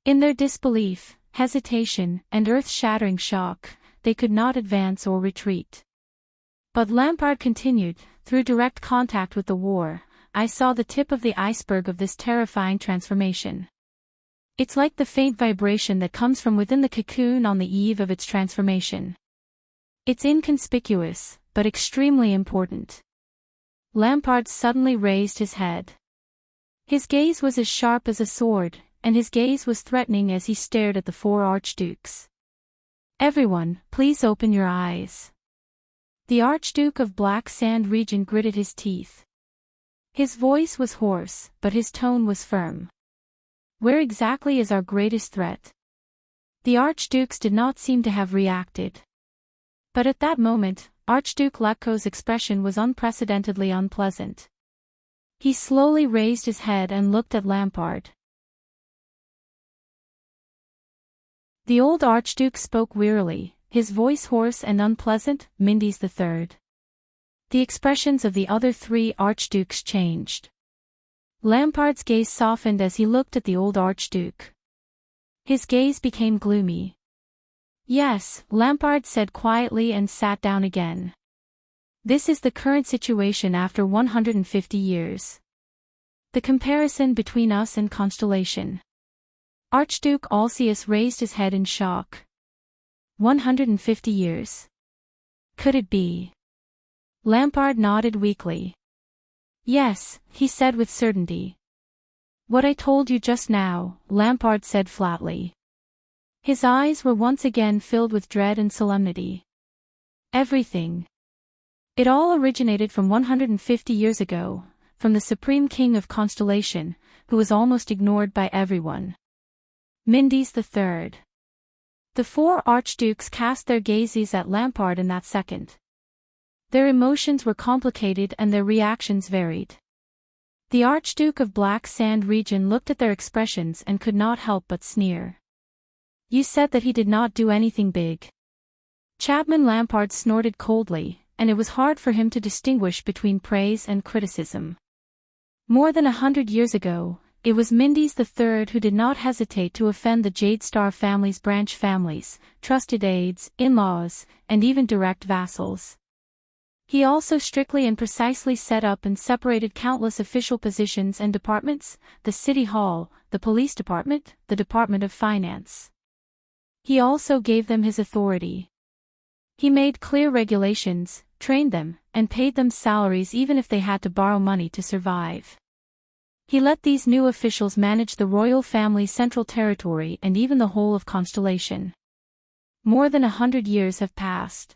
In their disbelief, hesitation, and earth-shattering shock, they could not advance or retreat. But Lampard continued, through direct contact with the war, I saw the tip of the iceberg of this terrifying transformation. It's like the faint vibration that comes from within the cocoon on the eve of its transformation. It's inconspicuous, but extremely important. Lampard suddenly raised his head. His gaze was as sharp as a sword, and his gaze was threatening as he stared at the four archdukes. Everyone, please open your eyes. The Archduke of Black Sand Region gritted his teeth. His voice was hoarse, but his tone was firm. Where exactly is our greatest threat? The archdukes did not seem to have reacted. But at that moment, Archduke Letko's expression was unprecedentedly unpleasant. He slowly raised his head and looked at Lampard. The old Archduke spoke wearily, his voice hoarse and unpleasant, Mindys III. The expressions of the other three archdukes changed. Lampard's gaze softened as he looked at the old Archduke. His gaze became gloomy. Yes, Lampard said quietly and sat down again. This is the current situation after 150 years. The comparison between us and Constellation. Archduke Alcius raised his head in shock. 150 years. Could it be? Lampard nodded weakly. Yes, he said with certainty. What I told you just now, Lampard said flatly. His eyes were once again filled with dread and solemnity. Everything. It all originated from 150 years ago, from the Supreme King of Constellation, who was almost ignored by everyone. Mindys III. The four archdukes cast their gazes at Lampard in that second. Their emotions were complicated and their reactions varied. The Archduke of Black Sand Region looked at their expressions and could not help but sneer. You said that he did not do anything big. Chapman Lampard snorted coldly, and it was hard for him to distinguish between praise and criticism. More than 100 years ago, it was Mindys III who did not hesitate to offend the Jade Star family's branch families, trusted aides, in-laws, and even direct vassals. He also strictly and precisely set up and separated countless official positions and departments, the City Hall, the Police Department, the Department of Finance. He also gave them his authority. He made clear regulations, trained them, and paid them salaries even if they had to borrow money to survive. He let these new officials manage the royal family's central territory and even the whole of Constellation. More than 100 years have passed.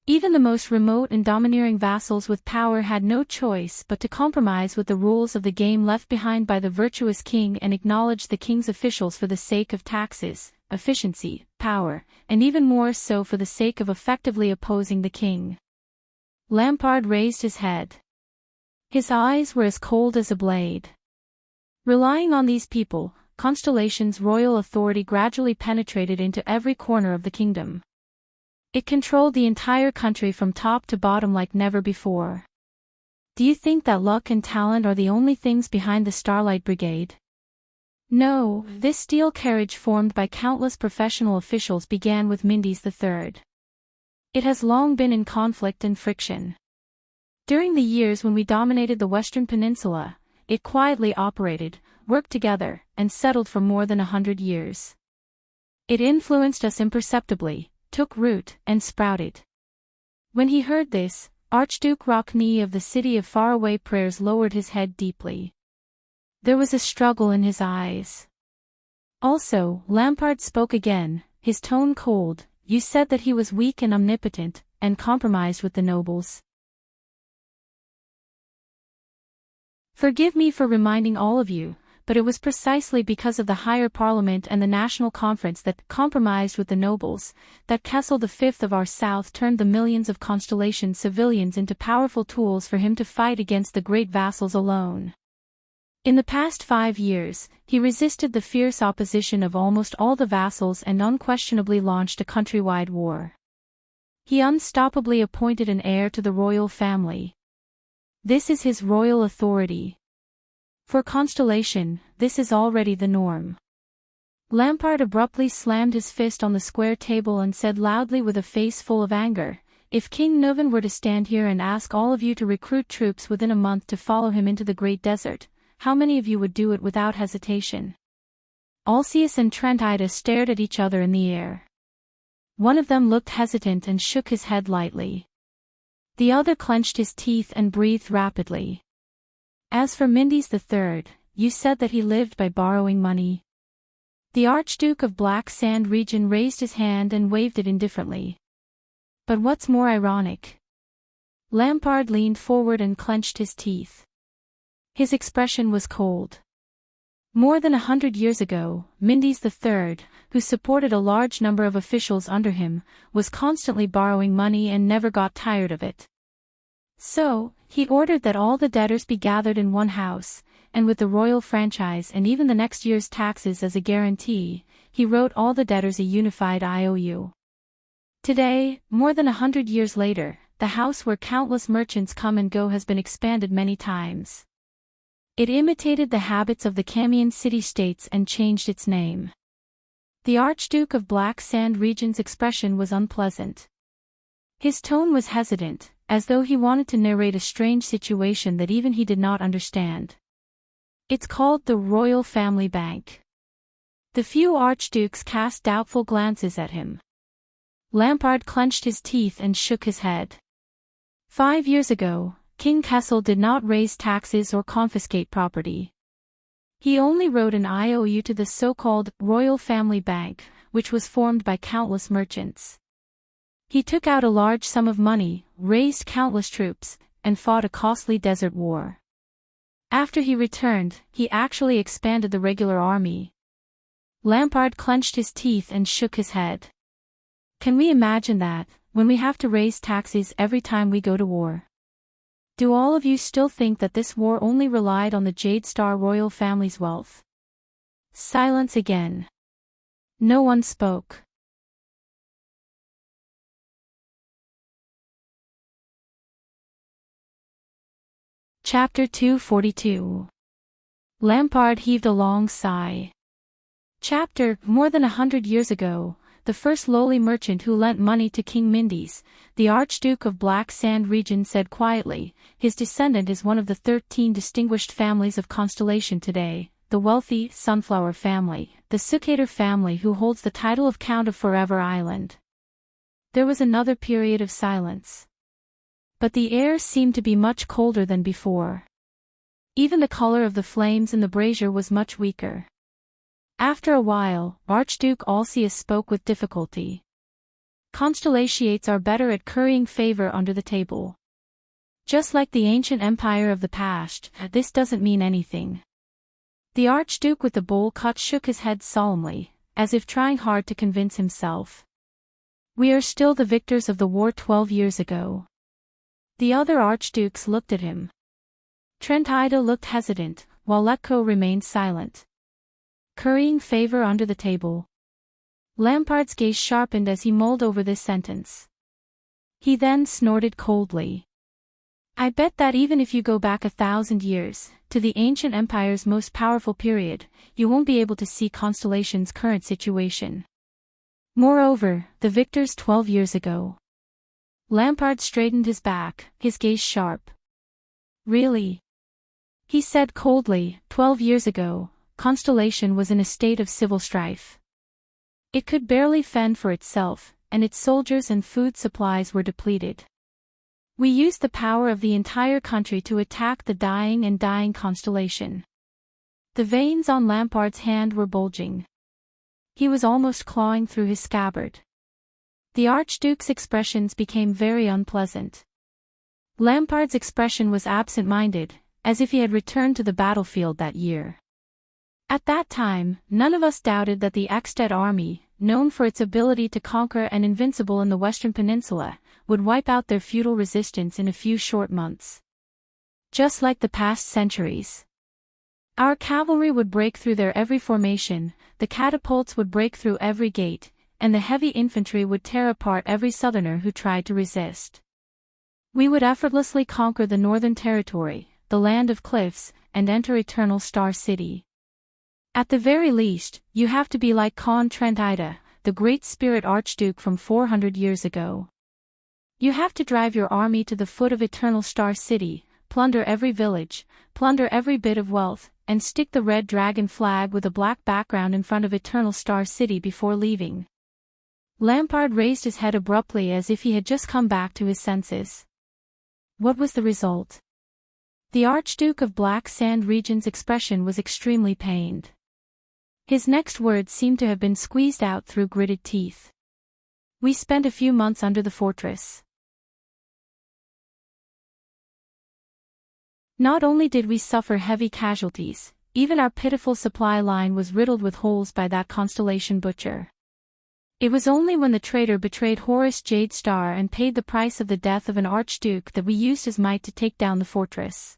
Even the most remote and domineering vassals with power had no choice but to compromise with the rules of the game left behind by the virtuous king and acknowledge the king's officials for the sake of taxes, efficiency, power, and even more so for the sake of effectively opposing the king. Lampard raised his head. His eyes were as cold as a blade. Relying on these people, Constellation's royal authority gradually penetrated into every corner of the kingdom. It controlled the entire country from top to bottom like never before. Do you think that luck and talent are the only things behind the Starlight Brigade? No, this steel carriage formed by countless professional officials began with Mindy's III. It has long been in conflict and friction. During the years when we dominated the Western Peninsula, it quietly operated, worked together, and settled for more than 100 years. It influenced us imperceptibly, took root, and sprouted. When he heard this, Archduke Rockney of the city of faraway prayers lowered his head deeply. There was a struggle in his eyes. Also, Lampard spoke again, his tone cold. You said that he was weak and omnipotent, and compromised with the nobles. Forgive me for reminding all of you, but it was precisely because of the higher parliament and the national conference that compromised with the nobles, that Kessel V of our south turned the millions of Constellation civilians into powerful tools for him to fight against the great vassals alone. In the past 5 years, he resisted the fierce opposition of almost all the vassals and unquestionably launched a countrywide war. He unstoppably appointed an heir to the royal family. This is his royal authority. For Constellation, this is already the norm. Lampard abruptly slammed his fist on the square table and said loudly with a face full of anger, "If King Nuvan were to stand here and ask all of you to recruit troops within a month to follow him into the Great Desert, how many of you would do it without hesitation?" Alceus and Trentida stared at each other in the air. One of them looked hesitant and shook his head lightly. The other clenched his teeth and breathed rapidly. As for Mindy's III, you said that he lived by borrowing money. The Archduke of Black Sand Region raised his hand and waved it indifferently. But what's more ironic? Lampard leaned forward and clenched his teeth. His expression was cold. More than 100 years ago, Mindy's III, who supported a large number of officials under him, was constantly borrowing money and never got tired of it. So, he ordered that all the debtors be gathered in one house, and with the royal franchise and even the next year's taxes as a guarantee, he wrote all the debtors a unified IOU. Today, more than 100 years later, the house where countless merchants come and go has been expanded many times. It imitated the habits of the Camian city-states and changed its name. The Archduke of Black Sand Region's expression was unpleasant. His tone was hesitant, as though he wanted to narrate a strange situation that even he did not understand. It's called the Royal Family Bank. The few archdukes cast doubtful glances at him. Lampard clenched his teeth and shook his head. 5 years ago, King Kessel did not raise taxes or confiscate property. He only wrote an IOU to the so-called Royal Family Bank, which was formed by countless merchants. He took out a large sum of money, raised countless troops, and fought a costly desert war. After he returned, he actually expanded the regular army. Lampard clenched his teeth and shook his head. Can we imagine that, when we have to raise taxes every time we go to war? Do all of you still think that this war only relied on the Jade Star royal family's wealth? Silence again. No one spoke. Chapter 242. Lampard heaved a long sigh. More than 100 years ago, the first lowly merchant who lent money to King Mindy's, the Archduke of Black Sand Region, said quietly, his descendant is one of the 13 distinguished families of Constellation today, the wealthy Sunflower family, the Sucator family who holds the title of Count of Forever Island. There was another period of silence. But the air seemed to be much colder than before. Even the color of the flames in the brazier was much weaker. After a while, Archduke Alceus spoke with difficulty. Constellations are better at currying favor under the table. Just like the ancient empire of the past, this doesn't mean anything. The Archduke with the bowl cut shook his head solemnly, as if trying hard to convince himself. We are still the victors of the war 12 years ago. The other archdukes looked at him. Trentida looked hesitant, while Letko remained silent. Currying favor under the table. Lampard's gaze sharpened as he mulled over this sentence. He then snorted coldly. I bet that even if you go back 1,000 years, to the ancient empire's most powerful period, you won't be able to see Constellation's current situation. Moreover, the victors 12 years ago. Lampard straightened his back, his gaze sharp. Really? He said coldly, 12 years ago, Constellation was in a state of civil strife. It could barely fend for itself, and its soldiers and food supplies were depleted. We used the power of the entire country to attack the dying Constellation. The veins on Lampard's hand were bulging. He was almost clawing through his scabbard. The Archduke's expressions became very unpleasant. Lampard's expression was absent-minded, as if he had returned to the battlefield that year. At that time, none of us doubted that the Ekstedt army, known for its ability to conquer and invincible in the Western Peninsula, would wipe out their feudal resistance in a few short months. Just like the past centuries. Our cavalry would break through their every formation, the catapults would break through every gate, and the heavy infantry would tear apart every southerner who tried to resist. We would effortlessly conquer the Northern Territory, the land of cliffs, and enter Eternal Star City. At the very least, you have to be like Khan Trentide, the great spirit archduke from 400 years ago. You have to drive your army to the foot of Eternal Star City, plunder every village, plunder every bit of wealth, and stick the red dragon flag with a black background in front of Eternal Star City before leaving. Lampard raised his head abruptly as if he had just come back to his senses. What was the result? The Archduke of Black Sand Region's expression was extremely pained. His next words seemed to have been squeezed out through gritted teeth. We spent a few months under the fortress. Not only did we suffer heavy casualties, even our pitiful supply line was riddled with holes by that Constellation butcher. It was only when the traitor betrayed Horus Jadestar and paid the price of the death of an archduke that we used his might to take down the fortress.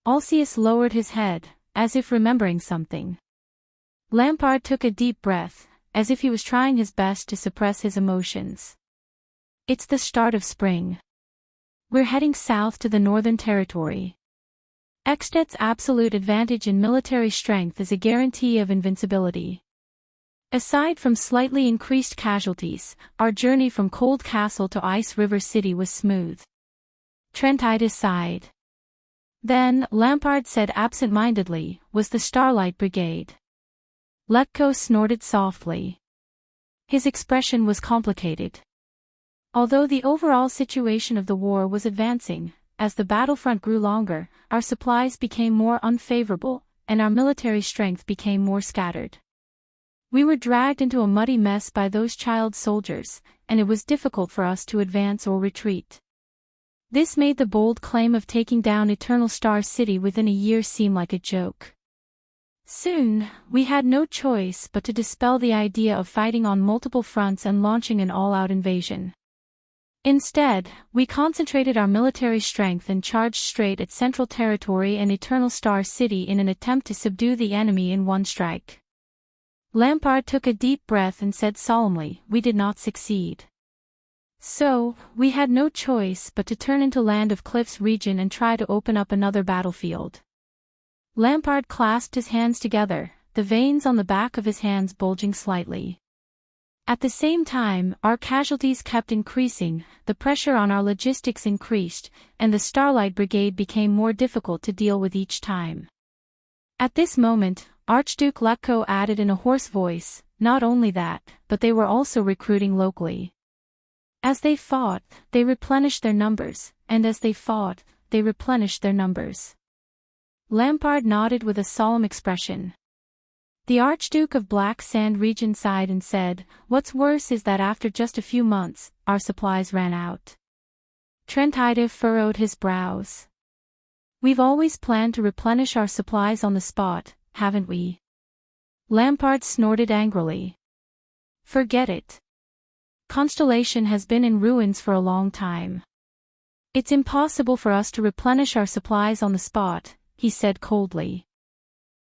Alceus lowered his head, as if remembering something. Lampard took a deep breath, as if he was trying his best to suppress his emotions. It's the start of spring. We're heading south to the Northern Territory. Ekstedt's absolute advantage in military strength is a guarantee of invincibility. Aside from slightly increased casualties, our journey from Cold Castle to Ice River City was smooth. Trentide sighed. Then, Lampard said absent-mindedly, was the Starlight Brigade. Letko snorted softly. His expression was complicated. Although the overall situation of the war was advancing, as the battlefront grew longer, our supplies became more unfavorable, and our military strength became more scattered. We were dragged into a muddy mess by those child soldiers, and it was difficult for us to advance or retreat. This made the bold claim of taking down Eternal Star City within a year seem like a joke. Soon, we had no choice but to dispel the idea of fighting on multiple fronts and launching an all-out invasion. Instead, we concentrated our military strength and charged straight at Central Territory and Eternal Star City in an attempt to subdue the enemy in one strike. Lampard took a deep breath and said solemnly, we did not succeed. So, we had no choice but to turn into Land of Cliffs region and try to open up another battlefield. Lampard clasped his hands together, the veins on the back of his hands bulging slightly. At the same time, our casualties kept increasing, the pressure on our logistics increased, and the Starlight Brigade became more difficult to deal with each time. At this moment, Archduke Letko added in a hoarse voice, not only that, but they were also recruiting locally. As they fought, they replenished their numbers, and as they fought, they replenished their numbers. Lampard nodded with a solemn expression. The Archduke of Black Sand Region sighed and said, what's worse is that after just a few months, our supplies ran out. Trentide furrowed his brows. We've always planned to replenish our supplies on the spot, haven't we? Lampard snorted angrily. Forget it. Constellation has been in ruins for a long time. It's impossible for us to replenish our supplies on the spot, he said coldly.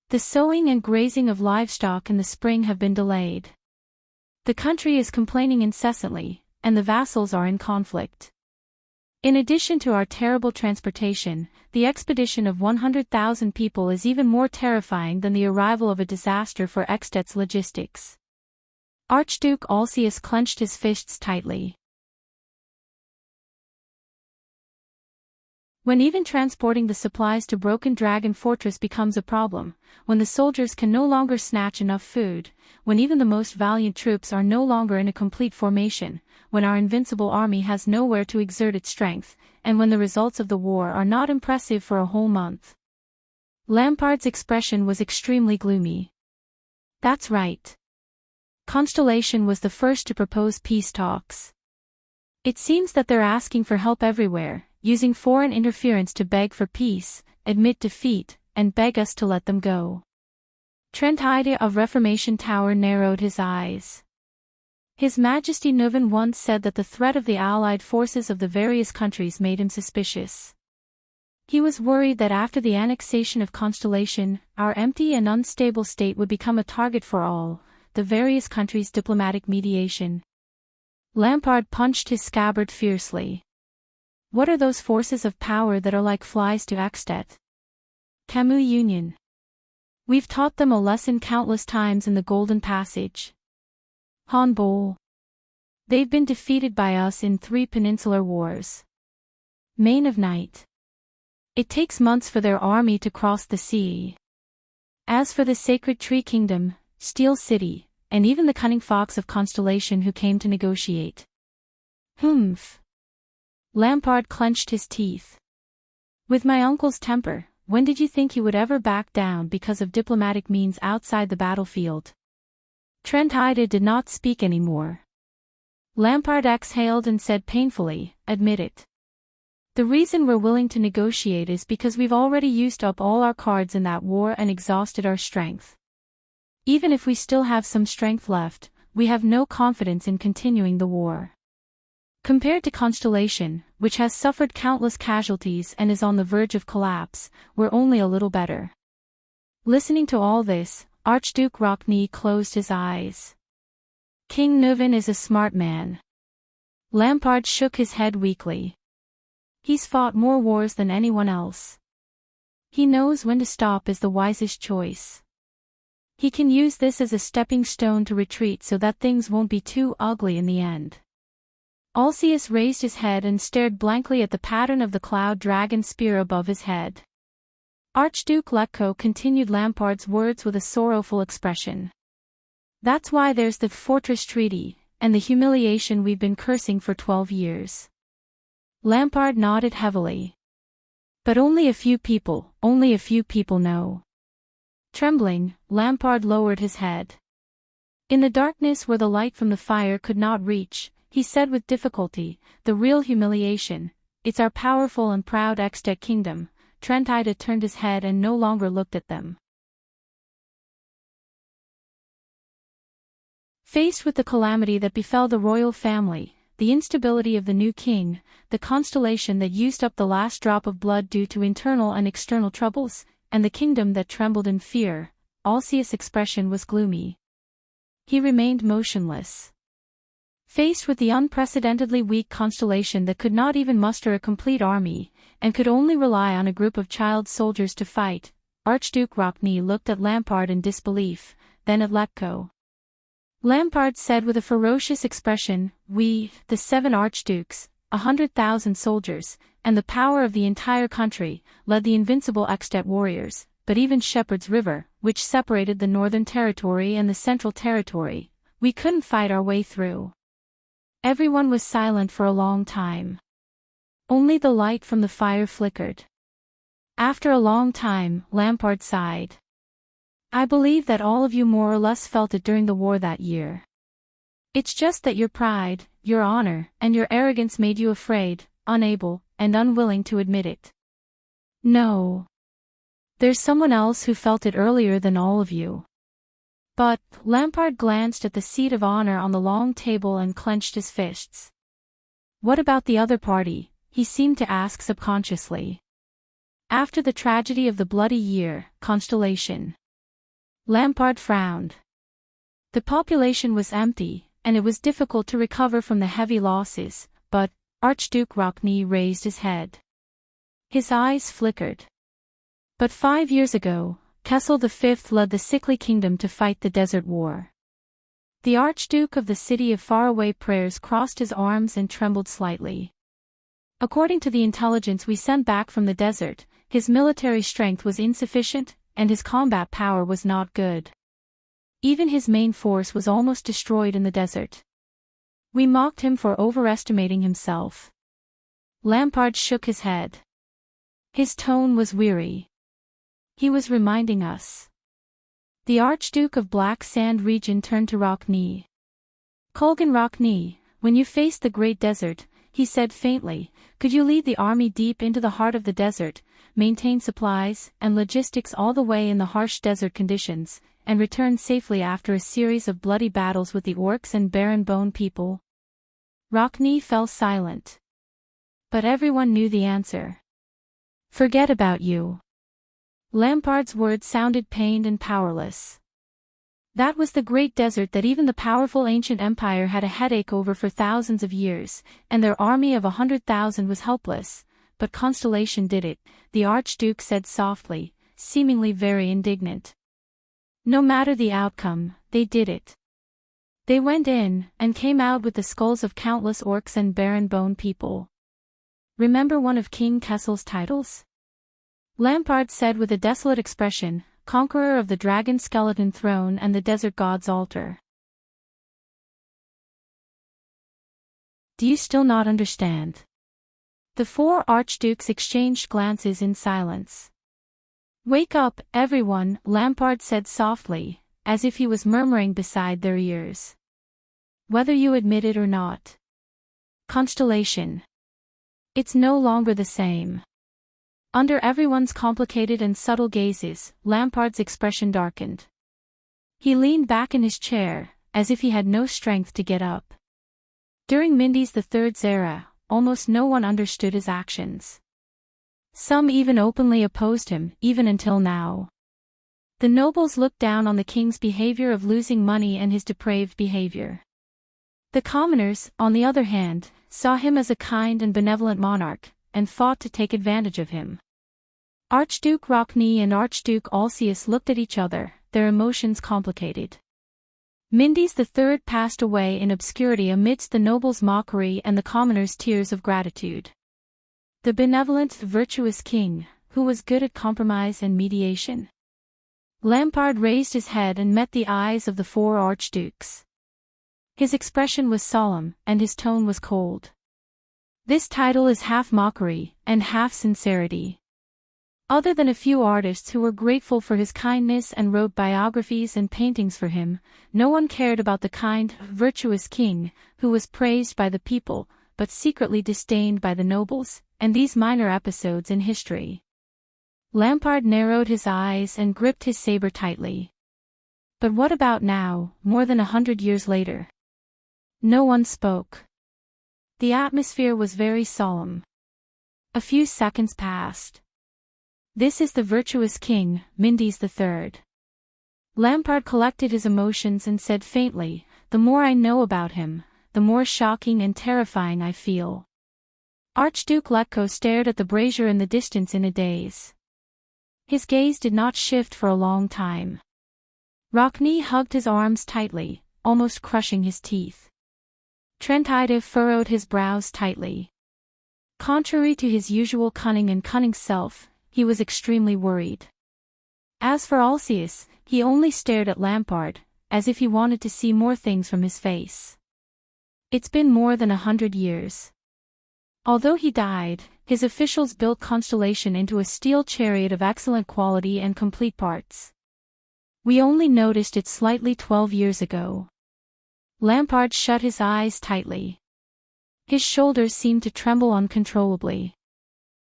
The sowing and grazing of livestock in the spring have been delayed. The country is complaining incessantly, and the vassals are in conflict. In addition to our terrible transportation, the expedition of 100,000 people is even more terrifying than the arrival of a disaster for Ekstedt's logistics. Archduke Alcius clenched his fists tightly. When even transporting the supplies to Broken Dragon Fortress becomes a problem, when the soldiers can no longer snatch enough food, when even the most valiant troops are no longer in a complete formation, when our invincible army has nowhere to exert its strength, and when the results of the war are not impressive for a whole month. Lampard's expression was extremely gloomy. That's right. Constellation was the first to propose peace talks. It seems that they're asking for help everywhere, using foreign interference to beg for peace, admit defeat, and beg us to let them go. Trentide of Reformation Tower narrowed his eyes. His Majesty Nuven once said that the threat of the allied forces of the various countries made him suspicious. He was worried that after the annexation of Constellation, our empty and unstable state would become a target for all, the various countries' diplomatic mediation. Lampard punched his scabbard fiercely. What are those forces of power that are like flies to Ekstedt? Camus Union. We've taught them a lesson countless times in the Golden Passage. Han Bol. They've been defeated by us in 3 peninsular wars. Mane of Night. It takes months for their army to cross the sea. As for the Sacred Tree Kingdom, Steel City, and even the cunning fox of Constellation who came to negotiate. Humph. Lampard clenched his teeth. With my uncle's temper, when did you think he would ever back down because of diplomatic means outside the battlefield? Trentide did not speak anymore. Lampard exhaled and said painfully, admit it. The reason we're willing to negotiate is because we've already used up all our cards in that war and exhausted our strength. Even if we still have some strength left, we have no confidence in continuing the war. Compared to Constellation, which has suffered countless casualties and is on the verge of collapse, we're only a little better. Listening to all this, Archduke Rockney closed his eyes. King Nuven is a smart man. Lampard shook his head weakly. He's fought more wars than anyone else. He knows when to stop is the wisest choice. He can use this as a stepping stone to retreat so that things won't be too ugly in the end. Alcius raised his head and stared blankly at the pattern of the cloud dragon spear above his head. Archduke Letko continued Lampard's words with a sorrowful expression. That's why there's the Fortress Treaty, and the humiliation we've been cursing for 12 years. Lampard nodded heavily. But only a few people know. Trembling, Lampard lowered his head. In the darkness where the light from the fire could not reach, he said with difficulty, the real humiliation, it's our powerful and proud Ekstedt kingdom. Trentide turned his head and no longer looked at them. Faced with the calamity that befell the royal family, the instability of the new king, the constellation that used up the last drop of blood due to internal and external troubles, and the kingdom that trembled in fear, Alcius' expression was gloomy. He remained motionless. Faced with the unprecedentedly weak constellation that could not even muster a complete army, and could only rely on a group of child soldiers to fight, Archduke Rockney looked at Lampard in disbelief, then at Letko. Lampard said with a ferocious expression, we, the 7 archdukes, 100,000 soldiers, and the power of the entire country, led the invincible Ekstedt warriors, but even Shepherd's River, which separated the northern territory and the central territory, we couldn't fight our way through. Everyone was silent for a long time. Only the light from the fire flickered. After a long time, Lampard sighed. I believe that all of you more or less felt it during the war that year. It's just that your pride, your honor, and your arrogance made you afraid, unable, and unwilling to admit it. No. There's someone else who felt it earlier than all of you. But, Lampard glanced at the seat of honor on the long table and clenched his fists. What about the other party? He seemed to ask subconsciously. After the tragedy of the bloody year, Constellation. Lampard frowned. The population was empty, and it was difficult to recover from the heavy losses, but, Archduke Rockne raised his head. His eyes flickered. But 5 years ago, Kessel V led the sickly kingdom to fight the Desert War. The Archduke of the City of Faraway Prayers crossed his arms and trembled slightly. According to the intelligence we sent back from the desert, his military strength was insufficient, and his combat power was not good. Even his main force was almost destroyed in the desert. We mocked him for overestimating himself. Lampard shook his head. His tone was weary. He was reminding us. The Archduke of Black Sand region turned to Rockne. Colgan Rockne, when you faced the Great Desert, he said faintly, could you lead the army deep into the heart of the desert, maintain supplies and logistics all the way in the harsh desert conditions, and return safely after a series of bloody battles with the orcs and barren bone people? Rockne fell silent. But everyone knew the answer. Forget about you. Lampard's words sounded pained and powerless. That was the great desert that even the powerful ancient empire had a headache over for thousands of years, and their army of 100,000 was helpless, but Constellation did it, the Archduke said softly, seemingly very indignant. No matter the outcome, they did it. They went in, and came out with the skulls of countless orcs and barren bone people. Remember one of King Kessel's titles? Lampard said with a desolate expression, Conqueror of the Dragon Skeleton Throne and the Desert God's Altar. Do you still not understand? The four archdukes exchanged glances in silence. Wake up, everyone, Lampard said softly, as if he was murmuring beside their ears. Whether you admit it or not. Constellation. It's no longer the same. Under everyone's complicated and subtle gazes, Lampard's expression darkened. He leaned back in his chair, as if he had no strength to get up. During Mindy's III's era, almost no one understood his actions. Some even openly opposed him, even until now. The nobles looked down on the king's behavior of losing money and his depraved behavior. The commoners, on the other hand, saw him as a kind and benevolent monarch, and fought to take advantage of him. Archduke Rockne and Archduke Alcius looked at each other, their emotions complicated. Mindy's III passed away in obscurity amidst the nobles' mockery and the commoners' tears of gratitude. The benevolent, virtuous king, who was good at compromise and mediation. Lampard raised his head and met the eyes of the four archdukes. His expression was solemn, and his tone was cold. This title is half mockery, and half sincerity. Other than a few artists who were grateful for his kindness and wrote biographies and paintings for him, no one cared about the kind, virtuous king, who was praised by the people, but secretly disdained by the nobles, and these minor episodes in history. Lampard narrowed his eyes and gripped his saber tightly. But what about now, more than 100 years later? No one spoke. The atmosphere was very solemn. A few seconds passed. This is the virtuous king, Mindy's III. Lampard collected his emotions and said faintly, the more I know about him, the more shocking and terrifying I feel. Archduke Letko stared at the brazier in the distance in a daze. His gaze did not shift for a long time. Rockne hugged his arms tightly, almost crushing his teeth. Trentide furrowed his brows tightly. Contrary to his usual cunning self, he was extremely worried. As for Alcius, he only stared at Lampard, as if he wanted to see more things from his face. It's been more than 100 years. Although he died, his officials built Constellation into a steel chariot of excellent quality and complete parts. We only noticed it slightly 12 years ago. Lampard shut his eyes tightly. His shoulders seemed to tremble uncontrollably.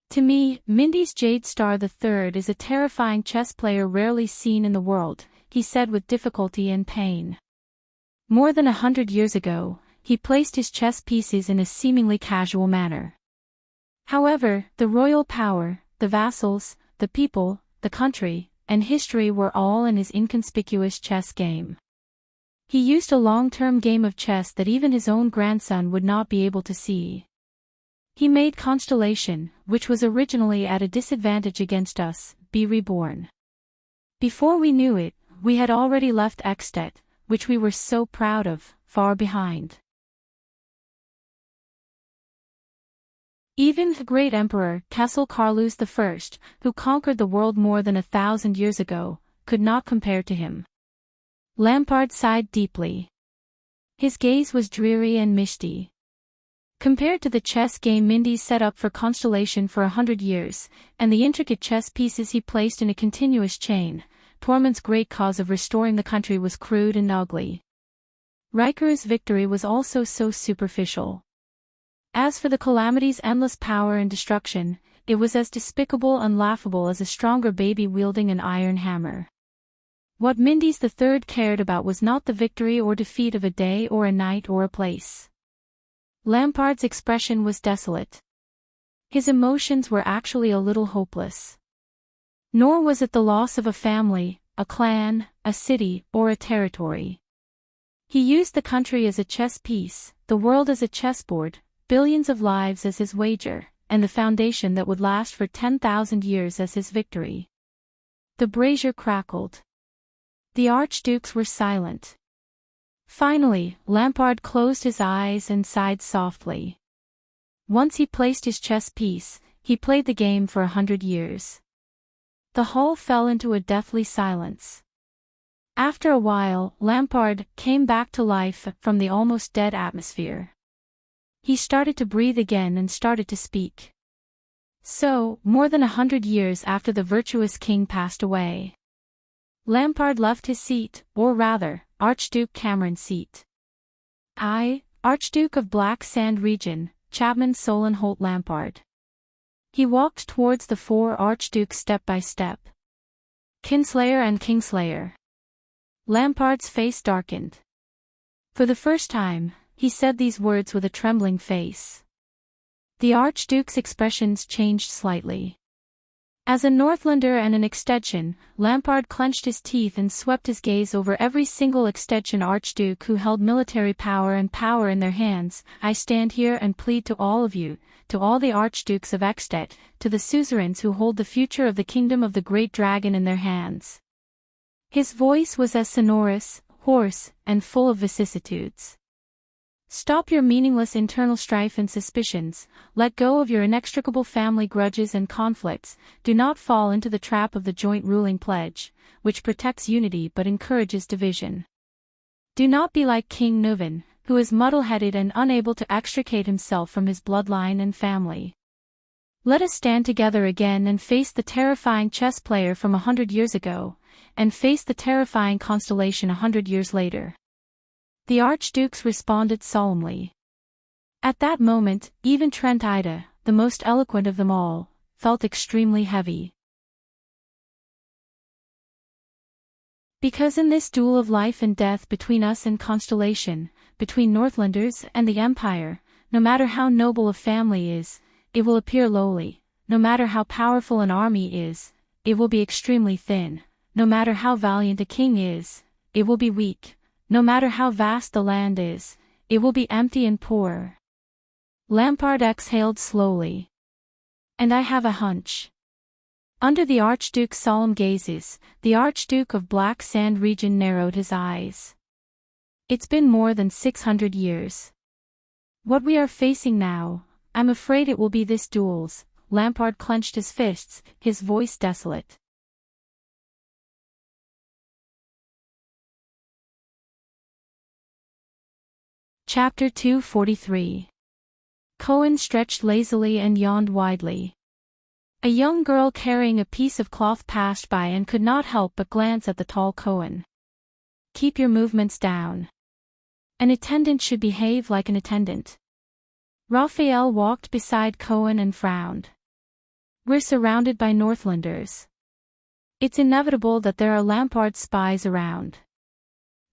To me, Mindy's Jade Star III is a terrifying chess player rarely seen in the world, he said with difficulty and pain. More than 100 years ago, he placed his chess pieces in a seemingly casual manner. However, the royal power, the vassals, the people, the country, and history were all in his inconspicuous chess game. He used a long-term game of chess that even his own grandson would not be able to see. He made Constellation, which was originally at a disadvantage against us, be reborn. Before we knew it, we had already left Extet, which we were so proud of, far behind. Even the great Emperor, Kessel Carlus I, who conquered the world more than 1,000 years ago, could not compare to him. Lampard sighed deeply. His gaze was dreary and misty. Compared to the chess game Mindy set up for Constellation for 100 years, and the intricate chess pieces he placed in a continuous chain, Tormund's great cause of restoring the country was crude and ugly. Riker's victory was also so superficial. As for the Calamity's endless power and destruction, it was as despicable and laughable as a stronger baby wielding an iron hammer. What Mindy's the Third cared about was not the victory or defeat of a day or a night or a place. Lampard's expression was desolate. His emotions were actually a little hopeless. Nor was it the loss of a family, a clan, a city, or a territory. He used the country as a chess piece, the world as a chessboard, billions of lives as his wager, and the foundation that would last for 10,000 years as his victory. The brazier crackled. The archdukes were silent. Finally, Lampard closed his eyes and sighed softly. Once he placed his chess piece, he played the game for 100 years. The hall fell into a deathly silence. After a while, Lampard came back to life from the almost dead atmosphere. He started to breathe again and started to speak. So, more than 100 years after the virtuous king passed away, Lampard left his seat, or rather, Archduke Cameron's seat. I, Archduke of Black Sand Region, Chapman Solon Holt Lampard. He walked towards the 4 archdukes step by step. Kinslayer and Kingslayer. Lampard's face darkened. For the first time, he said these words with a trembling face. The archduke's expressions changed slightly. As a Northlander and an extension, Lampard clenched his teeth and swept his gaze over every single extension archduke who held military power and power in their hands. I stand here and plead to all of you, to all the archdukes of Extet, to the suzerains who hold the future of the kingdom of the great dragon in their hands. His voice was as sonorous, hoarse, and full of vicissitudes. Stop your meaningless internal strife and suspicions, let go of your inextricable family grudges and conflicts, do not fall into the trap of the joint ruling pledge, which protects unity but encourages division. Do not be like King Nuvan, who is muddle-headed and unable to extricate himself from his bloodline and family. Let us stand together again and face the terrifying chess player from 100 years ago, and face the terrifying Constellation 100 years later. The archdukes responded solemnly. At that moment, even Trent Ida, the most eloquent of them all, felt extremely heavy. Because in this duel of life and death between us and Constellation, between Northlanders and the Empire, no matter how noble a family is, it will appear lowly, no matter how powerful an army is, it will be extremely thin, no matter how valiant a king is, it will be weak. No matter how vast the land is, it will be empty and poor. Lampard exhaled slowly. And I have a hunch. Under the Archduke's solemn gazes, the Archduke of Black Sand Region narrowed his eyes. It's been more than 600 years. What we are facing now, I'm afraid it will be this duel's. Lampard clenched his fists, his voice desolate. Chapter 243. Cohen stretched lazily and yawned widely. A young girl carrying a piece of cloth passed by and could not help but glance at the tall Cohen. Keep your movements down. An attendant should behave like an attendant. Raphael walked beside Cohen and frowned. We're surrounded by Northlanders. It's inevitable that there are Lampard spies around.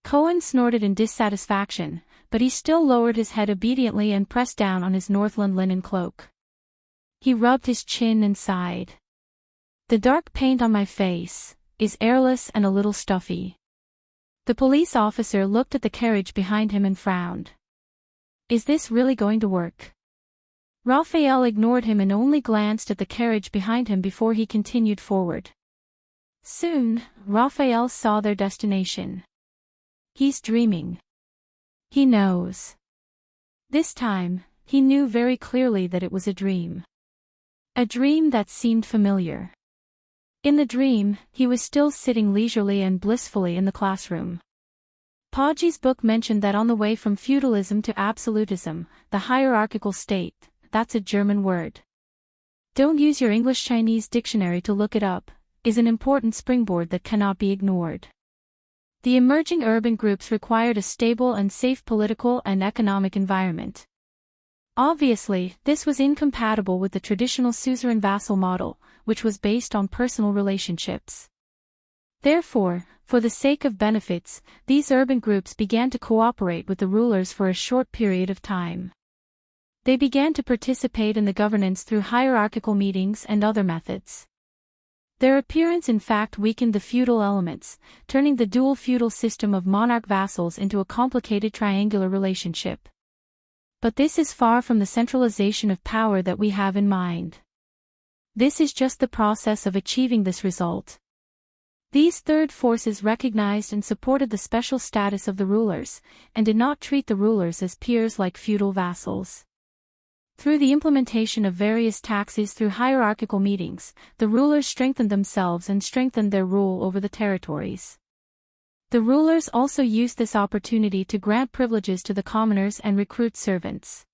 Cohen snorted in dissatisfaction, but he still lowered his head obediently and pressed down on his Northland linen cloak. He rubbed his chin and sighed. The dark paint on my face is airless and a little stuffy. The police officer looked at the carriage behind him and frowned. Is this really going to work? Raphael ignored him and only glanced at the carriage behind him before he continued forward. Soon, Raphael saw their destination. He's dreaming. He knows. This time, he knew very clearly that it was a dream. A dream that seemed familiar. In the dream, he was still sitting leisurely and blissfully in the classroom. Podgy's book mentioned that on the way from feudalism to absolutism, the hierarchical state, that's a German word. Don't use your English-Chinese dictionary to look it up, is an important springboard that cannot be ignored. The emerging urban groups required a stable and safe political and economic environment. Obviously, this was incompatible with the traditional suzerain-vassal model, which was based on personal relationships. Therefore, for the sake of benefits, these urban groups began to cooperate with the rulers for a short period of time. They began to participate in the governance through hierarchical meetings and other methods. Their appearance in fact weakened the feudal elements, turning the dual feudal system of monarch-vassals into a complicated triangular relationship. But this is far from the centralization of power that we have in mind. This is just the process of achieving this result. These third forces recognized and supported the special status of the rulers, and did not treat the rulers as peers like feudal vassals. Through the implementation of various taxes through hierarchical meetings, the rulers strengthened themselves and strengthened their rule over the territories. The rulers also used this opportunity to grant privileges to the commoners and recruit servants.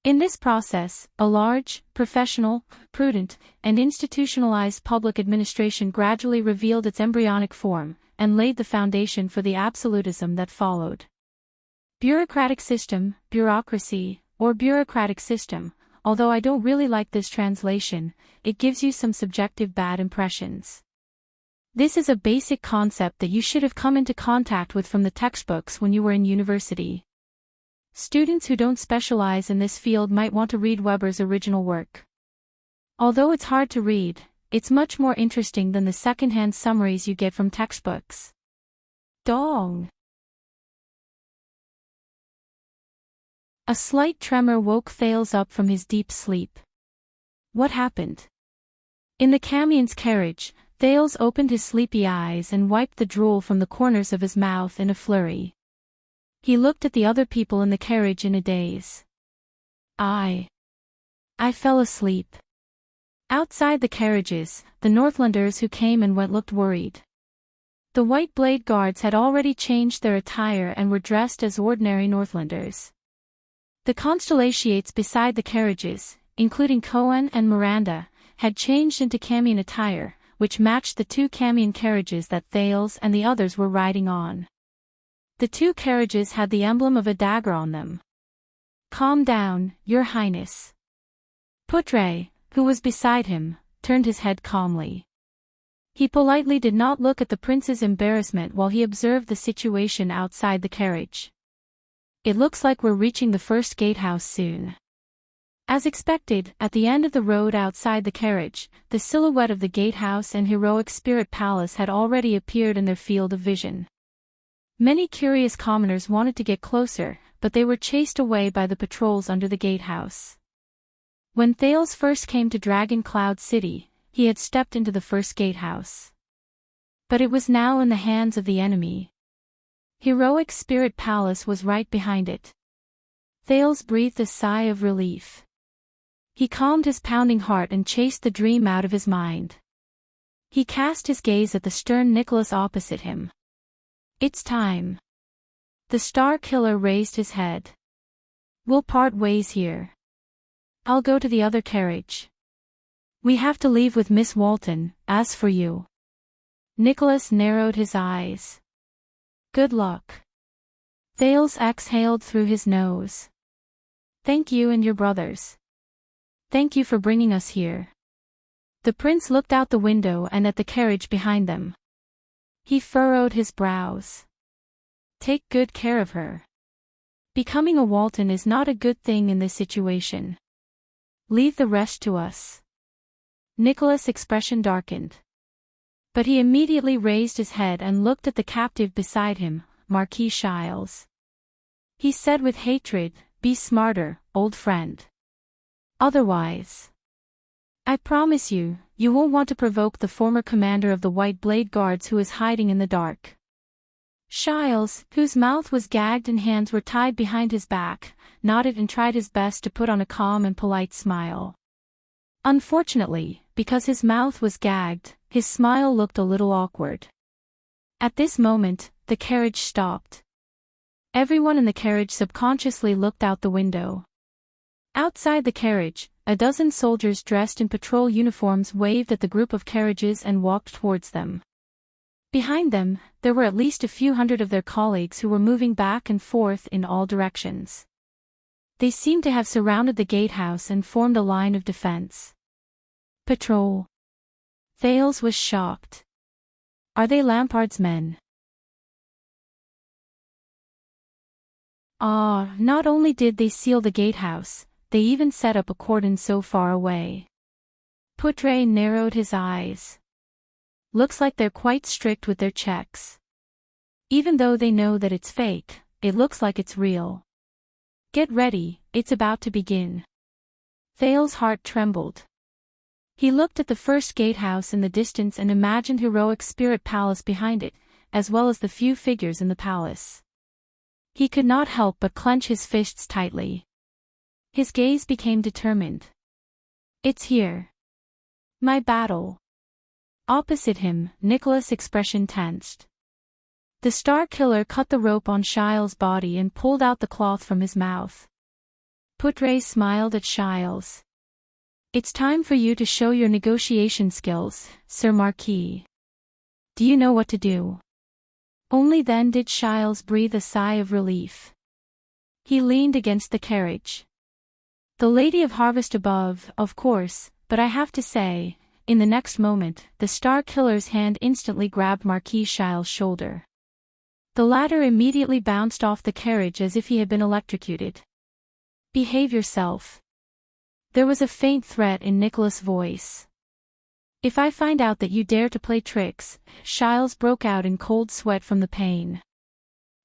In this process, a large, professional, prudent, and institutionalized public administration gradually revealed its embryonic form, and laid the foundation for the absolutism that followed. Bureaucratic system, bureaucracy, or bureaucratic system, although I don't really like this translation, it gives you some subjective bad impressions. This is a basic concept that you should have come into contact with from the textbooks when you were in university. Students who don't specialize in this field might want to read Weber's original work. Although it's hard to read, it's much more interesting than the second-hand summaries you get from textbooks. Dong! A slight tremor woke Thales up from his deep sleep. What happened? In the camion's carriage, Thales opened his sleepy eyes and wiped the drool from the corners of his mouth in a flurry. He looked at the other people in the carriage in a daze. I fell asleep. Outside the carriages, the Northlanders who came and went looked worried. The White Blade Guards had already changed their attire and were dressed as ordinary Northlanders. The constellations beside the carriages, including Cohen and Miranda, had changed into camion attire, which matched the two camion carriages that Thales and the others were riding on. The two carriages had the emblem of a dagger on them. Calm down, Your Highness. Putre, who was beside him, turned his head calmly. He politely did not look at the prince's embarrassment while he observed the situation outside the carriage. It looks like we're reaching the first gatehouse soon. As expected, at the end of the road outside the carriage, the silhouette of the gatehouse and heroic spirit palace had already appeared in their field of vision. Many curious commoners wanted to get closer, but they were chased away by the patrols under the gatehouse. When Thales first came to Dragon Cloud City, he had stepped into the first gatehouse. But it was now in the hands of the enemy. Heroic Spirit Palace was right behind it. Thales breathed a sigh of relief. He calmed his pounding heart and chased the dream out of his mind. He cast his gaze at the stern Nicholas opposite him. It's time. The Star Killer raised his head. We'll part ways here. I'll go to the other carriage. We have to leave with Miss Walton, as for you. Nicholas narrowed his eyes. Good luck. Thales exhaled through his nose. Thank you and your brothers. Thank you for bringing us here. The prince looked out the window and at the carriage behind them. He furrowed his brows. Take good care of her. Becoming a Walton is not a good thing in this situation. Leave the rest to us. Nicholas' expression darkened. But he immediately raised his head and looked at the captive beside him, Marquis Shiles. He said with hatred, Be smarter, old friend. Otherwise, I promise you, you won't want to provoke the former commander of the White Blade Guards who is hiding in the dark. Shiles, whose mouth was gagged and hands were tied behind his back, nodded and tried his best to put on a calm and polite smile. Unfortunately, because his mouth was gagged, his smile looked a little awkward. At this moment, the carriage stopped. Everyone in the carriage subconsciously looked out the window. Outside the carriage, a dozen soldiers dressed in patrol uniforms waved at the group of carriages and walked towards them. Behind them, there were at least a few hundred of their colleagues who were moving back and forth in all directions. They seemed to have surrounded the gatehouse and formed a line of defense. Patrol. Thales was shocked. Are they Lampard's men? Not only did they seal the gatehouse, they even set up a cordon so far away. Putre narrowed his eyes. Looks like they're quite strict with their checks. Even though they know that it's fake, it looks like it's real. Get ready, it's about to begin. Thales' heart trembled. He looked at the first gatehouse in the distance and imagined heroic spirit palace behind it, as well as the few figures in the palace. He could not help but clench his fists tightly. His gaze became determined. It's here. My battle. Opposite him, Nicholas' expression tensed. The Star Killer cut the rope on Shiles' body and pulled out the cloth from his mouth. Putre smiled at Shiles. It's time for you to show your negotiation skills, Sir Marquis. Do you know what to do? Only then did Shiles breathe a sigh of relief. He leaned against the carriage. The Lady of Harvest above, of course, but I have to say, in the next moment, the Star Killer's hand instantly grabbed Marquis Shiles' shoulder. The latter immediately bounced off the carriage as if he had been electrocuted. Behave yourself. There was a faint threat in Nicholas' voice. If I find out that you dare to play tricks, Shiles broke out in cold sweat from the pain.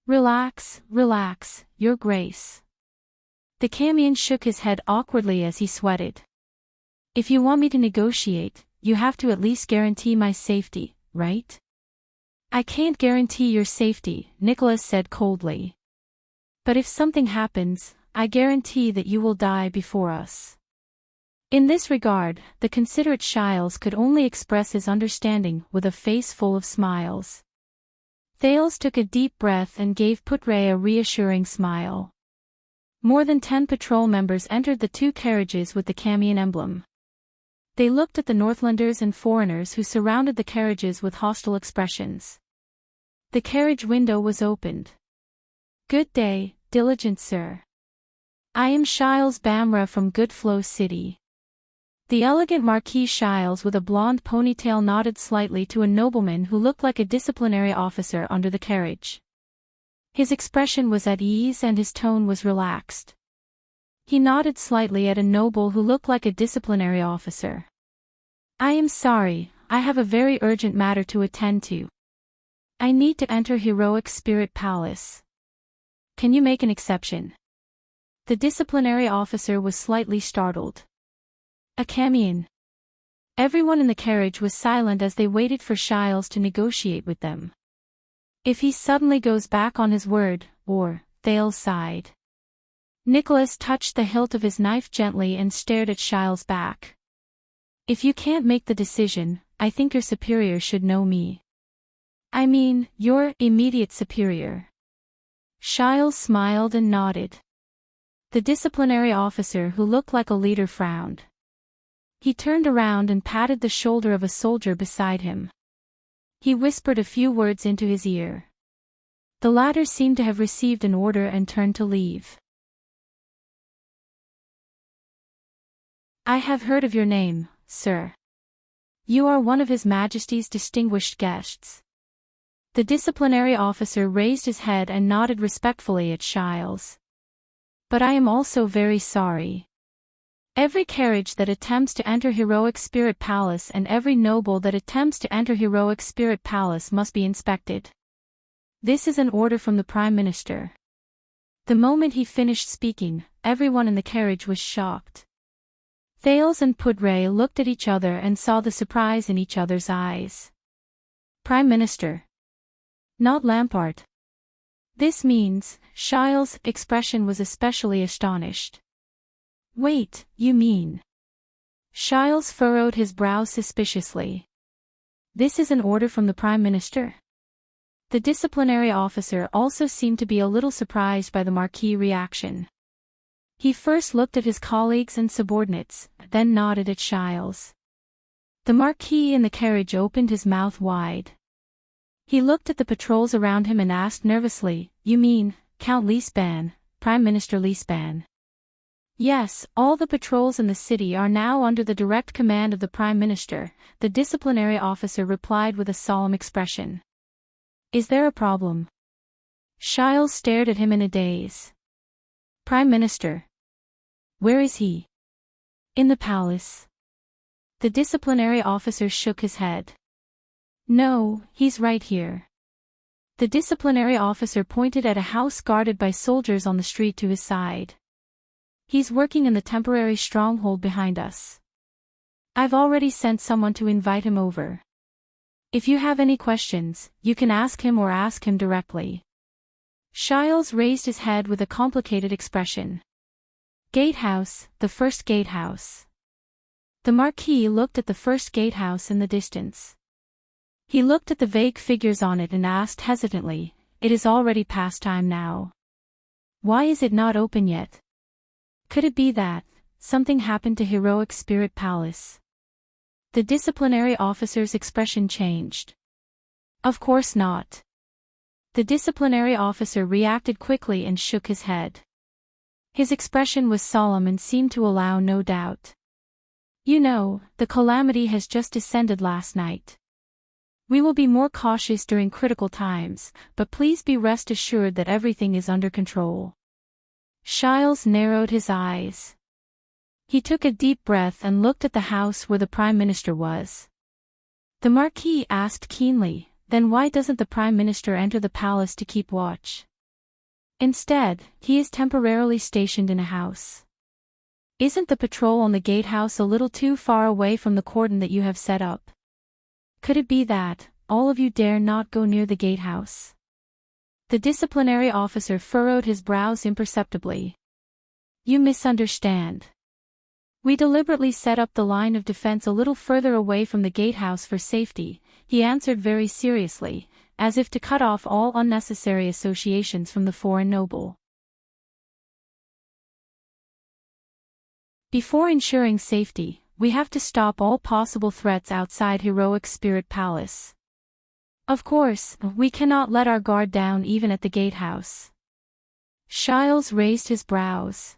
Relax, relax, Your Grace. The Camion shook his head awkwardly as he sweated. If you want me to negotiate, you have to at least guarantee my safety, right? I can't guarantee your safety, Nicholas said coldly. But if something happens, I guarantee that you will die before us. In this regard, the considerate Shiles could only express his understanding with a face full of smiles. Thales took a deep breath and gave Putre a reassuring smile. More than 10 patrol members entered the two carriages with the Camion emblem. They looked at the Northlanders and foreigners who surrounded the carriages with hostile expressions. The carriage window was opened. Good day, diligent sir. I am Shiles Bamra from Goodflow City. The elegant Marquis Shiles with a blonde ponytail nodded slightly to a nobleman who looked like a disciplinary officer under the carriage. His expression was at ease and his tone was relaxed. He nodded slightly at a noble who looked like a disciplinary officer. I am sorry, I have a very urgent matter to attend to. I need to enter Heroic Spirit Palace. Can you make an exception? The disciplinary officer was slightly startled. A Camion. Everyone in the carriage was silent as they waited for Shiles to negotiate with them. If he suddenly goes back on his word, or, Thales sighed. Nicholas touched the hilt of his knife gently and stared at Shiles' back. If you can't make the decision, I think your superior should know me. I mean, your immediate superior. Shiles smiled and nodded. The disciplinary officer who looked like a leader frowned. He turned around and patted the shoulder of a soldier beside him. He whispered a few words into his ear. The latter seemed to have received an order and turned to leave. I have heard of your name, sir. You are one of His Majesty's distinguished guests. The disciplinary officer raised his head and nodded respectfully at Shiles. But I am also very sorry. Every carriage that attempts to enter Heroic Spirit Palace and every noble that attempts to enter Heroic Spirit Palace must be inspected. This is an order from the Prime Minister. The moment he finished speaking, everyone in the carriage was shocked. Thales and Pudray looked at each other and saw the surprise in each other's eyes. Prime Minister. Not Lampard. This means, Shiles' expression was especially astonished. Wait, you mean? Shiles furrowed his brows suspiciously. This is an order from the Prime Minister? The disciplinary officer also seemed to be a little surprised by the Marquis' reaction. He first looked at his colleagues and subordinates, then nodded at Shiles. The Marquis in the carriage opened his mouth wide. He looked at the patrols around him and asked nervously, "You mean, Count Leesban, Prime Minister Leesban?" "Yes, all the patrols in the city are now under the direct command of the Prime Minister," the disciplinary officer replied with a solemn expression. "Is there a problem?" Shiles stared at him in a daze. "Prime Minister. Where is he?" "In the palace." The disciplinary officer shook his head. "No, he's right here." The disciplinary officer pointed at a house guarded by soldiers on the street to his side. "He's working in the temporary stronghold behind us. I've already sent someone to invite him over. If you have any questions, you can ask him or ask him directly." Shiles raised his head with a complicated expression. "Gatehouse, the first gatehouse." The Marquis looked at the first gatehouse in the distance. He looked at the vague figures on it and asked hesitantly, "It is already past time now. Why is it not open yet? Could it be that something happened to Heroic Spirit Palace?" The disciplinary officer's expression changed. "Of course not." The disciplinary officer reacted quickly and shook his head. His expression was solemn and seemed to allow no doubt. "You know, the calamity has just descended last night. We will be more cautious during critical times, but please be rest assured that everything is under control." Shiles narrowed his eyes. He took a deep breath and looked at the house where the Prime Minister was. The Marquis asked keenly, "Then why doesn't the Prime Minister enter the palace to keep watch? Instead, he is temporarily stationed in a house. Isn't the patrol on the gatehouse a little too far away from the cordon that you have set up? Could it be that all of you dare not go near the gatehouse?" The disciplinary officer furrowed his brows imperceptibly. "You misunderstand. We deliberately set up the line of defense a little further away from the gatehouse for safety," he answered very seriously, as if to cut off all unnecessary associations from the foreign noble. "Before ensuring safety, we have to stop all possible threats outside Heroic Spirit Palace. Of course, we cannot let our guard down even at the gatehouse." Shiles raised his brows.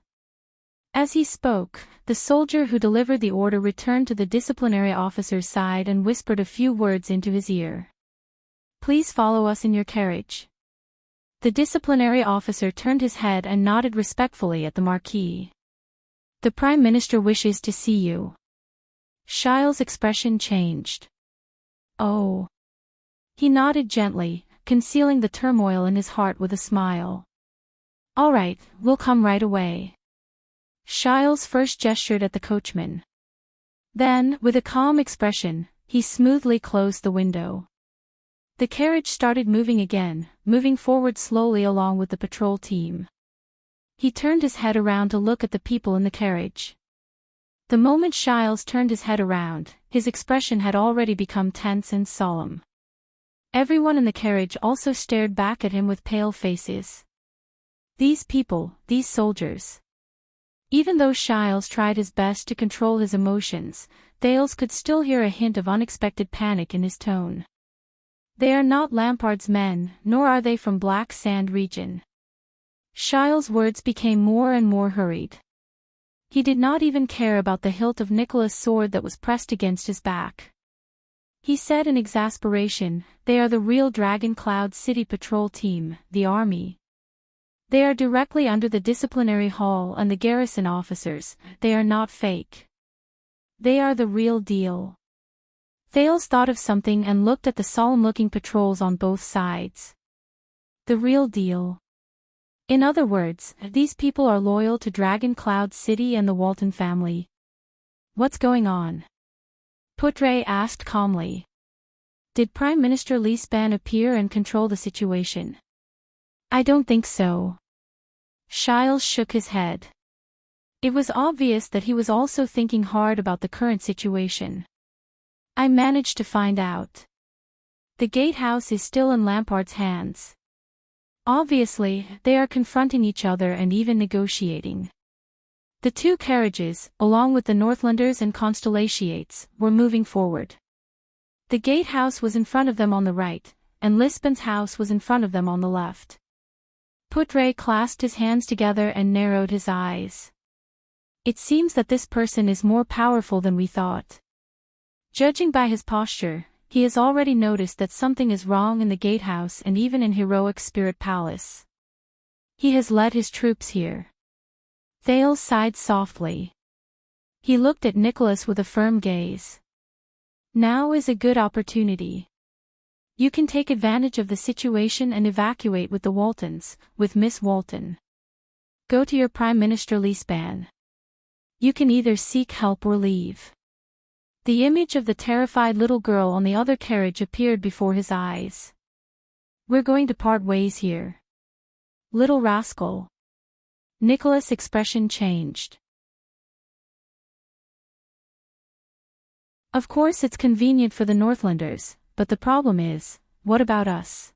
As he spoke, the soldier who delivered the order returned to the disciplinary officer's side and whispered a few words into his ear. "Please follow us in your carriage." The disciplinary officer turned his head and nodded respectfully at the Marquis. "The Prime Minister wishes to see you." Shiles' expression changed. "Oh." He nodded gently, concealing the turmoil in his heart with a smile. "All right, we'll come right away." Shiles first gestured at the coachman. Then, with a calm expression, he smoothly closed the window. The carriage started moving again, moving forward slowly along with the patrol team. He turned his head around to look at the people in the carriage. The moment Shiles turned his head around, his expression had already become tense and solemn. Everyone in the carriage also stared back at him with pale faces. These people, these soldiers. Even though Shiles tried his best to control his emotions, Thales could still hear a hint of unexpected panic in his tone. "They are not Lampard's men, nor are they from Black Sand region." Shiles' words became more and more hurried. He did not even care about the hilt of Nicola's sword that was pressed against his back. He said in exasperation, "They are the real Dragon Cloud City Patrol team, the army. They are directly under the disciplinary hall and the garrison officers, they are not fake. They are the real deal." Thales thought of something and looked at the solemn-looking patrols on both sides. The real deal. In other words, these people are loyal to Dragon Cloud City and the Walton family. What's going on? Putre asked calmly. Did Prime Minister Lisban appear and control the situation? I don't think so. Shiles shook his head. It was obvious that he was also thinking hard about the current situation. I managed to find out. The gatehouse is still in Lampard's hands. Obviously, they are confronting each other and even negotiating. The two carriages, along with the Northlanders and Constellatiates, were moving forward. The gatehouse was in front of them on the right, and Lisbon's house was in front of them on the left. Putre clasped his hands together and narrowed his eyes. It seems that this person is more powerful than we thought. Judging by his posture, he has already noticed that something is wrong in the gatehouse and even in Heroic Spirit Palace. He has led his troops here. Thales sighed softly. He looked at Nicholas with a firm gaze. Now is a good opportunity. You can take advantage of the situation and evacuate with the Waltons, with Miss Walton. Go to your Prime Minister Lisban. You can either seek help or leave. The image of the terrified little girl on the other carriage appeared before his eyes. We're going to part ways here. Little rascal. Nicholas' expression changed. Of course it's convenient for the Northlanders, but the problem is, what about us?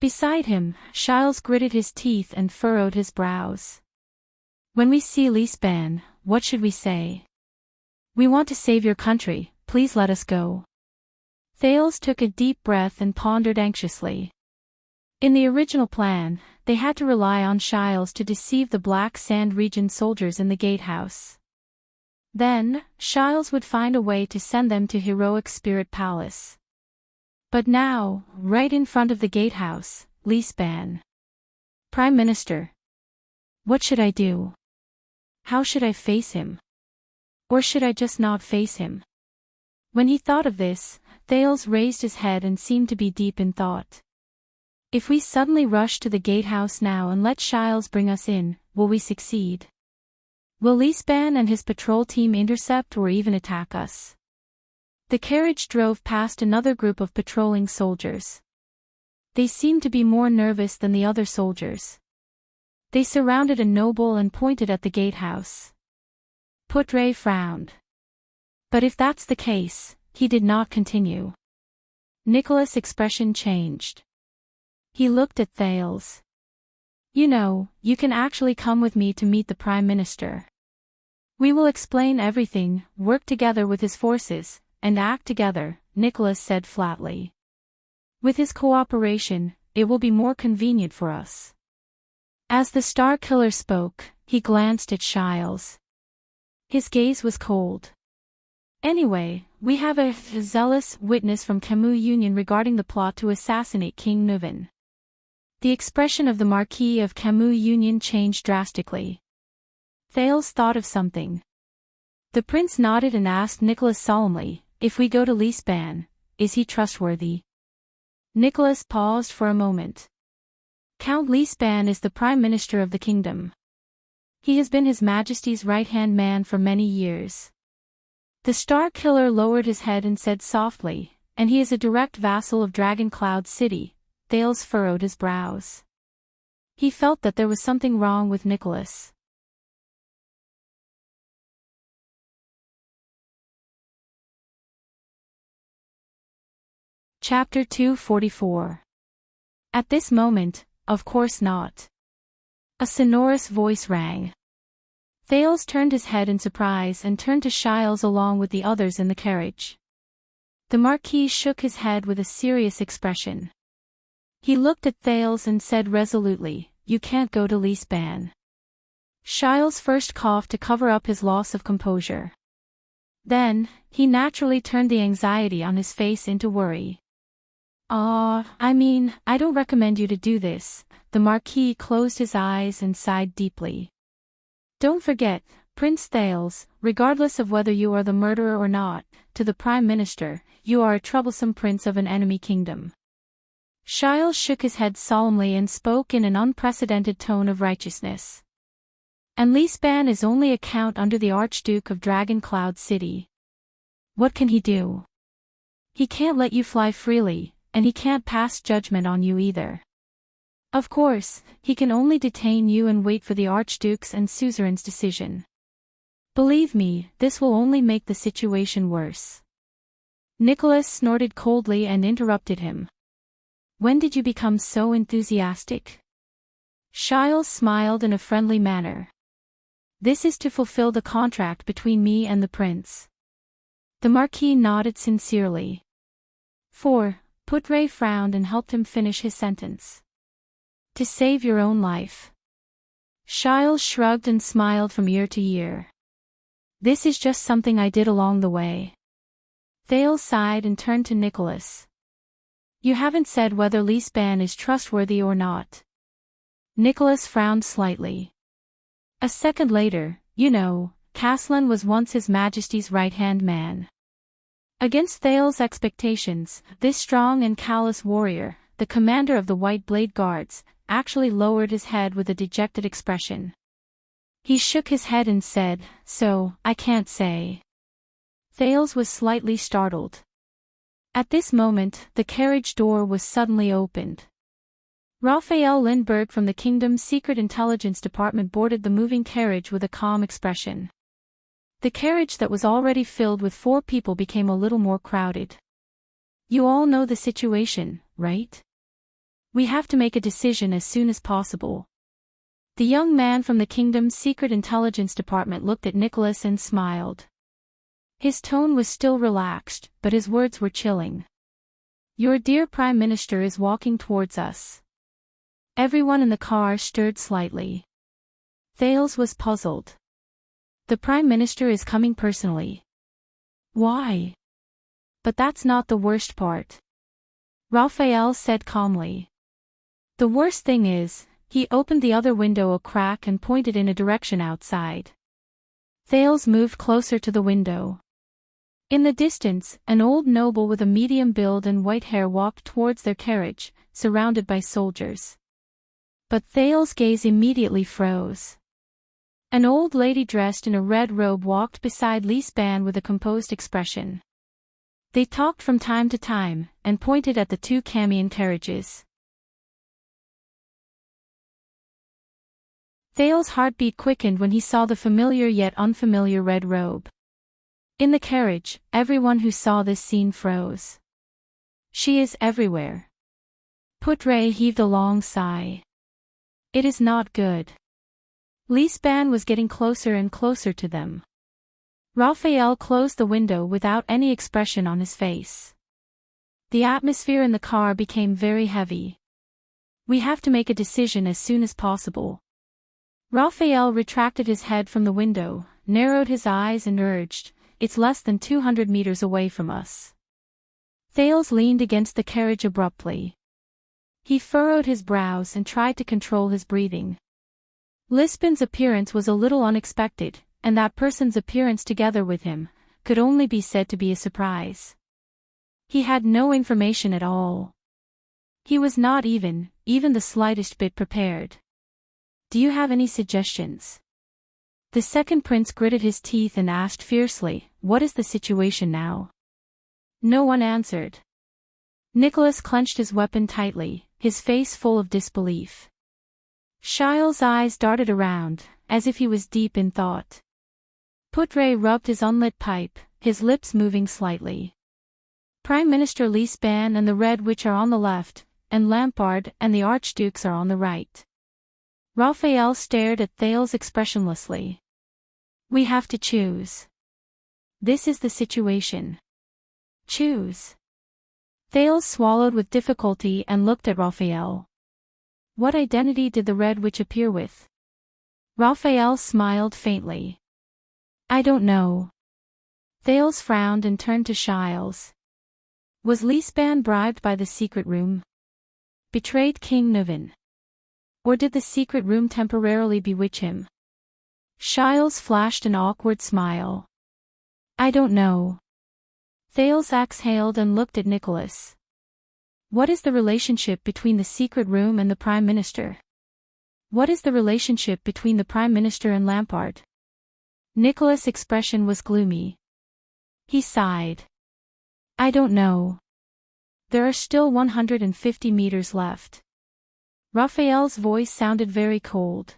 Beside him, Shiles gritted his teeth and furrowed his brows. When we see Lisban, what should we say? We want to save your country, please let us go. Thales took a deep breath and pondered anxiously. In the original plan, they had to rely on Shiles to deceive the Black Sand region soldiers in the gatehouse. Then, Shiles would find a way to send them to Heroic Spirit Palace. But now, right in front of the gatehouse, Lisban. Prime Minister. What should I do? How should I face him? Or should I just not face him? When he thought of this, Thales raised his head and seemed to be deep in thought. If we suddenly rush to the gatehouse now and let Shiles bring us in, will we succeed? Will Lisban and his patrol team intercept or even attack us? The carriage drove past another group of patrolling soldiers. They seemed to be more nervous than the other soldiers. They surrounded a noble and pointed at the gatehouse. Putre frowned. But if that's the case, he did not continue. Nicholas' expression changed. He looked at Thales. You know, you can actually come with me to meet the Prime Minister. We will explain everything, work together with his forces, and act together, Nicholas said flatly. With his cooperation, it will be more convenient for us. As the Star Killer spoke, he glanced at Shiles. His gaze was cold. Anyway, we have a zealous witness from Camus Union regarding the plot to assassinate King Nuvan. The expression of the Marquis of Camus Union changed drastically. Thales thought of something. The prince nodded and asked Nicholas solemnly, if we go to Lisban, is he trustworthy? Nicholas paused for a moment. Count Lisban is the Prime Minister of the kingdom. He has been His Majesty's right-hand man for many years. The Star Killer lowered his head and said softly, and he is a direct vassal of Dragon Cloud City. Thales furrowed his brows. He felt that there was something wrong with Nicholas. Chapter 244. At this moment, of course not. A sonorous voice rang. Thales turned his head in surprise and turned to Shiles along with the others in the carriage. The Marquis shook his head with a serious expression. He looked at Thales and said resolutely, you can't go to Lisban. Shiles first coughed to cover up his loss of composure. Then, he naturally turned the anxiety on his face into worry. I don't recommend you to do this. The Marquis closed his eyes and sighed deeply. Don't forget, Prince Thales, regardless of whether you are the murderer or not, to the Prime Minister, you are a troublesome prince of an enemy kingdom. Shiles shook his head solemnly and spoke in an unprecedented tone of righteousness. And Lisban is only a count under the Archduke of Dragon Cloud City. What can he do? He can't let you fly freely, and he can't pass judgment on you either. Of course, he can only detain you and wait for the Archduke's and suzerain's decision. Believe me, this will only make the situation worse. Nicholas snorted coldly and interrupted him. When did you become so enthusiastic? Shiles smiled in a friendly manner. This is to fulfill the contract between me and the prince. The Marquis nodded sincerely. 4. Putre frowned and helped him finish his sentence. To save your own life. Shiles shrugged and smiled from ear to ear. This is just something I did along the way. Thales sighed and turned to Nicholas. You haven't said whether Lisban is trustworthy or not. Nicholas frowned slightly. A second later, you know, Castellan was once His Majesty's right-hand man. Against Thales' expectations, this strong and callous warrior, the commander of the White Blade Guards, actually lowered his head with a dejected expression. He shook his head and said, So, I can't say. Thales was slightly startled. At this moment, the carriage door was suddenly opened. Raphael Lindbergh from the Kingdom's Secret Intelligence Department boarded the moving carriage with a calm expression. The carriage that was already filled with 4 people became a little more crowded. You all know the situation, right? We have to make a decision as soon as possible. The young man from the Kingdom's Secret Intelligence Department looked at Nicholas and smiled. His tone was still relaxed, but his words were chilling. Your dear Prime Minister is walking towards us. Everyone in the car stirred slightly. Thales was puzzled. The Prime Minister is coming personally. Why? But that's not the worst part. Raphael said calmly. The worst thing is, he opened the other window a crack and pointed in a direction outside. Thales moved closer to the window. In the distance, an old noble with a medium build and white hair walked towards their carriage, surrounded by soldiers. But Thales' gaze immediately froze. An old lady dressed in a red robe walked beside Lisban with a composed expression. They talked from time to time, and pointed at the 2 Camion carriages. Thales' heartbeat quickened when he saw the familiar yet unfamiliar red robe. In the carriage, everyone who saw this scene froze. She is everywhere. Putre heaved a long sigh. It is not good. Lisban was getting closer and closer to them. Raphael closed the window without any expression on his face. The atmosphere in the car became very heavy. We have to make a decision as soon as possible. Raphael retracted his head from the window, narrowed his eyes and urged, It's less than 200 meters away from us. Thales leaned against the carriage abruptly. He furrowed his brows and tried to control his breathing. Lisban's appearance was a little unexpected, and that person's appearance together with him could only be said to be a surprise. He had no information at all. He was not even the slightest bit prepared. Do you have any suggestions? The second prince gritted his teeth and asked fiercely, What is the situation now? No one answered. Nicholas clenched his weapon tightly, his face full of disbelief. Shiles' eyes darted around, as if he was deep in thought. Putre rubbed his unlit pipe, his lips moving slightly. Prime Minister Lisban and the Red Witch are on the left, and Lampard and the Archdukes are on the right. Raphael stared at Thales expressionlessly. We have to choose. This is the situation. Choose. Thales swallowed with difficulty and looked at Raphael. What identity did the Red Witch appear with? Raphael smiled faintly. I don't know. Thales frowned and turned to Shiles. Was Lisban bribed by the secret room? Betrayed King Nuvin? Or did the secret room temporarily bewitch him? Shiles flashed an awkward smile. I don't know. Thales exhaled and looked at Nicholas. What is the relationship between the secret room and the Prime Minister? What is the relationship between the Prime Minister and Lampard? Nicholas' expression was gloomy. He sighed. I don't know. There are still 150 meters left. Raphael's voice sounded very cold.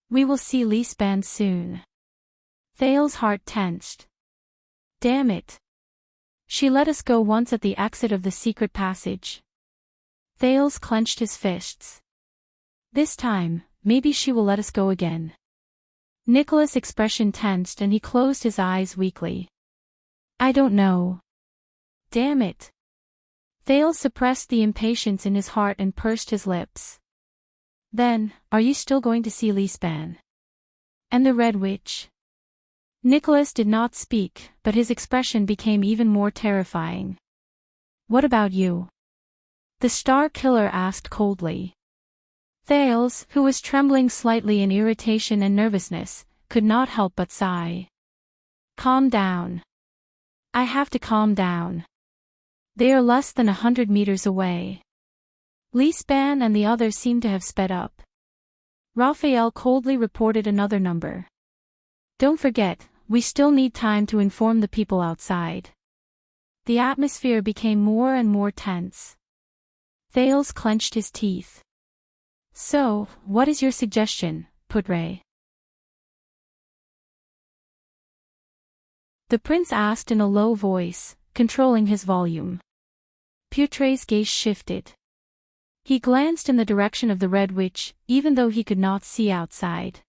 We will see Lisbeth soon. Thales's heart tensed. Damn it. She let us go once at the exit of the secret passage. Thales clenched his fists. This time, maybe she will let us go again. Nicholas' expression tensed and he closed his eyes weakly. I don't know. Damn it. Thales suppressed the impatience in his heart and pursed his lips. Then, are you still going to see Lisbeth? And the Red Witch? Nicholas did not speak, but his expression became even more terrifying. What about you? The Star Killer asked coldly. Thales, who was trembling slightly in irritation and nervousness, could not help but sigh. Calm down. I have to calm down. They are less than 100 meters away. Lisbeth and the others seem to have sped up. Raphael coldly reported another number. Don't forget, we still need time to inform the people outside. The atmosphere became more and more tense. Thales clenched his teeth. So, what is your suggestion, Putre? The prince asked in a low voice, controlling his volume. Putre's gaze shifted. He glanced in the direction of the Red Witch, even though he could not see outside.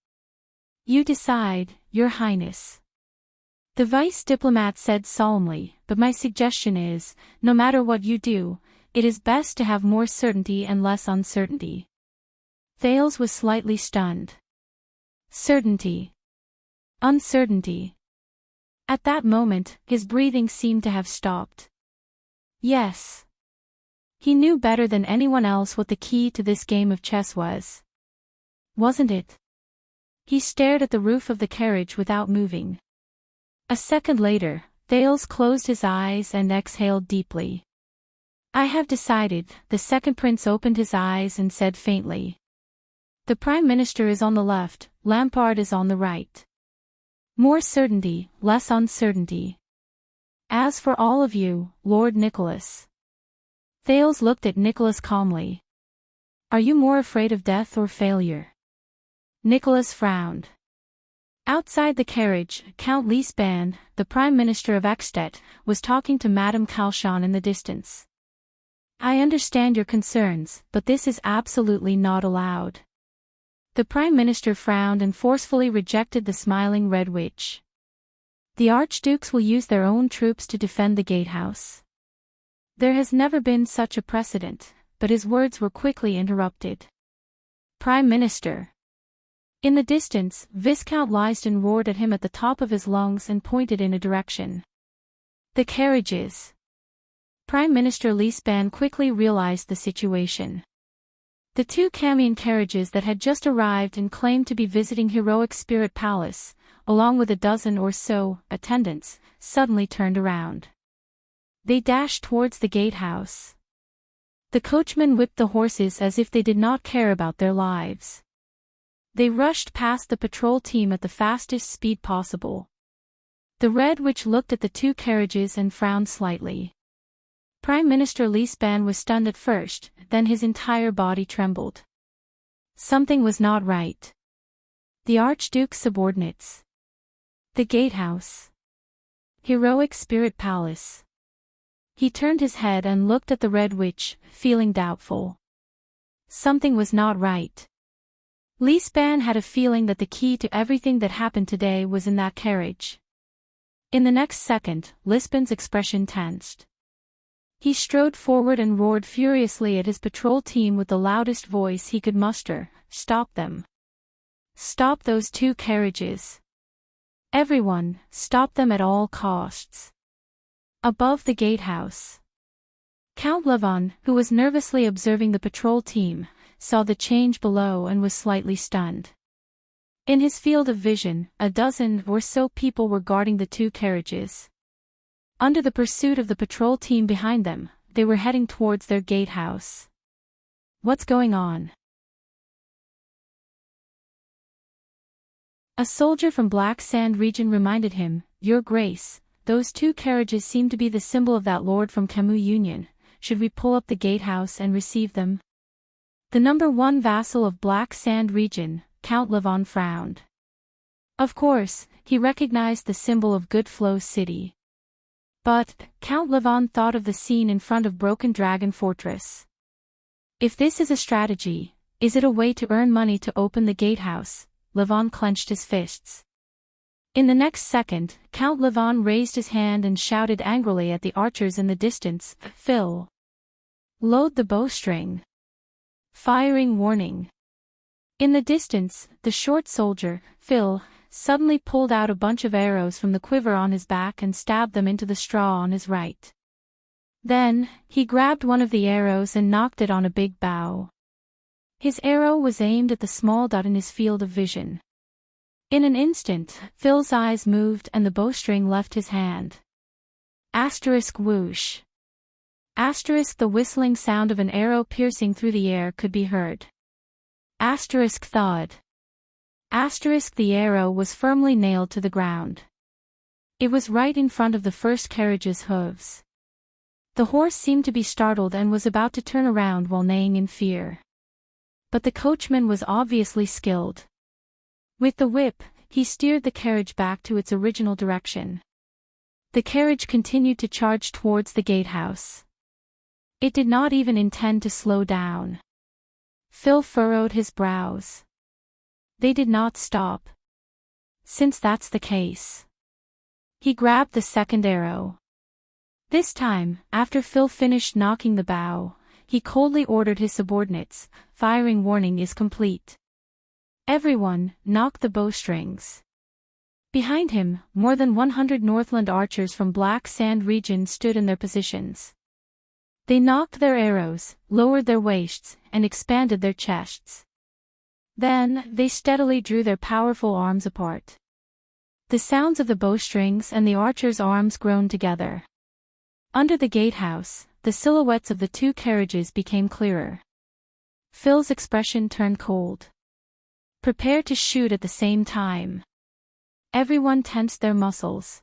You decide, Your Highness. The vice diplomat said solemnly, but my suggestion is, no matter what you do, it is best to have more certainty and less uncertainty. Thales was slightly stunned. Certainty. Uncertainty. At that moment, his breathing seemed to have stopped. Yes. He knew better than anyone else what the key to this game of chess was. Wasn't it? He stared at the roof of the carriage without moving. A second later, Thales closed his eyes and exhaled deeply. I have decided, the second prince opened his eyes and said faintly. The Prime Minister is on the left, Lampard is on the right. More certainty, less uncertainty. As for all of you, Lord Nicholas. Thales looked at Nicholas calmly. Are you more afraid of death or failure? Nicholas frowned. Outside the carriage, Count Lisbeth, the Prime Minister of Escapades, was talking to Madame Calchon in the distance. I understand your concerns, but this is absolutely not allowed. The Prime Minister frowned and forcefully rejected the smiling Red Witch. The Archdukes will use their own troops to defend the gatehouse. There has never been such a precedent, but his words were quickly interrupted. Prime Minister. In the distance, Viscount Liston roared at him at the top of his lungs and pointed in a direction. The carriages. Prime Minister Lisbeth quickly realized the situation. The two Camion carriages that had just arrived and claimed to be visiting Heroic Spirit Palace, along with a dozen or so attendants, suddenly turned around. They dashed towards the gatehouse. The coachman whipped the horses as if they did not care about their lives. They rushed past the patrol team at the fastest speed possible. The Red Witch looked at the two carriages and frowned slightly. Prime Minister Lisbeth was stunned at first, then his entire body trembled. Something was not right. The Archduke's subordinates. The gatehouse. Heroic Spirit Palace. He turned his head and looked at the Red Witch, feeling doubtful. Something was not right. Lisbeth had a feeling that the key to everything that happened today was in that carriage. In the next second, Lisbeth's expression tensed. He strode forward and roared furiously at his patrol team with the loudest voice he could muster, Stop them. Stop those two carriages. Everyone, stop them at all costs. Above the gatehouse. Count Levon, who was nervously observing the patrol team, saw the change below and was slightly stunned. In his field of vision, a dozen or so people were guarding the two carriages. Under the pursuit of the patrol team behind them, they were heading towards their gatehouse. What's going on? A soldier from Black Sand region reminded him, "Your Grace, those 2 carriages seem to be the symbol of that lord from Camus Union. Should we pull up the gatehouse and receive them?" The number 1 vassal of Black Sand region, Count Levon, frowned. Of course, he recognized the symbol of Good Flow City. But, Count Levon thought of the scene in front of Broken Dragon Fortress. If this is a strategy, is it a way to earn money to open the gatehouse? Levon clenched his fists. In the next second, Count Levon raised his hand and shouted angrily at the archers in the distance, "Phil! Load the bowstring! Firing warning!" In the distance, the short soldier, Phil, suddenly pulled out a bunch of arrows from the quiver on his back and stabbed them into the straw on his right. Then, he grabbed one of the arrows and knocked it on a big bough. His arrow was aimed at the small dot in his field of vision. In an instant, Phil's eyes moved and the bowstring left his hand. Asterisk whoosh. Asterisk the whistling sound of an arrow piercing through the air could be heard. Asterisk thud. Asterisk the arrow was firmly nailed to the ground. It was right in front of the first carriage's hooves. The horse seemed to be startled and was about to turn around while neighing in fear. But the coachman was obviously skilled. With the whip, he steered the carriage back to its original direction. The carriage continued to charge towards the gatehouse. It did not even intend to slow down. Phil furrowed his brows. They did not stop. Since that's the case. He grabbed the second arrow. This time, after Phil finished knocking the bow, he coldly ordered his subordinates, "Firing warning is complete. Everyone, knock the bowstrings." Behind him, more than 100 Northland archers from Black Sand region stood in their positions. They knocked their arrows, lowered their waists, and expanded their chests. Then, they steadily drew their powerful arms apart. The sounds of the bowstrings and the archers' arms groaned together. Under the gatehouse, the silhouettes of the 2 carriages became clearer. Phil's expression turned cold. Prepare to shoot at the same time. Everyone tensed their muscles.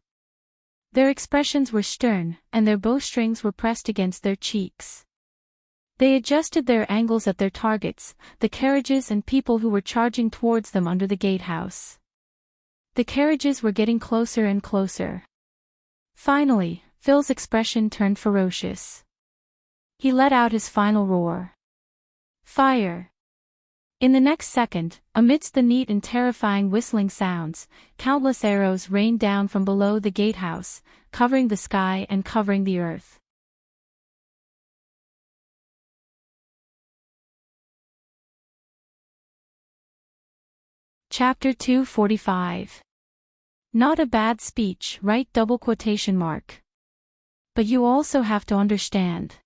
Their expressions were stern, and their bowstrings were pressed against their cheeks. They adjusted their angles at their targets, the carriages and people who were charging towards them under the gatehouse. The carriages were getting closer and closer. Finally, Phil's expression turned ferocious. He let out his final roar. Fire! In the next second, amidst the neat and terrifying whistling sounds, countless arrows rained down from below the gatehouse, covering the sky and covering the earth. Chapter 245. Not a bad speech, right? But you also have to understand.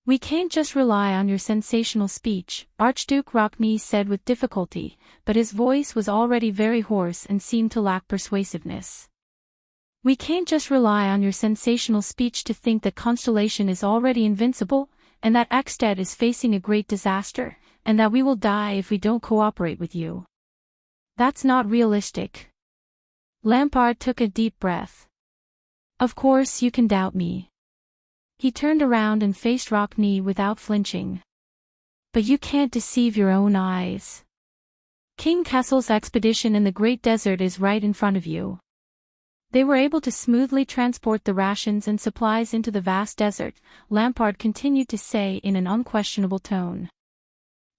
We can't just rely on your sensational speech, Archduke Rockney said with difficulty, but his voice was already very hoarse and seemed to lack persuasiveness. We can't just rely on your sensational speech to think that Constellation is already invincible, and that Ekstead is facing a great disaster, and that we will die if we don't cooperate with you. That's not realistic. Lampard took a deep breath. Of course you can doubt me. He turned around and faced Rockney without flinching. But you can't deceive your own eyes. King Kessel's expedition in the Great Desert is right in front of you. They were able to smoothly transport the rations and supplies into the vast desert, Lampard continued to say in an unquestionable tone.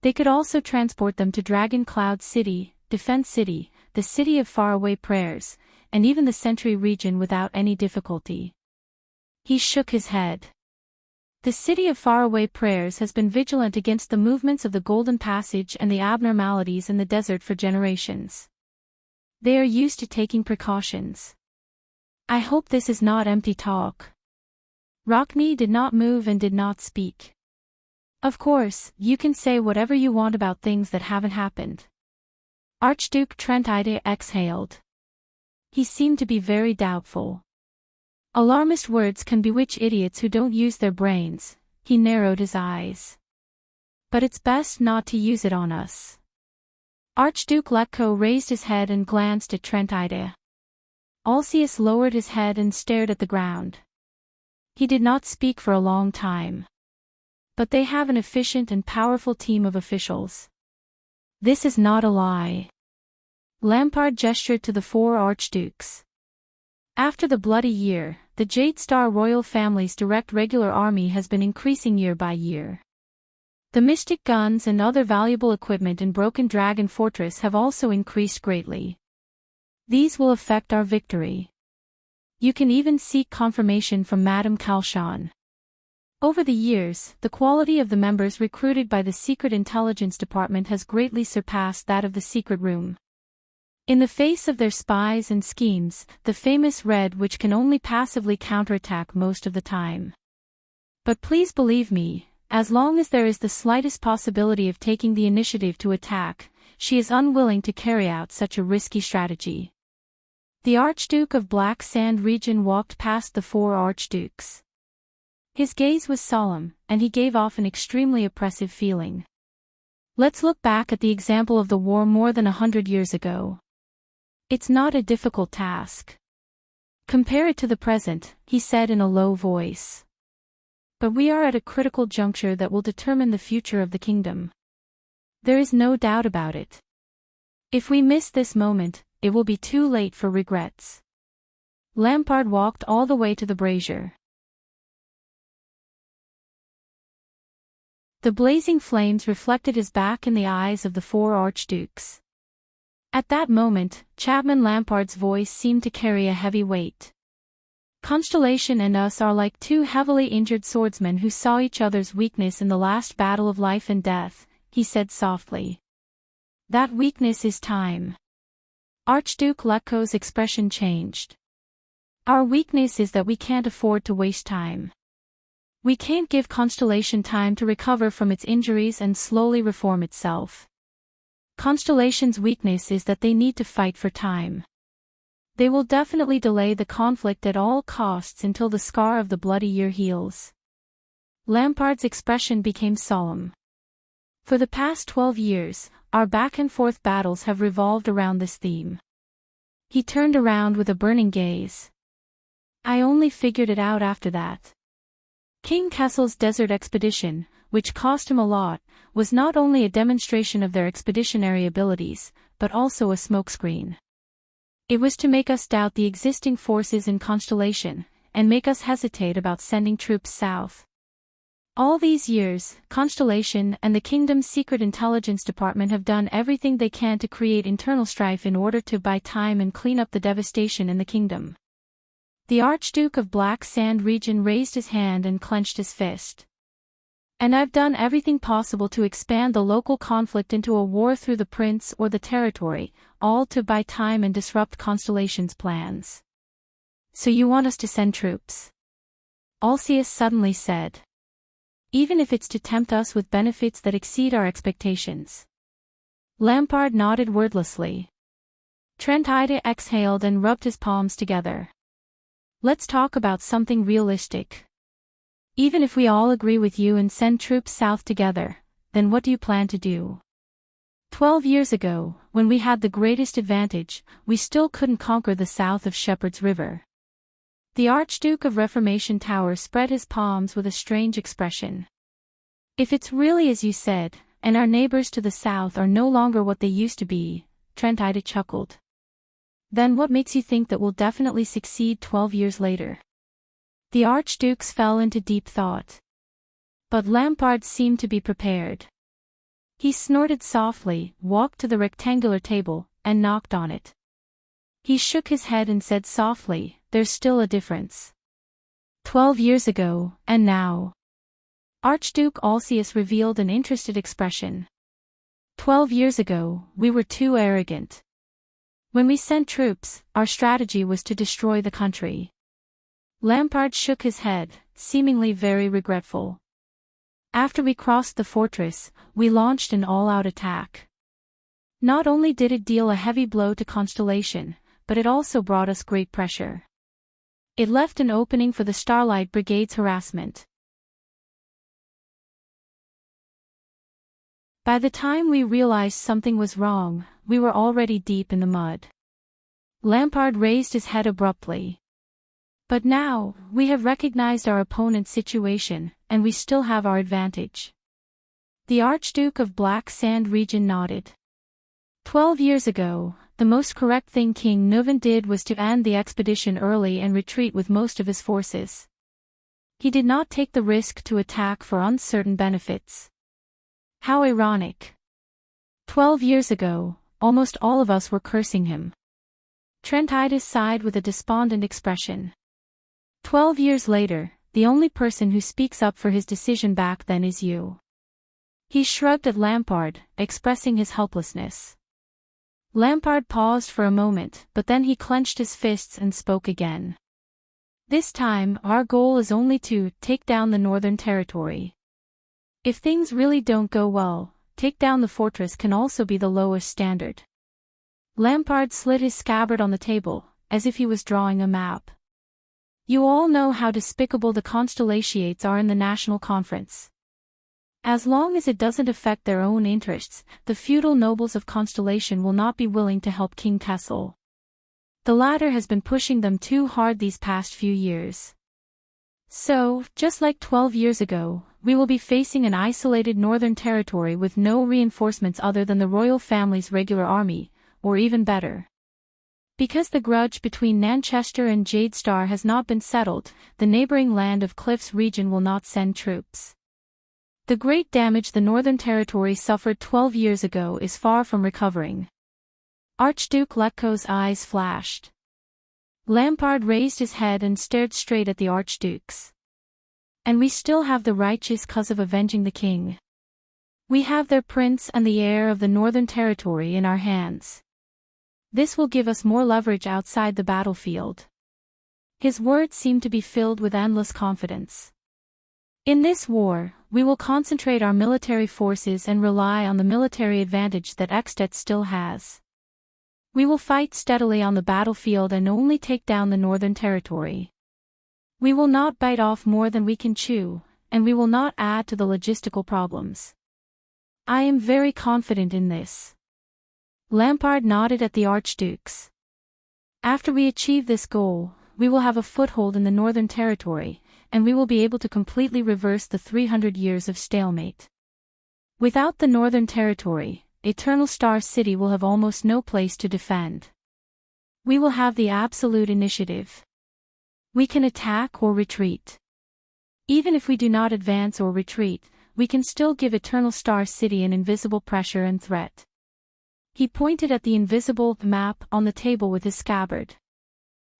They could also transport them to Dragon Cloud City, Defense City, the City of Faraway Prayers, and even the Sentry region without any difficulty. He shook his head. The City of Faraway Prayers has been vigilant against the movements of the Golden Passage and the abnormalities in the desert for generations. They are used to taking precautions. I hope this is not empty talk. Rockney did not move and did not speak. Of course, you can say whatever you want about things that haven't happened. Archduke Trentide exhaled. He seemed to be very doubtful. Alarmist words can bewitch idiots who don't use their brains, he narrowed his eyes. But it's best not to use it on us. Archduke Letko raised his head and glanced at Trentide. Alcius lowered his head and stared at the ground. He did not speak for a long time. But they have an efficient and powerful team of officials. This is not a lie. Lampard gestured to the four archdukes. After the Bloody Year, the Jade Star royal family's direct regular army has been increasing year by year. The mystic guns and other valuable equipment in Broken Dragon Fortress have also increased greatly. These will affect our victory. You can even seek confirmation from Madame Kalshan. Over the years, the quality of the members recruited by the Secret Intelligence Department has greatly surpassed that of the Secret Room. In the face of their spies and schemes, the famous Red Witch can only passively counterattack most of the time. But please believe me, as long as there is the slightest possibility of taking the initiative to attack, she is unwilling to carry out such a risky strategy. The Archduke of Black Sand Region walked past the four archdukes. His gaze was solemn, and he gave off an extremely oppressive feeling. Let's look back at the example of the war more than 100 years ago. It's not a difficult task. Compare it to the present, he said in a low voice. But we are at a critical juncture that will determine the future of the kingdom. There is no doubt about it. If we miss this moment, it will be too late for regrets. Lampard walked all the way to the brazier. The blazing flames reflected his back in the eyes of the four archdukes. At that moment, Chapman Lampard's voice seemed to carry a heavy weight. Constellation and us are like two heavily injured swordsmen who saw each other's weakness in the last battle of life and death, he said softly. That weakness is time. Archduke Letko's expression changed. Our weakness is that we can't afford to waste time. We can't give Constellation time to recover from its injuries and slowly reform itself. Constellation's weakness is that they need to fight for time. They will definitely delay the conflict at all costs until the scar of the Bloody Year heals. Lampard's expression became solemn. For the past 12 years, our back-and-forth battles have revolved around this theme. He turned around with a burning gaze. I only figured it out after that. King Kessel's desert expedition, which cost him a lot, was not only a demonstration of their expeditionary abilities, but also a smokescreen. It was to make us doubt the existing forces in Constellation, and make us hesitate about sending troops south. All these years, Constellation and the Kingdom's Secret Intelligence Department have done everything they can to create internal strife in order to buy time and clean up the devastation in the kingdom. The Archduke of Black Sand Region raised his hand and clenched his fist. And I've done everything possible to expand the local conflict into a war through the prince or the territory, all to buy time and disrupt Constellation's plans. So you want us to send troops? Alcius suddenly said. Even if it's to tempt us with benefits that exceed our expectations. Lampard nodded wordlessly. Trentide exhaled and rubbed his palms together. Let's talk about something realistic. Even if we all agree with you and send troops south together, then what do you plan to do? 12 years ago, when we had the greatest advantage, we still couldn't conquer the south of Shepherd's River. The Archduke of Reformation Tower spread his palms with a strange expression. If it's really as you said, and our neighbors to the south are no longer what they used to be, Trentide chuckled. Then what makes you think that we'll definitely succeed 12 years later? The archdukes fell into deep thought. But Lampard seemed to be prepared. He snorted softly, walked to the rectangular table, and knocked on it. He shook his head and said softly, there's still a difference. 12 years ago, and now. Archduke Alcius revealed an interested expression. 12 years ago, we were too arrogant. When we sent troops, our strategy was to destroy the country. Lampard shook his head, seemingly very regretful. After we crossed the fortress, we launched an all-out attack. Not only did it deal a heavy blow to Constellation, but it also brought us great pressure. It left an opening for the Starlight Brigade's harassment. By the time we realized something was wrong, we were already deep in the mud. Lampard raised his head abruptly. But now, we have recognized our opponent's situation, and we still have our advantage. The Archduke of Black Sand region nodded. 12 years ago, the most correct thing King Nuvan did was to end the expedition early and retreat with most of his forces. He did not take the risk to attack for uncertain benefits. How ironic. 12 years ago, almost all of us were cursing him. Trentidas sighed with a despondent expression. 12 years later, the only person who speaks up for his decision back then is you. He shrugged at Lampard, expressing his helplessness. Lampard paused for a moment, but then he clenched his fists and spoke again. This time, our goal is only to take down the Northern Territory. If things really don't go well, take down the fortress can also be the lowest standard. Lampard slid his scabbard on the table, as if he was drawing a map. You all know how despicable the Constellations are in the National Conference. As long as it doesn't affect their own interests, the feudal nobles of Constellation will not be willing to help King Kessel. The latter has been pushing them too hard these past few years. So, just like 12 years ago, we will be facing an isolated northern territory with no reinforcements other than the royal family's regular army, or even better. Because the grudge between Manchester and Jadestar has not been settled, the neighboring land of Cliffs region will not send troops. The great damage the Northern Territory suffered 12 years ago is far from recovering. Archduke Letko's eyes flashed. Lampard raised his head and stared straight at the Archduke's. And we still have the righteous cause of avenging the king. We have their prince and the heir of the Northern Territory in our hands. This will give us more leverage outside the battlefield. His words seemed to be filled with endless confidence. In this war, we will concentrate our military forces and rely on the military advantage that Ekstedt still has. We will fight steadily on the battlefield and only take down the Northern Territory. We will not bite off more than we can chew, and we will not add to the logistical problems. I am very confident in this. Lampard nodded at the Archduke's. After we achieve this goal, we will have a foothold in the Northern Territory, and we will be able to completely reverse the 300 years of stalemate. Without the Northern Territory, Eternal Star City will have almost no place to defend. We will have the absolute initiative. We can attack or retreat. Even if we do not advance or retreat, we can still give Eternal Star City an invisible pressure and threat. He pointed at the invisible map on the table with his scabbard.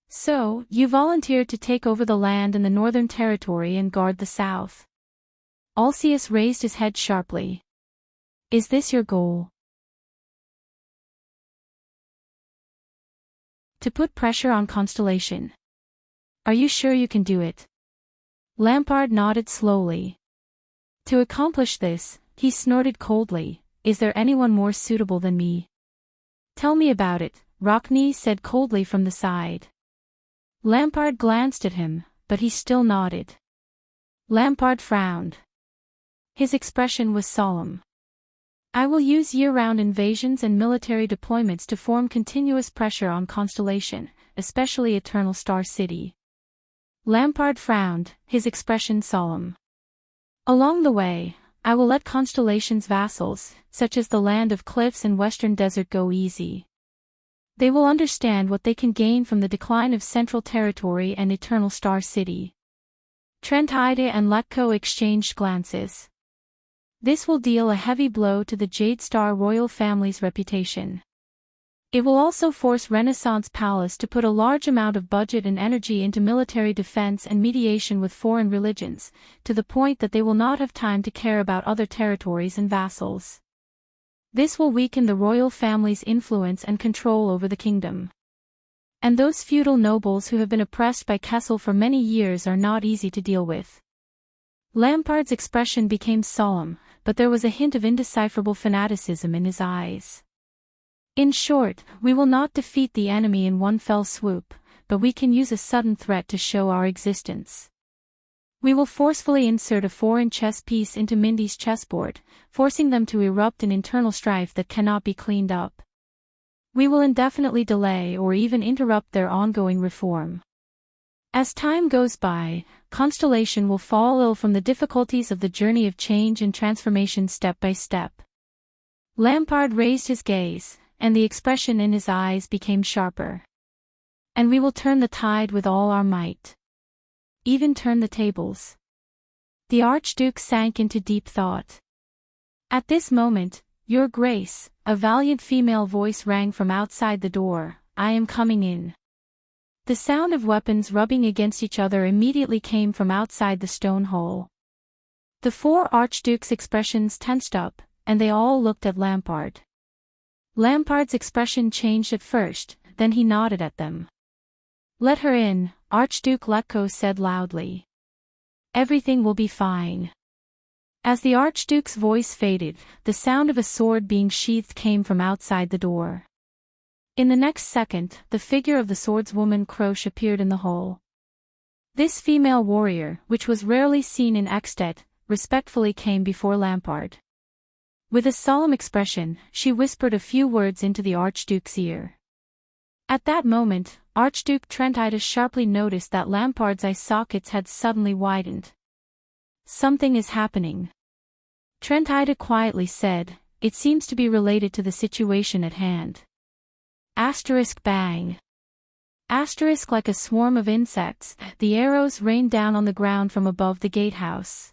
So, you volunteered to take over the land in the Northern Territory and guard the south. Alcius raised his head sharply. Is this your goal? To put pressure on Constellation. Are you sure you can do it? Lampard nodded slowly. To accomplish this, he snorted coldly, is there anyone more suitable than me? Tell me about it, Rockney said coldly from the side. Lampard glanced at him, but he still nodded. Lampard frowned. His expression was solemn. I will use year-round invasions and military deployments to form continuous pressure on Constellation, especially Eternal Star City. Lampard frowned, his expression solemn. Along the way, I will let Constellation's vassals, such as the Land of Cliffs and Western Desert, go easy. They will understand what they can gain from the decline of Central Territory and Eternal Star City. Trentide and Letko exchanged glances. This will deal a heavy blow to the Jadestar royal family's reputation. It will also force Renaissance Palace to put a large amount of budget and energy into military defense and mediation with foreign religions, to the point that they will not have time to care about other territories and vassals. This will weaken the royal family's influence and control over the kingdom. And those feudal nobles who have been oppressed by Kessel for many years are not easy to deal with. Lampard's expression became solemn, but there was a hint of indecipherable fanaticism in his eyes. In short, we will not defeat the enemy in one fell swoop, but we can use a sudden threat to show our existence. We will forcefully insert a foreign chess piece into Mindy's chessboard, forcing them to erupt in internal strife that cannot be cleaned up. We will indefinitely delay or even interrupt their ongoing reform. As time goes by, Constellation will fall ill from the difficulties of the journey of change and transformation step by step. Lampard raised his gaze, and the expression in his eyes became sharper. And we will turn the tide with all our might. Even turn the tables. The Archduke sank into deep thought. At this moment, Your Grace, a valiant female voice rang from outside the door, I am coming in. The sound of weapons rubbing against each other immediately came from outside the stone hole. The four archdukes' expressions tensed up, and they all looked at Lampard. Lampard's expression changed at first, then he nodded at them. Let her in, Archduke Letko said loudly. Everything will be fine. As the Archduke's voice faded, the sound of a sword being sheathed came from outside the door. In the next second, the figure of the swordswoman Croche appeared in the hall. This female warrior, which was rarely seen in Ekstedt, respectfully came before Lampard. With a solemn expression, she whispered a few words into the Archduke's ear. At that moment, Archduke Trentidas sharply noticed that Lampard's eye sockets had suddenly widened. Something is happening. Trentida quietly said, it seems to be related to the situation at hand. Asterisk bang. Asterisk like a swarm of insects, the arrows rained down on the ground from above the gatehouse.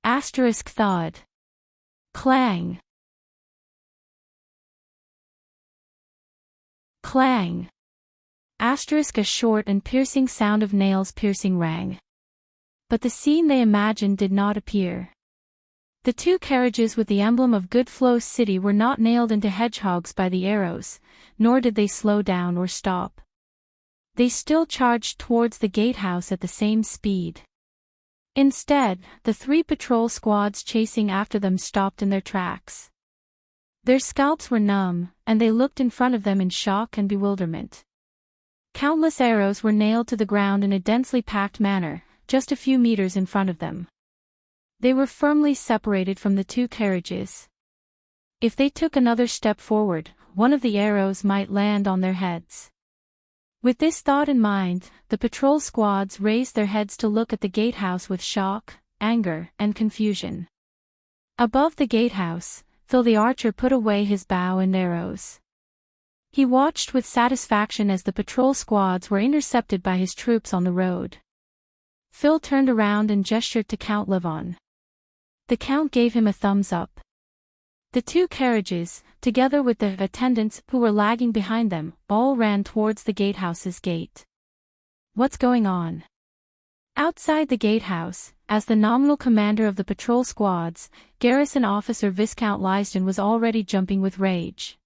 Asterisk thud. Clang. Clang. Asterisk a short and piercing sound of nails piercing rang. But the scene they imagined did not appear. The two carriages with the emblem of Good Flow City were not nailed into hedgehogs by the arrows, nor did they slow down or stop. They still charged towards the gatehouse at the same speed. Instead, the three patrol squads chasing after them stopped in their tracks. Their scalps were numb, and they looked in front of them in shock and bewilderment. Countless arrows were nailed to the ground in a densely packed manner, just a few meters in front of them. They were firmly separated from the two carriages. If they took another step forward, one of the arrows might land on their heads. With this thought in mind, the patrol squads raised their heads to look at the gatehouse with shock, anger, and confusion. Above the gatehouse, Phil the archer put away his bow and arrows. He watched with satisfaction as the patrol squads were intercepted by his troops on the road. Phil turned around and gestured to Count Levon. The Count gave him a thumbs up. The two carriages, together with the attendants who were lagging behind them, all ran towards the gatehouse's gate. What's going on? Outside the gatehouse, as the nominal commander of the patrol squads, garrison officer Viscount Lysden was already jumping with rage.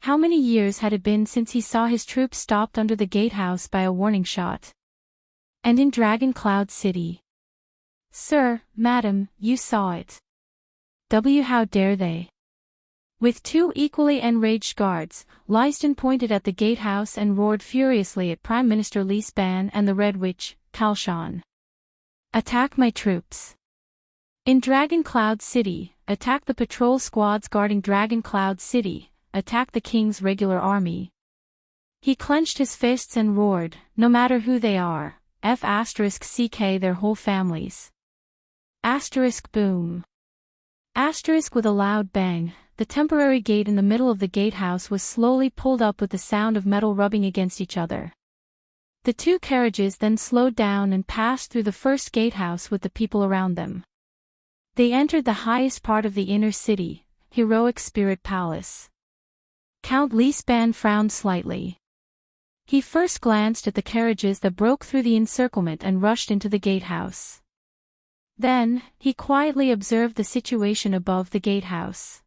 How many years had it been since he saw his troops stopped under the gatehouse by a warning shot? And in Dragon Cloud City. Sir, madam, you saw it. How dare they? With two equally enraged guards, Lysden pointed at the gatehouse and roared furiously at Prime Minister Leesban and the Red Witch, Kalshan. Attack my troops. In Dragon Cloud City, attack the patrol squads guarding Dragon Cloud City, attack the king's regular army. He clenched his fists and roared, no matter who they are, *CK their whole families. Boom. With a loud bang, the temporary gate in the middle of the gatehouse was slowly pulled up with the sound of metal rubbing against each other. The two carriages then slowed down and passed through the first gatehouse with the people around them. They entered the highest part of the inner city, Heroic Spirit Palace. Count Leesban frowned slightly. He first glanced at the carriages that broke through the encirclement and rushed into the gatehouse. Then, he quietly observed the situation above the gatehouse.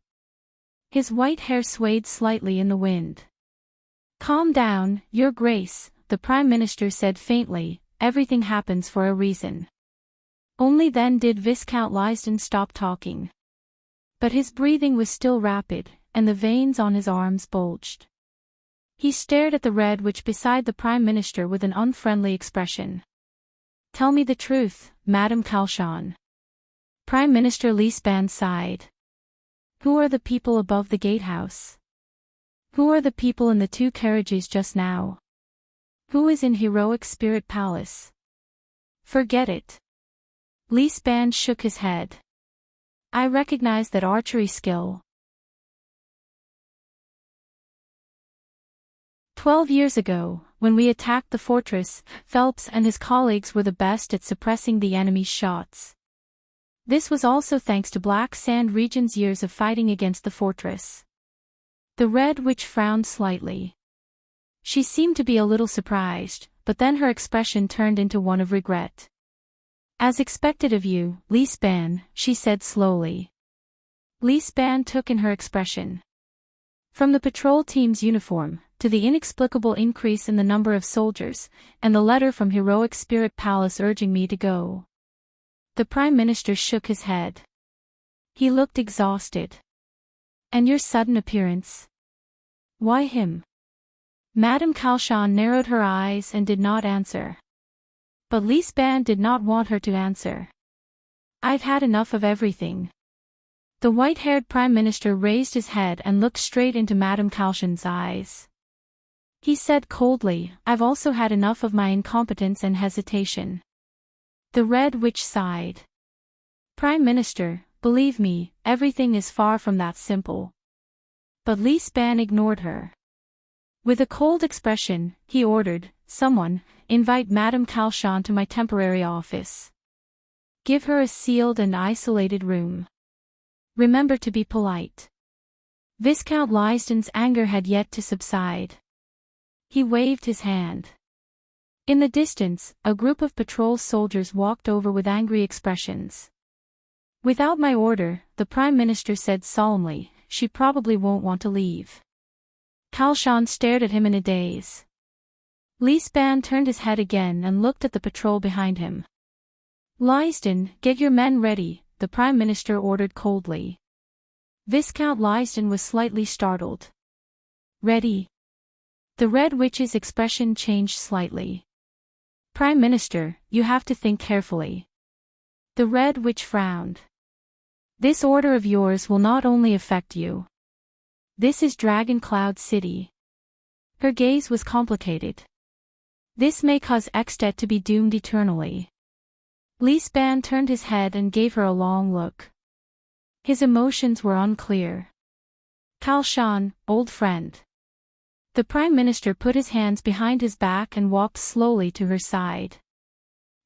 His white hair swayed slightly in the wind. Calm down, Your Grace, the Prime Minister said faintly, everything happens for a reason. Only then did Viscount Lysden stop talking. But his breathing was still rapid, and the veins on his arms bulged. He stared at the Red Witch beside the Prime Minister with an unfriendly expression. Tell me the truth, Madame Kalshan. Prime Minister Lisban sighed. Who are the people above the gatehouse? Who are the people in the 2 carriages just now? Who is in Heroic Spirit Palace? Forget it. Lisban shook his head. I recognize that archery skill. 12 years ago, when we attacked the fortress, Phelps and his colleagues were the best at suppressing the enemy's shots. This was also thanks to Black Sand Region's years of fighting against the fortress. The Red Witch frowned slightly. She seemed to be a little surprised, but then her expression turned into one of regret. As expected of you, Lisban, she said slowly. Lisban took in her expression. From the patrol team's uniform, to the inexplicable increase in the number of soldiers, and the letter from Heroic Spirit Palace urging me to go. The Prime Minister shook his head. He looked exhausted. And your sudden appearance? Why him? Madame Kalshan narrowed her eyes and did not answer. But Lisban did not want her to answer. I've had enough of everything. The white-haired Prime Minister raised his head and looked straight into Madame Kalshan's eyes. He said coldly, I've also had enough of my incompetence and hesitation. The Red Witch sighed. Prime Minister, believe me, everything is far from that simple. But Lisban ignored her. With a cold expression, he ordered, someone, invite Madame Kalshan to my temporary office. Give her a sealed and isolated room. Remember to be polite. Viscount Lysden's anger had yet to subside. He waved his hand. In the distance, a group of patrol soldiers walked over with angry expressions. Without my order, the Prime Minister said solemnly, she probably won't want to leave. Kalshan stared at him in a daze. Lisban turned his head again and looked at the patrol behind him. Lysden, get your men ready, the Prime Minister ordered coldly. Viscount Lysden was slightly startled. Ready? The Red Witch's expression changed slightly. Prime Minister, you have to think carefully. The Red Witch frowned. This order of yours will not only affect you. This is Dragon Cloud City. Her gaze was complicated. This may cause Extet to be doomed eternally. Lisban turned his head and gave her a long look. His emotions were unclear. Kalshan, old friend. The Prime Minister put his hands behind his back and walked slowly to her side.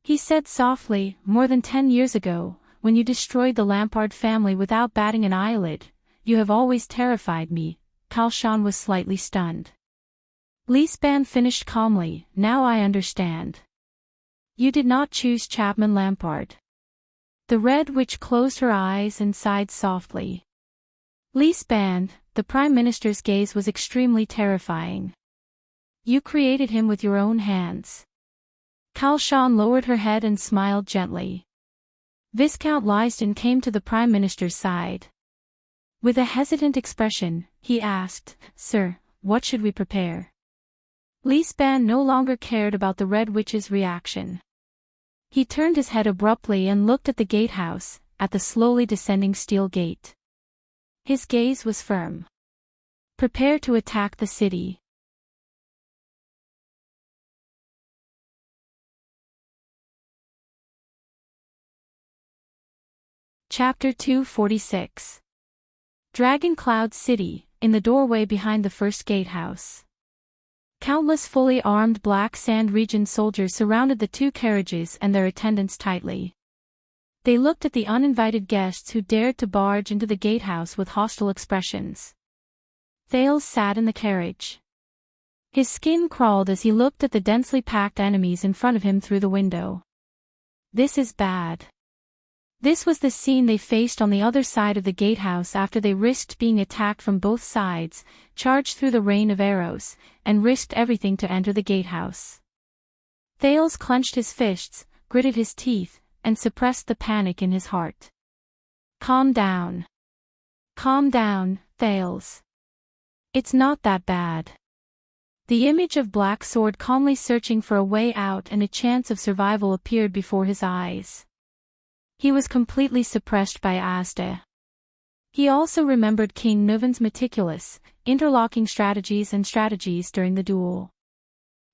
He said softly, more than 10 years ago, when you destroyed the Lampard family without batting an eyelid, you have always terrified me. Kalshan was slightly stunned. Lisban finished calmly, now I understand. You did not choose Chapman Lampard. The Red Witch closed her eyes and sighed softly. Lisban, the Prime Minister's gaze was extremely terrifying. You created him with your own hands. Kalshan lowered her head and smiled gently. Viscount Lysden came to the Prime Minister's side. With a hesitant expression, he asked, Sir, what should we prepare? Lisban no longer cared about the Red Witch's reaction. He turned his head abruptly and looked at the gatehouse, at the slowly descending steel gate. His gaze was firm. Prepare to attack the city. Chapter 246. Dragon Cloud City, in the doorway behind the first gatehouse. Countless fully armed Black Sand Region soldiers surrounded the 2 carriages and their attendants tightly. They looked at the uninvited guests who dared to barge into the gatehouse with hostile expressions. Thales sat in the carriage. His skin crawled as he looked at the densely packed enemies in front of him through the window. This is bad. This was the scene they faced on the other side of the gatehouse after they risked being attacked from both sides, charged through the rain of arrows, and risked everything to enter the gatehouse. Thales clenched his fists, gritted his teeth, and suppressed the panic in his heart. Calm down. Calm down, Thales. It's not that bad. The image of Black Sword calmly searching for a way out and a chance of survival appeared before his eyes. He was completely suppressed by Asda. He also remembered King Nuvan's meticulous, interlocking strategies during the duel.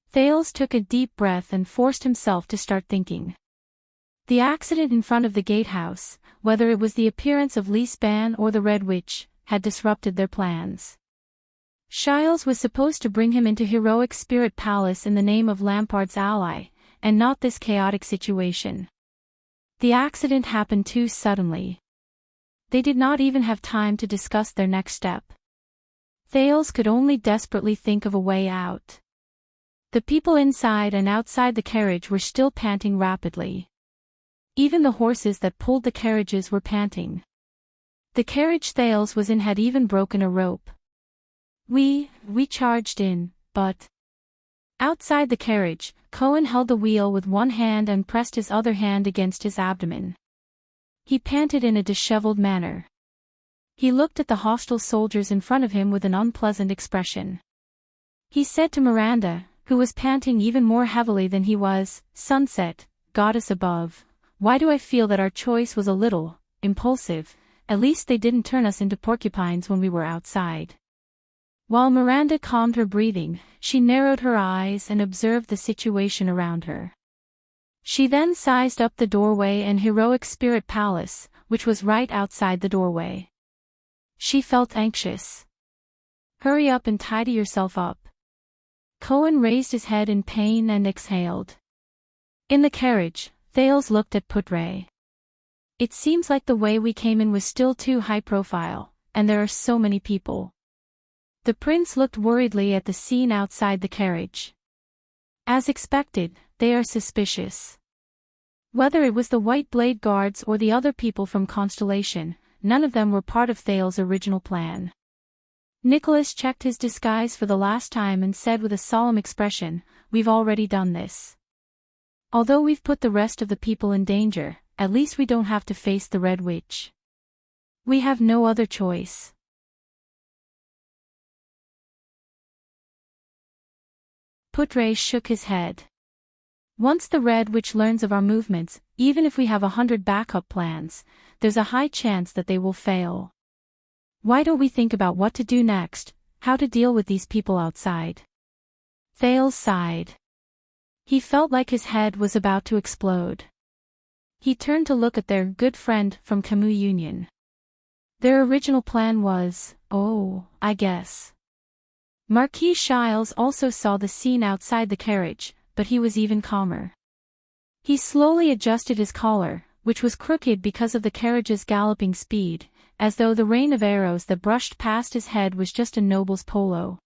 Thales took a deep breath and forced himself to start thinking. The accident in front of the gatehouse, whether it was the appearance of Lys Ban or the Red Witch, had disrupted their plans. Shiles was supposed to bring him into Heroic Spirit Palace in the name of Lampard's ally, and not this chaotic situation. The accident happened too suddenly. They did not even have time to discuss their next step. Thales could only desperately think of a way out. The people inside and outside the carriage were still panting rapidly. Even the horses that pulled the carriages were panting. The carriage Thales was in had even broken a rope. We charged in, but... Outside the carriage, Cohen held the wheel with one hand and pressed his other hand against his abdomen. He panted in a disheveled manner. He looked at the hostile soldiers in front of him with an unpleasant expression. He said to Miranda, who was panting even more heavily than he was, "Sunset, goddess above, why do I feel that our choice was a little impulsive? At least they didn't turn us into porcupines when we were outside." While Miranda calmed her breathing, she narrowed her eyes and observed the situation around her. She then sized up the doorway and Heroic Spirit Palace, which was right outside the doorway. She felt anxious. "Hurry up and tidy yourself up." Cohen raised his head in pain and exhaled. In the carriage, Thales looked at Putre. "It seems like the way we came in was still too high profile, and there are so many people." The prince looked worriedly at the scene outside the carriage. "As expected, they are suspicious." Whether it was the White Blade Guards or the other people from Constellation, none of them were part of Thales' original plan. Nicholas checked his disguise for the last time and said with a solemn expression, "We've already done this. Although we've put the rest of the people in danger, at least we don't have to face the Red Witch. We have no other choice." Putre shook his head. "Once the Red Witch learns of our movements, even if we have 100 backup plans, there's a high chance that they will fail. Why don't we think about what to do next, how to deal with these people outside?" Thales sighed. He felt like his head was about to explode. He turned to look at their good friend from Camus Union. Their original plan was, I guess. Marquis Shiles also saw the scene outside the carriage, but he was even calmer. He slowly adjusted his collar, which was crooked because of the carriage's galloping speed, as though the rain of arrows that brushed past his head was just a noble's polo.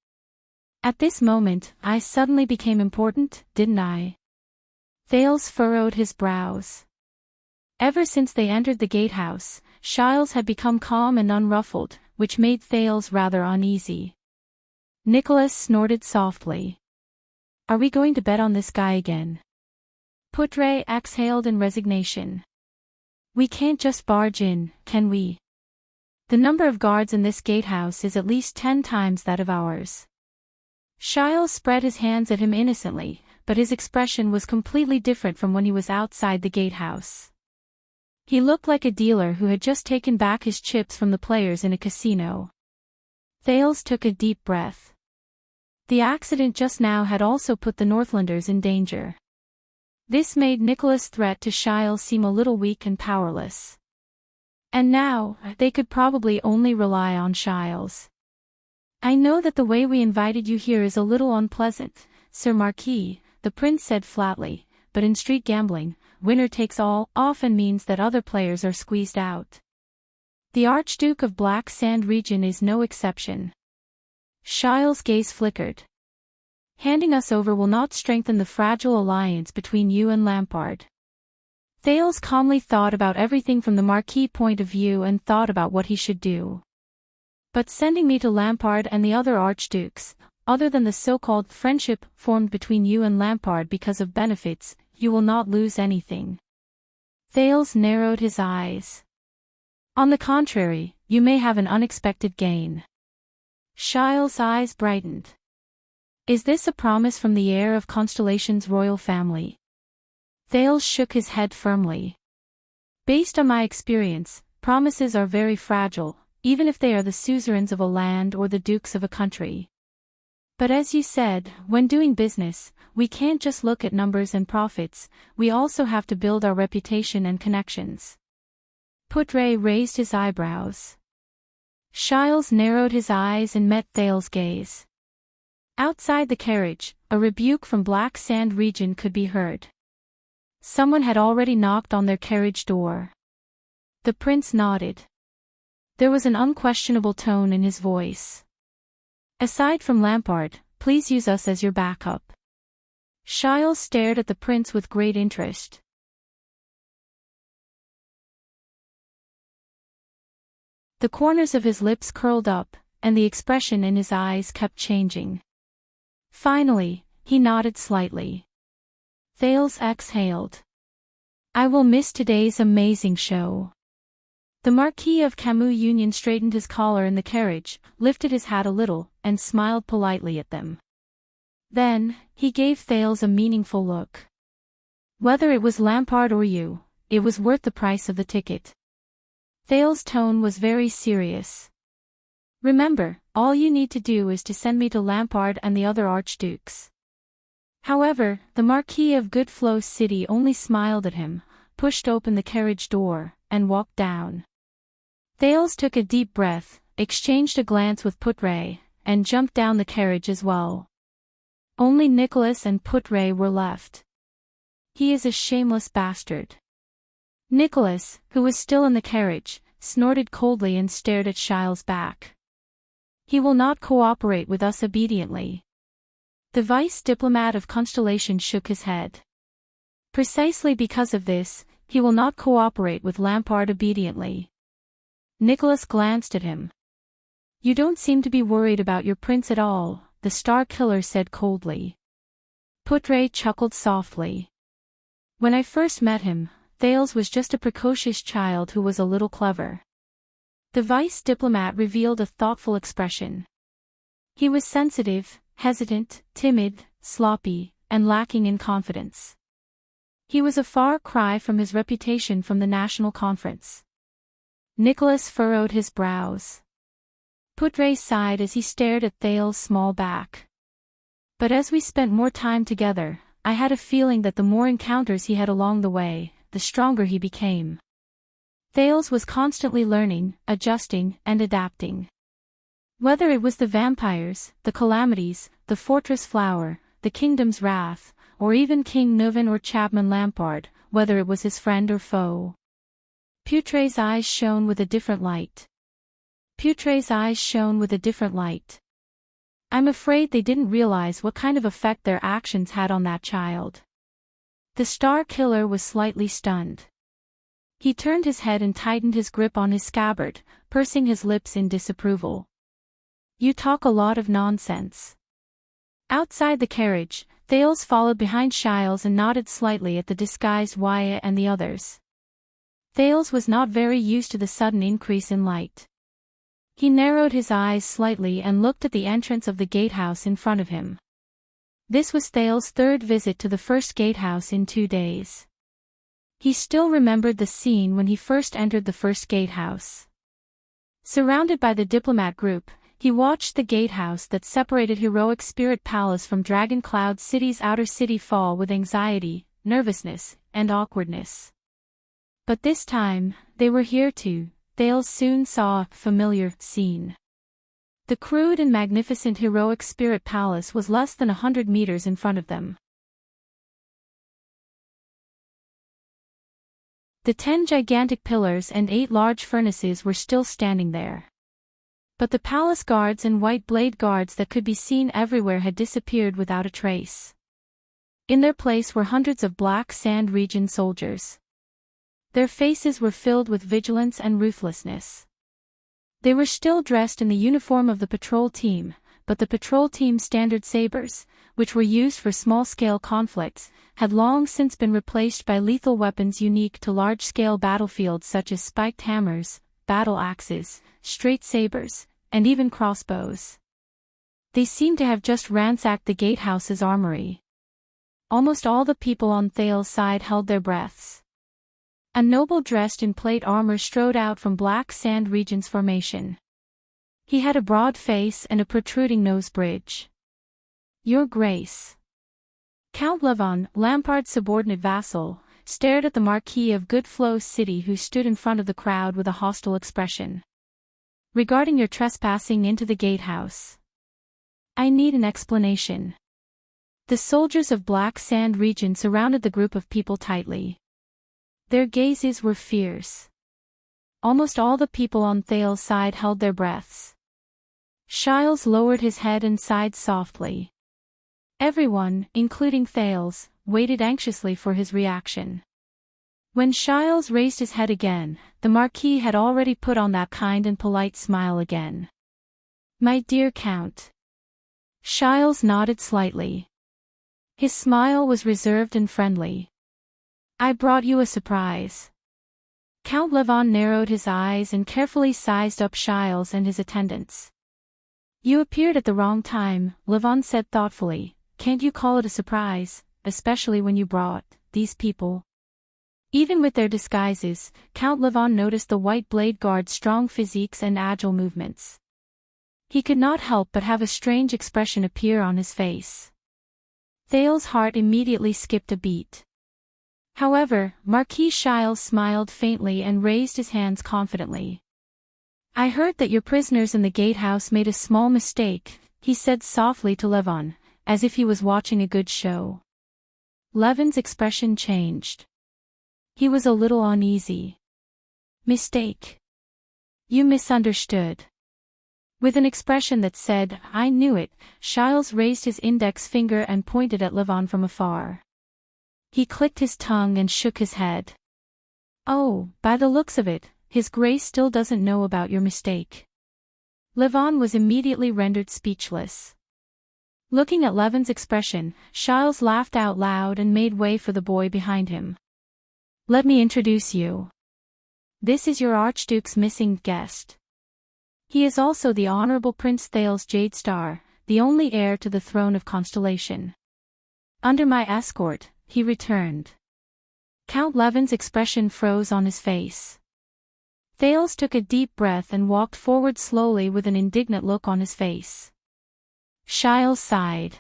"At this moment, I suddenly became important, didn't I?" Thales furrowed his brows. Ever since they entered the gatehouse, Shiles had become calm and unruffled, which made Thales rather uneasy. Nicholas snorted softly. "Are we going to bet on this guy again?" Putre exhaled in resignation. "We can't just barge in, can we? The number of guards in this gatehouse is at least 10 times that of ours." Shiles spread his hands at him innocently, but his expression was completely different from when he was outside the gatehouse. He looked like a dealer who had just taken back his chips from the players in a casino. Thales took a deep breath. The accident just now had also put the Northlanders in danger. This made Nicholas' threat to Shiles seem a little weak and powerless. And now, they could probably only rely on Shiles. "I know that the way we invited you here is a little unpleasant, Sir Marquis," the prince said flatly, "but in street gambling, winner takes all often means that other players are squeezed out. The Archduke of Black Sand region is no exception." Shiles' gaze flickered. "Handing us over will not strengthen the fragile alliance between you and Lampard." Thales calmly thought about everything from the Marquis' point of view and thought about what he should do. "But sending me to Lampard and the other archdukes, other than the so-called friendship formed between you and Lampard because of benefits, you will not lose anything." Thales narrowed his eyes. "On the contrary, you may have an unexpected gain." Shiles' eyes brightened. Is this a promise from the heir of Constellation's royal family? Thales shook his head firmly. Based on my experience, promises are very fragile, even if they are the suzerains of a land or the dukes of a country. But as you said, when doing business, we can't just look at numbers and profits, we also have to build our reputation and connections. Putre raised his eyebrows. Shiles narrowed his eyes and met Thales' gaze. Outside the carriage, a rebuke from Black Sand region could be heard. Someone had already knocked on their carriage door. The prince nodded. There was an unquestionable tone in his voice. Aside from Lampard, please use us as your backup. Shiles stared at the prince with great interest. The corners of his lips curled up, and the expression in his eyes kept changing. Finally, he nodded slightly. Thales exhaled. I will miss today's amazing show. The Marquis of Camus Union straightened his collar in the carriage, lifted his hat a little, and smiled politely at them. Then, he gave Thales a meaningful look. Whether it was Lampard or you, it was worth the price of the ticket. Thales' tone was very serious. Remember, all you need to do is to send me to Lampard and the other archdukes. However, the Marquis of Goodflow City only smiled at him, pushed open the carriage door, and walked down. Thales took a deep breath, exchanged a glance with Putre, and jumped down the carriage as well. Only Nicholas and Putre were left. He is a shameless bastard. Nicholas, who was still in the carriage, snorted coldly and stared at Shiles' back. He will not cooperate with us obediently. The vice diplomat of Constellation shook his head. Precisely because of this, he will not cooperate with Lampard obediently. Nicholas glanced at him. You don't seem to be worried about your prince at all, the Star Killer said coldly. Putre chuckled softly. When I first met him, Thales was just a precocious child who was a little clever. The vice diplomat revealed a thoughtful expression. He was sensitive, hesitant, timid, sloppy, and lacking in confidence. He was a far cry from his reputation from the National Conference. Nicholas furrowed his brows. Putre sighed as he stared at Thales' small back. But as we spent more time together, I had a feeling that the more encounters he had along the way, the stronger he became. Thales was constantly learning, adjusting, and adapting. Whether it was the vampires, the calamities, the fortress flower, the kingdom's wrath, or even King Nuven or Chapman Lampard, whether it was his friend or foe. Putre's eyes shone with a different light. I'm afraid they didn't realize what kind of effect their actions had on that child. The Star Killer was slightly stunned. He turned his head and tightened his grip on his scabbard, pursing his lips in disapproval. You talk a lot of nonsense. Outside the carriage, Thales followed behind Shiles and nodded slightly at the disguised Wyatt and the others. Thales was not very used to the sudden increase in light. He narrowed his eyes slightly and looked at the entrance of the gatehouse in front of him. This was Thales' third visit to the first gatehouse in 2 days. He still remembered the scene when he first entered the first gatehouse. Surrounded by the diplomat group, he watched the gatehouse that separated Heroic Spirit Palace from Dragon Cloud City's outer city fall with anxiety, nervousness, and awkwardness. But this time, they were here too. Thales soon saw a familiar scene. The crude and magnificent Heroic Spirit Palace was less than 100 meters in front of them. The 10 gigantic pillars and 8 large furnaces were still standing there. But the palace guards and white blade guards that could be seen everywhere had disappeared without a trace. In their place were hundreds of Black Sand region soldiers. Their faces were filled with vigilance and ruthlessness. They were still dressed in the uniform of the patrol team, but the patrol team's standard sabers, which were used for small-scale conflicts, had long since been replaced by lethal weapons unique to large-scale battlefields such as spiked hammers, battle axes, straight sabers, and even crossbows. They seemed to have just ransacked the gatehouse's armory. Almost all the people on Thale's side held their breaths. A noble dressed in plate armor strode out from Black Sand Region's formation. He had a broad face and a protruding nose bridge. "Your Grace." Count Levon, Lampard's subordinate vassal, stared at the Marquis of Goodflow City, who stood in front of the crowd with a hostile expression. "Regarding your trespassing into the gatehouse, I need an explanation." The soldiers of Black Sand Region surrounded the group of people tightly. Their gazes were fierce. Almost all the people on Thale's side held their breaths. Shiles lowered his head and sighed softly. Everyone, including Thales, waited anxiously for his reaction. When Shiles raised his head again, the Marquis had already put on that kind and polite smile again. "My dear Count." Shiles nodded slightly. His smile was reserved and friendly. "I brought you a surprise." Count Levon narrowed his eyes and carefully sized up Shiles and his attendants. "You appeared at the wrong time," Levon said thoughtfully. "Can't you call it a surprise, especially when you brought these people?" Even with their disguises, Count Levon noticed the White Blade Guard's strong physiques and agile movements. He could not help but have a strange expression appear on his face. Thale's heart immediately skipped a beat. However, Marquis Shiles smiled faintly and raised his hands confidently. "I heard that your prisoners in the gatehouse made a small mistake," he said softly to Levon, as if he was watching a good show. Levon's expression changed. He was a little uneasy. "Mistake? You misunderstood." With an expression that said, "I knew it," Shiles raised his index finger and pointed at Levon from afar. He clicked his tongue and shook his head. "Oh, by the looks of it, His Grace still doesn't know about your mistake." Levon was immediately rendered speechless. Looking at Levon's expression, Shiles laughed out loud and made way for the boy behind him. "Let me introduce you. This is your Archduke's missing guest. He is also the Honorable Prince Thales Jadestar, the only heir to the throne of Constellation. Under my escort," he returned. Count Levon's expression froze on his face. Thales took a deep breath and walked forward slowly with an indignant look on his face. Shiles sighed.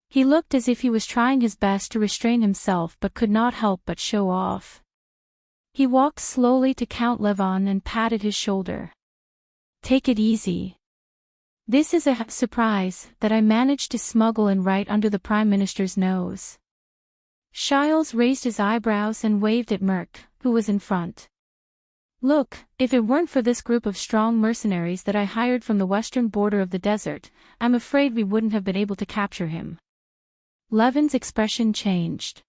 He looked as if he was trying his best to restrain himself but could not help but show off. He walked slowly to Count Levon and patted his shoulder. "Take it easy. This is a surprise that I managed to smuggle in right under the Prime Minister's nose." Shiles raised his eyebrows and waved at Merc, who was in front. "Look, if it weren't for this group of strong mercenaries that I hired from the western border of the desert, I'm afraid we wouldn't have been able to capture him." Levon's expression changed.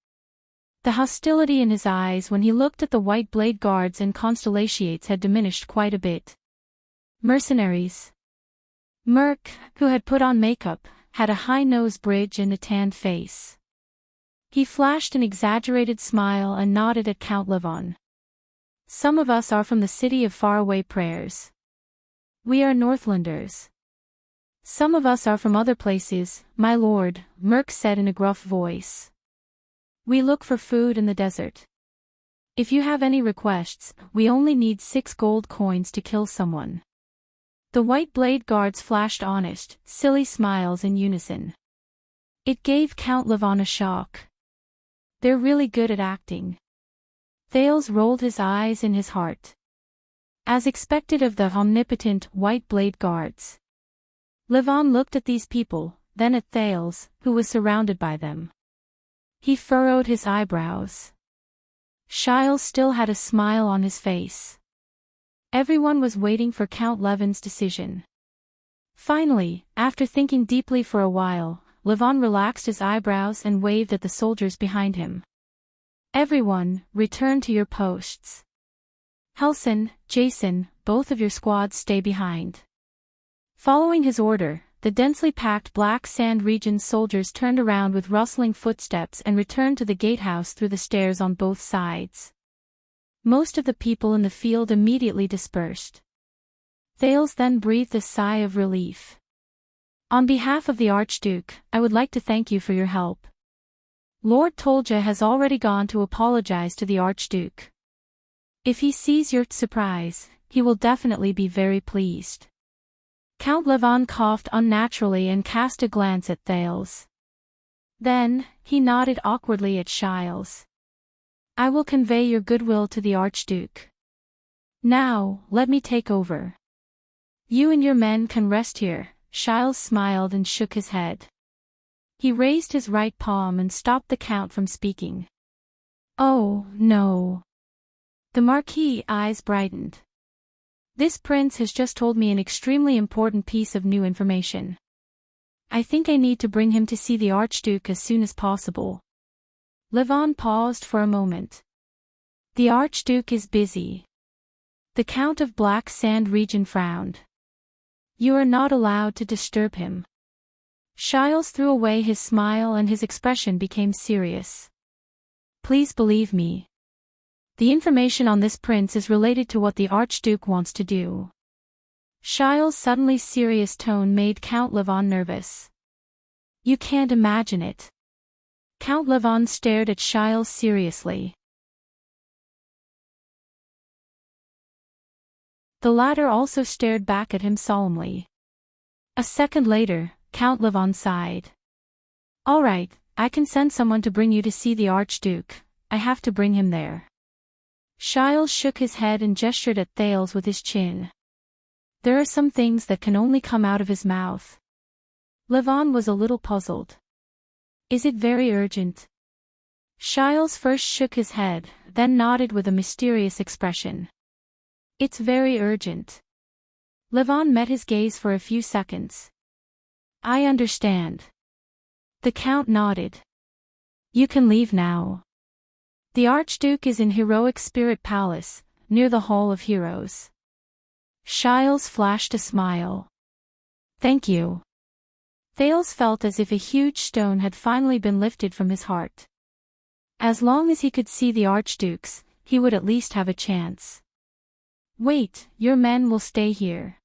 The hostility in his eyes when he looked at the White Blade Guards and Constellations had diminished quite a bit. Mercenaries. Merc, who had put on makeup, had a high nose bridge and a tanned face. He flashed an exaggerated smile and nodded at Count Levon. "Some of us are from the city of faraway prayers. We are Northlanders. Some of us are from other places, my lord," Merc said in a gruff voice. "We look for food in the desert. If you have any requests, we only need 6 gold coins to kill someone." The White Blade Guards flashed honest, silly smiles in unison. It gave Count Levon a shock. They're really good at acting. Thales rolled his eyes in his heart. As expected of the omnipotent White Blade Guards. Levon looked at these people, then at Thales, who was surrounded by them. He furrowed his eyebrows. Shiles still had a smile on his face. Everyone was waiting for Count Levon's decision. Finally, after thinking deeply for a while, Levon relaxed his eyebrows and waved at the soldiers behind him. "Everyone, return to your posts. Helson, Jason, both of your squads stay behind." Following his order, the densely packed Black Sand Region soldiers turned around with rustling footsteps and returned to the gatehouse through the stairs on both sides. Most of the people in the field immediately dispersed. Thales then breathed a sigh of relief. On behalf of the Archduke, I would like to thank you for your help. Lord Tolja has already gone to apologize to the Archduke. If he sees your surprise, he will definitely be very pleased. Count Levon coughed unnaturally and cast a glance at Thales. Then, he nodded awkwardly at Shiles. I will convey your goodwill to the Archduke. Now, let me take over. You and your men can rest here. Shiles smiled and shook his head. He raised his right palm and stopped the Count from speaking. Oh, no. The Marquis' eyes brightened. This prince has just told me an extremely important piece of new information. I think I need to bring him to see the Archduke as soon as possible. Levon paused for a moment. The Archduke is busy. The Count of Black Sand region frowned. You are not allowed to disturb him. Shiles threw away his smile and his expression became serious. Please believe me. The information on this prince is related to what the Archduke wants to do. Shiles' suddenly serious tone made Count Levon nervous. You can't imagine it. Count Levon stared at Shiles seriously. The latter also stared back at him solemnly. A second later, Count Levon sighed. All right, I can send someone to bring you to see the Archduke. I have to bring him there. Shiles shook his head and gestured at Thales with his chin. There are some things that can only come out of his mouth. Levon was a little puzzled. Is it very urgent? Shiles first shook his head, then nodded with a mysterious expression. It's very urgent. Levon met his gaze for a few seconds. I understand. The Count nodded. You can leave now. The Archduke is in Heroic Spirit Palace, near the Hall of Heroes. Shiles flashed a smile. Thank you. Thales felt as if a huge stone had finally been lifted from his heart. As long as he could see the Archdukes, he would at least have a chance. Wait, your men will stay here.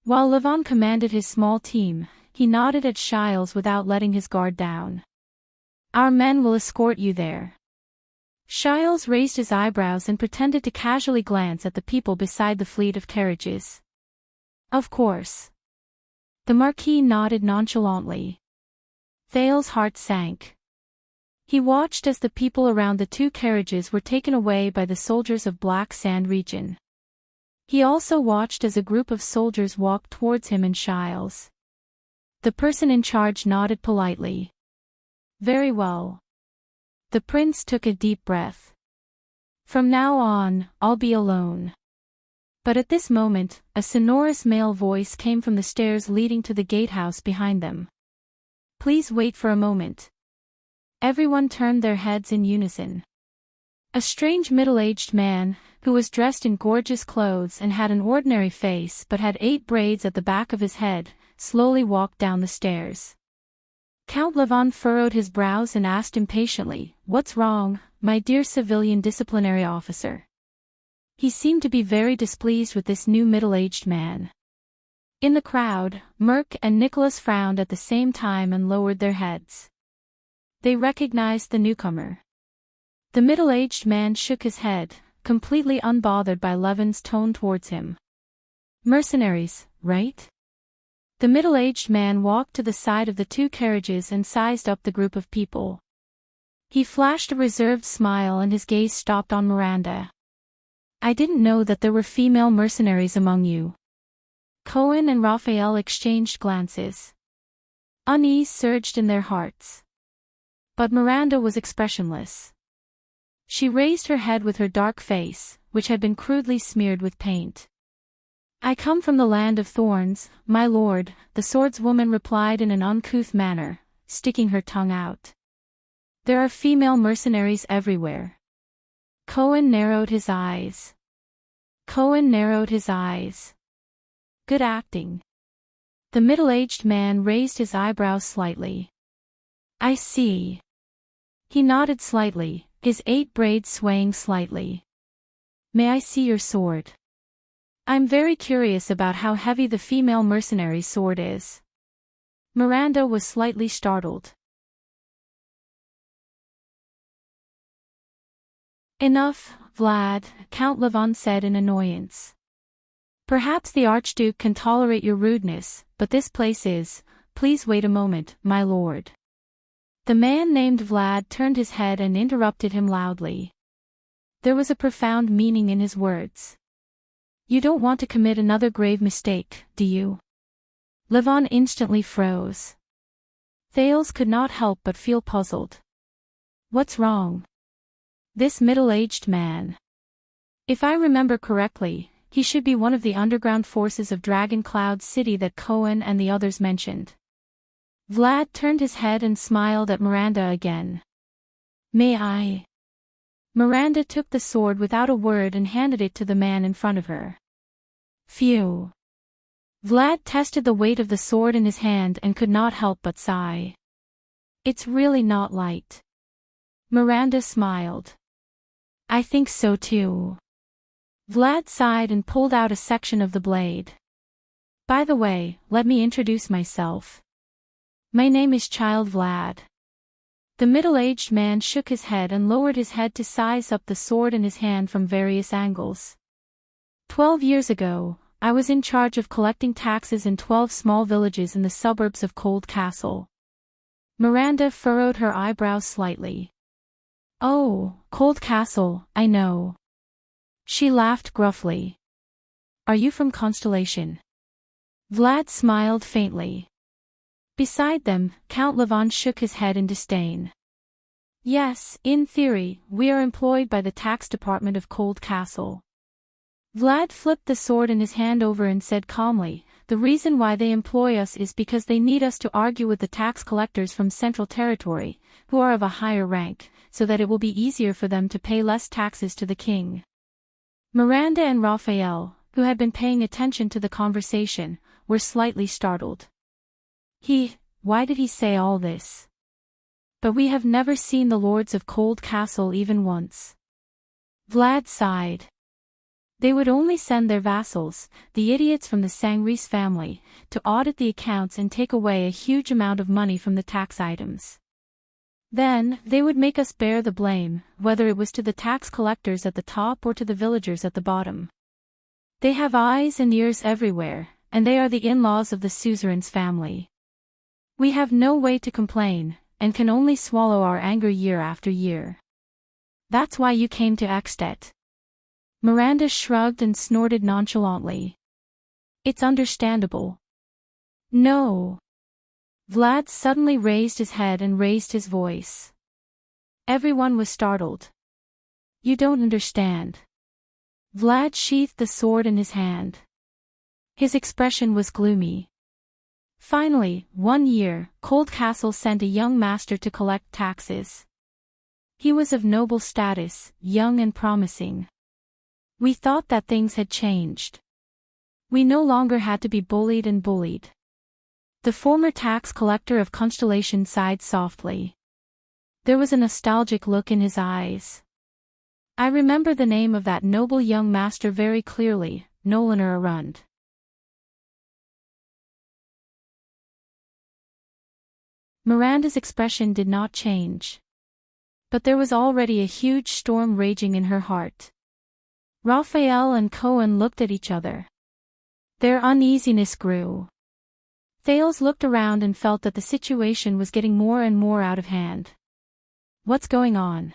While Levon commanded his small team, he nodded at Shiles without letting his guard down. Our men will escort you there. Shiles raised his eyebrows and pretended to casually glance at the people beside the fleet of carriages. Of course. The Marquis nodded nonchalantly. Thales' heart sank. He watched as the people around the two carriages were taken away by the soldiers of Black Sand region. He also watched as a group of soldiers walked towards him and Shiles. The person in charge nodded politely. Very well. The prince took a deep breath. From now on, I'll be alone. But at this moment, a sonorous male voice came from the stairs leading to the gatehouse behind them. Please wait for a moment. Everyone turned their heads in unison. A strange middle-aged man, who was dressed in gorgeous clothes and had an ordinary face but had 8 braids at the back of his head, slowly walked down the stairs. Count Levon furrowed his brows and asked impatiently, "What's wrong, my dear civilian disciplinary officer?" He seemed to be very displeased with this new middle-aged man. In the crowd, Merk and Nicholas frowned at the same time and lowered their heads. They recognized the newcomer. The middle-aged man shook his head, completely unbothered by Levon's tone towards him. Mercenaries, right? The middle-aged man walked to the side of the two carriages and sized up the group of people. He flashed a reserved smile and his gaze stopped on Miranda. I didn't know that there were female mercenaries among you. Cohen and Raphael exchanged glances. Unease surged in their hearts. But Miranda was expressionless. She raised her head with her dark face, which had been crudely smeared with paint. I come from the land of thorns, my lord, the swordswoman replied in an uncouth manner, sticking her tongue out. There are female mercenaries everywhere. Cohen narrowed his eyes. Good acting. The middle-aged man raised his eyebrows slightly. I see. He nodded slightly, his 8 braids swaying slightly. May I see your sword? I'm very curious about how heavy the female mercenary's sword is. Miranda was slightly startled. Enough, Vlad, Count Levon said in annoyance. Perhaps the Archduke can tolerate your rudeness, but this place is— Please wait a moment, my lord. The man named Vlad turned his head and interrupted him loudly. There was a profound meaning in his words. You don't want to commit another grave mistake, do you? Levon instantly froze. Thales could not help but feel puzzled. What's wrong? This middle-aged man. If I remember correctly, he should be one of the underground forces of Dragon Cloud City that Cohen and the others mentioned. Vlad turned his head and smiled at Miranda again. May I? Miranda took the sword without a word and handed it to the man in front of her. Phew. Vlad tested the weight of the sword in his hand and could not help but sigh. It's really not light. Miranda smiled. I think so too. Vlad sighed and pulled out a section of the blade. By the way, let me introduce myself. My name is Child Vlad. The middle-aged man shook his head and lowered his head to size up the sword in his hand from various angles. 12 years ago, I was in charge of collecting taxes in 12 small villages in the suburbs of Cold Castle. Miranda furrowed her eyebrows slightly. Oh, Cold Castle, I know. She laughed gruffly. Are you from Constellation? Vlad smiled faintly. Beside them, Count Levon shook his head in disdain. Yes, in theory, we are employed by the tax department of Cold Castle. Vlad flipped the sword in his hand over and said calmly, the reason why they employ us is because they need us to argue with the tax collectors from Central Territory, who are of a higher rank, so that it will be easier for them to pay less taxes to the king. Miranda and Raphael, who had been paying attention to the conversation, were slightly startled. Why did he say all this? But we have never seen the lords of Cold Castle even once. Vlad sighed. They would only send their vassals, the idiots from the Sangris family, to audit the accounts and take away a huge amount of money from the tax items. Then, they would make us bear the blame, whether it was to the tax collectors at the top or to the villagers at the bottom. They have eyes and ears everywhere, and they are the in-laws of the suzerain's family. We have no way to complain, and can only swallow our anger year after year. That's why you came to Ekstedt. Miranda shrugged and snorted nonchalantly. It's understandable. No. Vlad suddenly raised his head and raised his voice. Everyone was startled. You don't understand. Vlad sheathed the sword in his hand. His expression was gloomy. Finally, one year, Cold Castle sent a young master to collect taxes. He was of noble status, young and promising. We thought that things had changed. We no longer had to be bullied and bullied. The former tax collector of Constellation sighed softly. There was a nostalgic look in his eyes. I remember the name of that noble young master very clearly, Nolaner Arund. Miranda's expression did not change. But there was already a huge storm raging in her heart. Raphael and Cohen looked at each other. Their uneasiness grew. Thales looked around and felt that the situation was getting more and more out of hand. What's going on?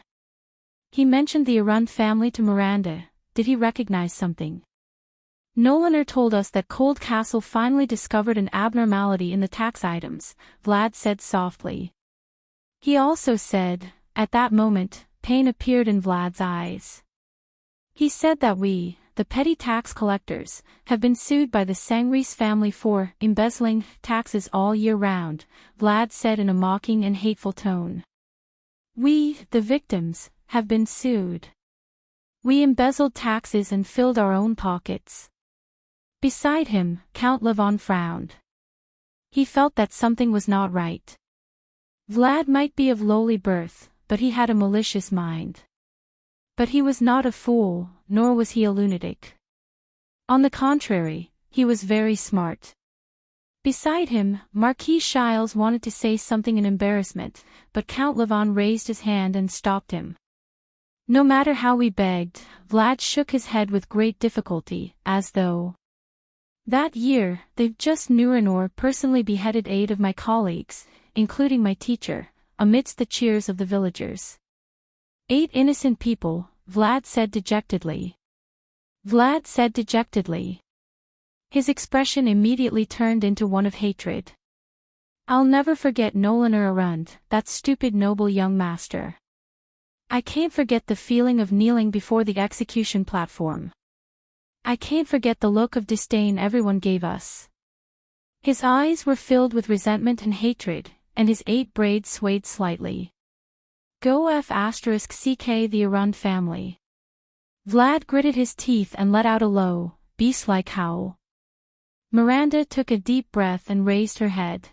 He mentioned the Arund family to Miranda. Did he recognize something? Nolaner told us that Cold Castle finally discovered an abnormality in the tax items, Vlad said softly. He also said, at that moment, pain appeared in Vlad's eyes. He said that we, the petty tax collectors, have been sued by the Sangris family for embezzling taxes all year round, Vlad said in a mocking and hateful tone. We, the victims, have been sued. We embezzled taxes and filled our own pockets. Beside him, Count Levon frowned. He felt that something was not right. Vlad might be of lowly birth, but he had a malicious mind. But he was not a fool, nor was he a lunatic. On the contrary, he was very smart. Beside him, Marquis Shiles wanted to say something in embarrassment, but Count Levon raised his hand and stopped him. No matter how we begged, Vlad shook his head with great difficulty, as though. That year, the just Nurenor personally beheaded 8 of my colleagues, including my teacher, amidst the cheers of the villagers. 8 innocent people, Vlad said dejectedly. His expression immediately turned into one of hatred. I'll never forget Nolaner Arund, that stupid noble young master. I can't forget the feeling of kneeling before the execution platform. I can't forget the look of disdain everyone gave us. His eyes were filled with resentment and hatred, and his 8 braids swayed slightly. Go F*** CK the Arund family. Vlad gritted his teeth and let out a low, beast-like howl. Miranda took a deep breath and raised her head.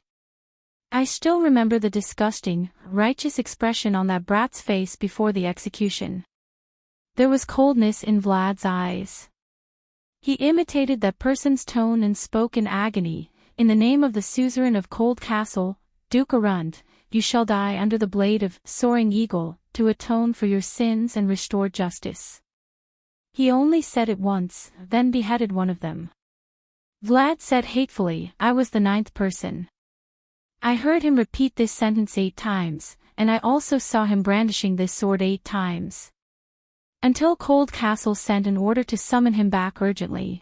I still remember the disgusting, righteous expression on that brat's face before the execution. There was coldness in Vlad's eyes. He imitated that person's tone and spoke in agony, in the name of the suzerain of Cold Castle, Duke Arund, you shall die under the blade of Soaring Eagle, to atone for your sins and restore justice. He only said it once, then beheaded one of them. Vlad said hatefully, I was the 9th person. I heard him repeat this sentence 8 times, and I also saw him brandishing this sword 8 times. Until Cold Castle sent an order to summon him back urgently.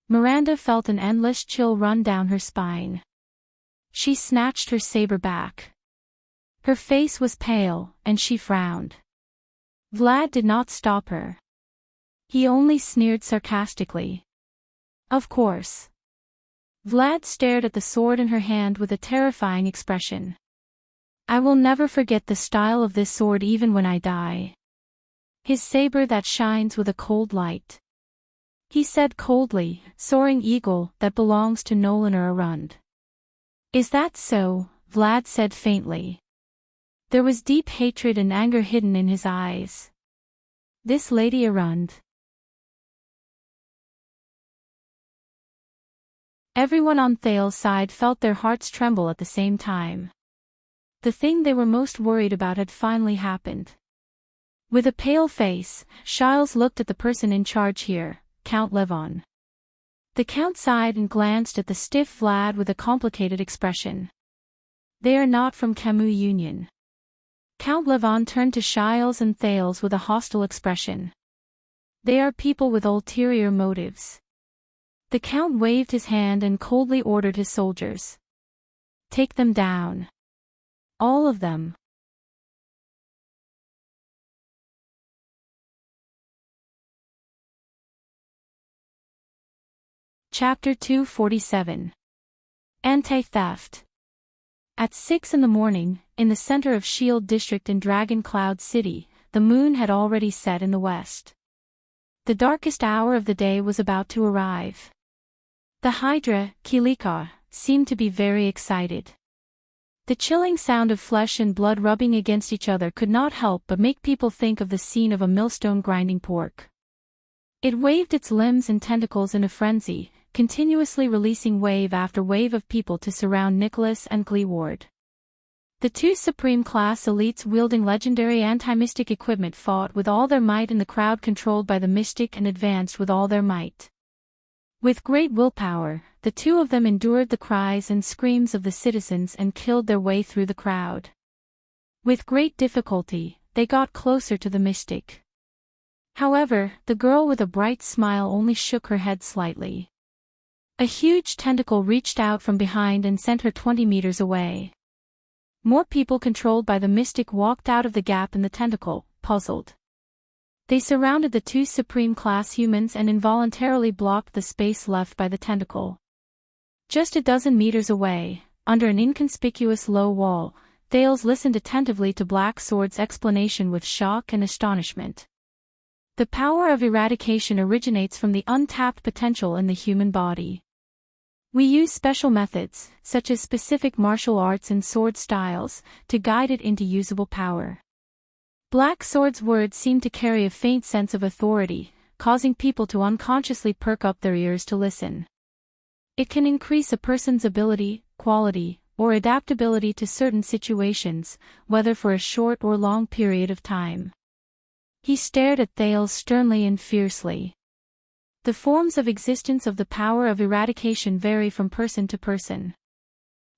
Miranda felt an endless chill run down her spine. She snatched her saber back. Her face was pale, and she frowned. Vlad did not stop her. He only sneered sarcastically. Of course. Vlad stared at the sword in her hand with a terrifying expression. I will never forget the style of this sword even when I die. His saber that shines with a cold light. He said coldly, Soaring Eagle, that belongs to Nolaner Arund. Is that so? Vlad said faintly. There was deep hatred and anger hidden in his eyes. This Lady Arund. Everyone on Thale's side felt their hearts tremble at the same time. The thing they were most worried about had finally happened. With a pale face, Shiles looked at the person in charge here, Count Levon. The Count sighed and glanced at the stiff Vlad with a complicated expression. They are not from Camus Union. Count Levon turned to Shiles and Thales with a hostile expression. They are people with ulterior motives. The Count waved his hand and coldly ordered his soldiers. Take them down. All of them. Chapter 247. Anti-Theft. At 6 in the morning, in the center of Shield District in Dragon Cloud City, the moon had already set in the west. The darkest hour of the day was about to arrive. The Hydra, Kilika, seemed to be very excited. The chilling sound of flesh and blood rubbing against each other could not help but make people think of the scene of a millstone grinding pork. It waved its limbs and tentacles in a frenzy, continuously releasing wave after wave of people to surround Nicholas and Gleeward. The 2 Supreme-class elites wielding legendary anti-mystic equipment fought with all their might in the crowd controlled by the mystic and advanced with all their might. With great willpower, the 2 of them endured the cries and screams of the citizens and killed their way through the crowd. With great difficulty, they got closer to the mystic. However, the girl with a bright smile only shook her head slightly. A huge tentacle reached out from behind and sent her 20 meters away. More people controlled by the mystic walked out of the gap in the tentacle, puzzled. They surrounded the 2 Supreme-class humans and involuntarily blocked the space left by the tentacle. Just a dozen meters away, under an inconspicuous low wall, Thales listened attentively to Black Sword's explanation with shock and astonishment. The power of eradication originates from the untapped potential in the human body. We use special methods, such as specific martial arts and sword styles, to guide it into usable power. Black Sword's words seemed to carry a faint sense of authority, causing people to unconsciously perk up their ears to listen. It can increase a person's ability, quality, or adaptability to certain situations, whether for a short or long period of time. He stared at Thales sternly and fiercely. The forms of existence of the power of eradication vary from person to person.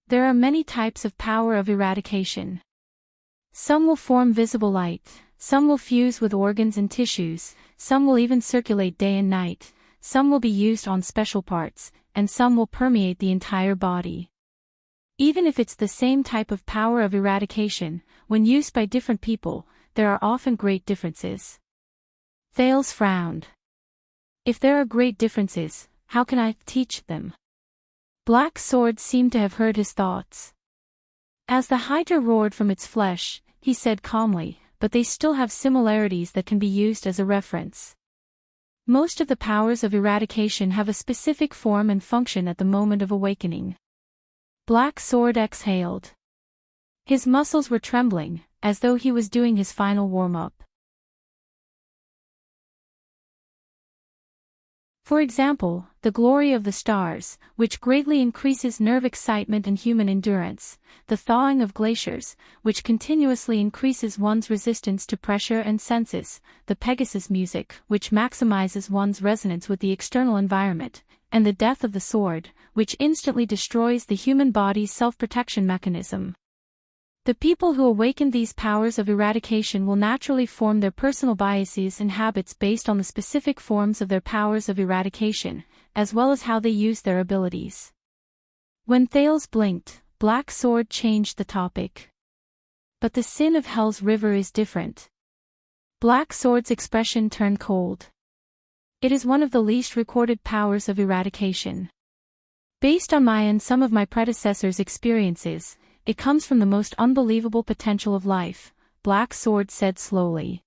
There are many types of power of eradication. Some will form visible light, some will fuse with organs and tissues, some will even circulate day and night, some will be used on special parts, and some will permeate the entire body. Even if it's the same type of power of eradication, when used by different people, there are often great differences. Thales frowned. If there are great differences, how can I teach them? Black Sword seemed to have heard his thoughts. As the Hydra roared from its flesh, he said calmly, but they still have similarities that can be used as a reference. Most of the powers of eradication have a specific form and function at the moment of awakening. Black Sword exhaled. His muscles were trembling, as though he was doing his final warm-up. For example, the glory of the stars, which greatly increases nerve excitement and human endurance, the thawing of glaciers, which continuously increases one's resistance to pressure and senses, the Pegasus music, which maximizes one's resonance with the external environment, and the death of the sword, which instantly destroys the human body's self-protection mechanism. The people who awaken these powers of eradication will naturally form their personal biases and habits based on the specific forms of their powers of eradication, as well as how they use their abilities. When Thales blinked, Black Sword changed the topic. But the sin of Hell's River is different. Black Sword's expression turned cold. It is one of the least recorded powers of eradication. Based on my and some of my predecessors' experiences, it comes from the most unbelievable potential of life, Black Sword said slowly.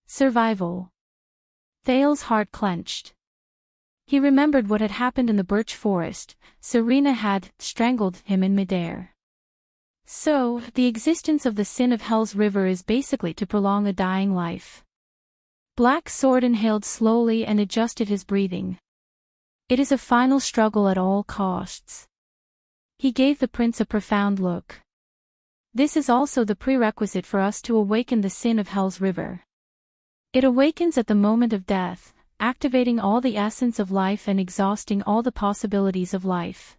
Survival. Thales' heart clenched. He remembered what had happened in the birch forest. Serena had strangled him in midair. So, the existence of the sin of Hell's River is basically to prolong a dying life. Black Sword inhaled slowly and adjusted his breathing. It is a final struggle at all costs. He gave the prince a profound look. This is also the prerequisite for us to awaken the sin of Hell's River. It awakens at the moment of death, activating all the essence of life and exhausting all the possibilities of life.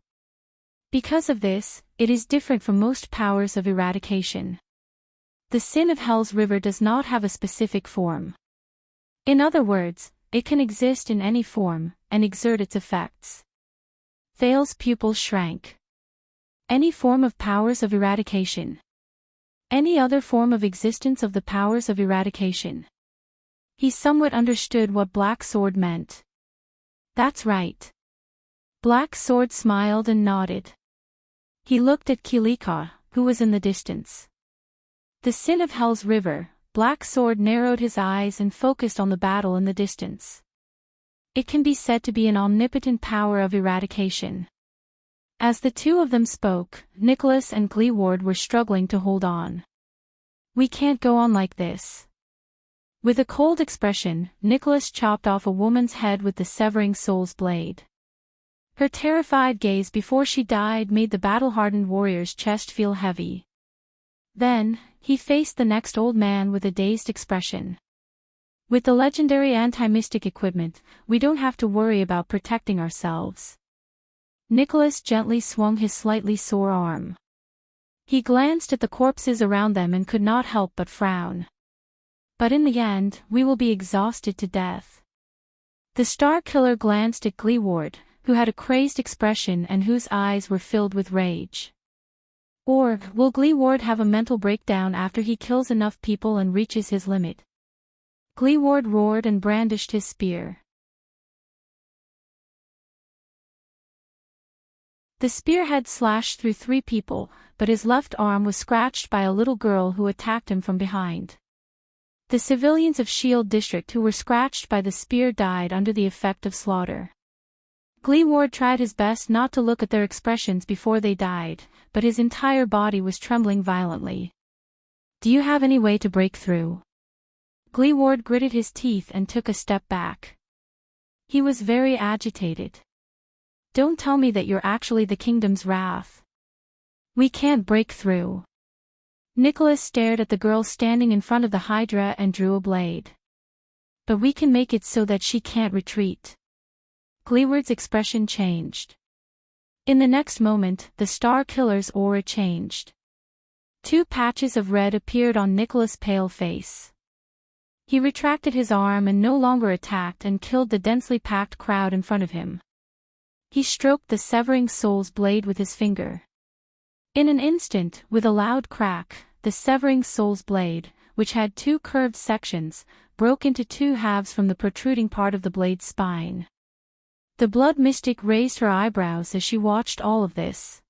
Because of this, it is different from most powers of eradication. The sin of Hell's River does not have a specific form. In other words, it can exist in any form, and exert its effects. Thales' pupils shrank. Any form of powers of eradication. Any other form of existence of the powers of eradication. He somewhat understood what Black Sword meant. That's right. Black Sword smiled and nodded. He looked at Kilika, who was in the distance. The sin of Hell's River. Black Sword narrowed his eyes and focused on the battle in the distance. It can be said to be an omnipotent power of eradication. As the two of them spoke, Nicholas and Gleeward were struggling to hold on. We can't go on like this. With a cold expression, Nicholas chopped off a woman's head with the severing soul's blade. Her terrified gaze before she died made the battle-hardened warrior's chest feel heavy. Then, he faced the next old man with a dazed expression. With the legendary anti-mystic equipment, we don't have to worry about protecting ourselves. Nicholas gently swung his slightly sore arm. He glanced at the corpses around them and could not help but frown. But in the end, we will be exhausted to death. The Star Killer glanced at Gleeward, who had a crazed expression and whose eyes were filled with rage. Or, will Gleeward have a mental breakdown after he kills enough people and reaches his limit? Gleeward roared and brandished his spear. The spearhead slashed through 3 people, but his left arm was scratched by a little girl who attacked him from behind. The civilians of Shield District who were scratched by the spear died under the effect of slaughter. Gleeward tried his best not to look at their expressions before they died, but his entire body was trembling violently. Do you have any way to break through? Gleeward gritted his teeth and took a step back. He was very agitated. Don't tell me that you're actually the kingdom's wrath. We can't break through. Nicholas stared at the girl standing in front of the Hydra and drew a blade. But we can make it so that she can't retreat. Gleeward's expression changed. In the next moment, the Star Killer's aura changed. 2 patches of red appeared on Nicholas' pale face. He retracted his arm and no longer attacked and killed the densely packed crowd in front of him. He stroked the Severing Soul's blade with his finger. In an instant, with a loud crack, the Severing Soul's blade, which had 2 curved sections, broke into 2 halves from the protruding part of the blade's spine. The blood mystic raised her eyebrows as she watched all of this.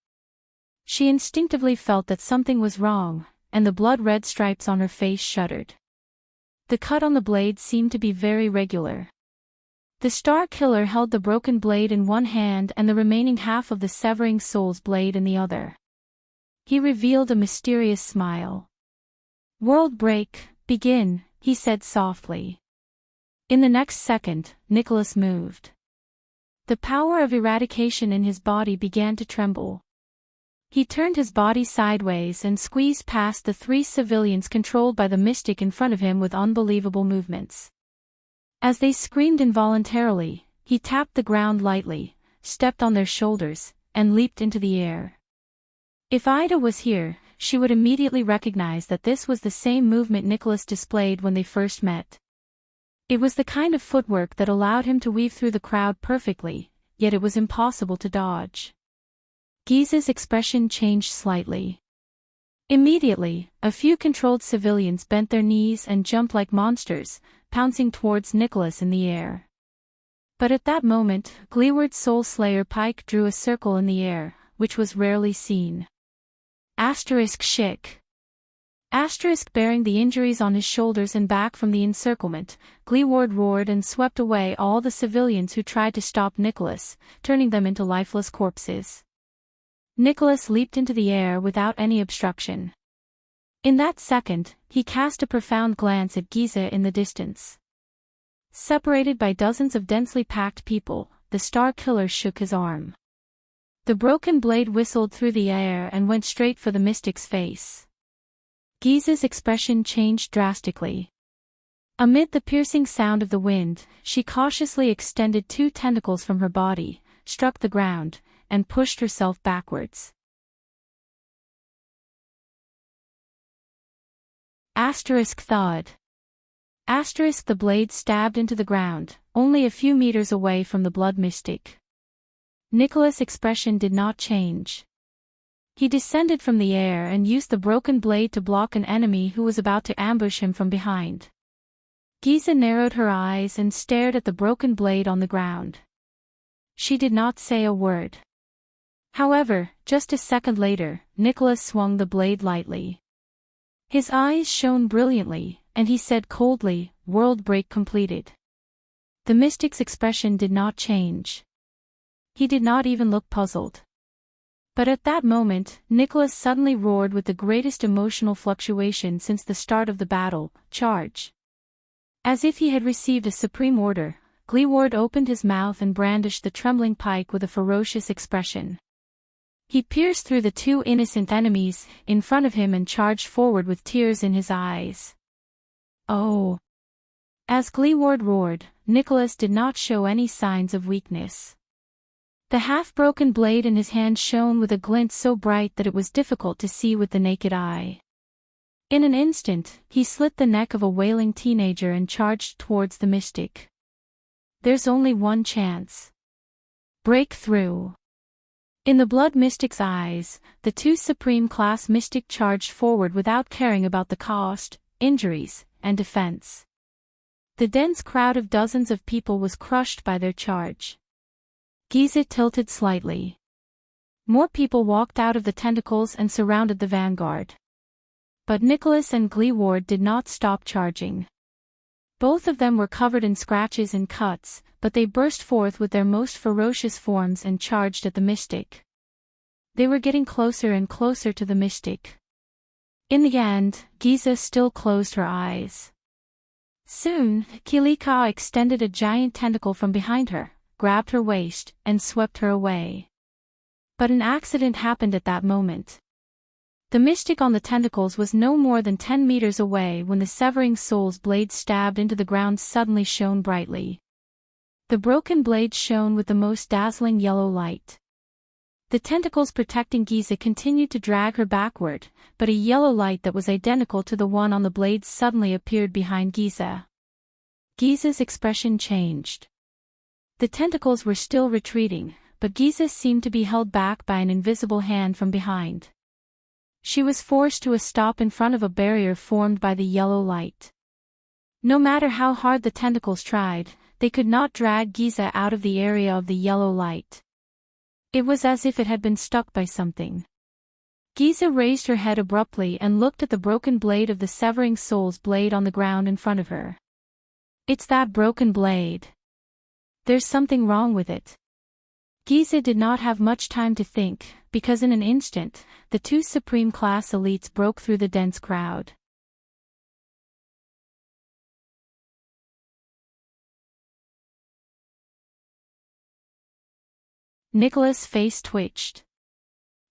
She instinctively felt that something was wrong, and the blood-red stripes on her face shuddered. The cut on the blade seemed to be very regular. The Star Killer held the broken blade in one hand and the remaining half of the Severing Soul's blade in the other. He revealed a mysterious smile. "World break, begin," he said softly. In the next second, Nicholas moved. The power of eradication in his body began to tremble. He turned his body sideways and squeezed past the 3 civilians controlled by the mystic in front of him with unbelievable movements. As they screamed involuntarily, he tapped the ground lightly, stepped on their shoulders, and leaped into the air. If Ida was here, she would immediately recognize that this was the same movement Nicholas displayed when they first met. It was the kind of footwork that allowed him to weave through the crowd perfectly, yet it was impossible to dodge. Giza's expression changed slightly. Immediately, a few controlled civilians bent their knees and jumped like monsters, pouncing towards Nicholas in the air. But at that moment, Gleeward's Soul Slayer pike drew a circle in the air, which was rarely seen. Shik. Bearing the injuries on his shoulders and back from the encirclement, Gleeward roared and swept away all the civilians who tried to stop Nicholas, turning them into lifeless corpses. Nicholas leaped into the air without any obstruction. In that second, he cast a profound glance at Giza in the distance. Separated by dozens of densely packed people, the Star Killer shook his arm. The broken blade whistled through the air and went straight for the mystic's face. Giza's expression changed drastically. Amid the piercing sound of the wind, she cautiously extended 2 tentacles from her body, struck the ground, and pushed herself backwards. Thud. The blade stabbed into the ground, only a few meters away from the blood mystic. Nicholas' expression did not change. He descended from the air and used the broken blade to block an enemy who was about to ambush him from behind. Giza narrowed her eyes and stared at the broken blade on the ground. She did not say a word. However, just a second later, Nicholas swung the blade lightly. His eyes shone brilliantly, and he said coldly, "World break completed." The mystic's expression did not change. He did not even look puzzled. But at that moment, Nicholas suddenly roared with the greatest emotional fluctuation since the start of the battle, "Charge!" As if he had received a supreme order, Gleeward opened his mouth and brandished the trembling pike with a ferocious expression. He pierced through the 2 innocent enemies in front of him and charged forward with tears in his eyes. Oh! As Gleeward roared, Nicholas did not show any signs of weakness. The half-broken blade in his hand shone with a glint so bright that it was difficult to see with the naked eye. In an instant, he slit the neck of a wailing teenager and charged towards the mystic. There's only one chance. Break through. In the blood mystic's eyes, the 2 supreme-class mystic charged forward without caring about the cost, injuries, and defense. The dense crowd of dozens of people was crushed by their charge. Giza tilted slightly. More people walked out of the tentacles and surrounded the vanguard. But Nicholas and Gleeward did not stop charging. Both of them were covered in scratches and cuts, but they burst forth with their most ferocious forms and charged at the mystic. They were getting closer and closer to the mystic. In the end, Giza still closed her eyes. Soon, Kilika extended a giant tentacle from behind her, grabbed her waist, and swept her away. But an accident happened at that moment. The mystic on the tentacles was no more than 10 meters away when the severing soul's blade stabbed into the ground suddenly shone brightly. The broken blade shone with the most dazzling yellow light. The tentacles protecting Giza continued to drag her backward, but a yellow light that was identical to the one on the blade suddenly appeared behind Giza. Giza's expression changed. The tentacles were still retreating, but Giza seemed to be held back by an invisible hand from behind. She was forced to a stop in front of a barrier formed by the yellow light. No matter how hard the tentacles tried, they could not drag Giza out of the area of the yellow light. It was as if it had been stuck by something. Giza raised her head abruptly and looked at the broken blade of the severing soul's blade on the ground in front of her. It's that broken blade. There's something wrong with it. Giza did not have much time to think, because in an instant, the two Supreme Class elites broke through the dense crowd. Nicholas' face twitched.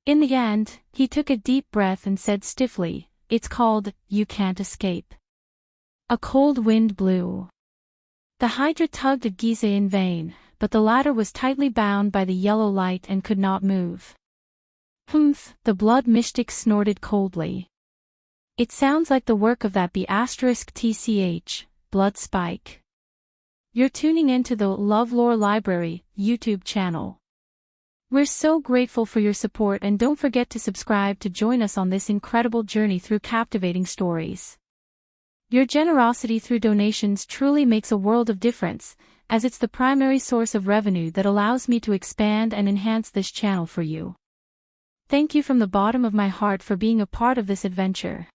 In the end, he took a deep breath and said stiffly, "It's called, You Can't Escape." A cold wind blew. The Hydra tugged at Giza in vain, but the latter was tightly bound by the yellow light and could not move. Humph, the blood mystic snorted coldly. It sounds like the work of that B*TCH, blood spike. You're tuning into the LoveLore Library YouTube channel. We're so grateful for your support, and don't forget to subscribe to join us on this incredible journey through captivating stories. Your generosity through donations truly makes a world of difference, as it's the primary source of revenue that allows me to expand and enhance this channel for you. Thank you from the bottom of my heart for being a part of this adventure.